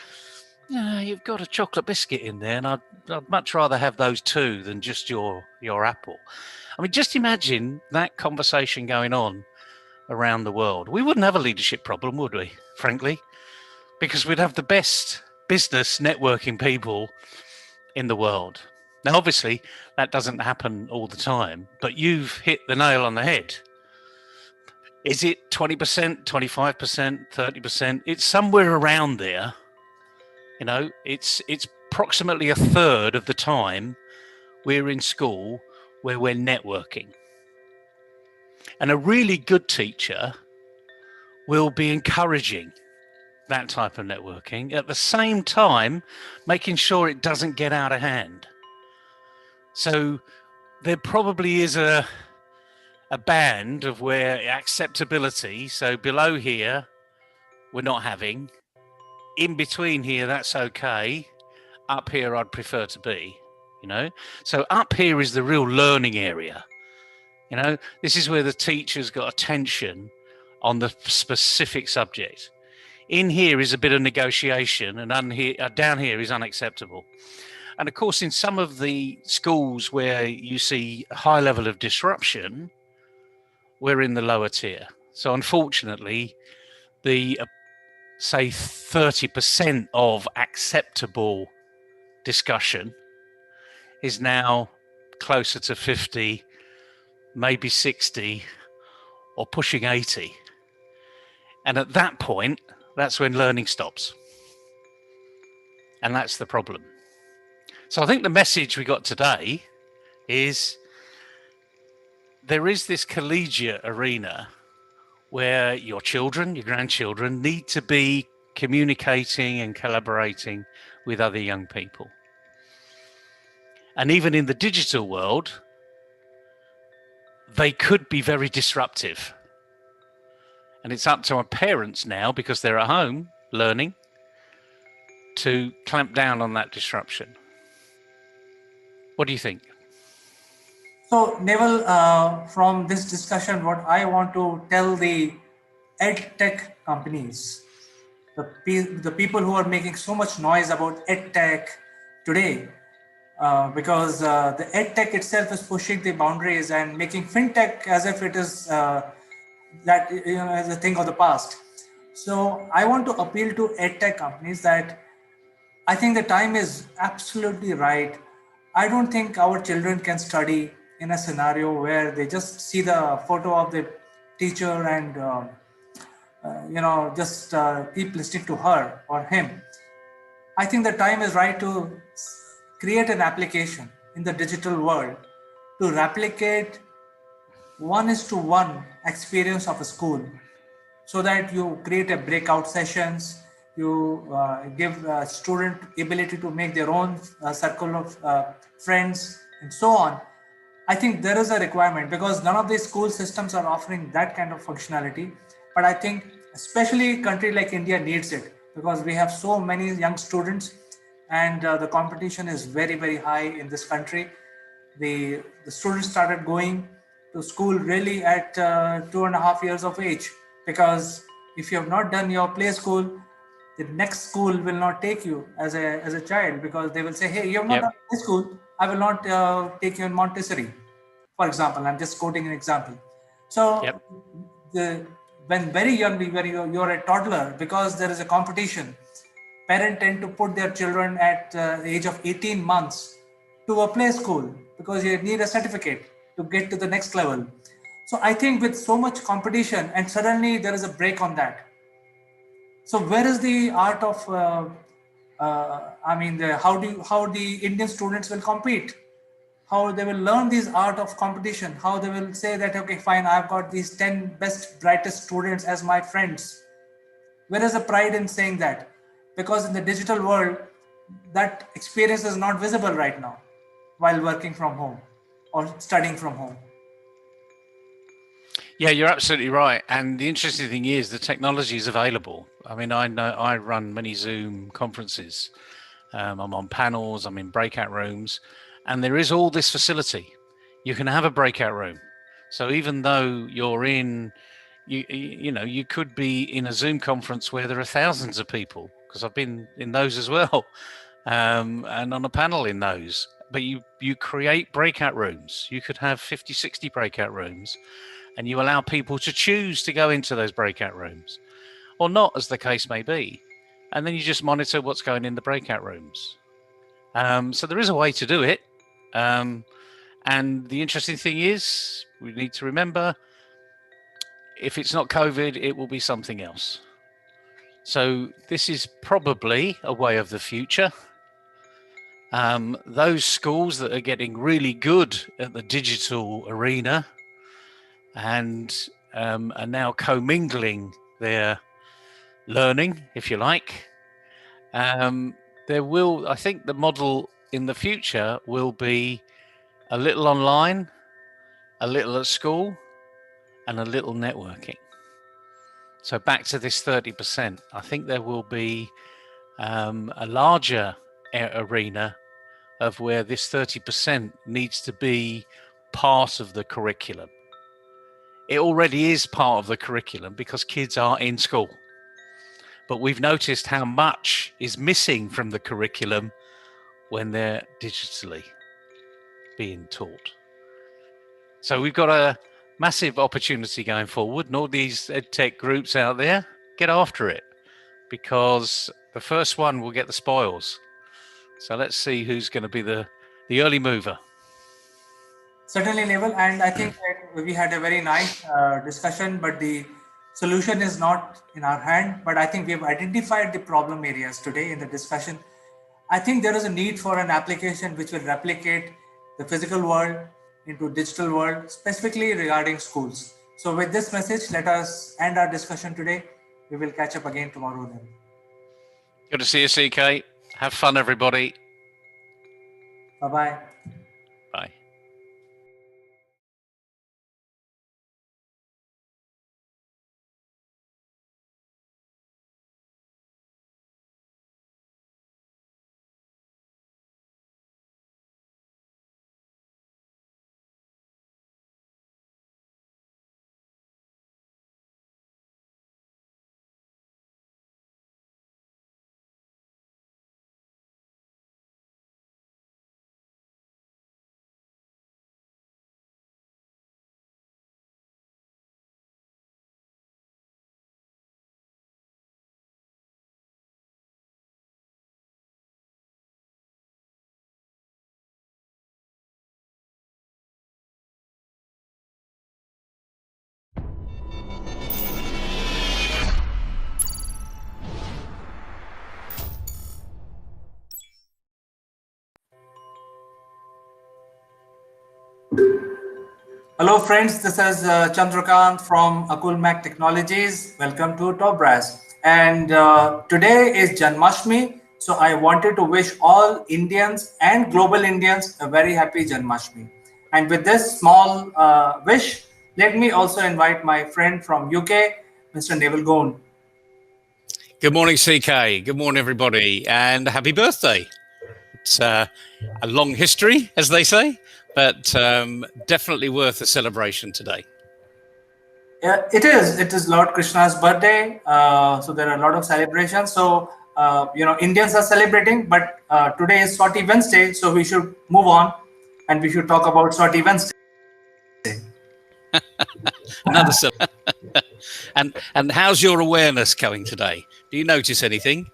you've got a chocolate biscuit in there, and I'd much rather have those two than just your apple. I mean, just imagine that conversation going on around the world. We wouldn't have a leadership problem, would we, frankly? Because we'd have the best business networking people in the world. Now, obviously, that doesn't happen all the time, but you've hit the nail on the head. Is it 20%, 25%, 30%? It's somewhere around there. It's approximately a third of the time we're in school where we're networking. And a really good teacher will be encouraging that type of networking, at the same time making sure it doesn't get out of hand. So there probably is a band of where acceptability, so below here we're not having, in between here that's okay, up here I'd prefer to be, So up here is the real learning area. This is where the teacher's got attention on the specific subject. In here is a bit of negotiation, and down here is unacceptable. And of course, in some of the schools where you see a high level of disruption, we're in the lower tier. So unfortunately, the say 30% of acceptable discussion is now closer to 50, maybe 60, or pushing 80. And at that point, that's when learning stops. And that's the problem. So I think the message we got today is there is this collegiate arena where your children, your grandchildren need to be communicating and collaborating with other young people. And even in the digital world, they could be very disruptive. And it's up to our parents now, because they're at home learning, to clamp down on that disruption. What do you think? So, Neville, from this discussion, what I want to tell the ed tech companies, the people who are making so much noise about ed tech today, because the ed tech itself is pushing the boundaries and making fintech as if it is that as a thing of the past. So I want to appeal to ed tech companies that I think the time is absolutely right. I don't think our children can study in a scenario where they just see the photo of the teacher and just keep listening to her or him. I think the time is right to create an application in the digital world to replicate 1:1 experience of a school, so that you create a breakout sessions, you give student ability to make their own circle of friends and so on. I think there is a requirement because none of these school systems are offering that kind of functionality. But I think especially a country like India needs it because we have so many young students and the competition is very, very high in this country. The students started going to school really at 2.5 years of age, because if you have not done your play school, the next school will not take you as a child, because they will say, hey, you have not done play school, I will not take you in Montessori, for example. I'm just quoting an example. So when very young, when you're a toddler, because there is a competition, parents tend to put their children at the age of 18 months to a play school because you need a certificate to get to the next level. So I think with so much competition and suddenly there is a break on that. So where is the art of, how the Indian students will compete? How they will learn this art of competition? How they will say that, okay, fine, I've got these 10 best, brightest students as my friends. Where is the pride in saying that? Because in the digital world, that experience is not visible right now while working from home or studying from home. Yeah, you're absolutely right. And the interesting thing is the technology is available. I mean, I know I run many Zoom conferences. I'm on panels, I'm in breakout rooms, and there is all this facility. You can have a breakout room. So even though you're in, you could be in a Zoom conference where there are thousands of people, because I've been in those as well, and on a panel in those. But you create breakout rooms. You could have 50, 60 breakout rooms, and you allow people to choose to go into those breakout rooms, or not, as the case may be. And then you just monitor what's going in the breakout rooms. So there is a way to do it. And the interesting thing is, we need to remember, if it's not COVID, it will be something else. So this is probably a way of the future. Those schools that are getting really good at the digital arena and are now commingling their learning, if you like, I think the model in the future will be a little online, a little at school, and a little networking. So back to this 30%, I think there will be a larger arena of where this 30% needs to be part of the curriculum. It already is part of the curriculum because kids are in school. But we've noticed how much is missing from the curriculum when they're digitally being taught. So we've got to massive opportunity going forward, and all these EdTech groups out there, get after it, because the first one will get the spoils. So let's see who's going to be the early mover. Certainly, Naval, and I think that we had a very nice discussion, but the solution is not in our hand. But I think we have identified the problem areas today in the discussion. I think there is a need for an application which will replicate the physical world into digital world, specifically regarding schools. So with this message, let us end our discussion today. We will catch up again tomorrow then. Good to see you, CK. Have fun, everybody. Bye-bye. Bye. Hello friends, this is Chandrakant from Akulmach Technologies. Welcome to Top Brass. And today is Janmashtami. So I wanted to wish all Indians and global Indians a very happy Janmashtami. And with this small wish, let me also invite my friend from UK, Mr. Naval Gond. Good morning, CK. Good morning, everybody. And happy birthday. It's a long history, as they say, but definitely worth a celebration today. Yeah, it is. It is Lord Krishna's birthday. So there are a lot of celebrations. So, Indians are celebrating, but today is Sorty Wednesday. So we should move on and we should talk about Sorty Wednesday. Another and how's your awareness going today? Do you notice anything?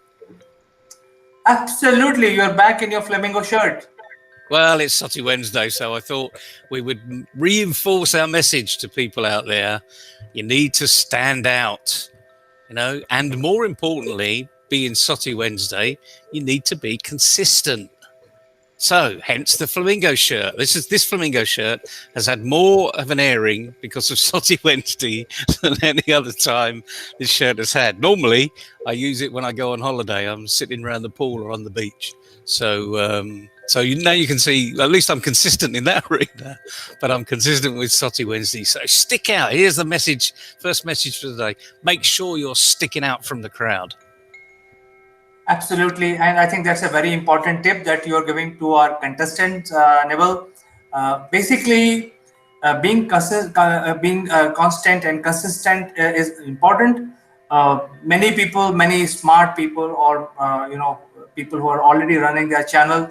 Absolutely. You're back in your flamingo shirt. Well, it's Sotty Wednesday, so I thought we would reinforce our message to people out there. You need to stand out, and more importantly, being Sotty Wednesday, you need to be consistent. So, hence the flamingo shirt. This flamingo shirt has had more of an airing because of Sotty Wednesday than any other time this shirt has had. Normally, I use it when I go on holiday. I'm sitting around the pool or on the beach. So, you can see, at least I'm consistent in that arena, but I'm consistent with Sotty Wednesday. So stick out. Here's the message, first message for the day. Make sure you're sticking out from the crowd. Absolutely. And I think that's a very important tip that you're giving to our contestants, Neville. Basically, being constant and consistent is important. Many people, many smart people, or people who are already running their channel,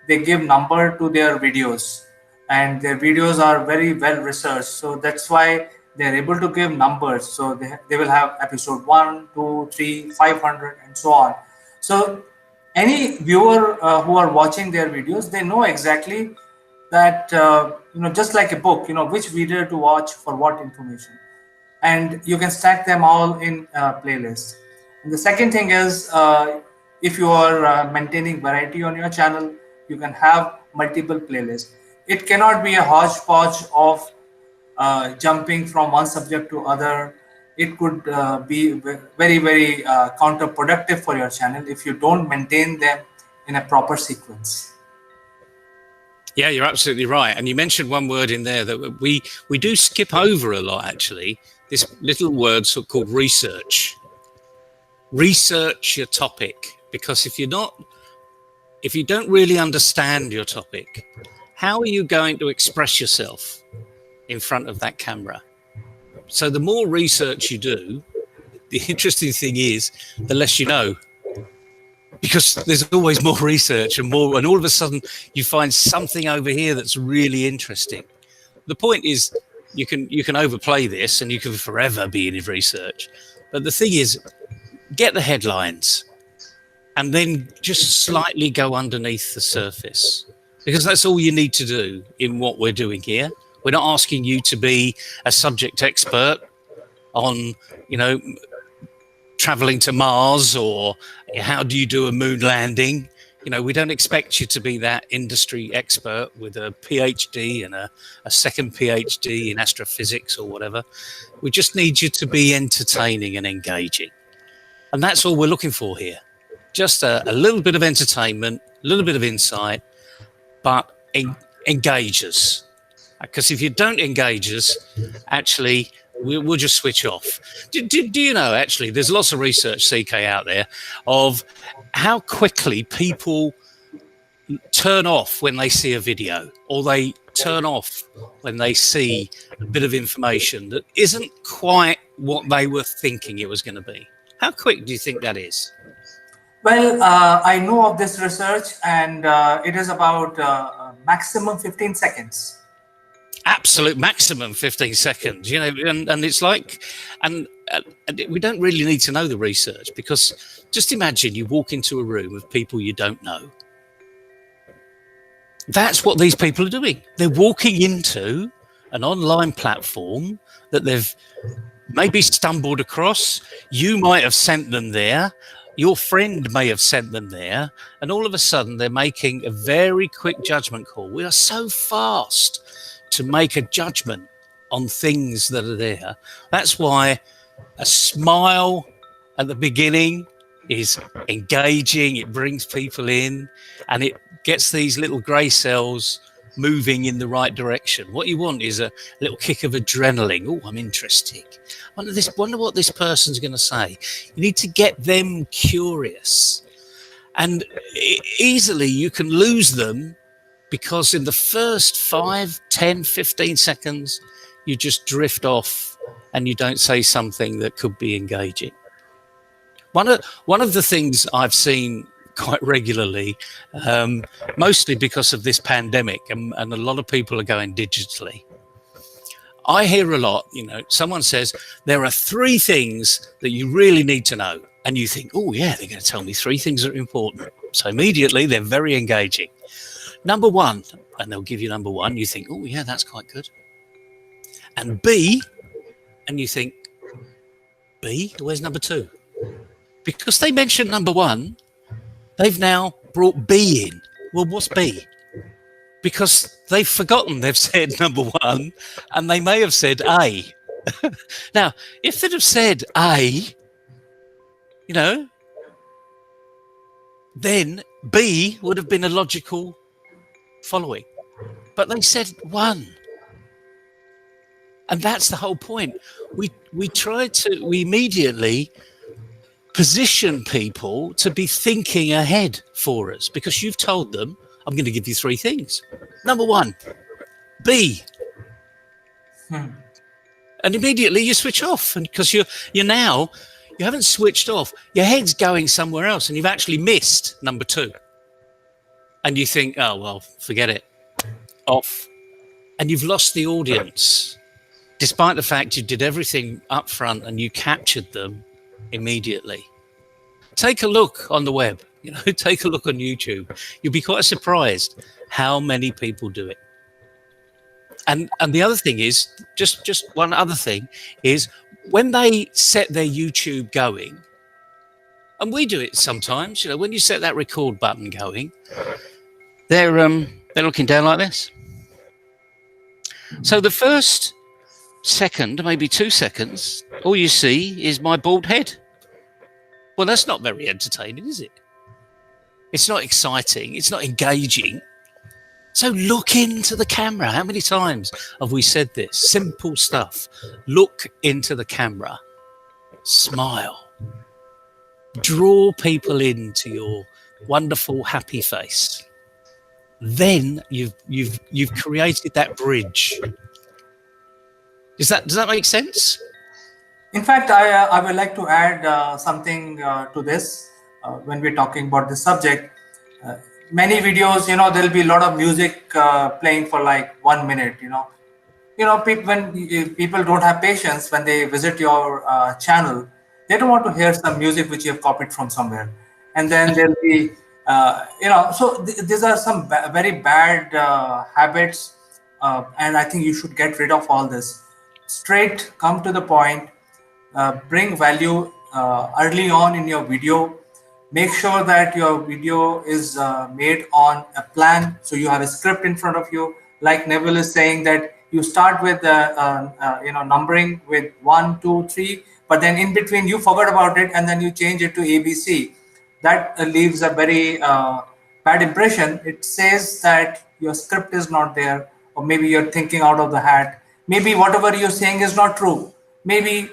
they give number to their videos, and their videos are very well researched. So that's why they're able to give numbers. So they will have episode 1, 2, 3, 500, and so on. So any viewer who are watching their videos, they know exactly that, just like a book, which video to watch for what information. And you can stack them all in playlists. And the second thing is, if you are maintaining variety on your channel, you can have multiple playlists. It cannot be a hodgepodge of jumping from one subject to other. It could be very, very counterproductive for your channel if you don't maintain them in a proper sequence. Yeah, you're absolutely right. And you mentioned one word in there that we do skip over a lot, actually. This little word called research. Research your topic, because if you don't really understand your topic, how are you going to express yourself in front of that camera? So the more research you do, the interesting thing is, the less you know, because there's always more research and all of a sudden you find something over here that's really interesting. The point is, you can overplay this and you can forever be in research. But the thing is, get the headlines and then just slightly go underneath the surface, because that's all you need to do in what we're doing here. We're not asking you to be a subject expert on, traveling to Mars or how do you do a moon landing. We don't expect you to be that industry expert with a PhD and a second PhD in astrophysics or whatever. We just need you to be entertaining and engaging. And that's all we're looking for here. Just a little bit of entertainment, a little bit of insight, but engage us. Because if you don't engage us, actually, we'll just switch off. Do you know, actually, there's lots of research, CK, out there of how quickly people turn off when they see a video, or they turn off when they see a bit of information that isn't quite what they were thinking it was going to be. How quick do you think that is? Well, I know of this research, and it is about maximum 15 seconds. Absolute maximum 15 seconds, and it's like, and we don't really need to know the research, because just imagine you walk into a room of people you don't know. That's what these people are doing. They're walking into an online platform that they've maybe stumbled across. You might have sent them there. Your friend may have sent them there. And all of a sudden, they're making a very quick judgment call. We are so fast to make a judgment on things that are there. That's why a smile at the beginning is engaging. It brings people in, and it gets these little grey cells moving in the right direction. What you want is a little kick of adrenaline. Oh, I'm interested. Wonder what this person's going to say. You need to get them curious. And easily you can lose them, because in the first 5, 10, 15 seconds, you just drift off and you don't say something that could be engaging. One of the things I've seen quite regularly, mostly because of this pandemic, and a lot of people are going digitally. I hear a lot, someone says, there are 3 things that you really need to know. And you think, oh yeah, they're going to tell me 3 things that are important. So immediately they're very engaging. Number 1, and they'll give you number 1. You think, oh yeah, that's quite good. And B, and you think, B, where's number 2? Because they mentioned number 1, they've now brought B in. Well, what's B? Because they've forgotten they've said number 1, and they may have said A. Now, if they'd have said A, then B would have been a logical following. But they said 1. And that's the whole point. We immediately position people to be thinking ahead for us, because you've told them, I'm going to give you 3 things. Number 1, B. And immediately you switch off, and because you haven't switched off. Your head's going somewhere else, and you've actually missed number 2. And you think, oh, well, forget it. Off. And you've lost the audience, despite the fact you did everything up front and you captured them immediately. Take a look on the web, take a look on YouTube. You'll be quite surprised how many people do it. And the other thing is, just one other thing is, when they set their YouTube going, and we do it sometimes, when you set that record button going, they're looking down like this. So the first second, maybe 2 seconds, all you see is my bald head. Well, that's not very entertaining, is it? It's not exciting. It's not engaging. So look into the camera. How many times have we said this? Simple stuff. Look into the camera. Smile. Draw people into your wonderful, happy face. Then you've created that bridge. Does that make sense? In fact, I would like to add something to this when we're talking about this subject. Many videos, there'll be a lot of music playing for like 1 minute, when people don't have patience when they visit your channel, they don't want to hear some music which you have copied from somewhere, and then there'll be so these are some very bad habits, and I think you should get rid of all this. Straight, come to the point, bring value early on in your video. Make sure that your video is made on a plan, so you have a script in front of you. Like Neville is saying, that you start with numbering with 1 2 3, but then in between you forgot about it and then you change it to ABC. That leaves a very bad impression. It says that your script is not there, or maybe you're thinking out of the hat. Maybe whatever you're saying is not true. Maybe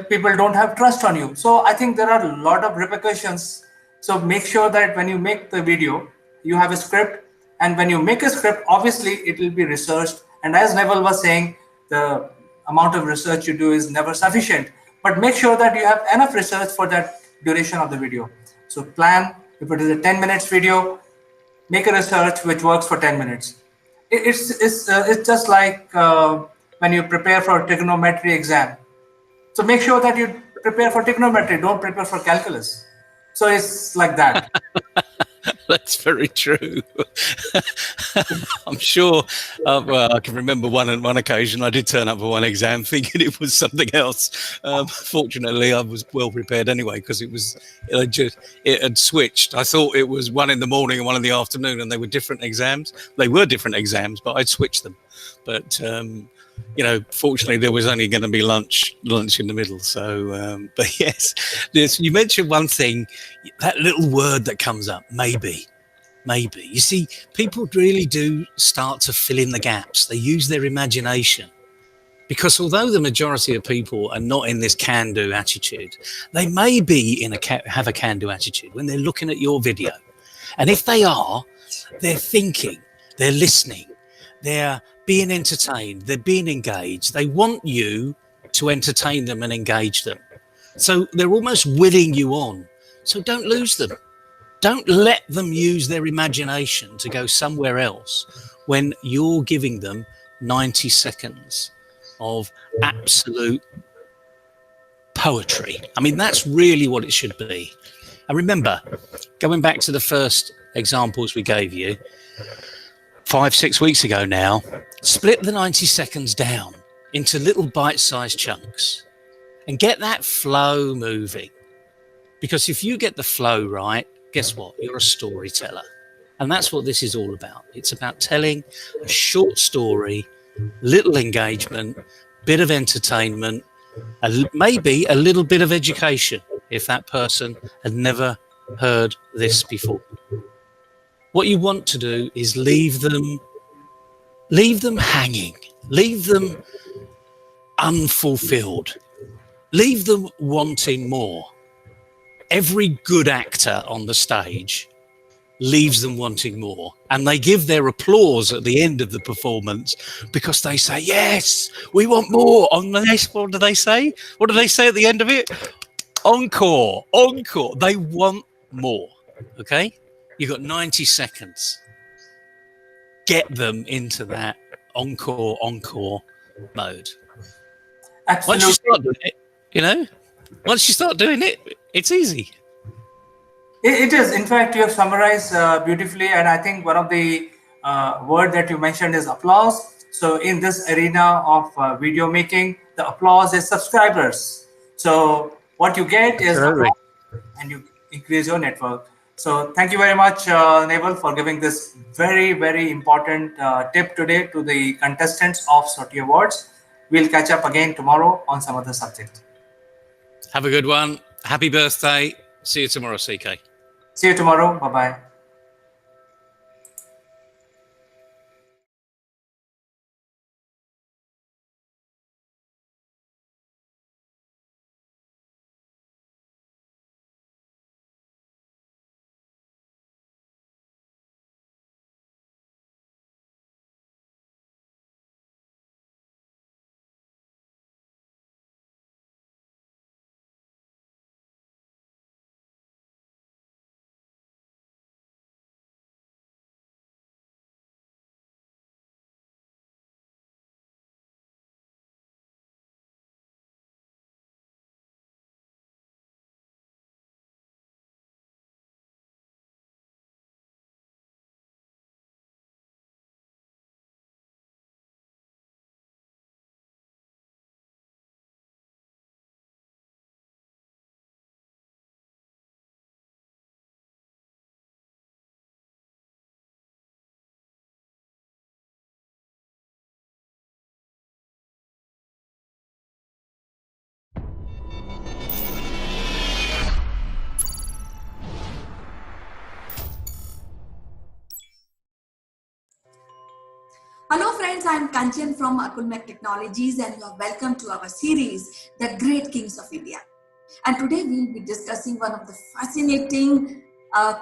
people don't have trust on you. So I think there are a lot of repercussions. So make sure that when you make the video, you have a script, and when you make a script, obviously it will be researched. And as Neville was saying, the amount of research you do is never sufficient, but make sure that you have enough research for that duration of the video. So plan, if it is a 10 minutes video, make a research which works for 10 minutes. It's just like when you prepare for a trigonometry exam. So make sure that you prepare for trigonometry, don't prepare for calculus. So it's like that. That's very true. I'm sure. Well, I can remember one occasion I did turn up for one exam thinking it was something else. Fortunately, I was well prepared anyway, because it had switched. I thought it was 1 in the morning and 1 in the afternoon, and they were different exams. They were different exams, but I'd switched them. But fortunately, there was only going to be lunch in the middle. So, but yes, you mentioned one thing, that little word that comes up, maybe. You see, people really do start to fill in the gaps. They use their imagination, because although the majority of people are not in this can-do attitude, they may be have a can-do attitude when they're looking at your video. And if they are, they're thinking, they're listening, they're being entertained, they're being engaged. They want you to entertain them and engage them. So they're almost willing you on. So don't lose them. Don't let them use their imagination to go somewhere else when you're giving them 90 seconds of absolute poetry. I mean, that's really what it should be. And remember, going back to the first examples we gave you, 5-6 weeks ago now, split the 90 seconds down into little bite-sized chunks and get that flow moving. Because if you get the flow right, guess what? You're a storyteller. And that's what this is all about. It's about telling a short story, little engagement, bit of entertainment, maybe a little bit of education if that person had never heard this before. What you want to do is leave them hanging, leave them unfulfilled, leave them wanting more. Every good actor on the stage leaves them wanting more, and they give their applause at the end of the performance because they say, yes, we want more. On the next, what do they say at the end of it? Encore. They want more. Okay, you've got 90 seconds. Get them into that encore mode. Absolutely. Once you start doing it, once you start doing it, it's easy. It is. In fact, you have summarized beautifully, and I think one of the word that you mentioned is applause. So in this arena of video making, the applause is subscribers. So what you get is applause, and you increase your network. So thank you very much, Naval, for giving this very, very important tip today to the contestants of SOTI Awards. We'll catch up again tomorrow on some other subject. Have a good one. Happy birthday. See you tomorrow, CK. See you tomorrow. Bye-bye. Hello friends, I am Kanchan from Akulmach Technologies and you are welcome to our series, The Great Kings of India. And today we will be discussing one of the fascinating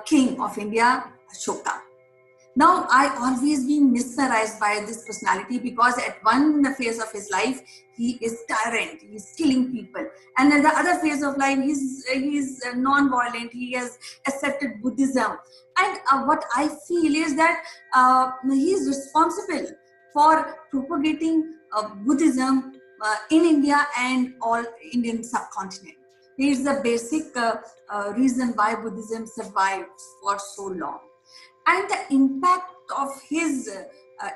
king of India, Ashoka. Now, I always been mesmerized by this personality because at one phase of his life, he is tyrant, he is killing people. And at the other phase of life, he's non-violent, he has accepted Buddhism. And what I feel is that he is responsible for propagating Buddhism in India and all Indian subcontinent. He is the basic reason why Buddhism survived for so long. And the impact of his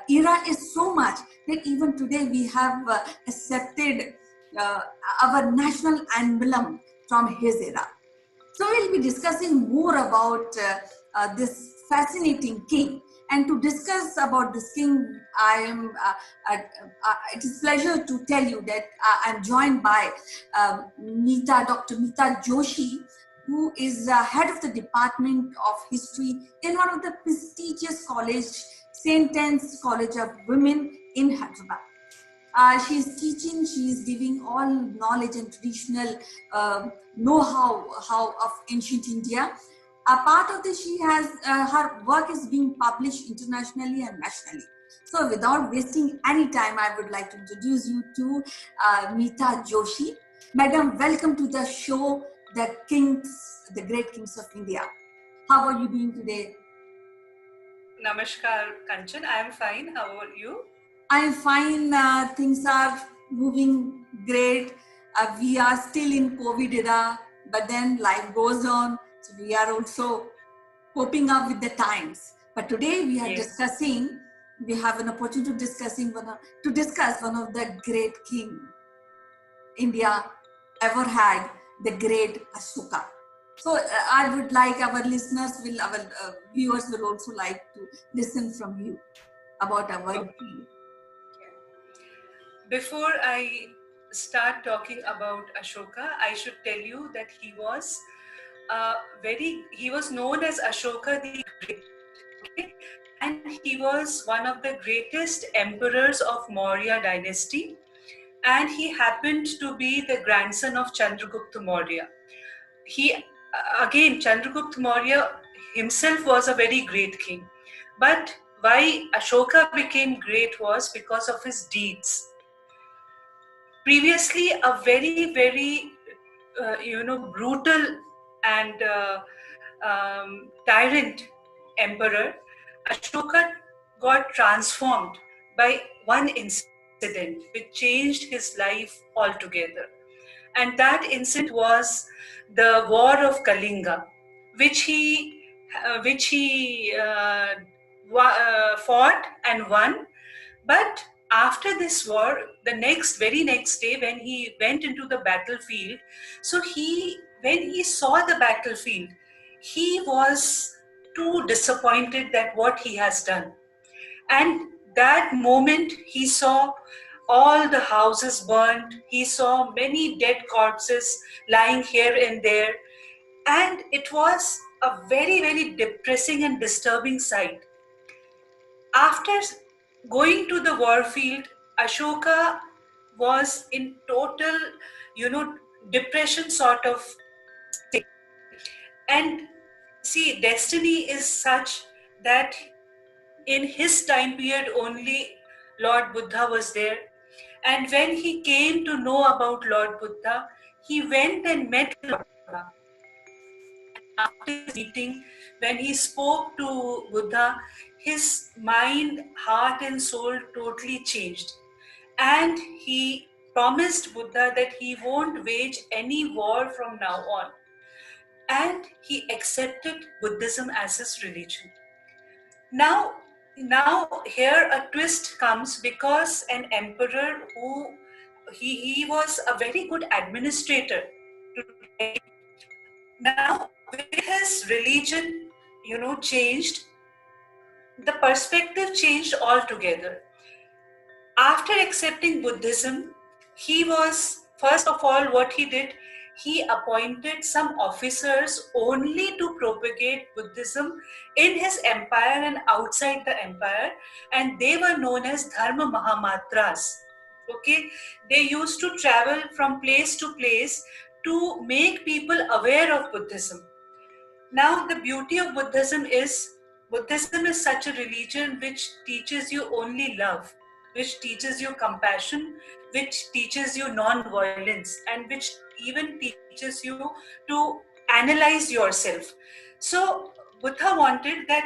era is so much that even today we have accepted our national emblem from his era. So we'll be discussing more about this fascinating king. And to discuss about this king, it is a pleasure to tell you that I'm joined by Dr. Meeta Joshi, who is head of the Department of History in one of the prestigious college, St. Anne's College of Women in Hyderabad. She is teaching, she is giving all knowledge and traditional know-how of ancient India. A part of this, she has her work is being published internationally and nationally. So without wasting any time, I would like to introduce you to Meeta Joshi. Madam, welcome to the show, The Great Kings of India. How are you doing today? Namaskar, Kanchan. I am fine. How are you? I'm fine. Things are moving great. We are still in COVID era, but then life goes on. So we are also coping up with the times. But today we are discussing. We have an opportunity to discuss one of the great king India ever had, the great Ashoka. So I would like our viewers will also like to listen from you about our king. Before I start talking about Ashoka, I should tell you that he was known as Ashoka the Great, okay? And he was one of the greatest emperors of Maurya dynasty, and he happened to be the grandson of Chandragupta Maurya. Chandragupta Maurya himself was a very great king, but why Ashoka became great was because of his deeds. Previously, a very, very, brutal and tyrant emperor, Ashoka got transformed by one incident which changed his life altogether. And that incident was the War of Kalinga, which he fought and won. But after this war, the very next day, when he went into the battlefield, when he saw the battlefield, he was too disappointed that what he has done. And that moment, he saw all the houses burnt. He saw many dead corpses lying here and there. And it was a very, very depressing and disturbing sight. After going to the war field, Ashoka was in total, depression sort of state. And see, destiny is such that in his time period only Lord Buddha was there. And when he came to know about Lord Buddha, he went and met Lord Buddha. After his meeting, when he spoke to Buddha, his mind, heart, and soul totally changed. And he promised Buddha that he won't wage any war from now on. And he accepted Buddhism as his religion. Now here a twist comes, because an emperor who he was a very good administrator. Now with his religion, changed, the perspective changed altogether. After accepting Buddhism, he was, first of all, what he did, he appointed some officers only to propagate Buddhism in his empire and outside the empire, and they were known as Dharma Mahamatras. Okay, they used to travel from place to place to make people aware of Buddhism. Now, the beauty of Buddhism is such a religion which teaches you only love, which teaches you compassion, which teaches you non-violence, and which even teaches you to analyze yourself. So, Buddha wanted that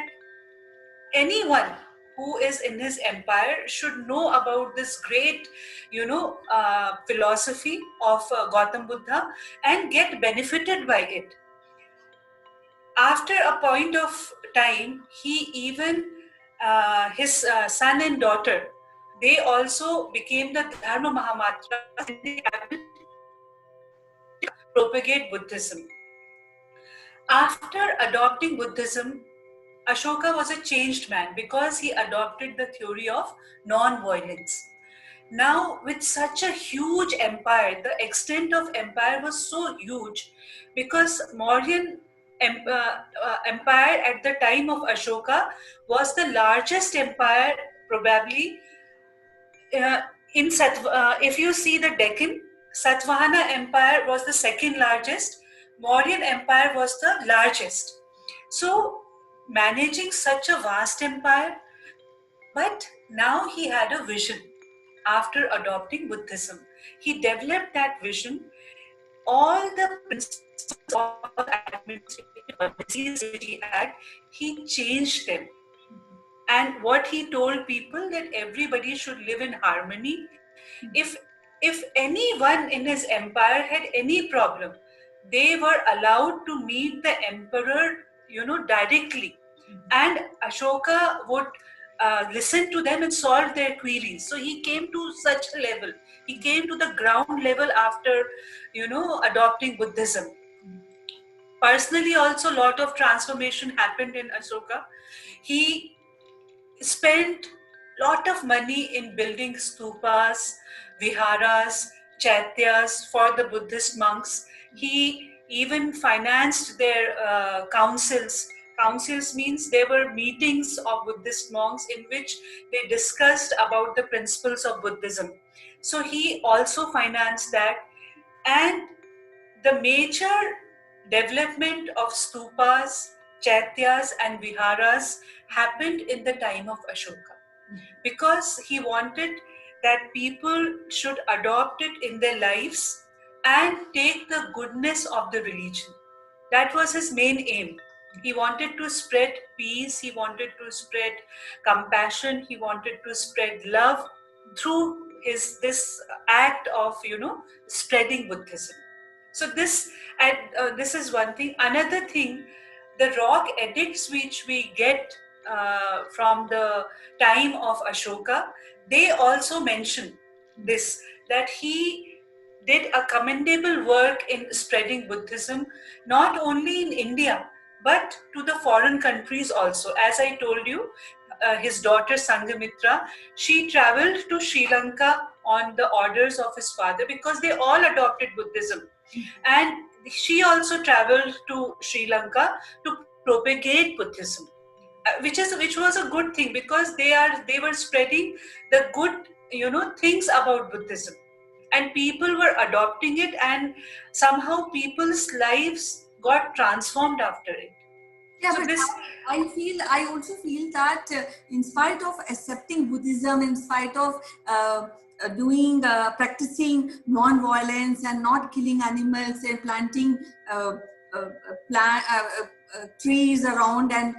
anyone who is in his empire should know about this great, philosophy of Gautam Buddha and get benefited by it. After a point of time, he even, his son and daughter, they also became the Dharma Mahamatras and they propagate Buddhism. After adopting Buddhism, Ashoka was a changed man because he adopted the theory of non-violence. Now, with such a huge empire, the extent of empire was so huge because Mauryan empire at the time of Ashoka was the largest empire probably in if you see the Deccan, Satvahana empire was the second largest, Mauryan empire was the largest. So managing such a vast empire, but now he had a vision after adopting Buddhism. He developed that vision. All the principles of administrative policies which he had, he changed them. And what he told people that everybody should live in harmony. If anyone in his empire had any problem, they were allowed to meet the emperor, directly. And Ashoka would listen to them and solve their queries. So he came to such a level. He came to the ground level after, adopting Buddhism. Personally, also, a lot of transformation happened in Ashoka. He spent a lot of money in building stupas, viharas, chaityas for the Buddhist monks. He even financed their councils. Councils means there were meetings of Buddhist monks in which they discussed about the principles of Buddhism. So he also financed that. And the major development of stupas, chaityas and viharas happened in the time of Ashoka because he wanted that people should adopt it in their lives and take the goodness of the religion. That was his main aim. He wanted to spread peace, he wanted to spread compassion, he wanted to spread love through this act of spreading Buddhism. So this is one thing. Another thing, the rock edicts which we get from the time of Ashoka, they also mention this, that he did a commendable work in spreading Buddhism, not only in India, but to the foreign countries also. As I told you, his daughter Sanghamitra, she traveled to Sri Lanka on the orders of his father because they all adopted Buddhism. And she also traveled to Sri Lanka to propagate Buddhism, which was a good thing because they were spreading the good things about Buddhism, and people were adopting it, and somehow people's lives got transformed after it. Yeah, so but I also feel that in spite of accepting Buddhism, in spite of practicing non-violence and not killing animals and planting trees around and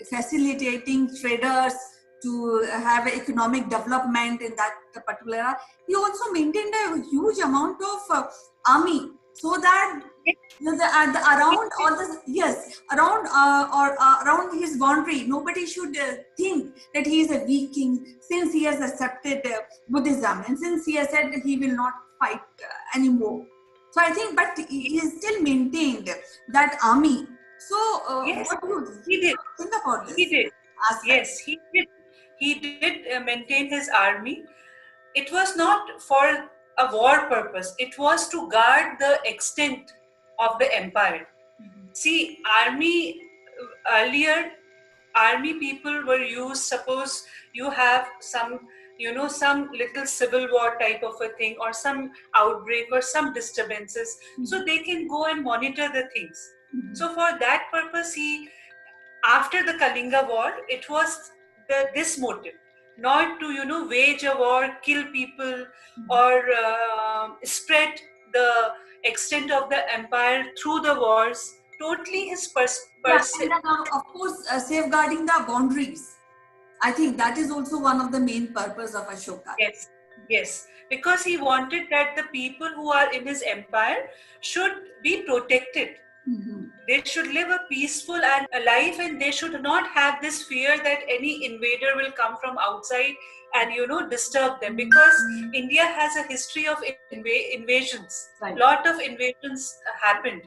facilitating traders to have economic development in that particular area, he also maintained a huge amount of army, so that around his boundary, nobody should think that he is a weak king since he has accepted Buddhism and since he has said that he will not fight anymore. So I think, but he still maintained that army. So yes, what do you think about this? He did. Yes, he did. He did maintain his army. It was not for a war purpose. It was to guard the extent of the empire. See, earlier army people were used, suppose you have some, some little civil war type of a thing, or some outbreak or some disturbances, so they can go and monitor the things. So for that purpose, after the Kalinga war, it was this motive, not to wage a war, kill people, or spread the extent of the empire through the wars. Totally his Yeah, and then of course safeguarding the boundaries. I think that is also one of the main purpose of Ashoka. Yes, because he wanted that the people who are in his empire should be protected. They should live a peaceful and a life, and they should not have this fear that any invader will come from outside and disturb them, because India has a history of invasions. Lot of invasions happened.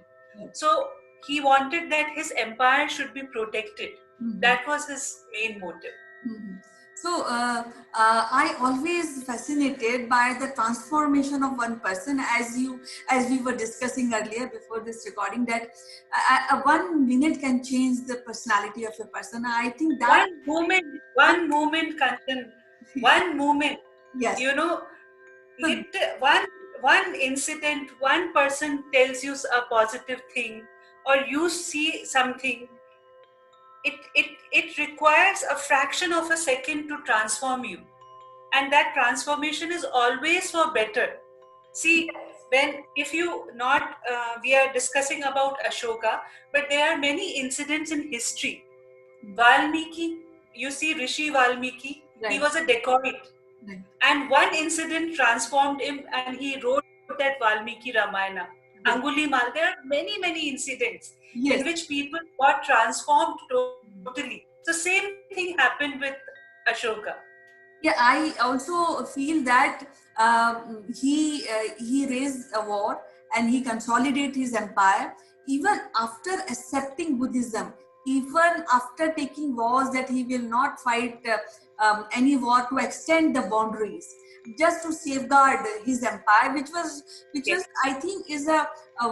So he wanted that his empire should be protected. That was his main motive. So I always fascinated by the transformation of one person, as we were discussing earlier before this recording, that 1 minute can change the personality of a person. I think that one moment, Kanchan, one moment. Yes. One incident, one person tells you a positive thing, or you see something. It requires a fraction of a second to transform you, and that transformation is always for better. See, if you not we are discussing about Ashoka, but there are many incidents in history. Valmiki, you see Rishi Valmiki, he was a dacoit, and one incident transformed him, and he wrote that Valmiki Ramayana. Angulimal, there are many incidents in which people got transformed totally. So same thing happened with Ashoka. Yeah, I also feel that he raised a war and he consolidated his empire even after accepting Buddhism, even after taking vows that he will not fight any war to extend the boundaries, just to safeguard his empire, which was I think is a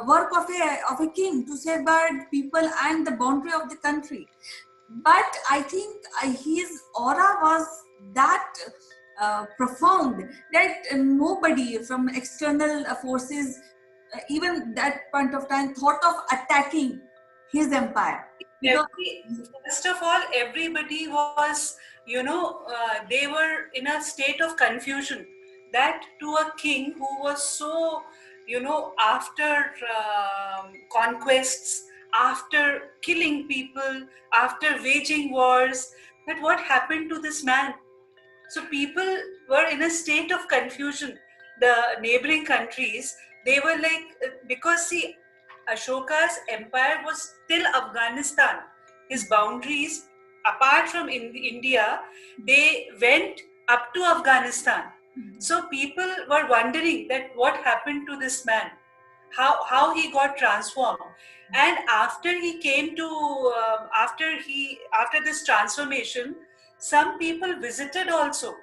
work of a king, to safeguard people and the boundary of the country. But I think his aura was that profound that nobody from external forces, even that point of time, thought of attacking his empire. First of all, everybody was, they were in a state of confusion. That to a king who was so, after conquests, after killing people, after waging wars, that what happened to this man? So people were in a state of confusion. The neighboring countries, they were like, because see, Ashoka's empire was till Afghanistan. His boundaries, apart from India, they went up to Afghanistan. So people were wondering that what happened to this man, how he got transformed. And after he came to, after this transformation, some people visited also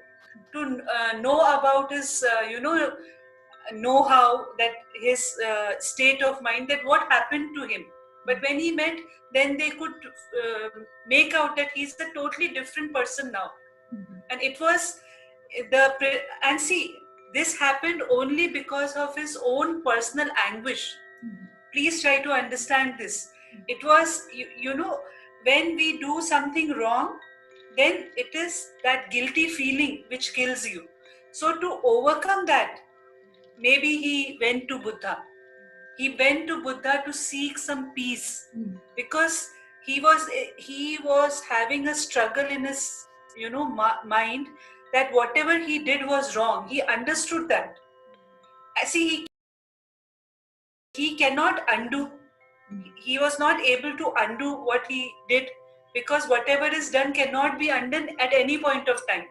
to know about his, know-how, that his state of mind, that what happened to him. But when he met, then they could make out that he's a totally different person now. And it was and see, this happened only because of his own personal anguish. Please try to understand this. It was, when we do something wrong, then it is that guilty feeling which kills you. So to overcome that, maybe he went to Buddha. He went to Buddha to seek some peace, because he was having a struggle in his, mind, that whatever he did was wrong. He understood that. See, he cannot undo. He was not able to undo what he did, because whatever is done cannot be undone at any point of time.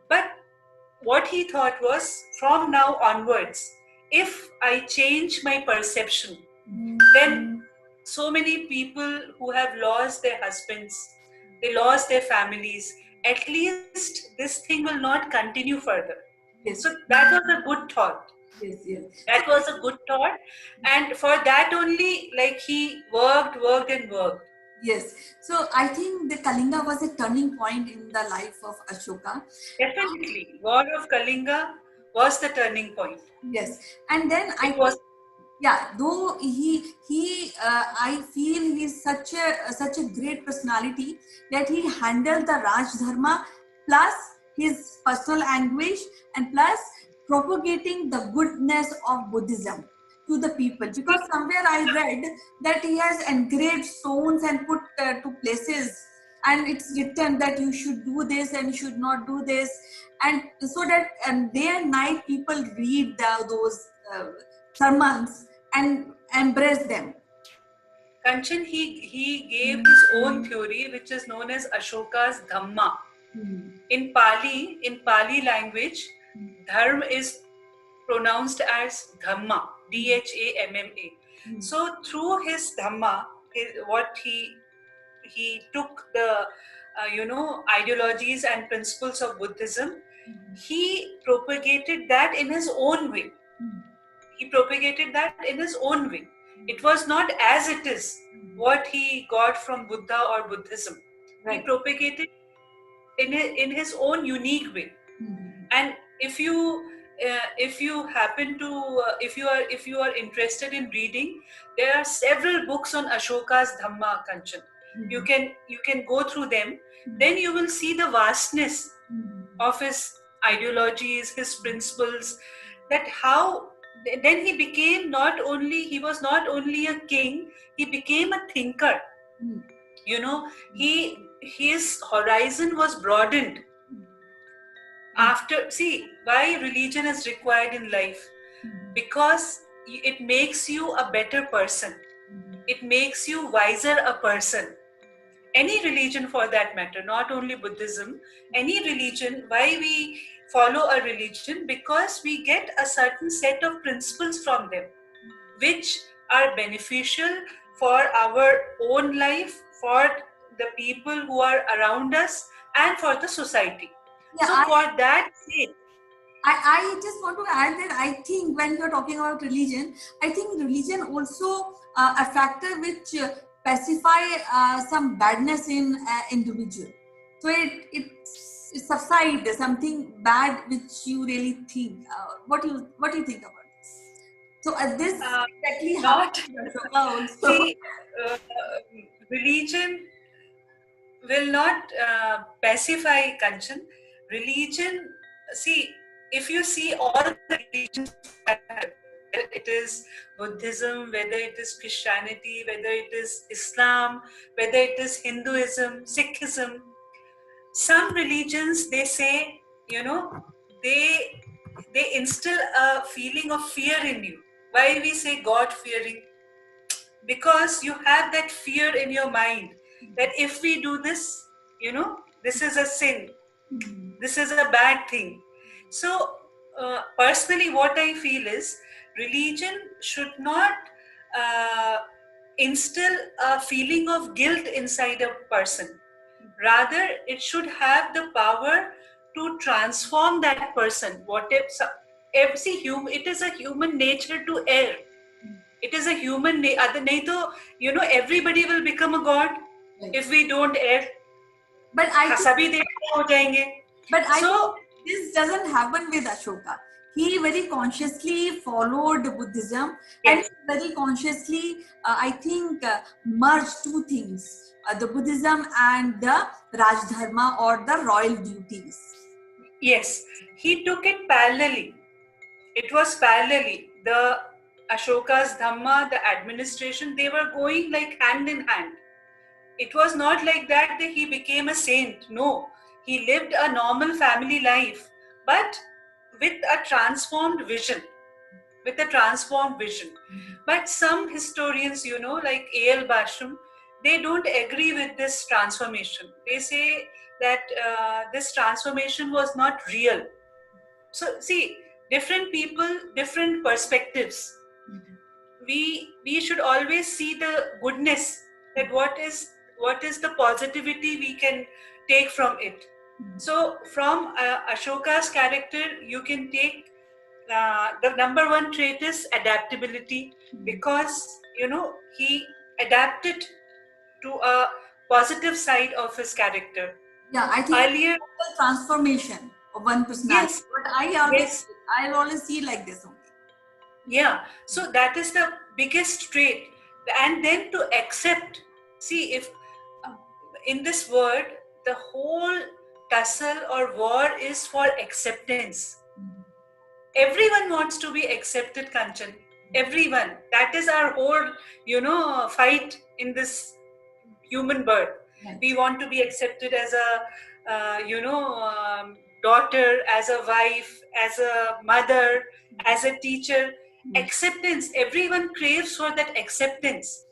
But what he thought was, from now onwards, if I change my perception, then so many people who have lost their husbands, they lost their families, at least this thing will not continue further. So that was a good thought. Yes, yes. That was a good thought, and for that only, like, he worked and worked. Yes. So I think the Kalinga was a turning point in the life of Ashoka. Definitely, War of Kalinga was the turning point. Yes, and then It was. Yeah, though I feel he's such a great personality that he handled the Raj Dharma plus his personal anguish and plus propagating the goodness of Buddhism to the people. Because somewhere I read that he has engraved stones and put to places, and it's written that you should do this and you should not do this, and so that day and night people read those sermons and embrace them. Kanchan, he gave his own theory, which is known as Ashoka's Dhamma. In Pali language, dharma is pronounced as Dhamma, Dhamma. So through his Dhamma, what he took the ideologies and principles of Buddhism, he propagated that in his own way. It was not as it is what he got from Buddha or Buddhism. Right. He propagated in his own unique way. And if you happen to if you are interested in reading, there are several books on Ashoka's Dhamma, Kanchan. You can go through them. Then you will see the vastness of his ideologies, his principles, that how then he was not only a king, he became a thinker. His horizon was broadened. Why religion is required in life? Because it makes you a better person. It makes you wiser a person. Any religion for that matter, not only Buddhism, any religion, why we follow a religion? Because we get a certain set of principles from them, which are beneficial for our own life, for the people who are around us, and for the society. Yeah, for that sake, I just want to add that I think when you're talking about religion, I think religion also a factor which pacify some badness in individual. So it subsides something bad which you really think. What do you think about this? So this exactly happens. See, religion will not pacify, Kanchan. Religion, if you see all the religions, whether it is Buddhism, whether it is Christianity, whether it is Islam, whether it is Hinduism, Sikhism, some religions, they say, they instill a feeling of fear in you. Why we say God fearing? Because you have that fear in your mind that if we do this, this is a sin, this is a bad thing. So personally, what I feel is religion should not instill a feeling of guilt inside a person. Rather, it should have the power to transform that person. It is a human nature to err. It is a human nature. Everybody will become a god if we don't err. But I think this doesn't happen with Ashoka. He very consciously followed Buddhism, and very consciously, I think, merged two things: the Buddhism and the Raj Dharma, or the royal duties. Yes, he took it parallelly. It was parallelly. The Ashoka's Dhamma, the administration, they were going like hand in hand. It was not like that he became a saint. No, he lived a normal family life, but with a transformed vision. But some historians, like A.L. Basham, they don't agree with this transformation. They say that this transformation was not real. So see, different people, different perspectives. We should always see the goodness, that what is the positivity we can take from it. So from Ashoka's character, you can take the number one trait is adaptability, because he adapted to a positive side of his character. Yeah, I think earlier transformation of one personality. Yes, but I'll always see like this only. Yeah, so that is the biggest trait. And then to accept, see, if in this word, the whole tussle or war is for acceptance. Everyone wants to be accepted, Kanchan. Everyone. That is our whole, fight in this human birth. Right. We want to be accepted as a, daughter, as a wife, as a mother, as a teacher. Acceptance. Everyone craves for that acceptance.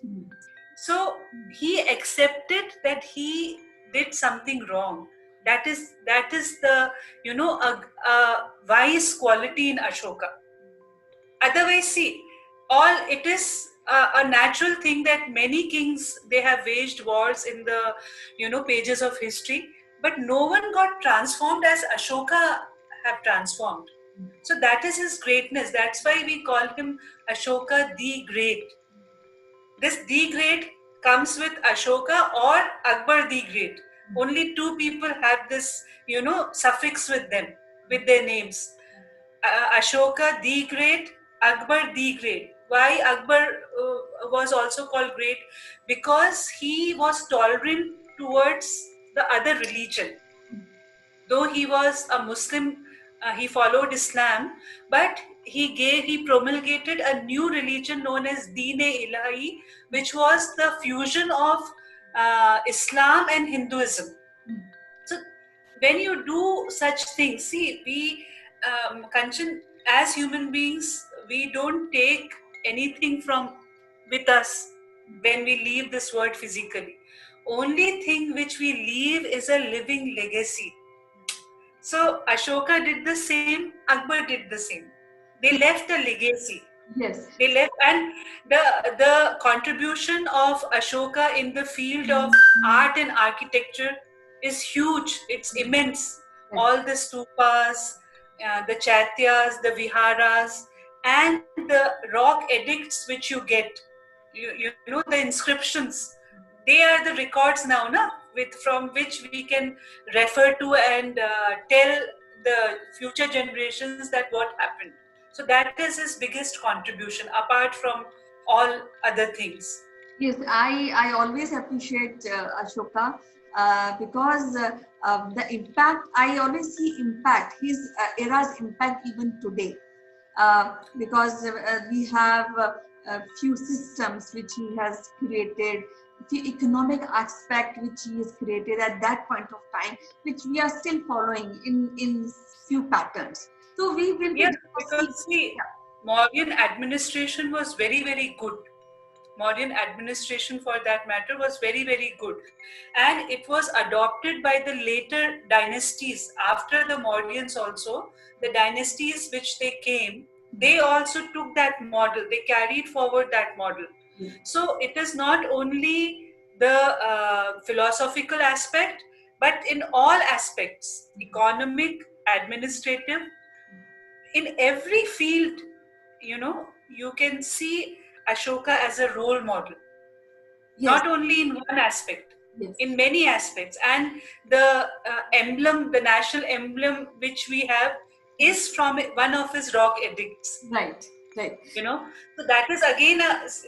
So he accepted that he did something wrong. That is the a wise quality in Ashoka. Otherwise, see, it is a natural thing that many kings, they have waged wars in the pages of history, but no one got transformed as Ashoka have transformed. So that is his greatness. That's why we call him Ashoka the Great. This the Great comes with Ashoka or Akbar the Great. Only two people have this, suffix with them, with their names. Ashoka the Great, Akbar the Great. Why Akbar was also called great? Because he was tolerant towards the other religion. Though he was a Muslim, he followed Islam, but he promulgated a new religion known as Deen-e-Ilahi, which was the fusion of Islam and Hinduism. So when you do such things, see, we, Kanchan, as human beings, we don't take anything with us when we leave this world physically. Only thing which we leave is a living legacy. So Ashoka did the same, Akbar did the same. They left a legacy. Yes. They left, and the contribution of Ashoka in the field of art and architecture is huge. It's immense. Yes. All the stupas, the chaityas, the viharas, and the rock edicts which you get. You know, the inscriptions. They are the records now, from which we can refer to and tell the future generations that what happened. So that is his biggest contribution, apart from all other things. Yes, I always appreciate Ashoka because the impact, I always see impact, his era's impact even today. Because we have a few systems which he has created, the economic aspect which he has created at that point of time, which we are still following in few patterns. So we will be because see, Mauryan administration was very, very good. Mauryan administration, for that matter, was very, very good. And it was adopted by the later dynasties. After the Mauryans also, the dynasties which they came, they also took that model. They carried forward that model. So it is not only the philosophical aspect, but in all aspects, economic, administrative, in every field, you can see Ashoka as a role model. Yes. Not only in one aspect, yes, in many aspects. And the emblem, the national emblem which we have, is from one of his rock edicts. Right, right. So that is again,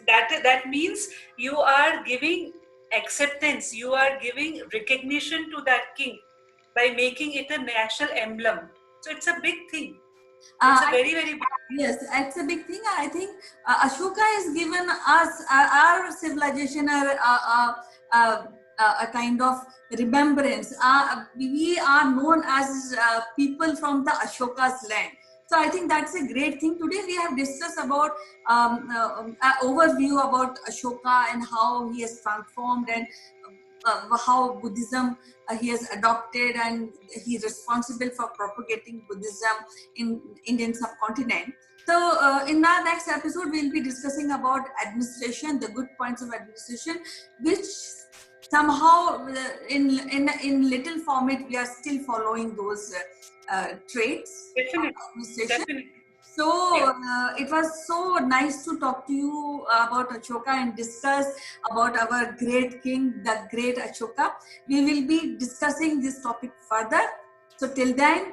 that means you are giving acceptance, you are giving recognition to that king by making it a national emblem. So it's a big thing. It's a very, very big thing. Yes, it's a big thing. I think Ashoka has given us, our civilization, a kind of remembrance. We are known as people from the Ashoka's land. So I think that's a great thing. Today we have discussed about an overview about Ashoka and how he has transformed and how Buddhism he has adopted, and he is responsible for propagating Buddhism in Indian subcontinent. So in our next episode, we'll be discussing about administration, the good points of administration, which somehow in little format we are still following those traits. Definitely. So it was so nice to talk to you about Ashoka and discuss about our great king, the great Ashoka. We will be discussing this topic further. So till then,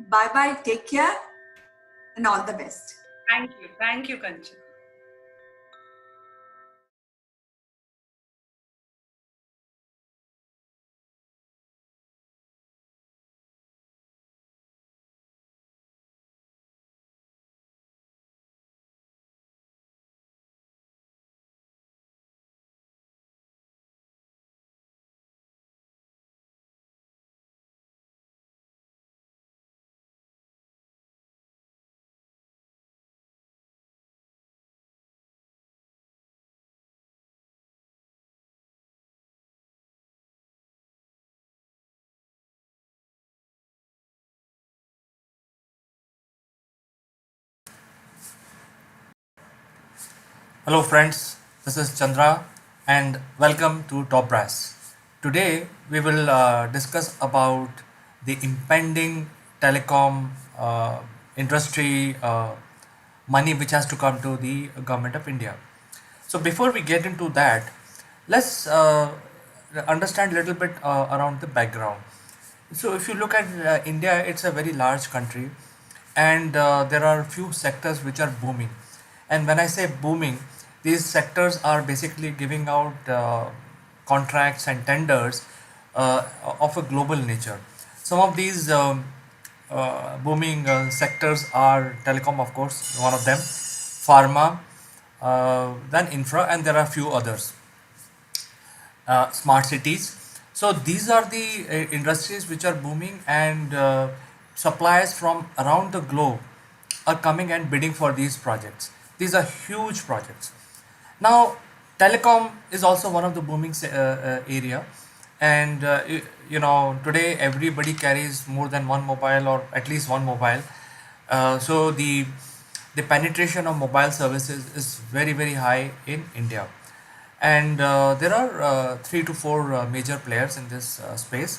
bye bye, take care, and all the best. Thank you, Kanchan. Hello, friends. This is Chandra, and welcome to Top Brass. Today, we will discuss about the impending telecom industry money which has to come to the government of India. So, before we get into that, let's understand a little bit around the background. So, if you look at India, it's a very large country, and there are few sectors which are booming. And when I say booming, these sectors are basically giving out contracts and tenders of a global nature. Some of these booming sectors are telecom, of course, one of them, pharma, then infra, and there are a few others, smart cities. So these are the industries which are booming, and suppliers from around the globe are coming and bidding for these projects. These are huge projects. Now, telecom is also one of the booming area, and today everybody carries more than one mobile, or at least one mobile. So the penetration of mobile services is very high in India, and there are 3 to 4 major players in this space.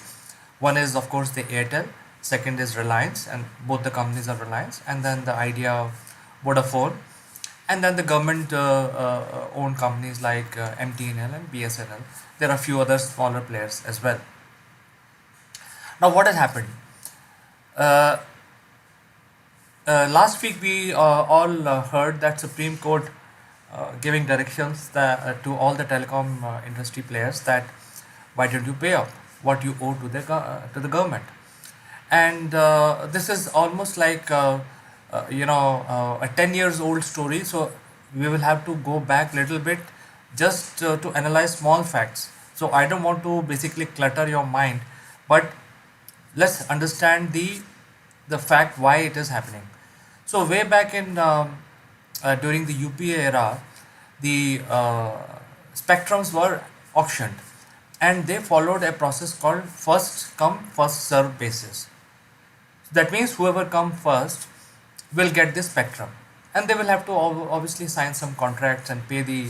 One is, of course, the Airtel. Second is Reliance, and both the companies are Reliance, and then the Idea, Vodafone, and then the government owned companies like MTNL and BSNL. There are a few other smaller players as well. Now, what has happened? Uh, Last week we all heard that Supreme Court giving directions to all the telecom industry players that why don't you pay up what you owe to the government? And this is almost like a 10 years old story. So we will have to go back a little bit just to analyze small facts. So I don't want to basically clutter your mind, but let's understand the fact why it is happening. So way back in during the UPA era, the spectrums were auctioned, and they followed a process called first come first serve basis. That means whoever come first will get the spectrum, and they will have to obviously sign some contracts and pay the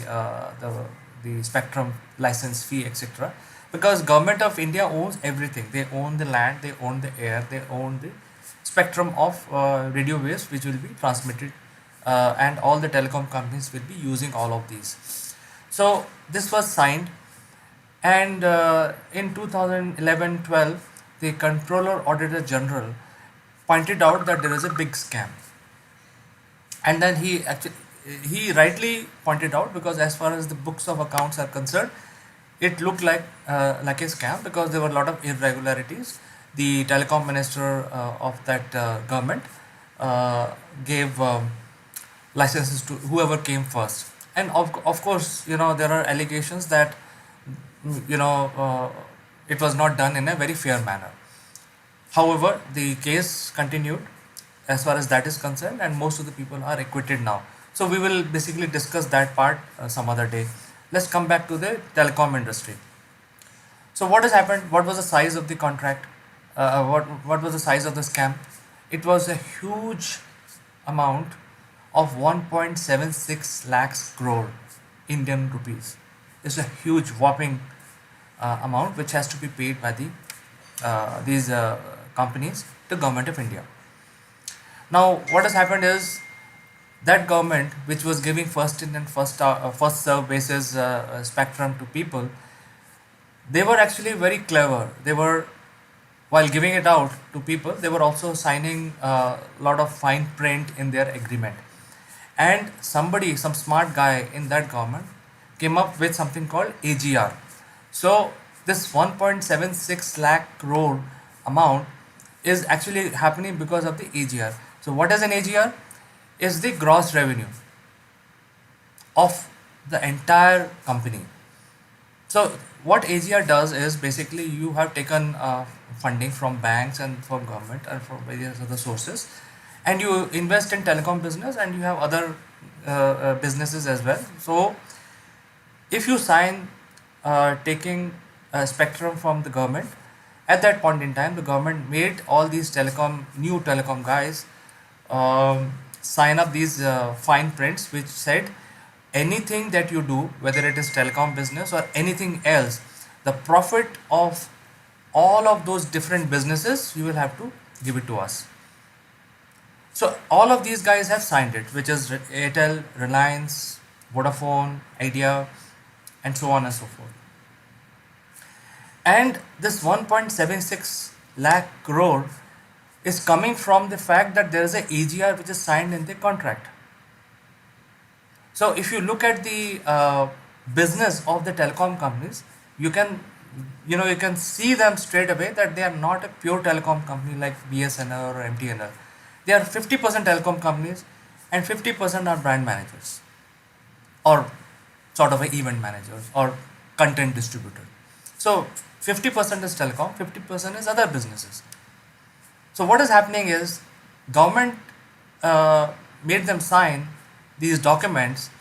spectrum license fee, etc. Because government of India owns everything. They own the land, they own the air, they own the spectrum of radio waves which will be transmitted, and all the telecom companies will be using all of these. So this was signed, and in 2011-12, the Controller Auditor General pointed out that there is a big scam. And then he rightly pointed out, because as far as the books of accounts are concerned, it looked like a scam, because there were a lot of irregularities. The telecom minister of that government gave licenses to whoever came first, and of course, there are allegations that it was not done in a very fair manner. However, the case continued as far as that is concerned, and most of the people are acquitted now. So we will basically discuss that part some other day. Let's come back to the telecom industry. So what has happened? What was the size of the contract? What was the size of the scam? It was a huge amount of 1.76 lakhs crore Indian rupees. It's a huge whopping amount which has to be paid by these companies to government of India. Now, what has happened is that government, which was giving first in and first serve basis spectrum to people, they were actually very clever. They were, while giving it out to people, they were also signing a lot of fine print in their agreement. And somebody, some smart guy in that government, came up with something called AGR. So this 1.76 lakh crore amount is actually happening because of the AGR. So what is an AGR? Is the gross revenue of the entire company. So what AGR does is basically you have taken funding from banks and from government and from various other sources, and you invest in telecom business, and you have other businesses as well. So if you sign taking spectrum from the government, at that point in time the government made all these new telecom guys sign up these fine prints which said anything that you do, whether it is telecom business or anything else, the profit of all of those different businesses, you will have to give it to us. So all of these guys have signed it, which is Airtel, Reliance, Vodafone, Idea, and so on and so forth. And this 1.76 lakh crore is coming from the fact that there is a AGR which is signed in the contract. So if you look at the business of the telecom companies, you can see them straight away that they are not a pure telecom company like BSNL or MTNL. They are 50% telecom companies and 50% are brand managers or sort of event managers or content distributor. So 50% is telecom, 50% is other businesses. So what is happening is government made them sign these documents,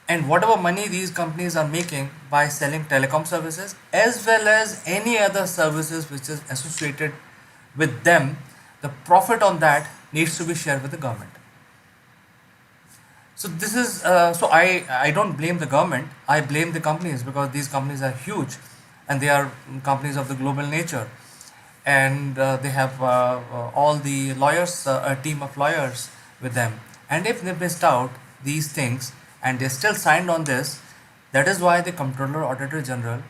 and whatever money these companies are making by selling telecom services as well as any other services which is associated with them, the profit on that needs to be shared with the government. So this is I don't blame the government, I blame the companies, because these companies are huge and they are companies of the global nature, and they have all the lawyers, a team of lawyers with them, and if they missed out these things and they still signed on this, that is why the Comptroller Auditor General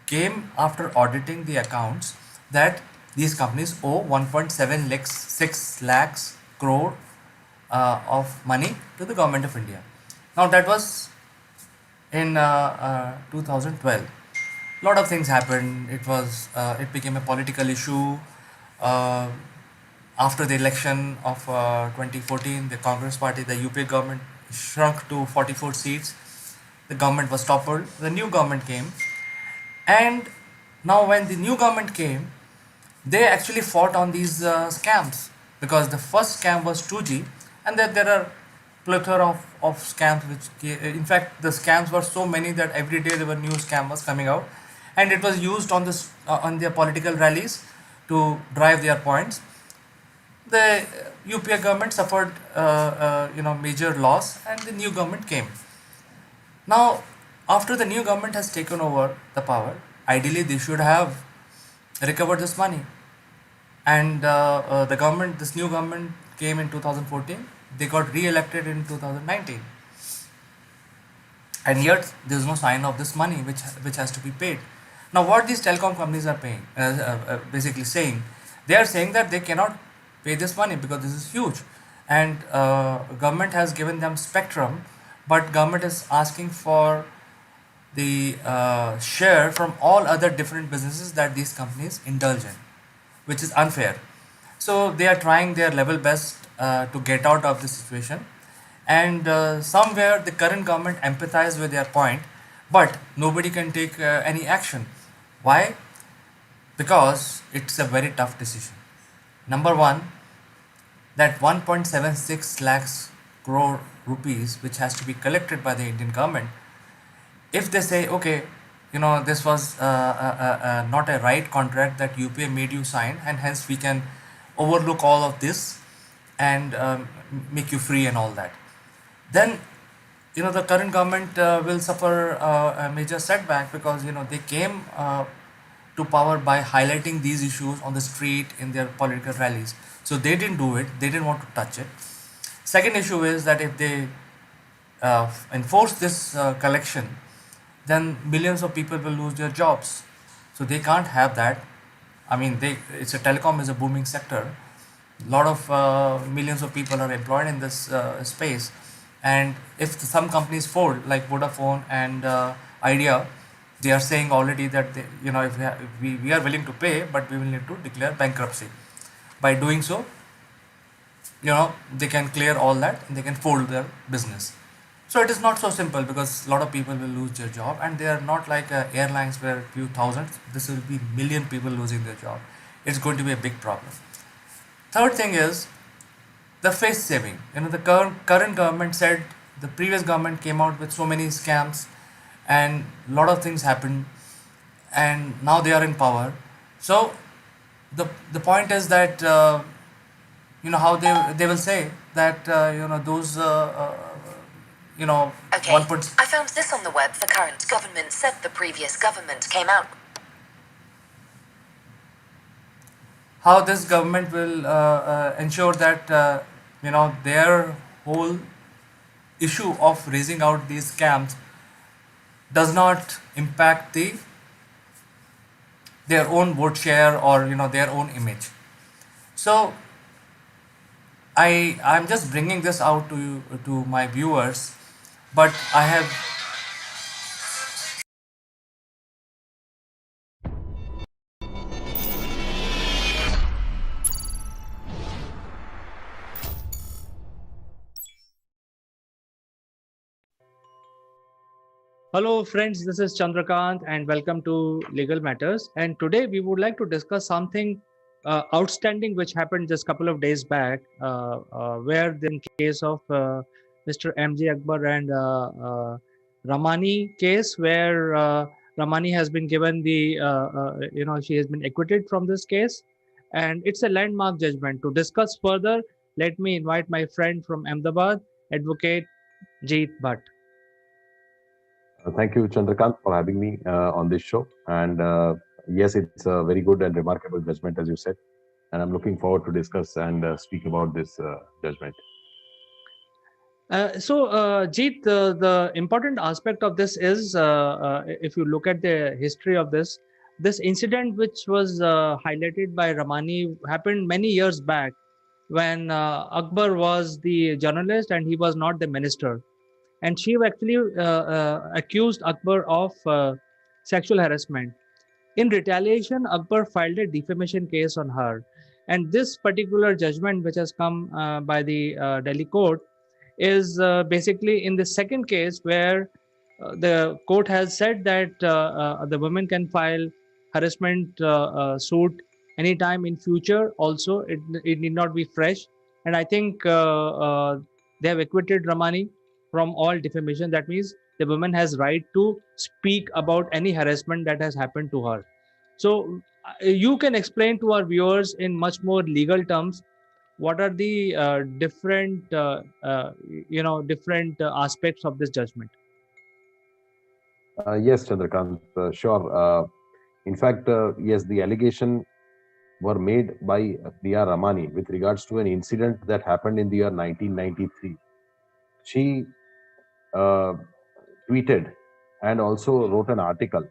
came after auditing the accounts that these companies owe 1.76 lakhs crore of money to the government of India. Now that was in 2012. A lot of things happened. It became a political issue. After the election of 2014, the Congress party, the UPA government shrunk to 44 seats. The government was toppled. The new government came, and now when the new government came, they actually fought on these scams, because the first scam was 2G, and then there are plethora of scams in fact the scams were so many that every day there were new scammers coming out, and it was used on this on their political rallies to drive their points. The UPA government suffered major loss, and the new government came. Now after the new government has taken over the power, ideally they should have recovered this money, and this new government came in 2014. They got re-elected in 2019, and yet there is no sign of this money which has to be paid. Now what these telecom companies are paying, basically saying, they are saying that they cannot pay this money because this is huge, and government has given them spectrum, but government is asking for the share from all other different businesses that these companies indulge in, which is unfair. So they are trying their level best to get out of this situation, and somewhere the current government empathize with their point, but nobody can take any action. Why? Because it's a very tough decision. Number one, that 1.76 lakhs crore rupees which has to be collected by the Indian government, if they say, okay, this was not a right contract that UPA made you sign, and hence we can overlook all of this and make you free and all that, then the current government will suffer a major setback, because they came to power by highlighting these issues on the street in their political rallies. So they didn't do it, they didn't want to touch it, Second issue is that if they enforce this collection, then millions of people will lose their jobs. So they can't have that. I mean, telecom is a booming sector. A lot of millions of people are employed in this space, and if some companies fold, like Vodafone and Idea, they are saying already that if we are willing to pay, but we will need to declare bankruptcy. By doing so, they can clear all that and they can fold their business. So it is not so simple, because a lot of people will lose their job, and they are not like airlines where few thousands. This will be million people losing their job. It's going to be a big problem. Third thing is the face saving. The current government said the previous government came out with so many scams, and a lot of things happened, and now they are in power. So the point is that how they will say that those Okay, 1. I found this on the web. The current government said the previous government came out. How this government will ensure that their whole issue of raising out these scams does not impact their own vote share, or their own image. So I'm just bringing this out to you, to my viewers, but I have. Hello, friends. This is Chandrakant, and welcome to Legal Matters. And today we would like to discuss something outstanding which happened just a couple of days back, where the case of Mr. MJ Akbar and Ramani case, where Ramani has been given she has been acquitted from this case, and it's a landmark judgment. To discuss further, let me invite my friend from Ahmedabad, Advocate Jeet Bhatt. Thank you, Chandrakant, for having me on this show. And yes, it's a very good and remarkable judgment, as you said. And I'm looking forward to discuss and speak about this judgment. Jeet, the important aspect of this is, if you look at the history of this incident, which was highlighted by Ramani, happened many years back when Akbar was the journalist and he was not the minister. And she actually accused Akbar of sexual harassment. In retaliation, Akbar filed a defamation case on her. And this particular judgment, which has come by the Delhi court, is basically in the second case where the court has said that the woman can file harassment suit anytime in future. Also, it need not be fresh. And I think they have acquitted Ramani from all defamation. That means the woman has right to speak about any harassment that has happened to her. So you can explain to our viewers in much more legal terms what are the different aspects of this judgment. Yes, Chandrakant, sure. In fact, yes, the allegation were made by Priya Ramani with regards to an incident that happened in the year 1993. She tweeted and also wrote an article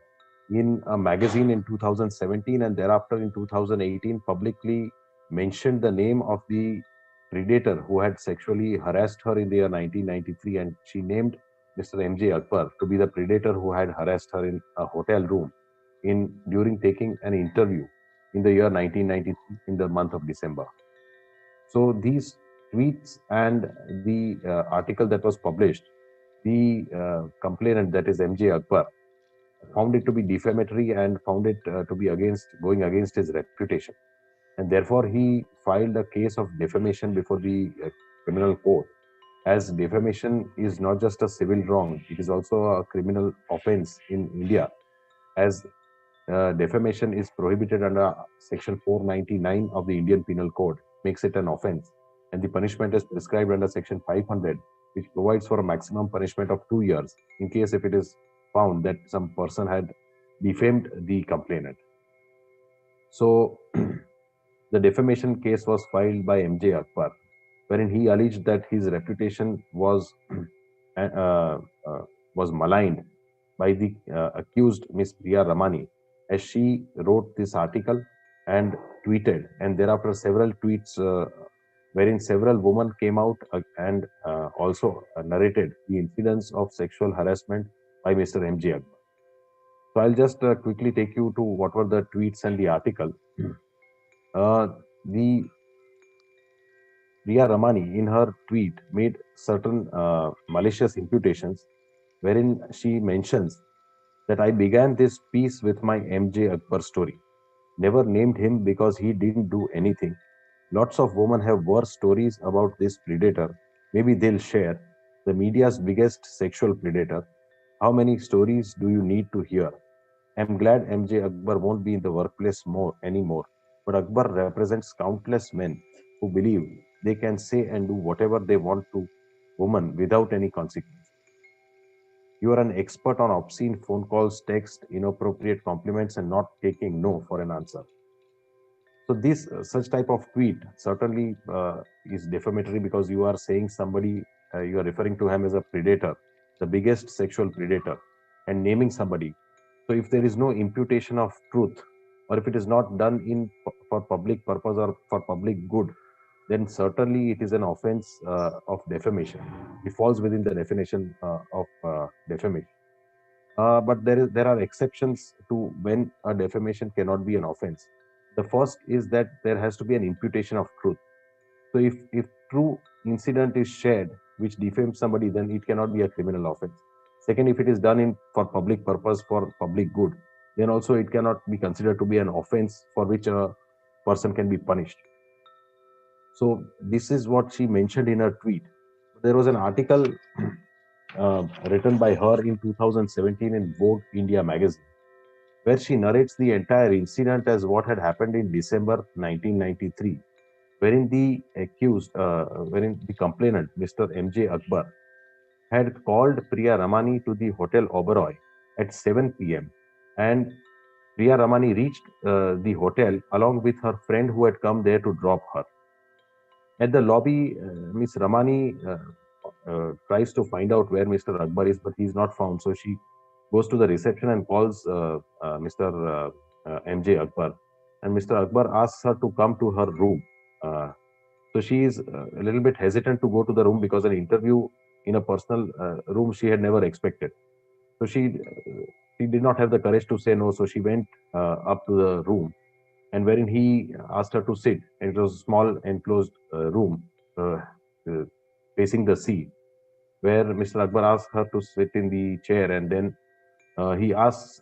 in a magazine in 2017, and thereafter in 2018 publicly mentioned the name of the predator who had sexually harassed her in the year 1993, and she named Mr. MJ Akbar to be the predator who had harassed her in a hotel room during taking an interview in the year 1993 in the month of December. So these tweets and the article that was published, the complainant, that is MJ Akbar, found it to be defamatory and found it to be going against his reputation. And therefore, he filed a case of defamation before the criminal court, as defamation is not just a civil wrong, it is also a criminal offense in India, as defamation is prohibited under section 499 of the Indian Penal Code, makes it an offense. And the punishment is prescribed under section 500, which provides for a maximum punishment of 2 years in case if it is found that some person had defamed the complainant. So the defamation case was filed by MJ Akbar, wherein he alleged that his reputation uh, uh, was maligned by the accused Miss Priya Ramani, as she wrote this article and tweeted, and thereafter several tweets wherein several women came out and also narrated the incidents of sexual harassment by Mr. MJ Akbar. So I'll just quickly take you to what were the tweets and the article. The Priya Ramani, in her tweet, made certain malicious imputations, wherein she mentions that I began this piece with my MJ Akbar story. Never named him because he didn't do anything. Lots of women have worse stories about this predator. Maybe they'll share. The media's biggest sexual predator. How many stories do you need to hear? I'm glad MJ Akbar won't be in the workplace more anymore. But Akbar represents countless men who believe they can say and do whatever they want to women without any consequence. You are an expert on obscene phone calls, text, inappropriate compliments, and not taking no for an answer. So this such type of tweet certainly is defamatory, because you are saying somebody, you are referring to him as a predator, the biggest sexual predator, and naming somebody. So if there is no imputation of truth, or if it is not done for public purpose or for public good, then certainly it is an offense of defamation. It falls within the definition of defamation. But there are exceptions to when a defamation cannot be an offense. The first is that there has to be an imputation of truth. So if true incident is shared which defames somebody, then it cannot be a criminal offense. Second, if it is done for public purpose, for public good, then also it cannot be considered to be an offense for which a person can be punished. So this is what she mentioned in her tweet. There was an article written by her in 2017 in Vogue India magazine, where she narrates the entire incident as what had happened in December 1993, wherein wherein the complainant, Mr. MJ Akbar, had called Priya Ramani to the Hotel Oberoi at 7 p.m. and Priya Ramani reached the hotel along with her friend who had come there to drop her. At the lobby, Miss Ramani tries to find out where Mr. Akbar is, but he's not found. So she goes to the reception and calls Mr. MJ Akbar. And Mr. Akbar asks her to come to her room. So she is a little bit hesitant to go to the room, because an interview in a personal room she had never expected. So she did not have the courage to say no. So she went up to the room, and wherein he asked her to sit. And it was a small enclosed room facing the sea, where Mr. Akbar asked her to sit in the chair, and then he asks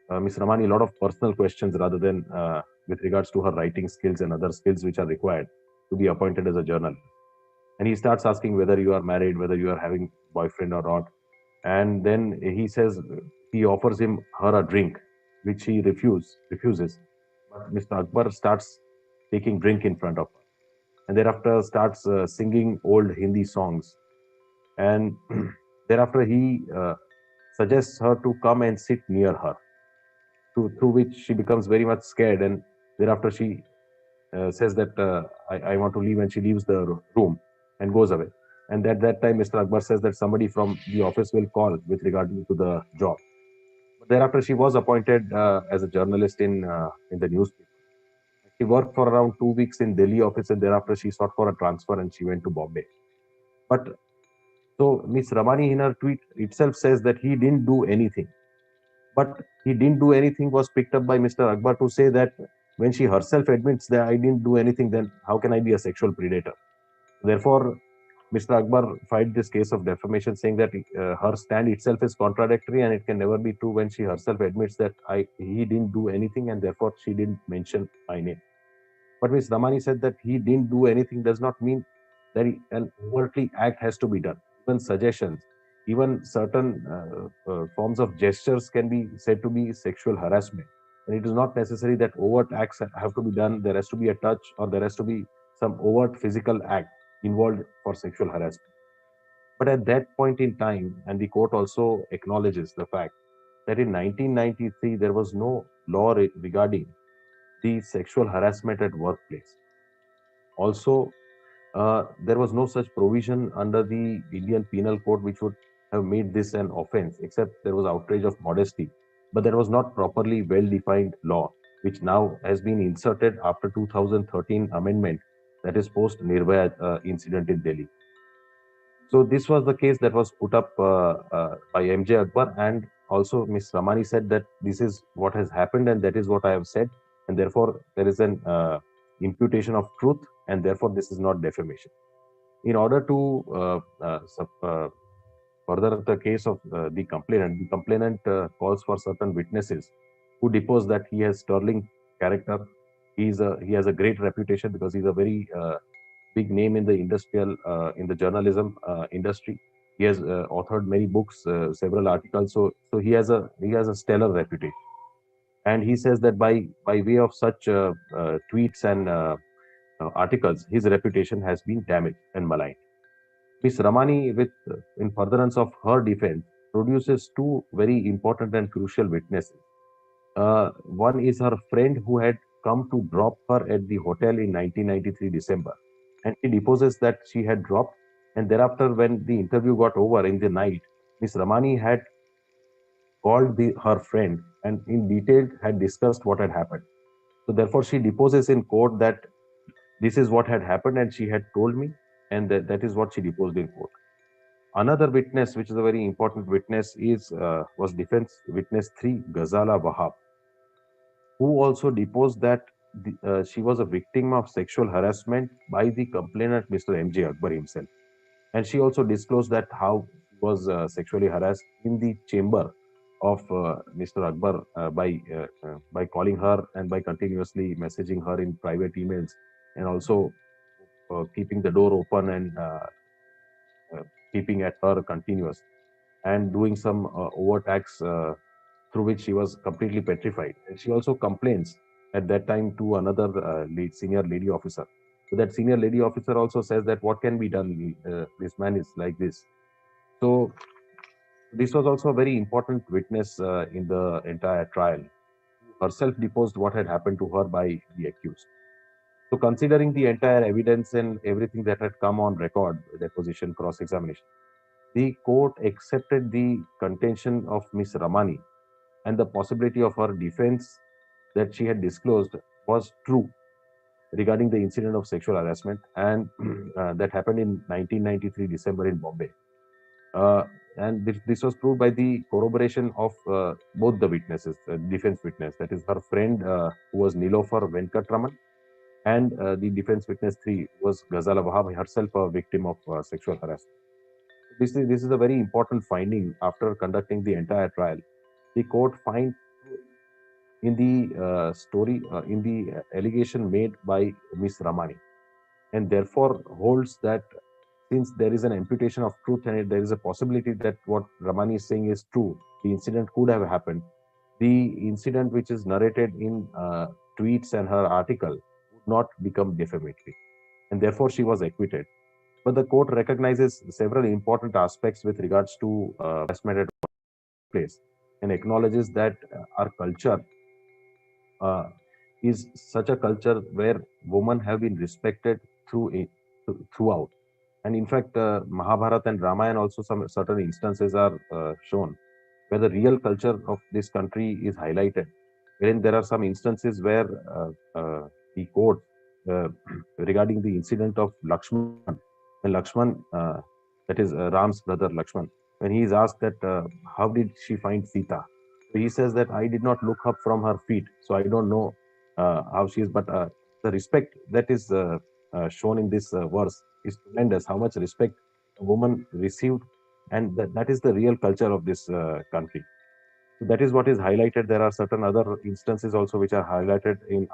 Ms. Ramani a lot of personal questions rather than with regards to her writing skills and other skills which are required to be appointed as a journalist. And he starts asking whether you are married, whether you are having boyfriend or not. And then he offers her a drink, which he refuses. But Mr. Akbar starts taking drink in front of her, and thereafter starts singing old Hindi songs. And thereafter he suggests her to come and sit near her, through which she becomes very much scared, and thereafter she says that I want to leave, and she leaves the room and goes away. And at that time, Mr. Akbar says that somebody from the office will call with regard to the job. But thereafter, she was appointed as a journalist in the newspaper. She worked for around 2 weeks in Delhi office, and thereafter she sought for a transfer and she went to Bombay. But so Miss Ramani in her tweet itself says that he didn't do anything. But he didn't do anything was picked up by Mr. Akbar to say that when she herself admits that I didn't do anything, then how can I be a sexual predator? Therefore, Mr. Akbar filed this case of defamation, saying that her stand itself is contradictory and it can never be true when she herself admits that he didn't do anything and therefore she didn't mention my name. But Ms. Ramani said that he didn't do anything does not mean that an overtly act has to be done. Even suggestions, even certain forms of gestures can be said to be sexual harassment. And it is not necessary that overt acts have to be done. There has to be a touch, or there has to be some overt physical act involved for sexual harassment. But at that point in time, and the court also acknowledges the fact that in 1993 there was no law regarding the sexual harassment at workplace. Also, there was no such provision under the Indian Penal Code which would have made this an offense, except there was outrage of modesty. But there was not properly well-defined law, which now has been inserted after 2013 amendment, that is post Nirbhaya incident in Delhi. So this was the case that was put up by MJ Akbar, and also Ms. Ramani said that this is what has happened and that is what I have said, and therefore there is an imputation of truth, and therefore this is not defamation. In order to further the case of the complainant calls for certain witnesses who depose that he has sterling character. He has a great reputation because he's a very big name in the in the journalism industry. He has authored many books, several articles. So he has a stellar reputation. And he says that by way of such tweets and articles, his reputation has been damaged and maligned. Ms. Ramani, with in furtherance of her defense, produces two very important and crucial witnesses. One is her friend who had come to drop her at the hotel in 1993 December, and she deposes that she had dropped. And thereafter, when the interview got over in the night, Ms. Ramani had called her friend and in detail had discussed what had happened. So therefore, she deposes in court that this is what had happened and she had told me, and that is what she deposed in court. Another witness, which is a very important witness, is was defense witness 3, Ghazala Wahab, who also deposed that she was a victim of sexual harassment by the complainant, Mr. MJ Akbar himself. And she also disclosed that how she was sexually harassed in the chamber of Mr. Akbar by calling her and by continuously messaging her in private emails, and also keeping the door open and keeping at her continuous, and doing some overt acts through which she was completely petrified. And she also complains at that time to another senior lady officer. So that senior lady officer also says that what can be done? This man is like this. So this was also a very important witness in the entire trial. Herself deposed what had happened to her by the accused. So considering the entire evidence and everything that had come on record, deposition, cross-examination, the court accepted the contention of Miss Ramani, and the possibility of her defense that she had disclosed was true regarding the incident of sexual harassment, and that happened in 1993 December in Bombay. And this was proved by the corroboration of both the witnesses, defense witness, that is her friend who was Nilofar Venkatraman, and the defense witness 3 was Ghazala Wahab, herself a victim of sexual harassment. This is a very important finding after conducting the entire trial. The court finds in the in the allegation made by Miss Ramani, and therefore holds that since there is an imputation of truth and there is a possibility that what Ramani is saying is true, the incident could have happened. The incident which is narrated in tweets and her article would not become defamatory, and therefore she was acquitted. But the court recognizes several important aspects with regards to harassment at workplace, and acknowledges that our culture uh, is such a culture where women have been respected throughout. And in fact, Mahabharata and Ramayana also some certain instances are shown where the real culture of this country is highlighted. Wherein there are some instances where the court regarding the incident of Lakshman, when Lakshman, that is Ram's brother Lakshman, when he is asked that how did she find Sita, so he says that I did not look up from her feet, so I don't know how she is. But the respect that is shown in this verse is tremendous. How much respect a woman received, and that is the real culture of this country. So that is what is highlighted. There are certain other instances also which are highlighted in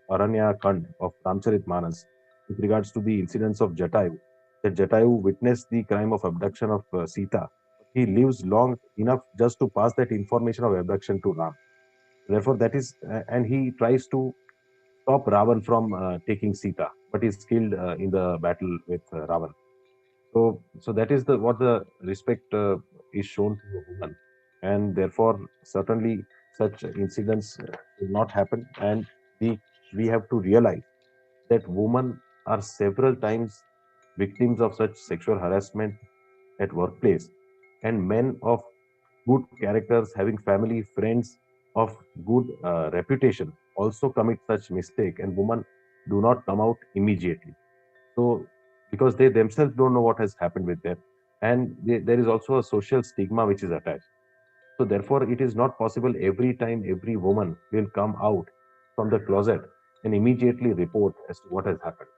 Aranya Kand of Ramcharit Manas with regards to the incidents of Jatayu. That Jatayu witnessed the crime of abduction of Sita. He lives long enough just to pass that information of abduction to Ram. Therefore, that is, and he tries to stop Ravan from taking Sita, but is killed in the battle with Ravan. So that is the what the respect is shown to a woman, and therefore certainly such incidents will not happen. And we we have to realize that women are several times victims of such sexual harassment at workplace, and men of good characters, having family, friends of good reputation, also commit such mistake, and women do not come out immediately. So, because they themselves don't know what has happened with them, and there is also a social stigma which is attached. So, therefore, it is not possible every time every woman will come out from the closet and immediately report as to what has happened.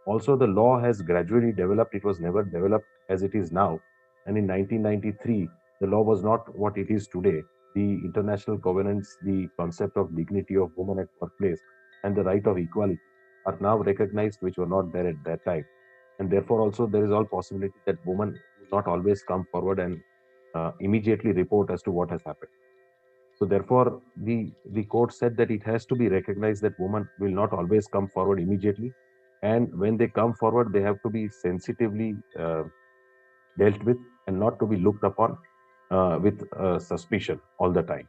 Also, the law has gradually developed. It was never developed as it is now. And in 1993, the law was not what it is today. The international covenants, the concept of dignity of women at workplace, and the right of equality are now recognized, which were not there at that time. And therefore, also there is all possibility that women will not always come forward and immediately report as to what has happened. So therefore, the court said that it has to be recognized that women will not always come forward immediately, and when they come forward, they have to be sensitively dealt with and not to be looked upon with suspicion all the time.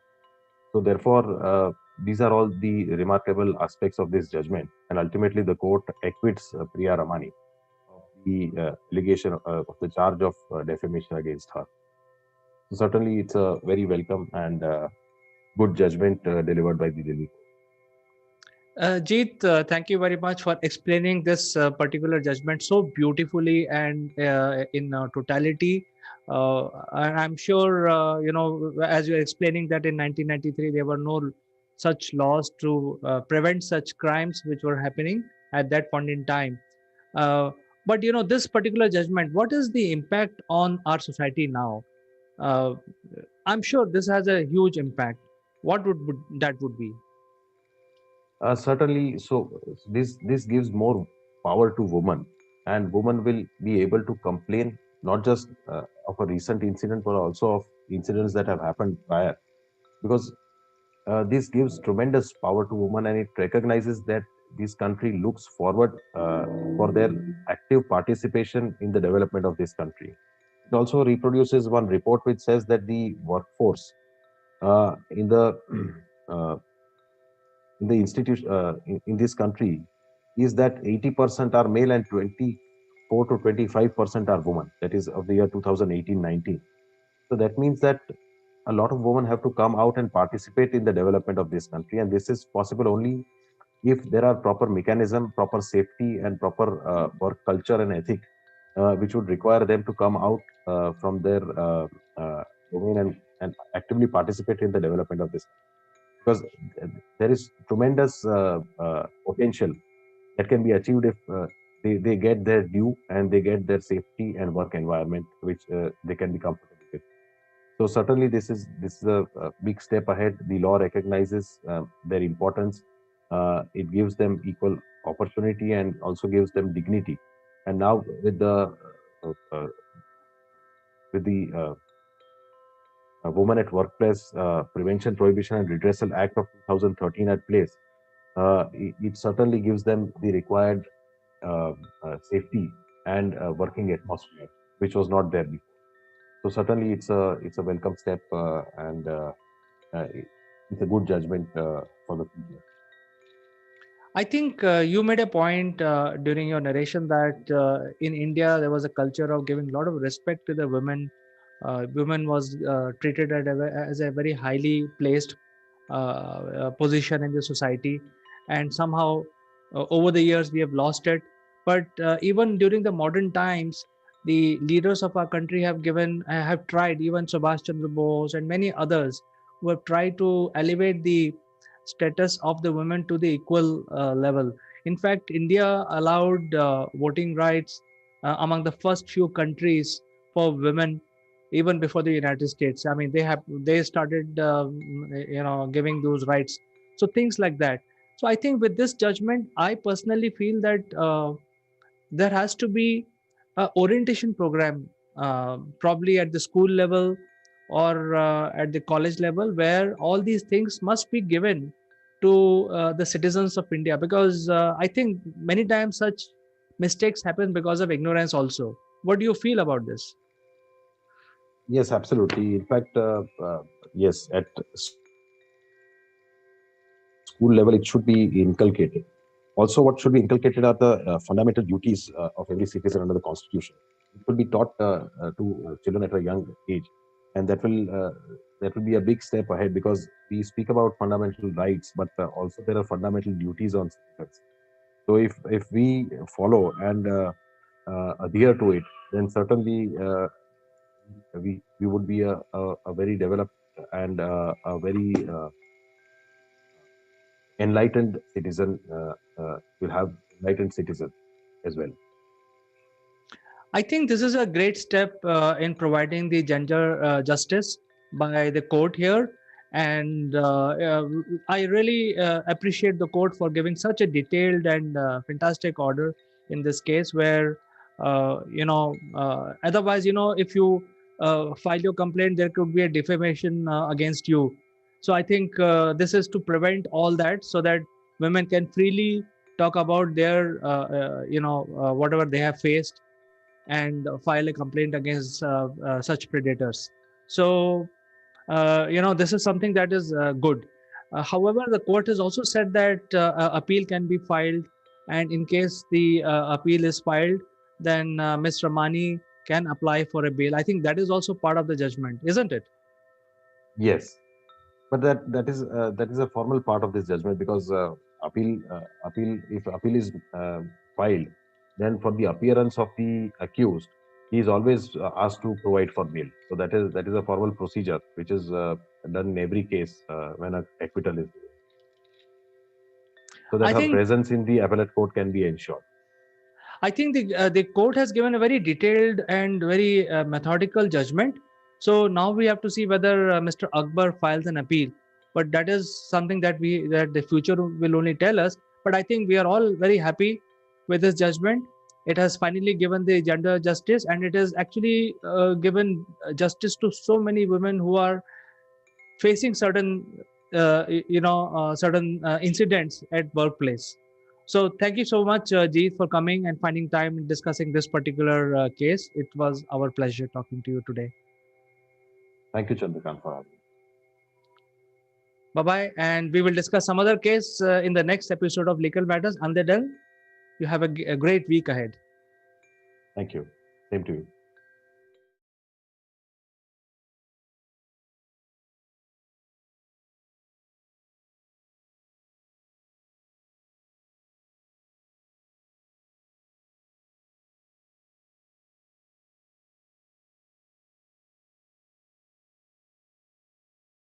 So therefore, these are all the remarkable aspects of this judgment, and ultimately the court acquits Priya Ramani of the allegation of the charge of defamation against her. So certainly, it's a very welcome and good judgment delivered by the Delhi. Jeet, thank you very much for explaining this particular judgment so beautifully and in totality. And I'm sure, as you're explaining that in 1993, there were no such laws to prevent such crimes which were happening at that point in time. Uh, but, this particular judgment, what is the impact on our society now? Uh, I'm sure this has a huge impact. What would that would be? Certainly, so this gives more power to women, and women will be able to complain not just of a recent incident, but also of incidents that have happened prior. Because this gives tremendous power to women, and it recognizes that this country looks forward for their active participation in the development of this country. It also reproduces one report which says that the workforce in the uh, in the institution in this country is that 80% are male and 24 to 25% are women. That is of the year 2018-19. So that means that a lot of women have to come out and participate in the development of this country, and this is possible only if there are proper mechanism, proper safety, and proper work culture and ethic, which would require them to come out from their domain and actively participate in the development of this, because there is tremendous potential that can be achieved if they get their due and they get their safety and work environment which they can be comfortable with. So certainly this is a big step ahead. The law recognizes their importance. It gives them equal opportunity and also gives them dignity. And now uh, uh, with the Women at Workplace Prevention, Prohibition and Redressal Act of 2013 at place, it certainly gives them the required safety and working atmosphere, which was not there before. So certainly, it's a welcome step, and it's a good judgment for the future. I think you made a point during your narration that in India there was a culture of giving a lot of respect to the women. Women was treated as a very highly placed position in the society, and somehow over the years we have lost it. But even during the modern times, the leaders of our country have tried. Even Subhash Chandra Bose and many others who have tried to elevate the status of the women to the equal level. In fact, India allowed voting rights among the first few countries for women even before the United States. I mean, they started giving those rights. So things like that. So I think with this judgment, I personally feel that there has to be a orientation program, probably at the school level or at the college level, where all these things must be given to the citizens of India, because I think many times such mistakes happen because of ignorance also. What do you feel about this? Yes, absolutely. In fact, yes, at school level, it should be inculcated. Also, what should be inculcated are the fundamental duties of every citizen under the Constitution. It will be taught to children at a young age, and that will be a big step ahead, because we speak about fundamental rights, but also there are fundamental duties on citizens. So if we follow and adhere to it, then certainly we would be a very developed and a very enlightened citizen. Will have enlightened citizen as well. I think this is a great step in providing the gender justice by the court here. And I really appreciate the court for giving such a detailed and fantastic order in this case, where, otherwise, if you file your complaint, there could be a defamation against you. So I think this is to prevent all that, so that women can freely talk about their, whatever they have faced, and file a complaint against such predators. So, this is something that is good. However, the court has also said that appeal can be filed, and in case the appeal is filed, then Ms. Ramani can apply for a bail. I think that is also part of the judgment, isn't it? Yes, but that is a formal part of this judgment, because appeal if appeal is filed, then for the appearance of the accused, he is always asked to provide for bail. So that is a formal procedure which is done in every case when an acquittal is given, so that I her think presence in the appellate court can be ensured. I think the court has given a very detailed and very methodical judgment. So now we have to see whether Mr. Akbar files an appeal. But that is something that the future will only tell us. But I think we are all very happy with this judgment. It has finally given the gender justice, and it has actually given justice to so many women who are facing certain incidents at workplace. So thank you so much, Jeet, for coming and finding time in discussing this particular case. It was our pleasure talking to you today. Thank you, Chandrakant, for having me. Bye-bye. And we will discuss some other case in the next episode of Legal Matters. Until then, you have a great week ahead. Thank you. Same to you.